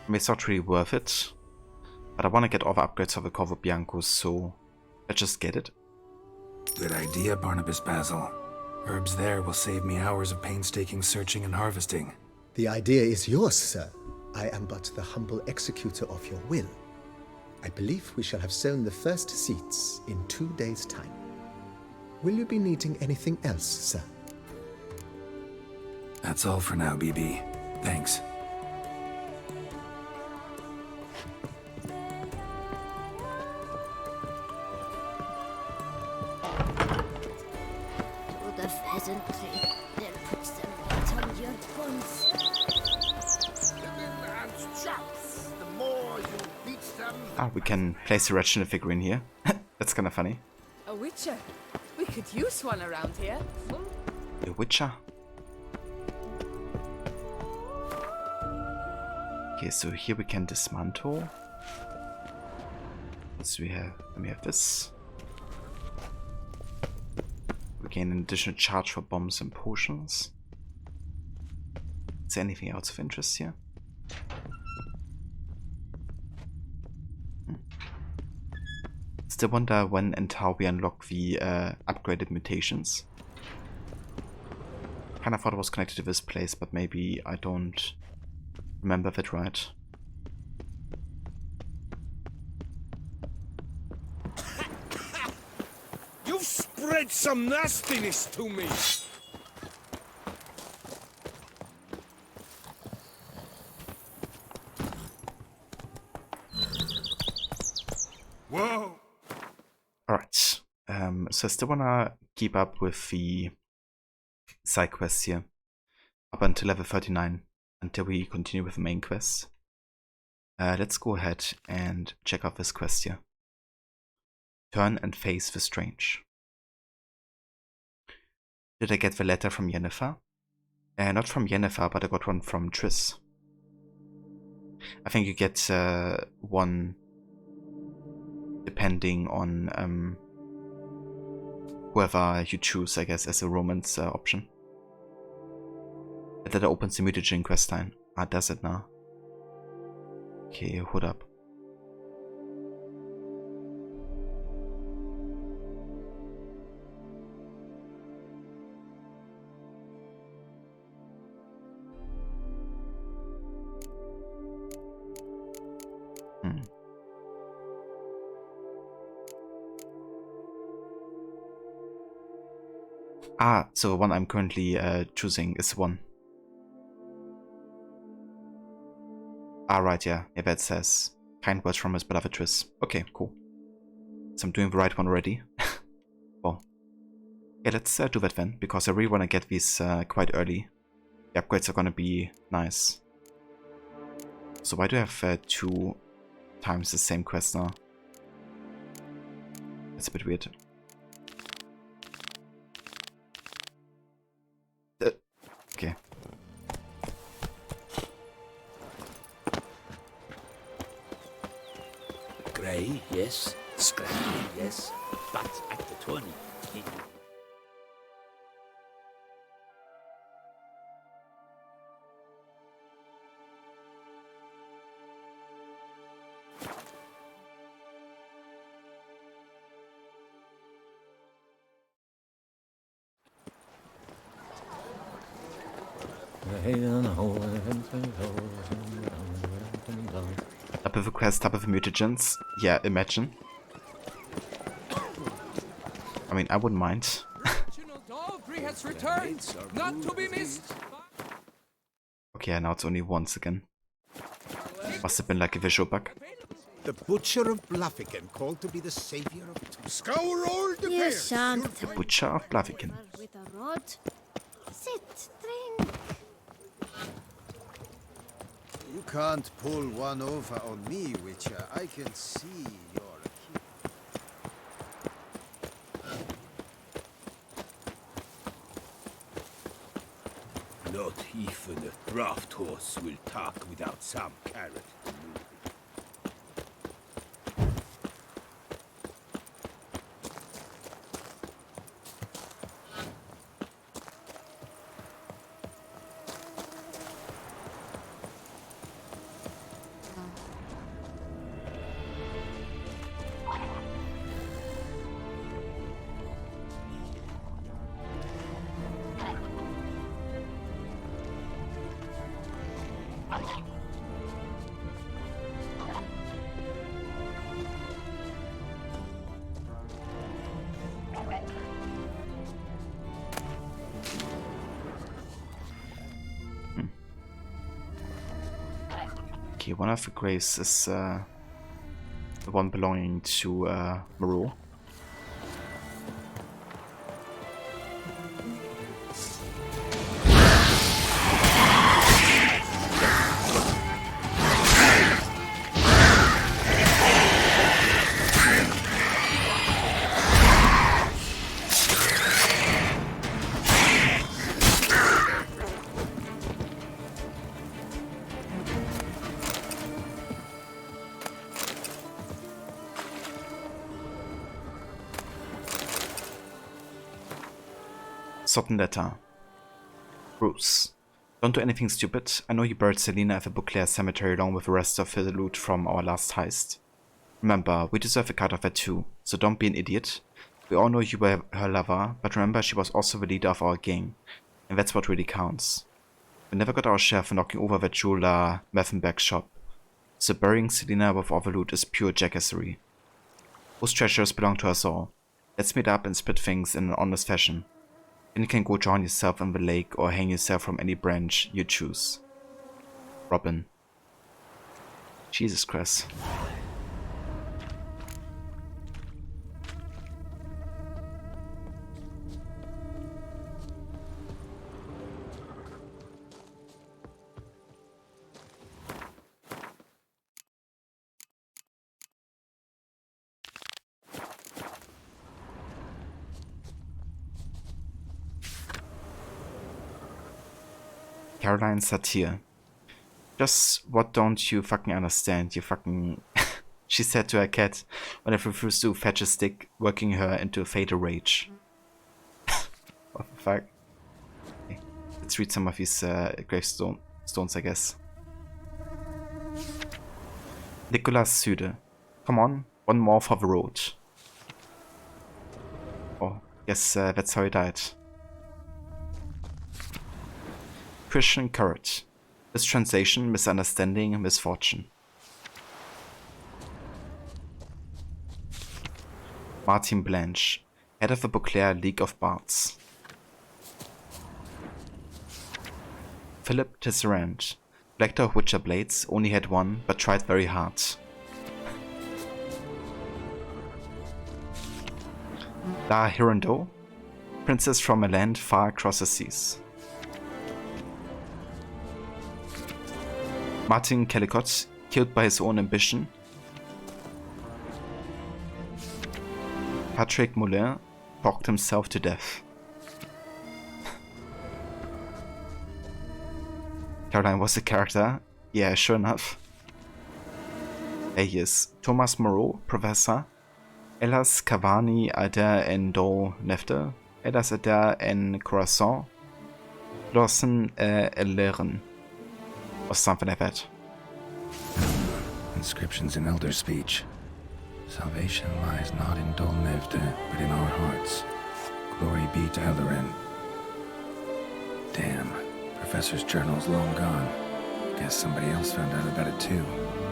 it's not really worth it. But I want to get all the upgrades of the Corvo Bianco, so let's just get it. Good idea, Barnabas Basil. Herbs there will save me hours of painstaking searching and harvesting. The idea is yours, sir. I am but the humble executor of your will. I believe we shall have sown the first seeds in 2 days' time. Will you be needing anything else, sir? That's all for now, BB. Thanks. To the pheasantry. They'll put some meat on your bones. The more you beat them. Ah, we can place a Reginald figurine here. That's kind of funny. A witcher. We could use one around here. The Witcher. Okay, so here we can dismantle. So we have this. We gain an additional charge for bombs and potions. Is there anything else of interest here? Still wonder when and how we unlock the upgraded mutations. Kinda thought it was connected to this place, but maybe I don't remember that right. You've spread some nastiness to me. Whoa. Alright. So I still wanna keep up with the side quests here. Up until level 39. Until we continue with the main quest. Let's go ahead and check out this quest here. Turn and face the strange. Did I get the letter from Yennefer? Not from Yennefer, but I got one from Triss. I think you get one depending on whoever you choose, I guess, as a romance option. That opens the mutagen quest line. Ah, does it now? Okay, hold up. Ah, so the one I'm currently choosing is one. Ah, right, yeah. Yeah, that says kind words from his beloved Triss. Okay, cool. So I'm doing the right one already. Well, yeah, let's do that then, because I really want to get these quite early. The upgrades are gonna be nice. So why do I have 2 times the same quest now? That's a bit weird. Okay. Grey, yes. Scrappy, yes. But at the tourney, Up with a quest, up with mutagens. Yeah, imagine. I mean, I wouldn't mind. has returned, not to be missed. Okay, now it's only once again. Must have been like a visual bug. The Butcher of Bluffican, called to be the savior of two. Scour all the You shan't. The Butcher of Bluffican. With a rod. Sit, drink. You can't pull one over on me, Witcher. I can see you're a kid. Not even a draft horse will talk without some carrot to move it. Okay, one of the graves is the one belonging to Moreau. Certain letter. Bruce. Don't do anything stupid. I know you buried Selena at the Beauclair cemetery along with the rest of the loot from our last heist. Remember, we deserve a cut of that too, so don't be an idiot. We all know you were her lover, but remember she was also the leader of our gang, and that's what really counts. We never got our share for knocking over the jeweler Methenberg's shop, so burying Selena with all the loot is pure jackassery. Those treasures belong to us all. Let's meet up and split things in an honest fashion. Then you can go drown yourself in the lake or hang yourself from any branch you choose. Robin. Jesus Christ. Caroline Satir. Just what don't you fucking understand, you fucking... she said to her cat when it refused to fetch a stick, working her into a fatal rage. What the fuck? Okay. Let's read some of these gravestones, I guess. Nicolas Süde. Come on, one more for the road. Oh, yes, that's how he died. Christian Courage. Mistranslation, misunderstanding, misfortune. Martin Blanche, head of the Beauclair League of Bards. Philip Tisserand, collector of Witcher blades, only had one, but tried very hard. La Hirondeau, princess from a land far across the seas. Martin Kellicott, killed by his own ambition. Patrick Moulin talked himself to death. Caroline was a character? Yeah, sure enough. There he is. Thomas Moreau, Professor. Elas Cavani Alder en Do Nefte. Elas Alder en Corazon. Lawson Eleren. Or something like that. Inscriptions in elder speech. Salvation lies not in Dolnevde, but in our hearts. Glory be to Eldarin. Damn, Professor's journal's long gone. Guess somebody else found out about it too.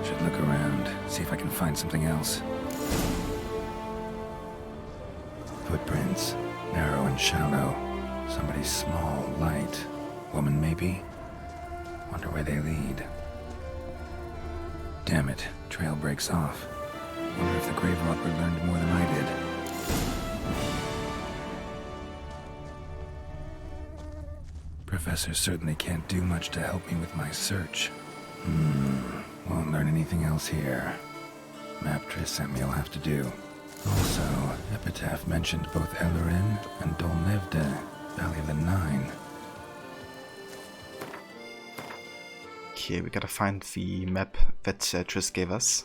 Should look around, see if I can find something else. Footprints, narrow and shallow. Somebody small, light. Woman maybe? Wonder where they lead. Damn it, trail breaks off. Wonder if the grave robber learned more than I did. Professor certainly can't do much to help me with my search. Won't learn anything else here. Map Triss sent me will have to do. Also, Epitaph mentioned both Eldarin and Dolnevde, Valley of the Nine. Okay, we gotta find the map that Triss gave us.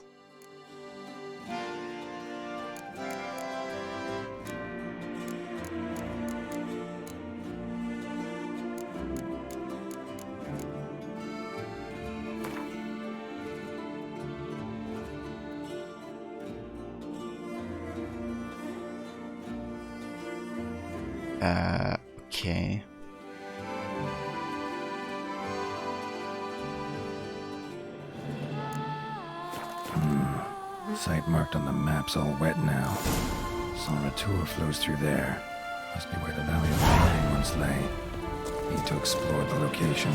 Okay. Site marked on the map's all wet now. San Retour flows through there. Must be where the Valley of the Nine once lay. Need to explore the location.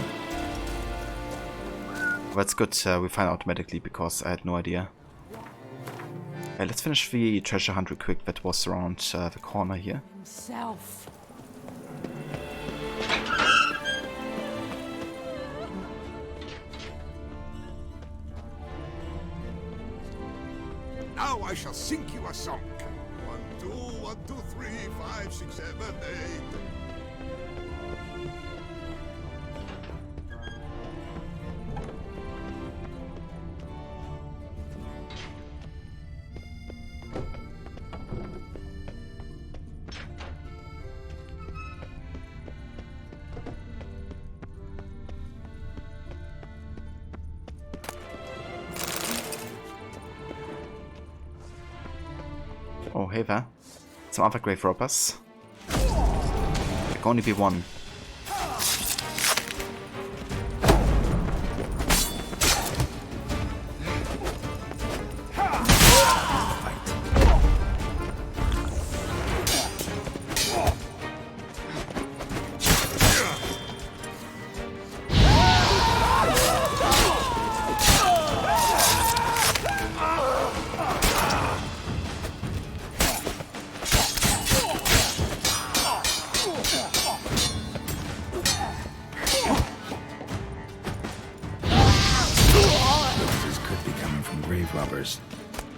That's good, we find automatically because I had no idea. Let's finish the treasure hunt real quick that was around the corner here. Himself. Now I shall sink you a song. 1, 2, 1, 2, 3, 5, 6, 7, 8. Oh, hey there. Some other grave robbers. There can only be one. Robbers.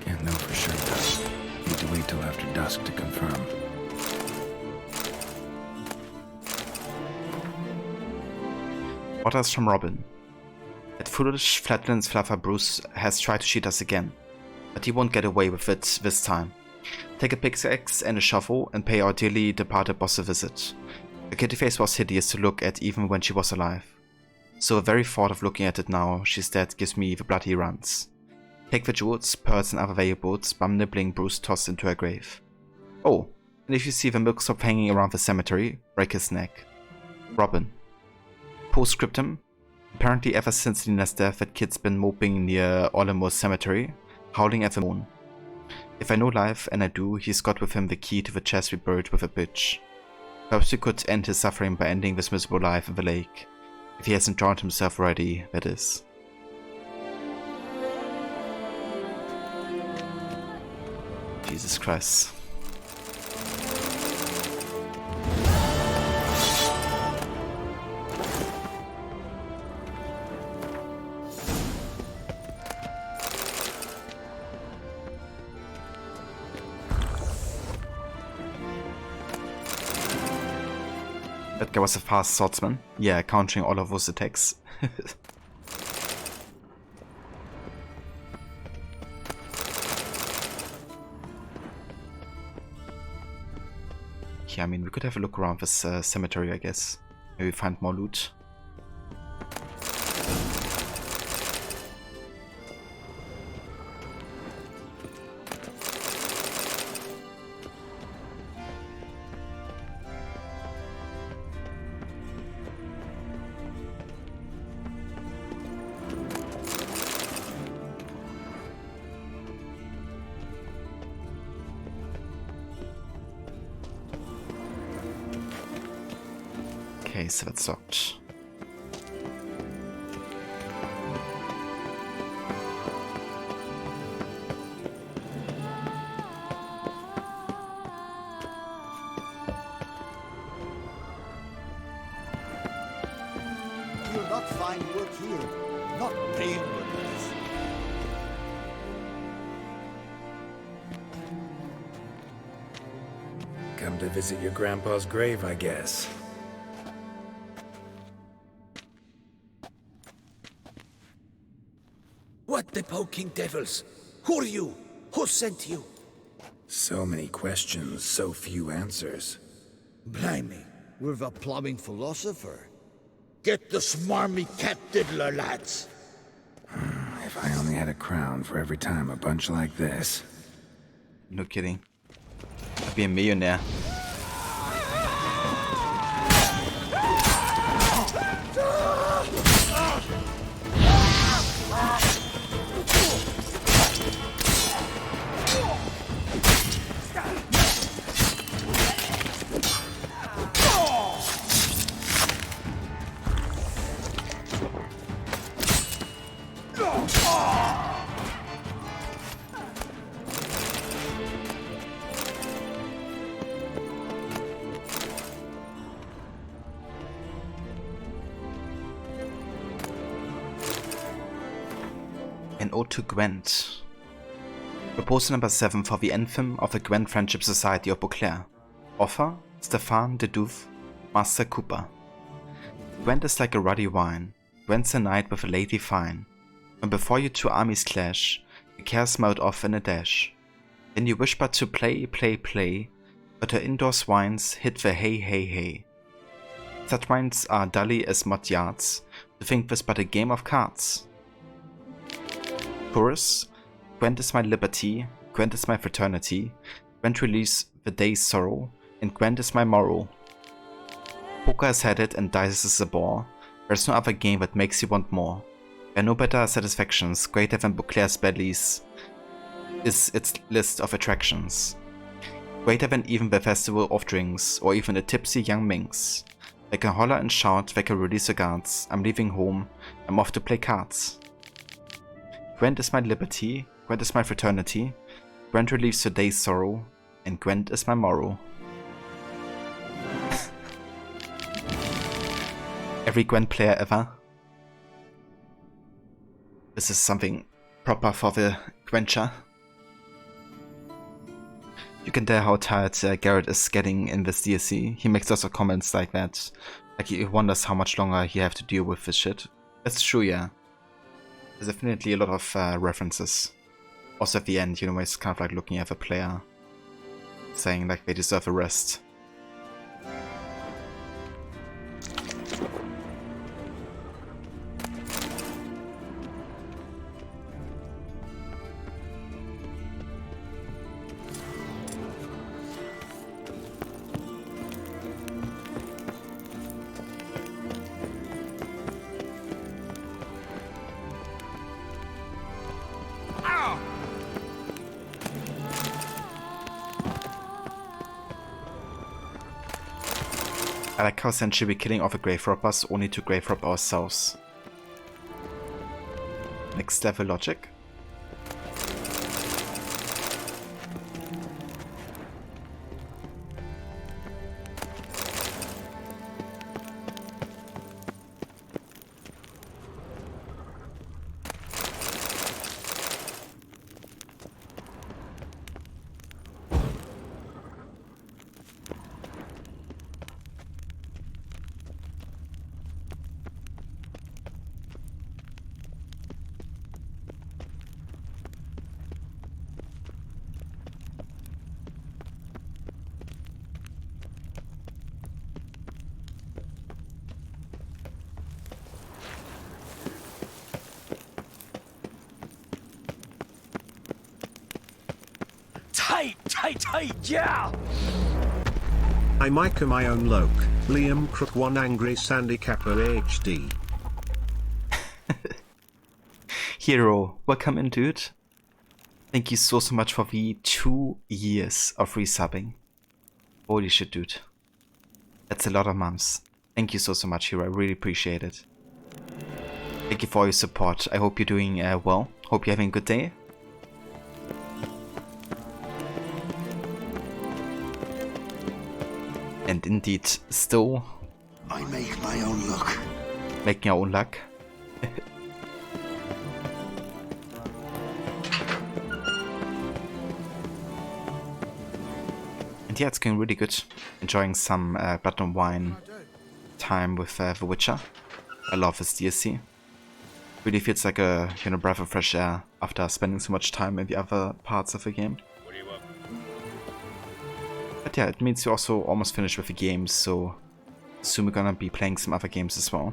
Can't know for sure though. Need to wait till after dusk to confirm. Orders from Robin. That foolish flatlands fluffer Bruce has tried to cheat us again, but he won't get away with it this time. Take a pickaxe and a shovel and pay our dearly departed boss a visit. Her kitty face was hideous to look at even when she was alive. So the very thought of looking at it now she's dead gives me the bloody runs. Take the jewels, pearls and other valuables bum nibbling Bruce tossed into her grave. Oh, and if you see the milksop hanging around the cemetery, break his neck. Robin. Postscriptum. Apparently ever since Lena's death that kid's been moping near Ollamore Cemetery, howling at the moon. If I know life, and I do, he's got with him the key to the chest we buried with a bitch. Perhaps we could end his suffering by ending this miserable life in the lake. If he hasn't drowned himself already, that is. Jesus Christ. That guy was a fast swordsman. Yeah, countering all of those attacks. Yeah, I mean, we could have a look around this cemetery, I guess. Maybe find more loot. Okay, so that's locked. You'll not find work here. Not real work, that is. Come to visit your grandpa's grave, I guess. What the poking devils? Who are you? Who sent you? So many questions, so few answers. Blimey, we're the plumbing philosopher. Get the smarmy cat diddler, lads. If I only had a crown for every time a bunch like this. No kidding. I'd be a millionaire. ode to Gwent. Proposal number 7 for the anthem of the Gwent Friendship Society of Beauclair. Author, Stéphane de Douve, Master Cooper. Gwent is like a ruddy wine. Gwent's a night with a lady fine. When before you two armies clash, your cares melt off in a dash. Then you wish but to play, play, play, but her indoors wines hit the hey, hey, hey. Such wines are dully as mud yards, to think this but a game of cards. Chorus, Gwent is my liberty, Gwent is my fraternity, Gwent relieves the day's sorrow, and Gwent is my morrow. Poker has had it and dice is a bore, there's no other game that makes you want more. There are no better satisfactions, greater than Beauclair's bellies is its list of attractions. Greater than even the festival of drinks, or even a tipsy young minx. They can holler and shout, they can release the guards, I'm leaving home, I'm off to play cards. Gwent is my liberty, Gwent is my fraternity, Gwent relieves the day's sorrow, and Gwent is my morrow. Every Gwent player ever. This is something proper for the Gwentcher. You can tell how tired Garrett is getting in this DLC. He makes lots of comments like that. Like he wonders how much longer he have to deal with this shit. That's true, yeah. There's definitely a lot of references. Also at the end, you know, it's kind of like looking at the player, saying like they deserve a rest. I like how essentially we're killing off the grave robbers only to grave rob ourselves. Next level logic. Tight, yeah! I Micah my own loke, Liam Crook 1 Angry Sandy Kappa HD. Hero, welcome in, dude. Thank you so much for the 2 years of resubbing. Holy shit, dude. That's a lot of months. Thank you so much, Hero. I really appreciate it. Thank you for your support. I hope you're doing well. Hope you're having a good day. And indeed, still I make my own luck. Making your own luck. And yeah, it's going really good. Enjoying some blood and wine time with The Witcher. I love this DLC. Really feels like a breath of fresh air after spending so much time in the other parts of the game. But yeah, it means you're also almost finished with the game, so soon we're gonna be playing some other games as well.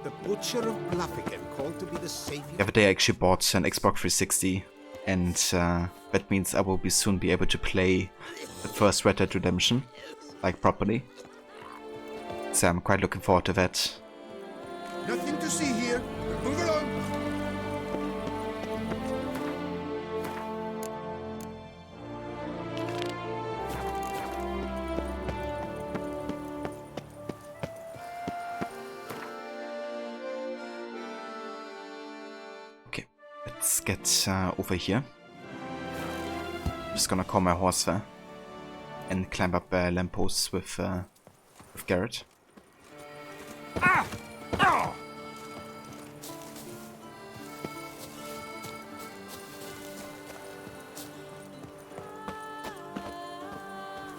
The Butcher of Bluffigan, called to be the savior. The other day I actually bought an Xbox 360, and that means I will soon be able to play the first Red Dead Redemption, like properly. So I'm quite looking forward to that. Nothing to see here. Move along. Okay, let's get over here. Just gonna call my horse there and climb up lampposts with Garrett.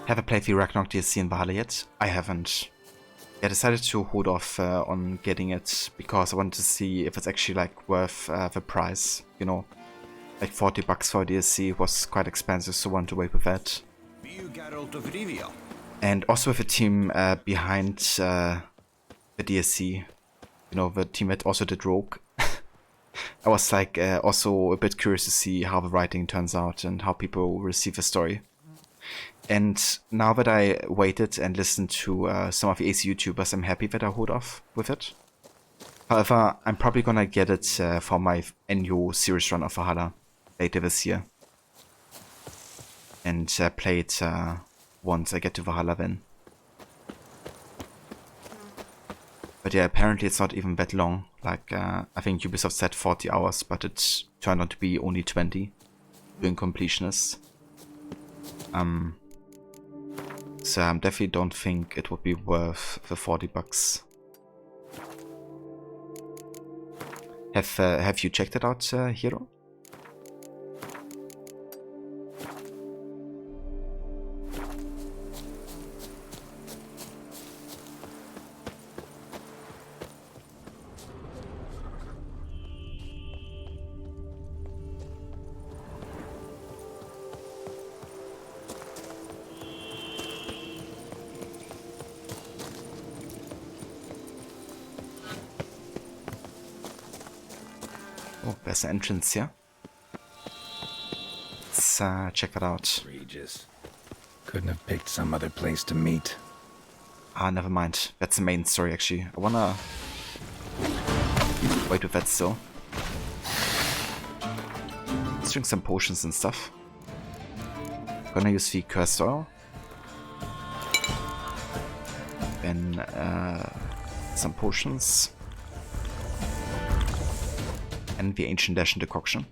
Haven't played the Ragnarok DLC in Valhalla yet. I haven't. I decided to hold off on getting it because I wanted to see if it's actually like worth the price. You know, like $40 for a DLC was quite expensive, so I wanted to wait with that. And also with the team behind the DLC, you know, the team that also did Rogue. I was like also a bit curious to see how the writing turns out and how people receive the story. And now that I waited and listened to some of the AC YouTubers, I'm happy that I hold off with it. However, I'm probably gonna get it for my annual series run of Valhalla later this year. And play it once I get to Valhalla then. But yeah, apparently it's not even that long. Like, I think Ubisoft said 40 hours, but it turned out to be only 20 during completionists. So I definitely don't think it would be worth the $40. Have you checked it out, Hero? Oh, there's an entrance here. Let's check that out. Regis. Couldn't have picked some other place to meet. Ah, never mind. That's the main story, actually. I wanna wait with that still. Let's drink some potions and stuff. Gonna use the cursed oil. Then some potions. And the Ancient Ashen decoction.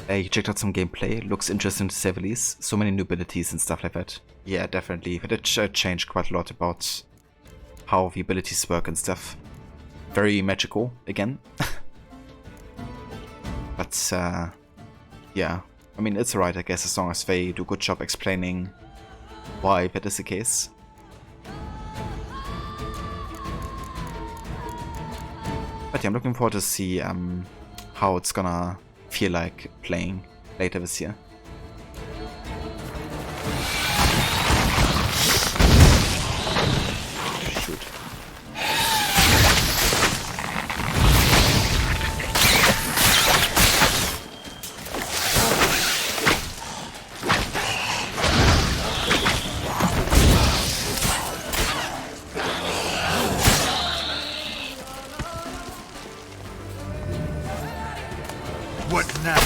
You checked out some gameplay. Looks interesting to say the least. So many new abilities and stuff like that. Yeah, definitely. But it changed quite a lot about how the abilities work and stuff. Very magical again. But yeah, I mean, it's alright, I guess, as long as they do a good job explaining why that is the case. But yeah, I'm looking forward to see how it's gonna feel like playing later this year. Shoot. What now?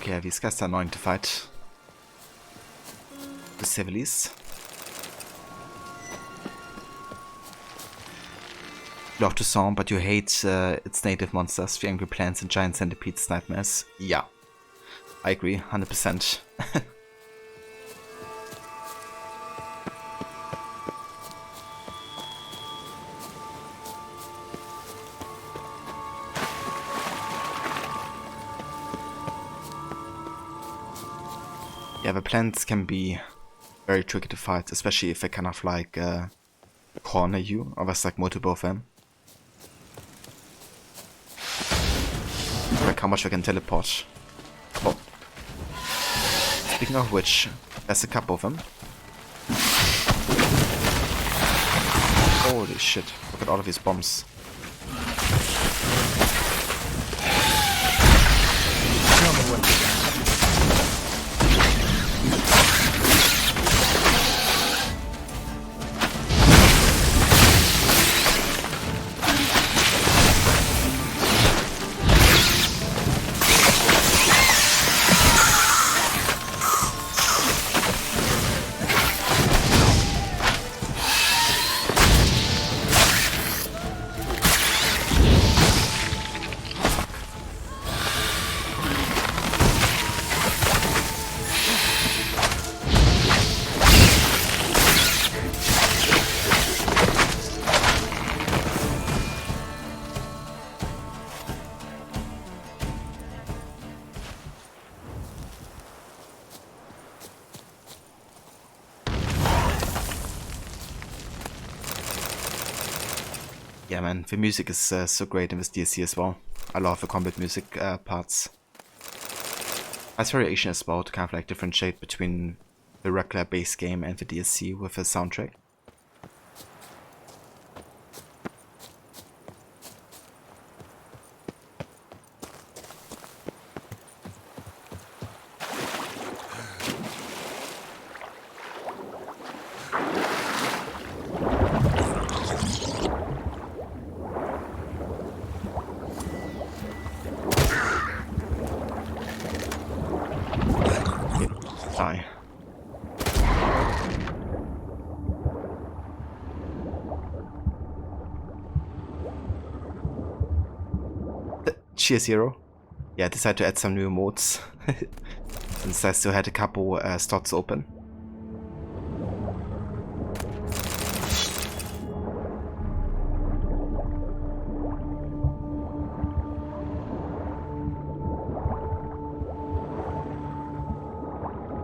Okay, these guys are annoying to fight, to say the least. Love to song, but you hate its native monsters, the angry plants and giant centipedes nightmares. Yeah, I agree, 100%. Yeah, the plants can be very tricky to fight, especially if they kind of like corner you, or there's like multiple of them. Like how much I can teleport. Oh. Speaking of which, there's a couple of them. Holy shit, look at all of these bombs. Tell me what you got. Yeah, man, the music is so great in this DLC as well. I love the combat music parts. As variation as well to kind of like differentiate between the regular base game and the DLC with the soundtrack. Cheers, Hero. Yeah, I decided to add some new modes since I still had a couple slots open.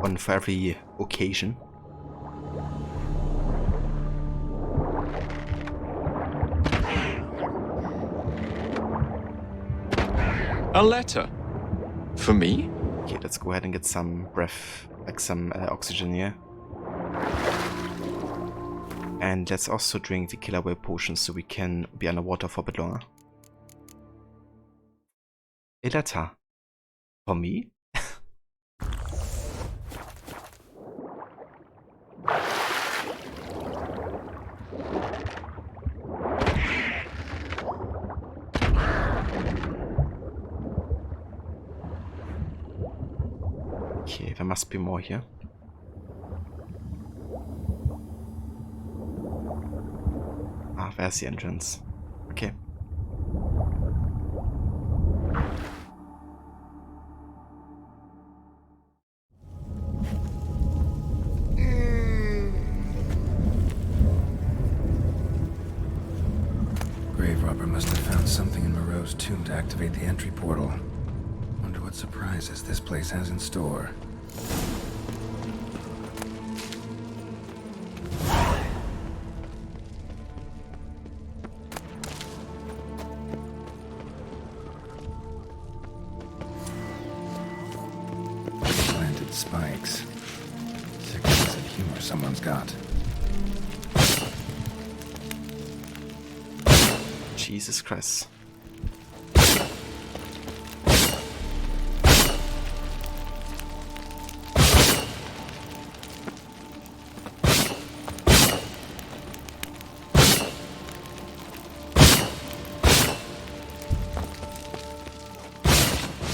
One for every occasion. A letter? For me? Okay, let's go ahead and get some breath, like some oxygen here. And let's also drink the killer whale potion so we can be underwater for a bit longer. A letter? For me? Okay, there must be more here. Ah, there's the entrance. Okay. Grave robber must have found something in Moreau's tomb to activate the entry portal. Wonder what surprises this place has in store. Planted spikes. Sick sense of humor someone's got. Jesus Christ.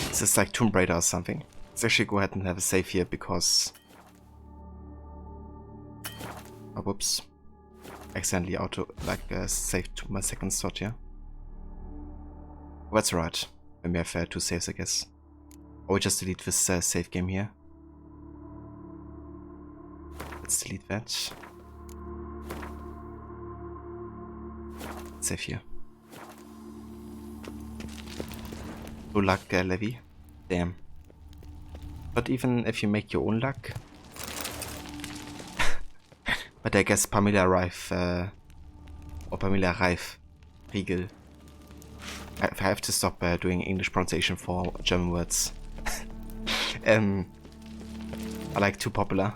This is like Tomb Raider or something. Let's actually go ahead and have a save here because... Oh, whoops. Accidentally saved to my second slot here. Well, that's alright. When we have 2 saves, I guess. Or we just delete this save game here. Let's delete that. Save here. Good luck, Levy. Damn. But even if you make your own luck... But I guess Pamela Reif, or Pamela Reif, Riegel. I have to stop doing English pronunciation for German words. Are like too popular.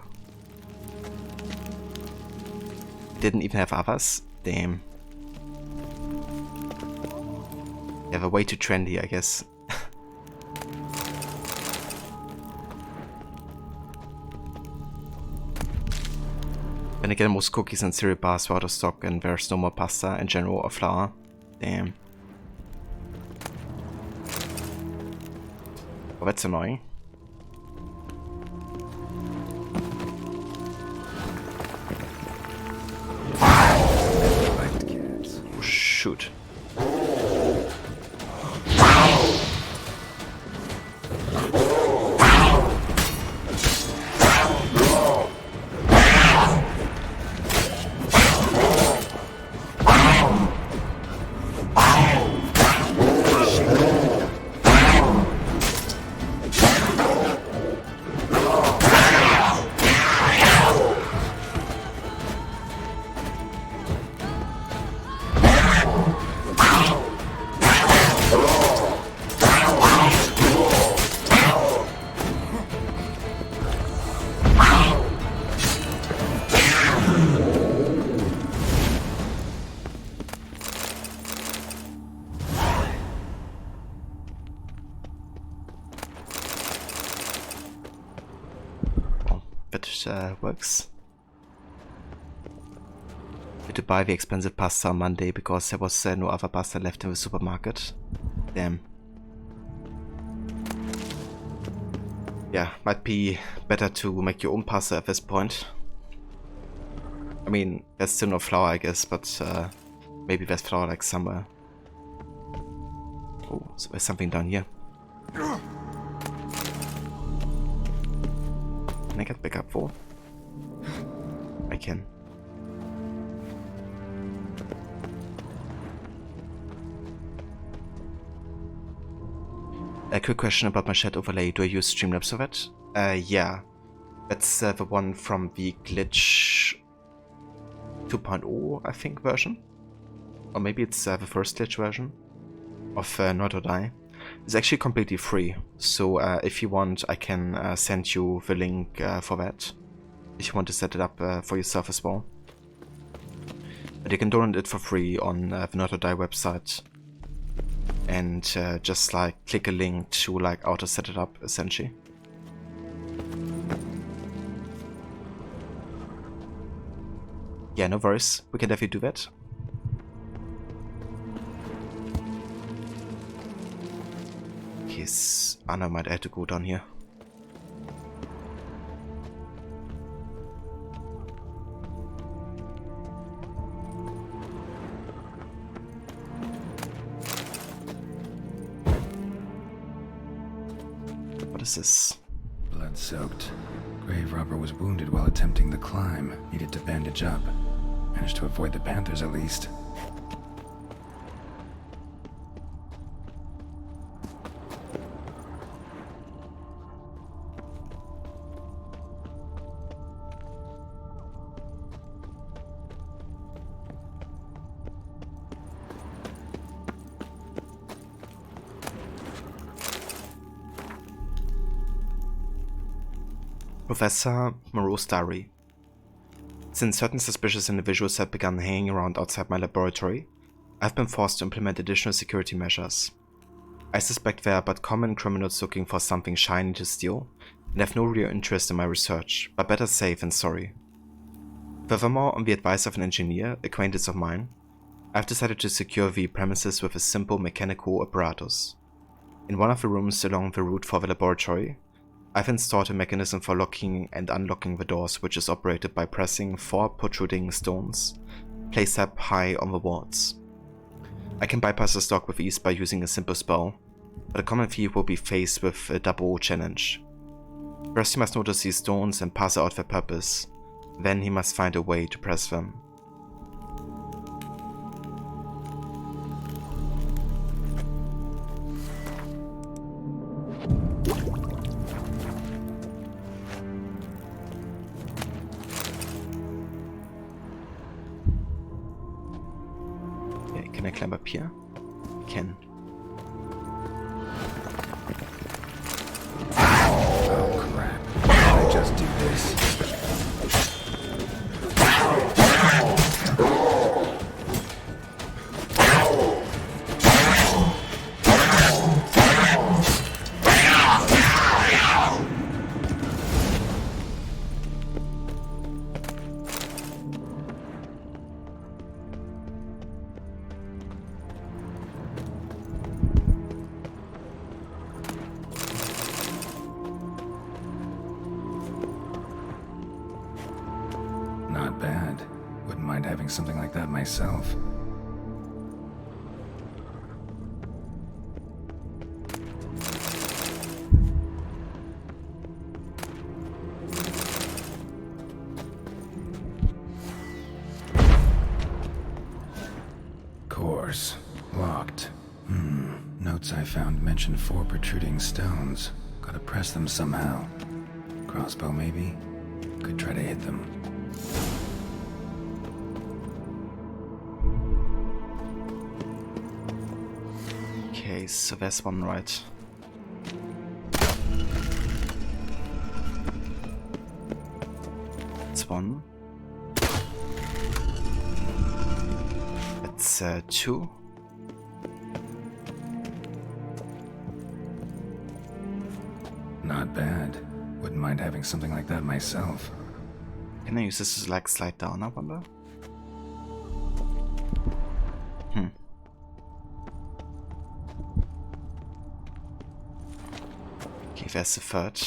Didn't even have others? Damn. Yeah, they're way too trendy, I guess. Then again, most cookies and cereal bars were out of stock and there's no more pasta in general or flour. Damn. Oh, that's annoying. Oh, shoot. it works. I had to buy the expensive pasta on Monday because there was no other pasta left in the supermarket. Damn. Yeah, might be better to make your own pasta at this point. I mean, there's still no flour, I guess, but maybe there's flour like somewhere. Oh, so there's something down here. Can I get back up for? I can. A quick question about my chat overlay. Do I use Streamlabs for that? Yeah. That's the one from the glitch 2.0, I think, version. Or maybe it's the first glitch version of Not or Die. It's actually completely free. So if you want, I can send you the link for that. If you want to set it up for yourself as well. But you can download it for free on the Not or Die website. And just like click a link to like how to set it up, essentially. Yeah, no worries. We can definitely do that. Yes, Anna might have to go down here. What is this? Blood-soaked. Grave robber was wounded while attempting the climb. Needed to bandage up. Managed to avoid the panthers at least. Professor Moreau's diary. Since certain suspicious individuals have begun hanging around outside my laboratory, I've been forced to implement additional security measures. I suspect they are but common criminals looking for something shiny to steal, and have no real interest in my research, but better safe than sorry. Furthermore, on the advice of an engineer, acquaintance of mine, I've decided to secure the premises with a simple mechanical apparatus. In one of the rooms along the route for the laboratory, I've installed a mechanism for locking and unlocking the doors, which is operated by pressing 4 protruding stones, placed up high on the walls. I can bypass this lock with ease by using a simple spell, but a common thief will be faced with a double challenge. First he must notice these stones and pass out their purpose, then he must find a way to press them. Can I climb up here? Can. Oh crap. Did I just do this? Not bad. Wouldn't mind having something like that myself. Course. Locked. Notes I found mention 4 protruding stones. Gotta press them somehow. Crossbow maybe? Could try to hit them. Okay, so there's one right. That's one. That's 2. Not bad. Wouldn't mind having something like that myself. Can I use this to like slide down, I wonder? Okay, there's the third.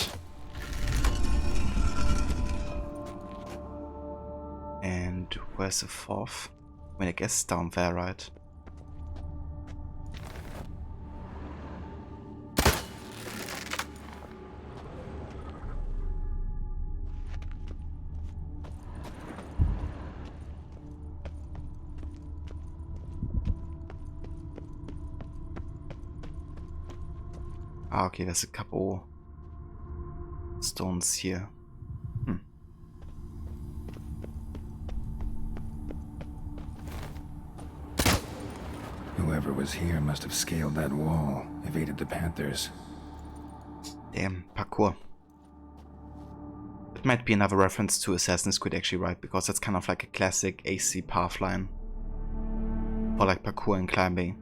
And where's the fourth? I mean, I guess down there, right? Ah, okay, there's a couple stones here. Whoever was here must have scaled that wall, evaded the Panthers. Damn, parkour. It might be another reference to Assassin's Creed actually, right? Because that's kind of like a classic AC path line. For like parkour and climbing.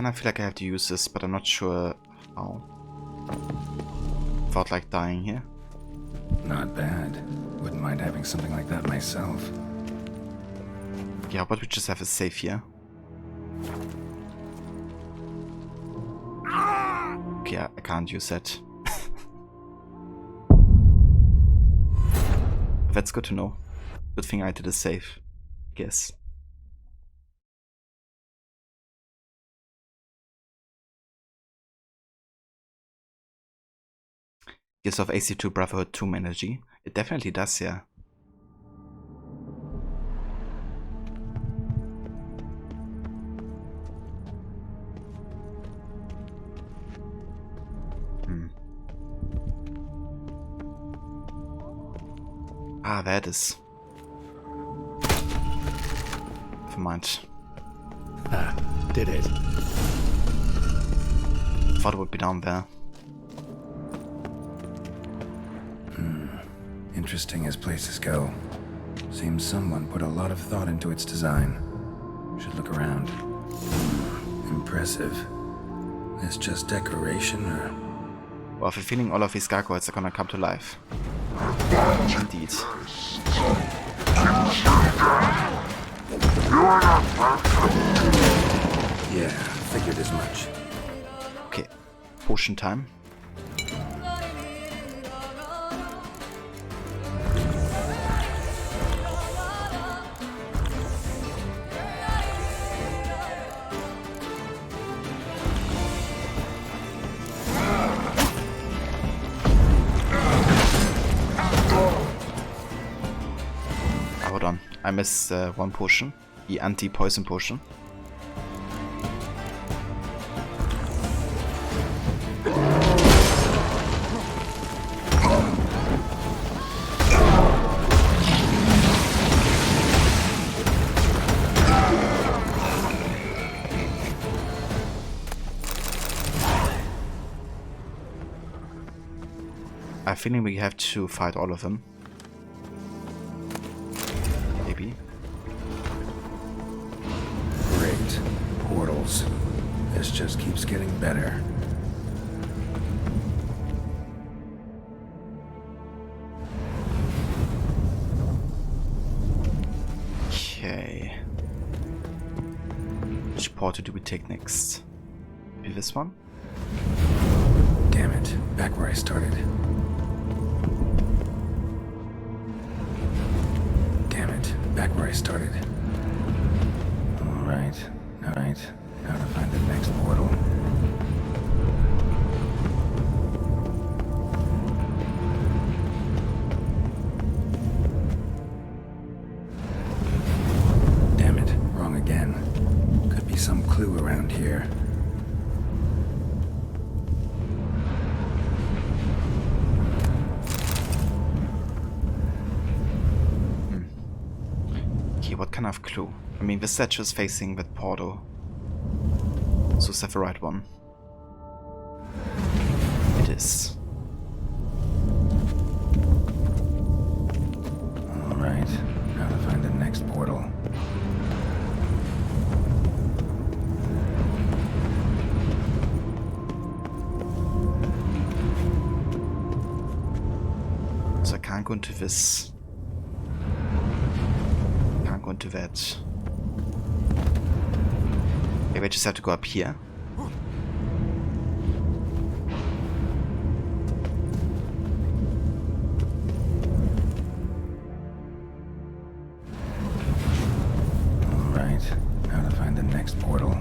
I feel like I have to use this, but I'm not sure how. Without like dying here. Not bad. Wouldn't mind having something like that myself. Yeah, but we just have a safe here. Okay, I can't use that. That's good to know. Good thing I did a save, I guess. Gives off AC2 Brotherhood 2 energy. It definitely does, yeah. Ah, that is. Never mind. Ah, did it. Thought it would be down there. Interesting as places go. Seems someone put a lot of thought into its design. Should look around. Impressive. Is just decoration or... Well, I have a feeling all of these gargoyles are gonna come to life. Indeed. Yeah, figured as much. Okay, potion time. I missed one potion, the anti-poison potion. I have a feeling we have to fight all of them. Great. Portals. This just keeps getting better. Okay. Which portal do we take next? Maybe this one? Damn it. Back where I started. Damn it. Back where I started. Alright. Now to find the next portal. Damn it. Wrong again. Could be some clue around here. Okay, what kind of clue? I mean, the statue is facing that portal. So is that the right one? It is. Alright. So I can't go into this. Can't go into that. Maybe I just have to go up here. Alright, now to find the next portal.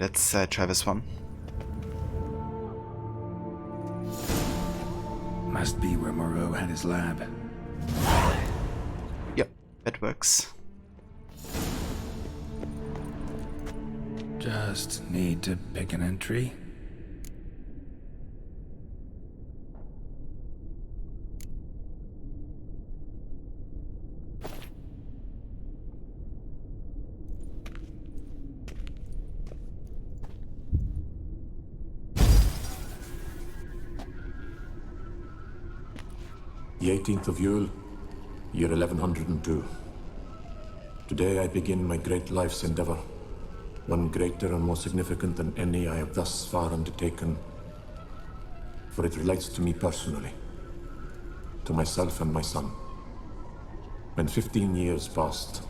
Let's try this one. Must be where Moreau had his lab. Yep, that works. Just need to pick an entry. The 18th of Yule, year 1102. Today I begin my great life's endeavor, one greater and more significant than any I have thus far undertaken, for it relates to me personally, to myself and my son. When 15 years passed,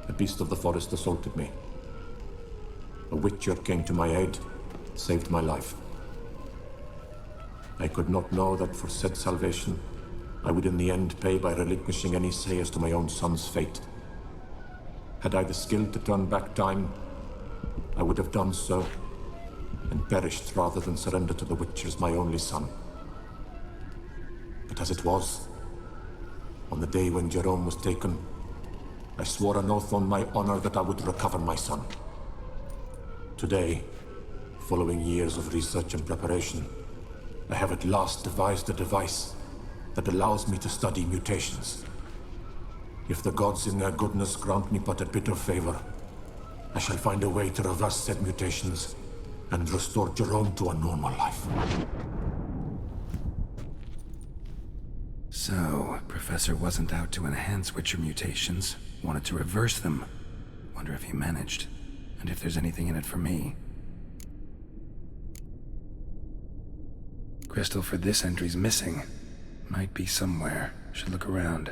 a beast of the forest assaulted me. A witcher came to my aid, saved my life. I could not know that for said salvation, I would in the end pay by relinquishing any say as to my own son's fate. Had I the skill to turn back time, I would have done so, and perished rather than surrender to the Witchers my only son. But as it was, on the day when Jerome was taken, I swore an oath on my honor that I would recover my son. Today, following years of research and preparation, I have at last devised a device that allows me to study mutations. If the gods in their goodness grant me but a bit of favor, I shall find a way to reverse said mutations and restore Jerome to a normal life. So, Professor wasn't out to enhance Witcher mutations, wanted to reverse them. Wonder if he managed, and if there's anything in it for me. Crystal for this entry's missing. Might be somewhere. Should look around.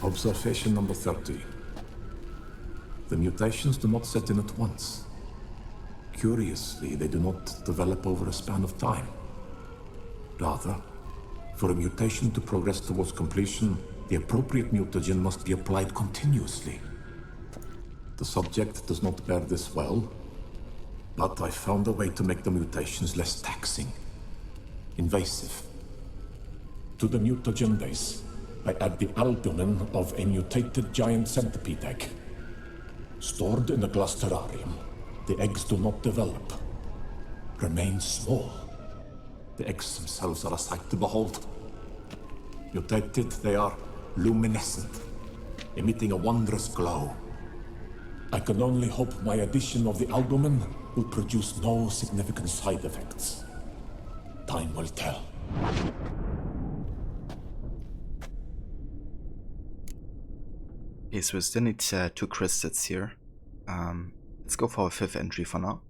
Observation number 30. The mutations do not set in at once. Curiously, they do not develop over a span of time. Rather, for a mutation to progress towards completion, the appropriate mutagen must be applied continuously. The subject does not bear this well, but I found a way to make the mutations less taxing, invasive. To the mutagen base, I add the albumin of a mutated giant centipede egg. Stored in a glass terrarium, the eggs do not develop, remain small. The eggs themselves are a sight to behold. Mutated, they are luminescent, emitting a wondrous glow. I can only hope my addition of the albumin will produce no significant side effects. Time will tell. Okay, so we still need 2 crystals here. Let's go for a 5th entry for now.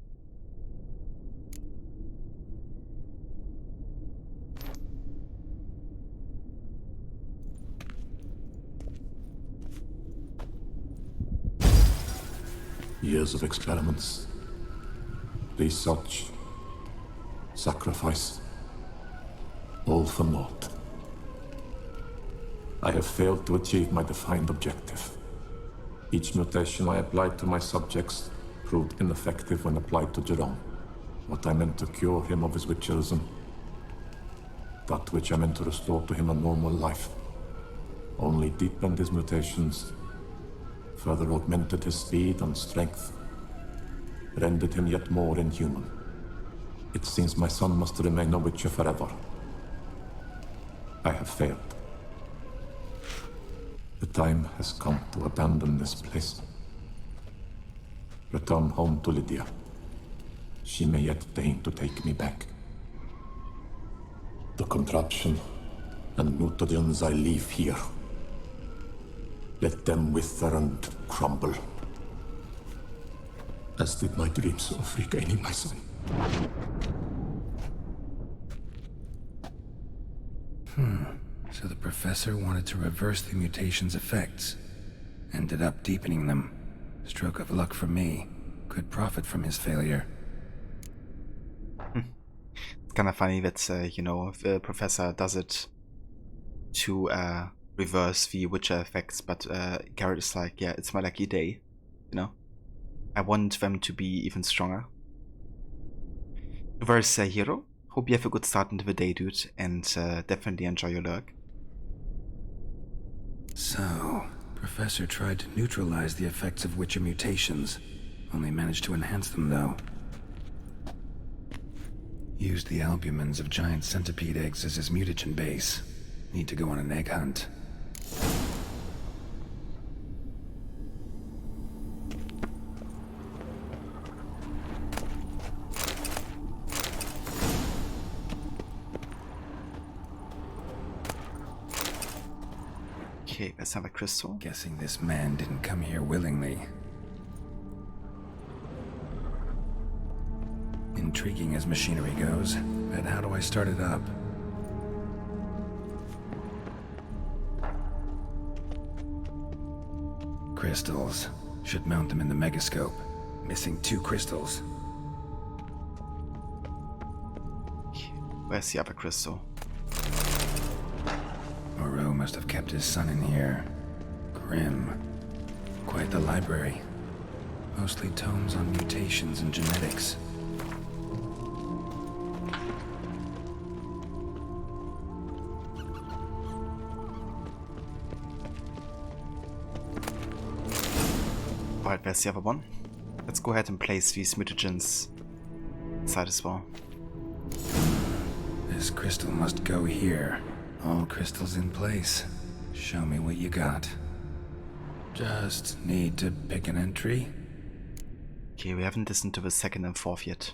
Years of experiments, research, sacrifice, all for naught. I have failed to achieve my defined objective. Each mutation I applied to my subjects proved ineffective when applied to Jerome. What I meant to cure him of his witcherism, that which I meant to restore to him a normal life, only deepened his mutations, further augmented his speed and strength, rendered him yet more inhuman. It seems my son must remain a witcher forever, I have failed. The time has come to abandon this place. Return home to Lydia. She may yet deign to take me back. The contraption and mutagens I leave here. Let them wither and crumble. As did my dreams of regaining my son. So the professor wanted to reverse the mutation's effects. Ended up deepening them. Stroke of luck for me. Could profit from his failure. It's kind of funny that, you know, the professor does it to reverse the Witcher effects, but Garrett is like, yeah, it's my lucky day, you know? I want them to be even stronger. Reverse hero. Hope you have a good start into the day, dude, and definitely enjoy your lurk. So, Professor tried to neutralize the effects of Witcher mutations. Only managed to enhance them, though. Used the albumins of giant centipede eggs as his mutagen base. Need to go on an egg hunt. Okay, let's have a crystal. Guessing this man didn't come here willingly. Intriguing as machinery goes, but how do I start it up? Crystals. Should mount them in the megascope. Missing 2 crystals. Where's the other crystal? Moreau must have kept his son in here. Grim. Quite the library. Mostly tomes on mutations and genetics. Alright, there's the other one. Let's go ahead and place these mutagens inside as well. This crystal must go here. All crystals in place. Show me what you got. Just need to pick an entry. Okay, we haven't listened to the 2nd and 4th yet.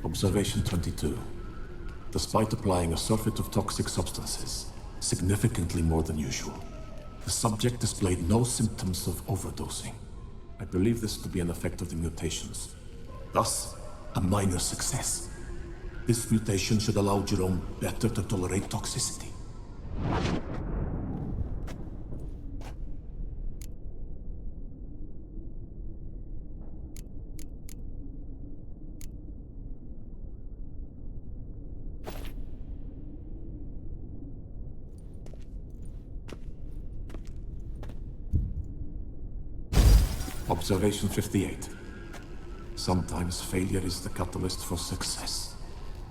Observation 22. Despite applying a surfeit of toxic substances, significantly more than usual, the subject displayed no symptoms of overdosing. I believe this to be an effect of the mutations. Thus, a minor success. This mutation should allow Jerome better to tolerate toxicity. Observation 58. Sometimes failure is the catalyst for success.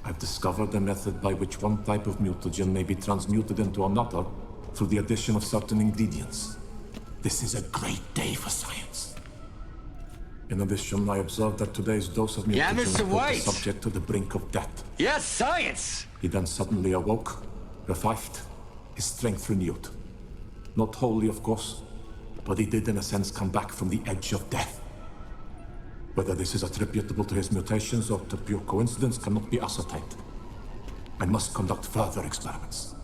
I've discovered a method by which one type of mutagen may be transmuted into another through the addition of certain ingredients. This is a great day for science. In addition, I observed that today's dose of mutagen Mr. put White. the subject to the brink of death. Yes, science! He then suddenly awoke, revived, his strength renewed. Not wholly, of course, but he did in a sense come back from the edge of death. Whether this is attributable to his mutations or to pure coincidence cannot be ascertained. I must conduct further experiments.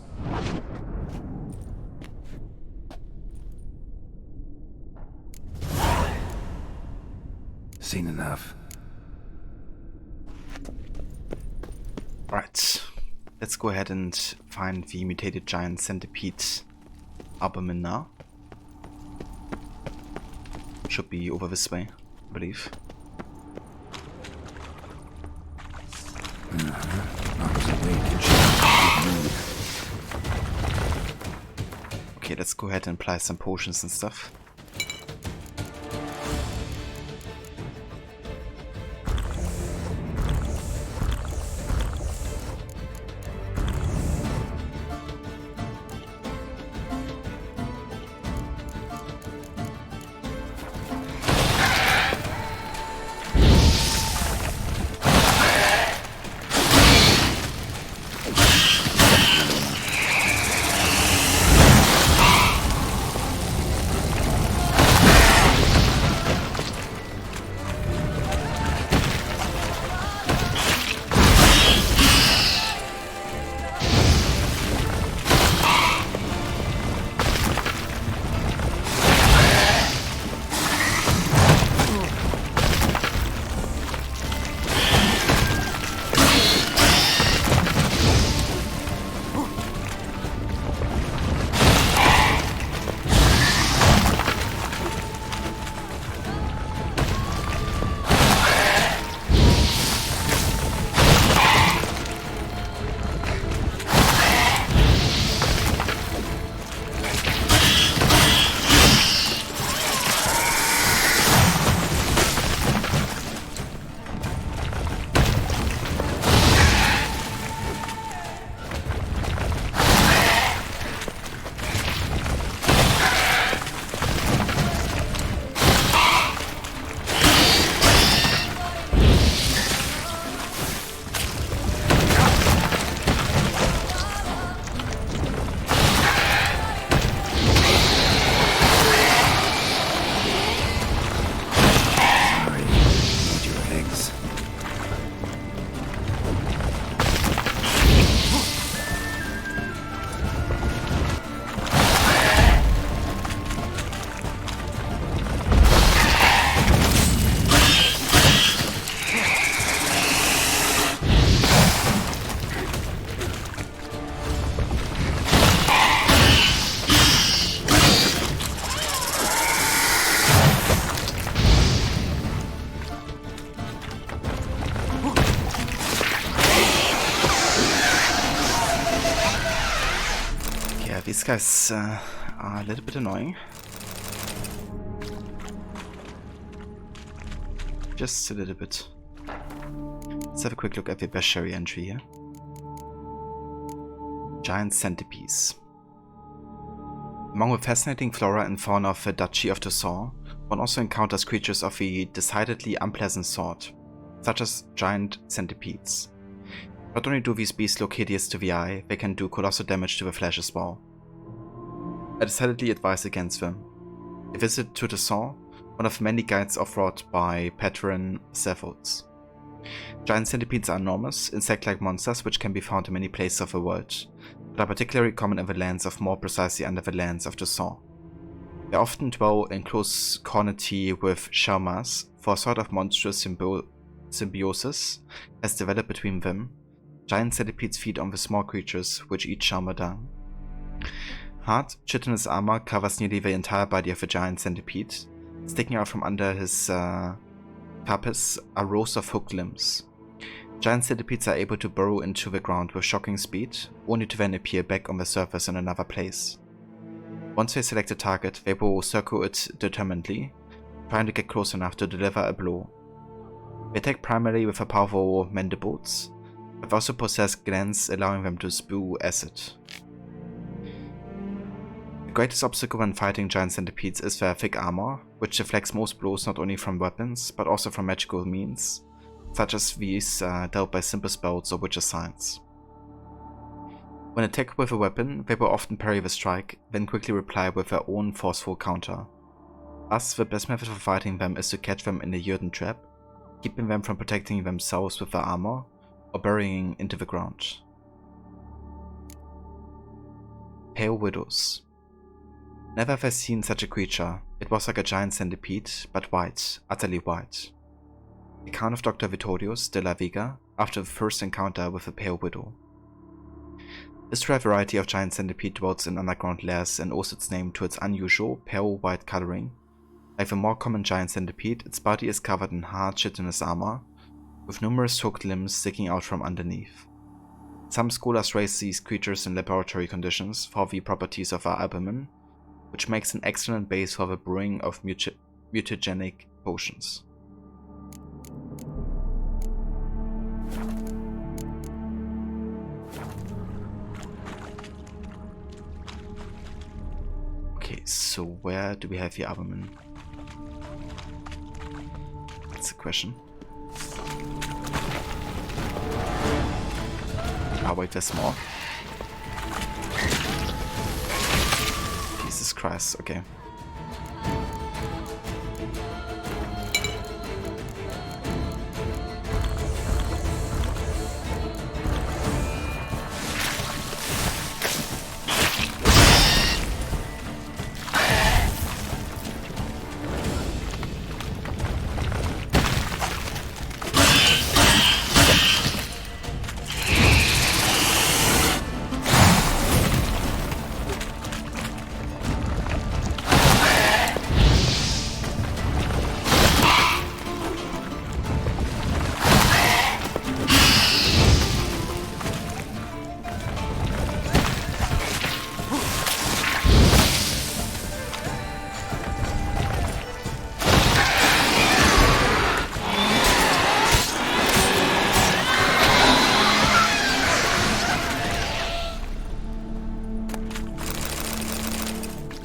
Seen enough. Right, let's go ahead and find the mutated giant centipede albumin now. Should be over this way, I believe. Okay, let's go ahead and apply some potions and stuff. these guys are a little bit annoying. Just a little bit. Let's have a quick look at the Bashari entry here. Giant centipedes. Among the fascinating flora and fauna of the Duchy of Toussaint, one also encounters creatures of a decidedly unpleasant sort, such as giant centipedes. Not only do these beasts look hideous to the eye, they can do colossal damage to the flesh as well. I decidedly advise against them. A visit to Toussaint, one of many guides offered by patron Cephalds. Giant centipedes are enormous, insect-like monsters which can be found in many places of the world, but are particularly common in the lands of more precisely under the lands of Toussaint. They often dwell in close community with Shaumas, for a sort of monstrous symbiosis has developed between them. Giant centipedes feed on the small creatures which eat Shauma dung. Hard, chitinous armor covers nearly the entire body of the giant centipede. Sticking out from under his carapace are rows of hooked limbs. Giant centipedes are able to burrow into the ground with shocking speed, only to then appear back on the surface in another place. Once they select a target, they will circle it determinedly, trying to get close enough to deliver a blow. They attack primarily with their powerful mandibles, but also possess glands allowing them to spew acid. The greatest obstacle when fighting giant centipedes is their thick armor, which deflects most blows not only from weapons, but also from magical means, such as these dealt by simple spells or witches' signs. When attacked with a weapon, they will often parry the strike, then quickly reply with their own forceful counter. Thus, the best method for fighting them is to catch them in a Jurden trap, keeping them from protecting themselves with their armor, or burying into the ground. Pale Widows. Never have I seen such a creature. It was like a giant centipede, but white, utterly white. Account of Dr. Vittorius de la Vega after the first encounter with the Pale Widow. This rare variety of giant centipede dwells in underground lairs and owes its name to its unusual, pale white coloring. Like the more common giant centipede, its body is covered in hard, chitinous armor, with numerous hooked limbs sticking out from underneath. Some scholars raise these creatures in laboratory conditions for the properties of our albumin, which makes an excellent base for the brewing of mutagenic potions. Okay, so where do we have the albumin? That's the question. Ah, wait, there's more. Jesus Christ, okay.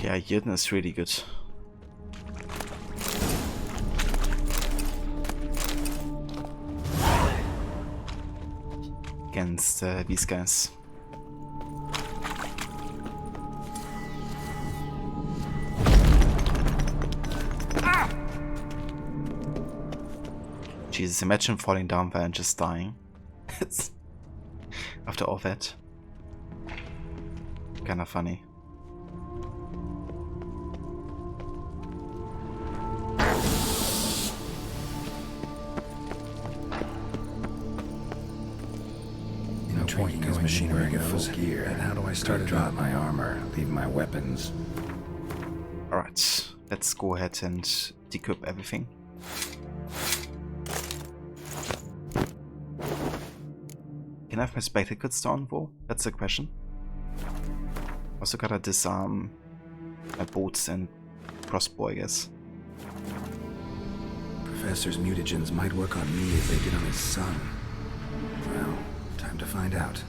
Yeah, Jurden is really good. Against these guys. Jesus, imagine falling down there and just dying. After all that. Kinda funny. Training his machinery goes gear, and how do I start to drop my armor, leave my weapons? Alright, let's go ahead and decrypt everything. Can I have my spectacles down, though? That's the question. Also gotta disarm my boats and crossbow, I guess. Professor's mutagens might work on me as they did on his son. Well, time to find out.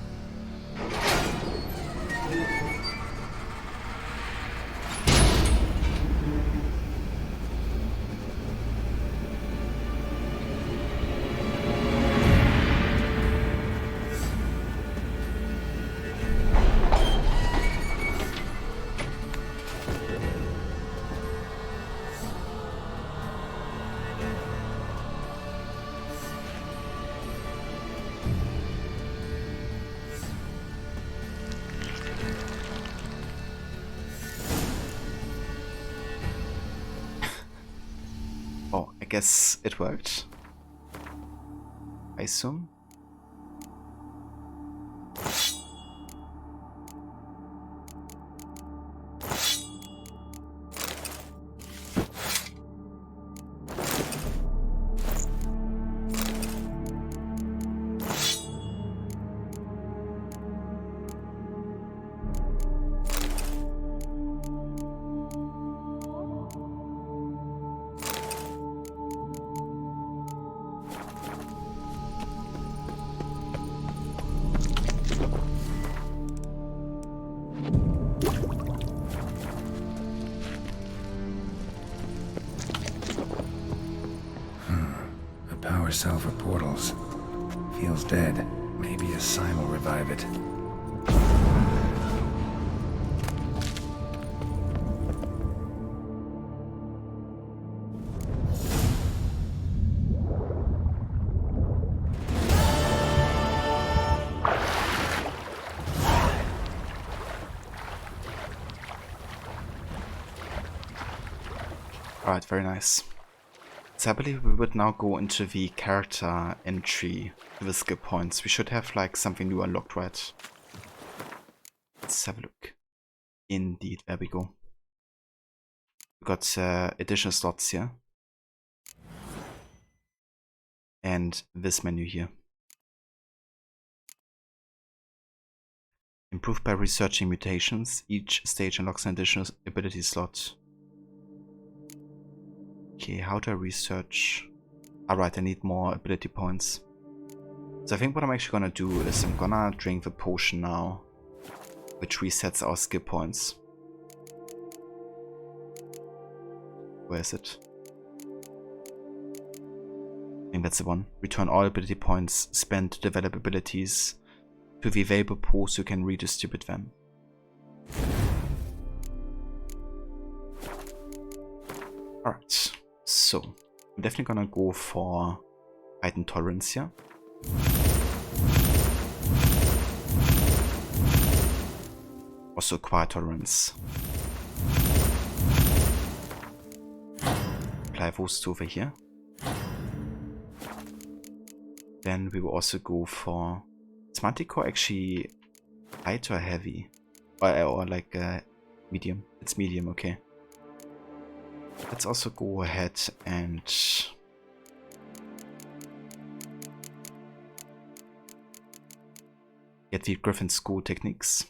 Oh, I guess it worked. I assume. Power cell for portals. Feels dead. Maybe a sign will revive it. Alright, very nice. So I believe we would now go into the character entry with the skill points. We should have like something new unlocked, right? Let's have a look. Indeed, there we go. We got additional slots here. And this menu here. Improved by researching mutations. Each stage unlocks an additional ability slot. Okay, how do I research? Alright, I need more ability points. So I think what I'm actually gonna do is I'm gonna drink the potion now, which resets our skill points. Where is it? I think that's the one. Return all ability points spent to develop abilities to the available pool so you can redistribute them. Alright. So, I'm definitely gonna go for heightened tolerance here. Also quiet tolerance. Apply those two over here. Then we will also go for... Is Manticore actually light or heavy? Or like medium? It's medium, okay. Let's also go ahead and get the Griffin School techniques.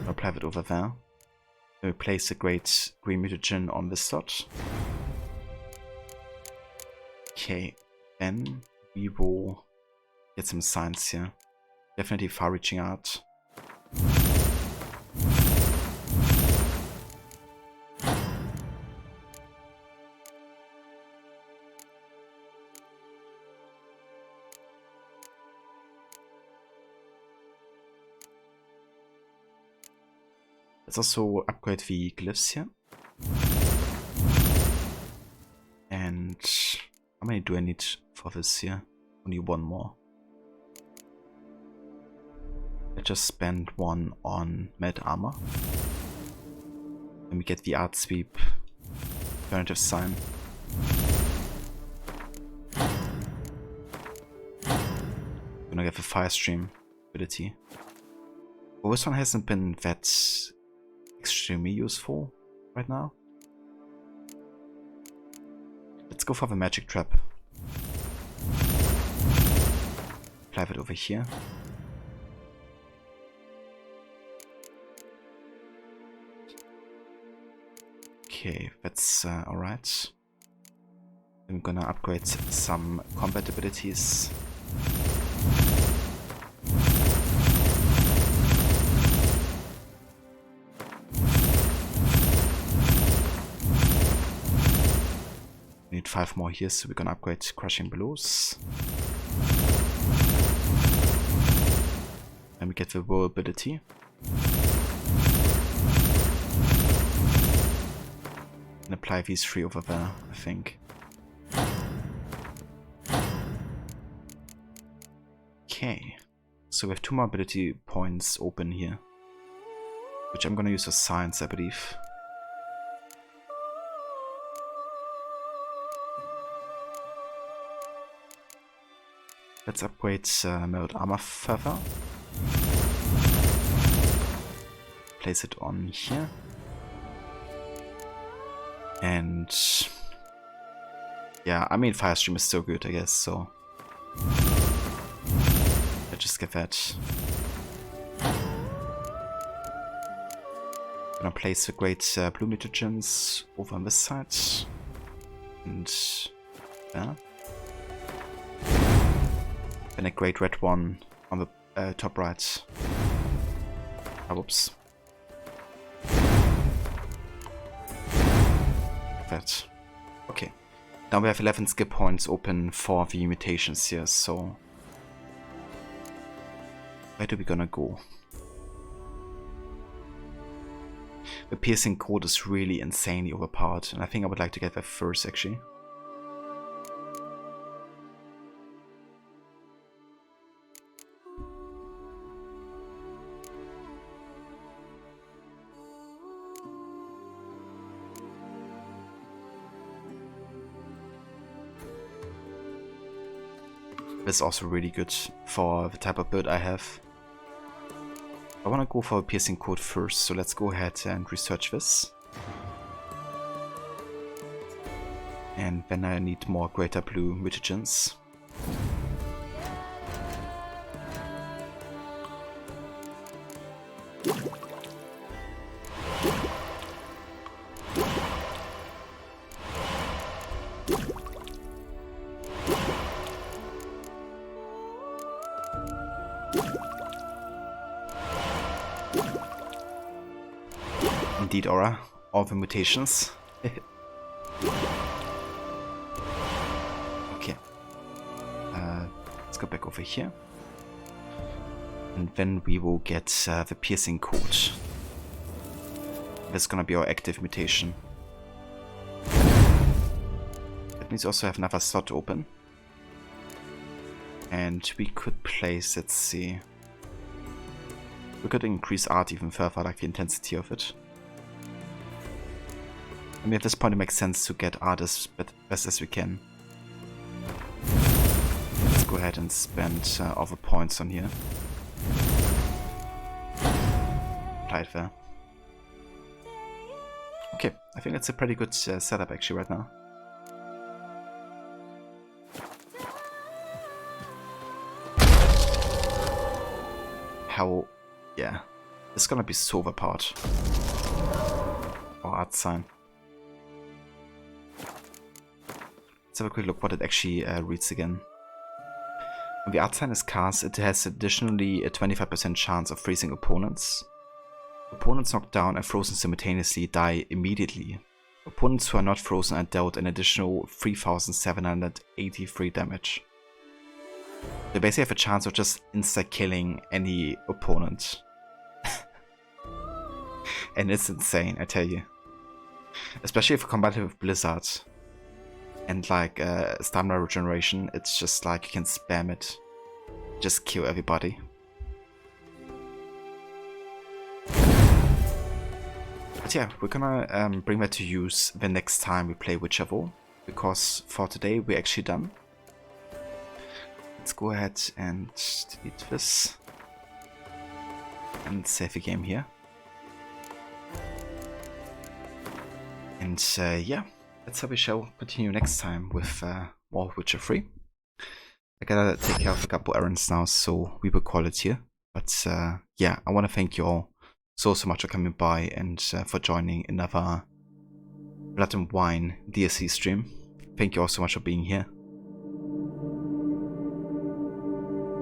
Apply it over there. Then we place the Great Green Mutagen on this slot. Okay, then we will get some science here. Definitely far-reaching out. Let's also upgrade the glyphs here. And how many do I need for this here? Only one more. Let's just spend one on med armor. And we get the art sweep alternative sign. Gonna get the fire stream ability. Well, this one hasn't been that extremely useful right now. Let's go for the magic trap. Apply it over here. Okay, that's alright. I'm gonna upgrade some combat abilities. We need 5 more here, so we're gonna upgrade Crushing Blows. And we get the Whirl ability. And apply these 3 over there, I think. Okay, so we have 2 more ability points open here, which I'm gonna use for science, I believe. Let's upgrade Merit Armor further. Place it on here. And yeah, I mean, Firestream is so good, I guess, so let's just get that. Gonna place the great blue mutagens over on this side. And there. And a great red one on the top right. Oh, whoops. That. Okay. Now we have 11 skill points open for the mutations here, so where do we gonna go? The piercing code is really insanely overpowered, and I think I would like to get that first actually. This is also really good for the type of build I have. I want to go for a piercing code first, so let's go ahead and research this. And then I need more greater blue mutagens. Indeed, Aura. All the mutations. Okay. Let's go back over here. And then we will get the piercing code. That's gonna be our active mutation. That means we also have another slot open. And we could place, let's see. We could increase art even further, like the intensity of it. I mean, at this point it makes sense to get art as best as we can. Let's go ahead and spend all the points on here. Apply it there. Okay, I think that's a pretty good setup actually right now. How... yeah, it's gonna be so overpowered. Our art sign. Let's have a quick look what it actually reads again. When the art sign is cast, it has additionally a 25% chance of freezing opponents. Opponents knocked down and frozen simultaneously die immediately. Opponents who are not frozen are dealt an additional 3,783 damage. They basically have a chance of just insta-killing any opponent. And it's insane, I tell you. Especially if you combat it with Blizzard. And like stamina regeneration, it's just like you can spam it. Just kill everybody. But yeah, we're gonna bring that to use the next time we play Witcherville. Because for today we're actually done. Let's go ahead and delete this. And save the game here. And yeah. That's how we shall continue next time with more Witcher 3. I gotta take care of a couple errands now, so we will call it here. But yeah, I want to thank you all so much for coming by and for joining another Blood and Wine DLC stream. Thank you all so much for being here.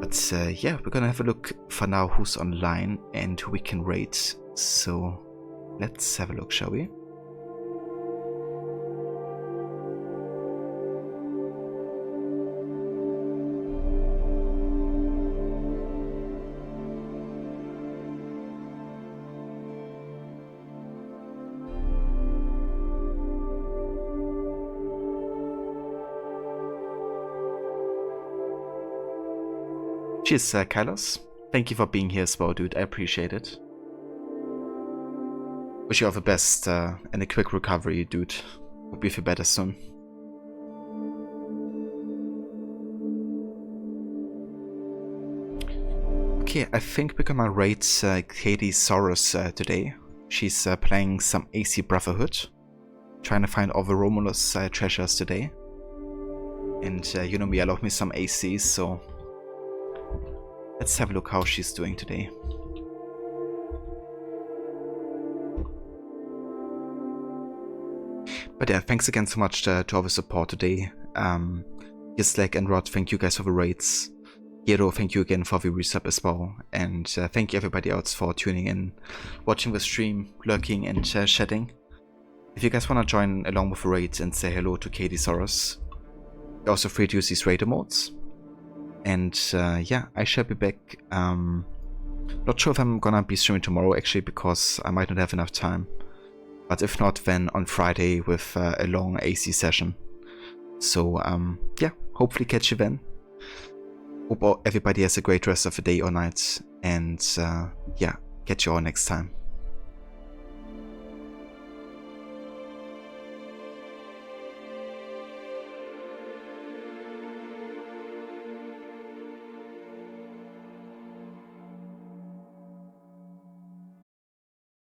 But yeah, we're gonna have a look for now who's online and who we can raid. So let's have a look, shall we? Cheers, Kylos. Thank you for being here as well, dude. I appreciate it. Wish you all the best and a quick recovery, dude. Hope you feel better soon. Okay, I think we're gonna raid Katie Soros today. She's playing some AC Brotherhood. Trying to find all the Romulus treasures today. And you know me, I love me some AC, so let's have a look how she's doing today. But yeah, thanks again so much to all the support today. Yislek and Rod, thank you guys for the raids. Hero, thank you again for the resub as well. And thank you everybody else for tuning in, watching the stream, lurking and chatting. If you guys want to join along with the raids and say hello to Katie Soros, you're also free to use these raid emotes. And yeah, I shall be back. Not sure if I'm gonna be streaming tomorrow actually, because I might not have enough time. But if not, then on Friday with a long AC session. So yeah, hopefully catch you then. Hope everybody has a great rest of the day or night. And yeah, catch you all next time.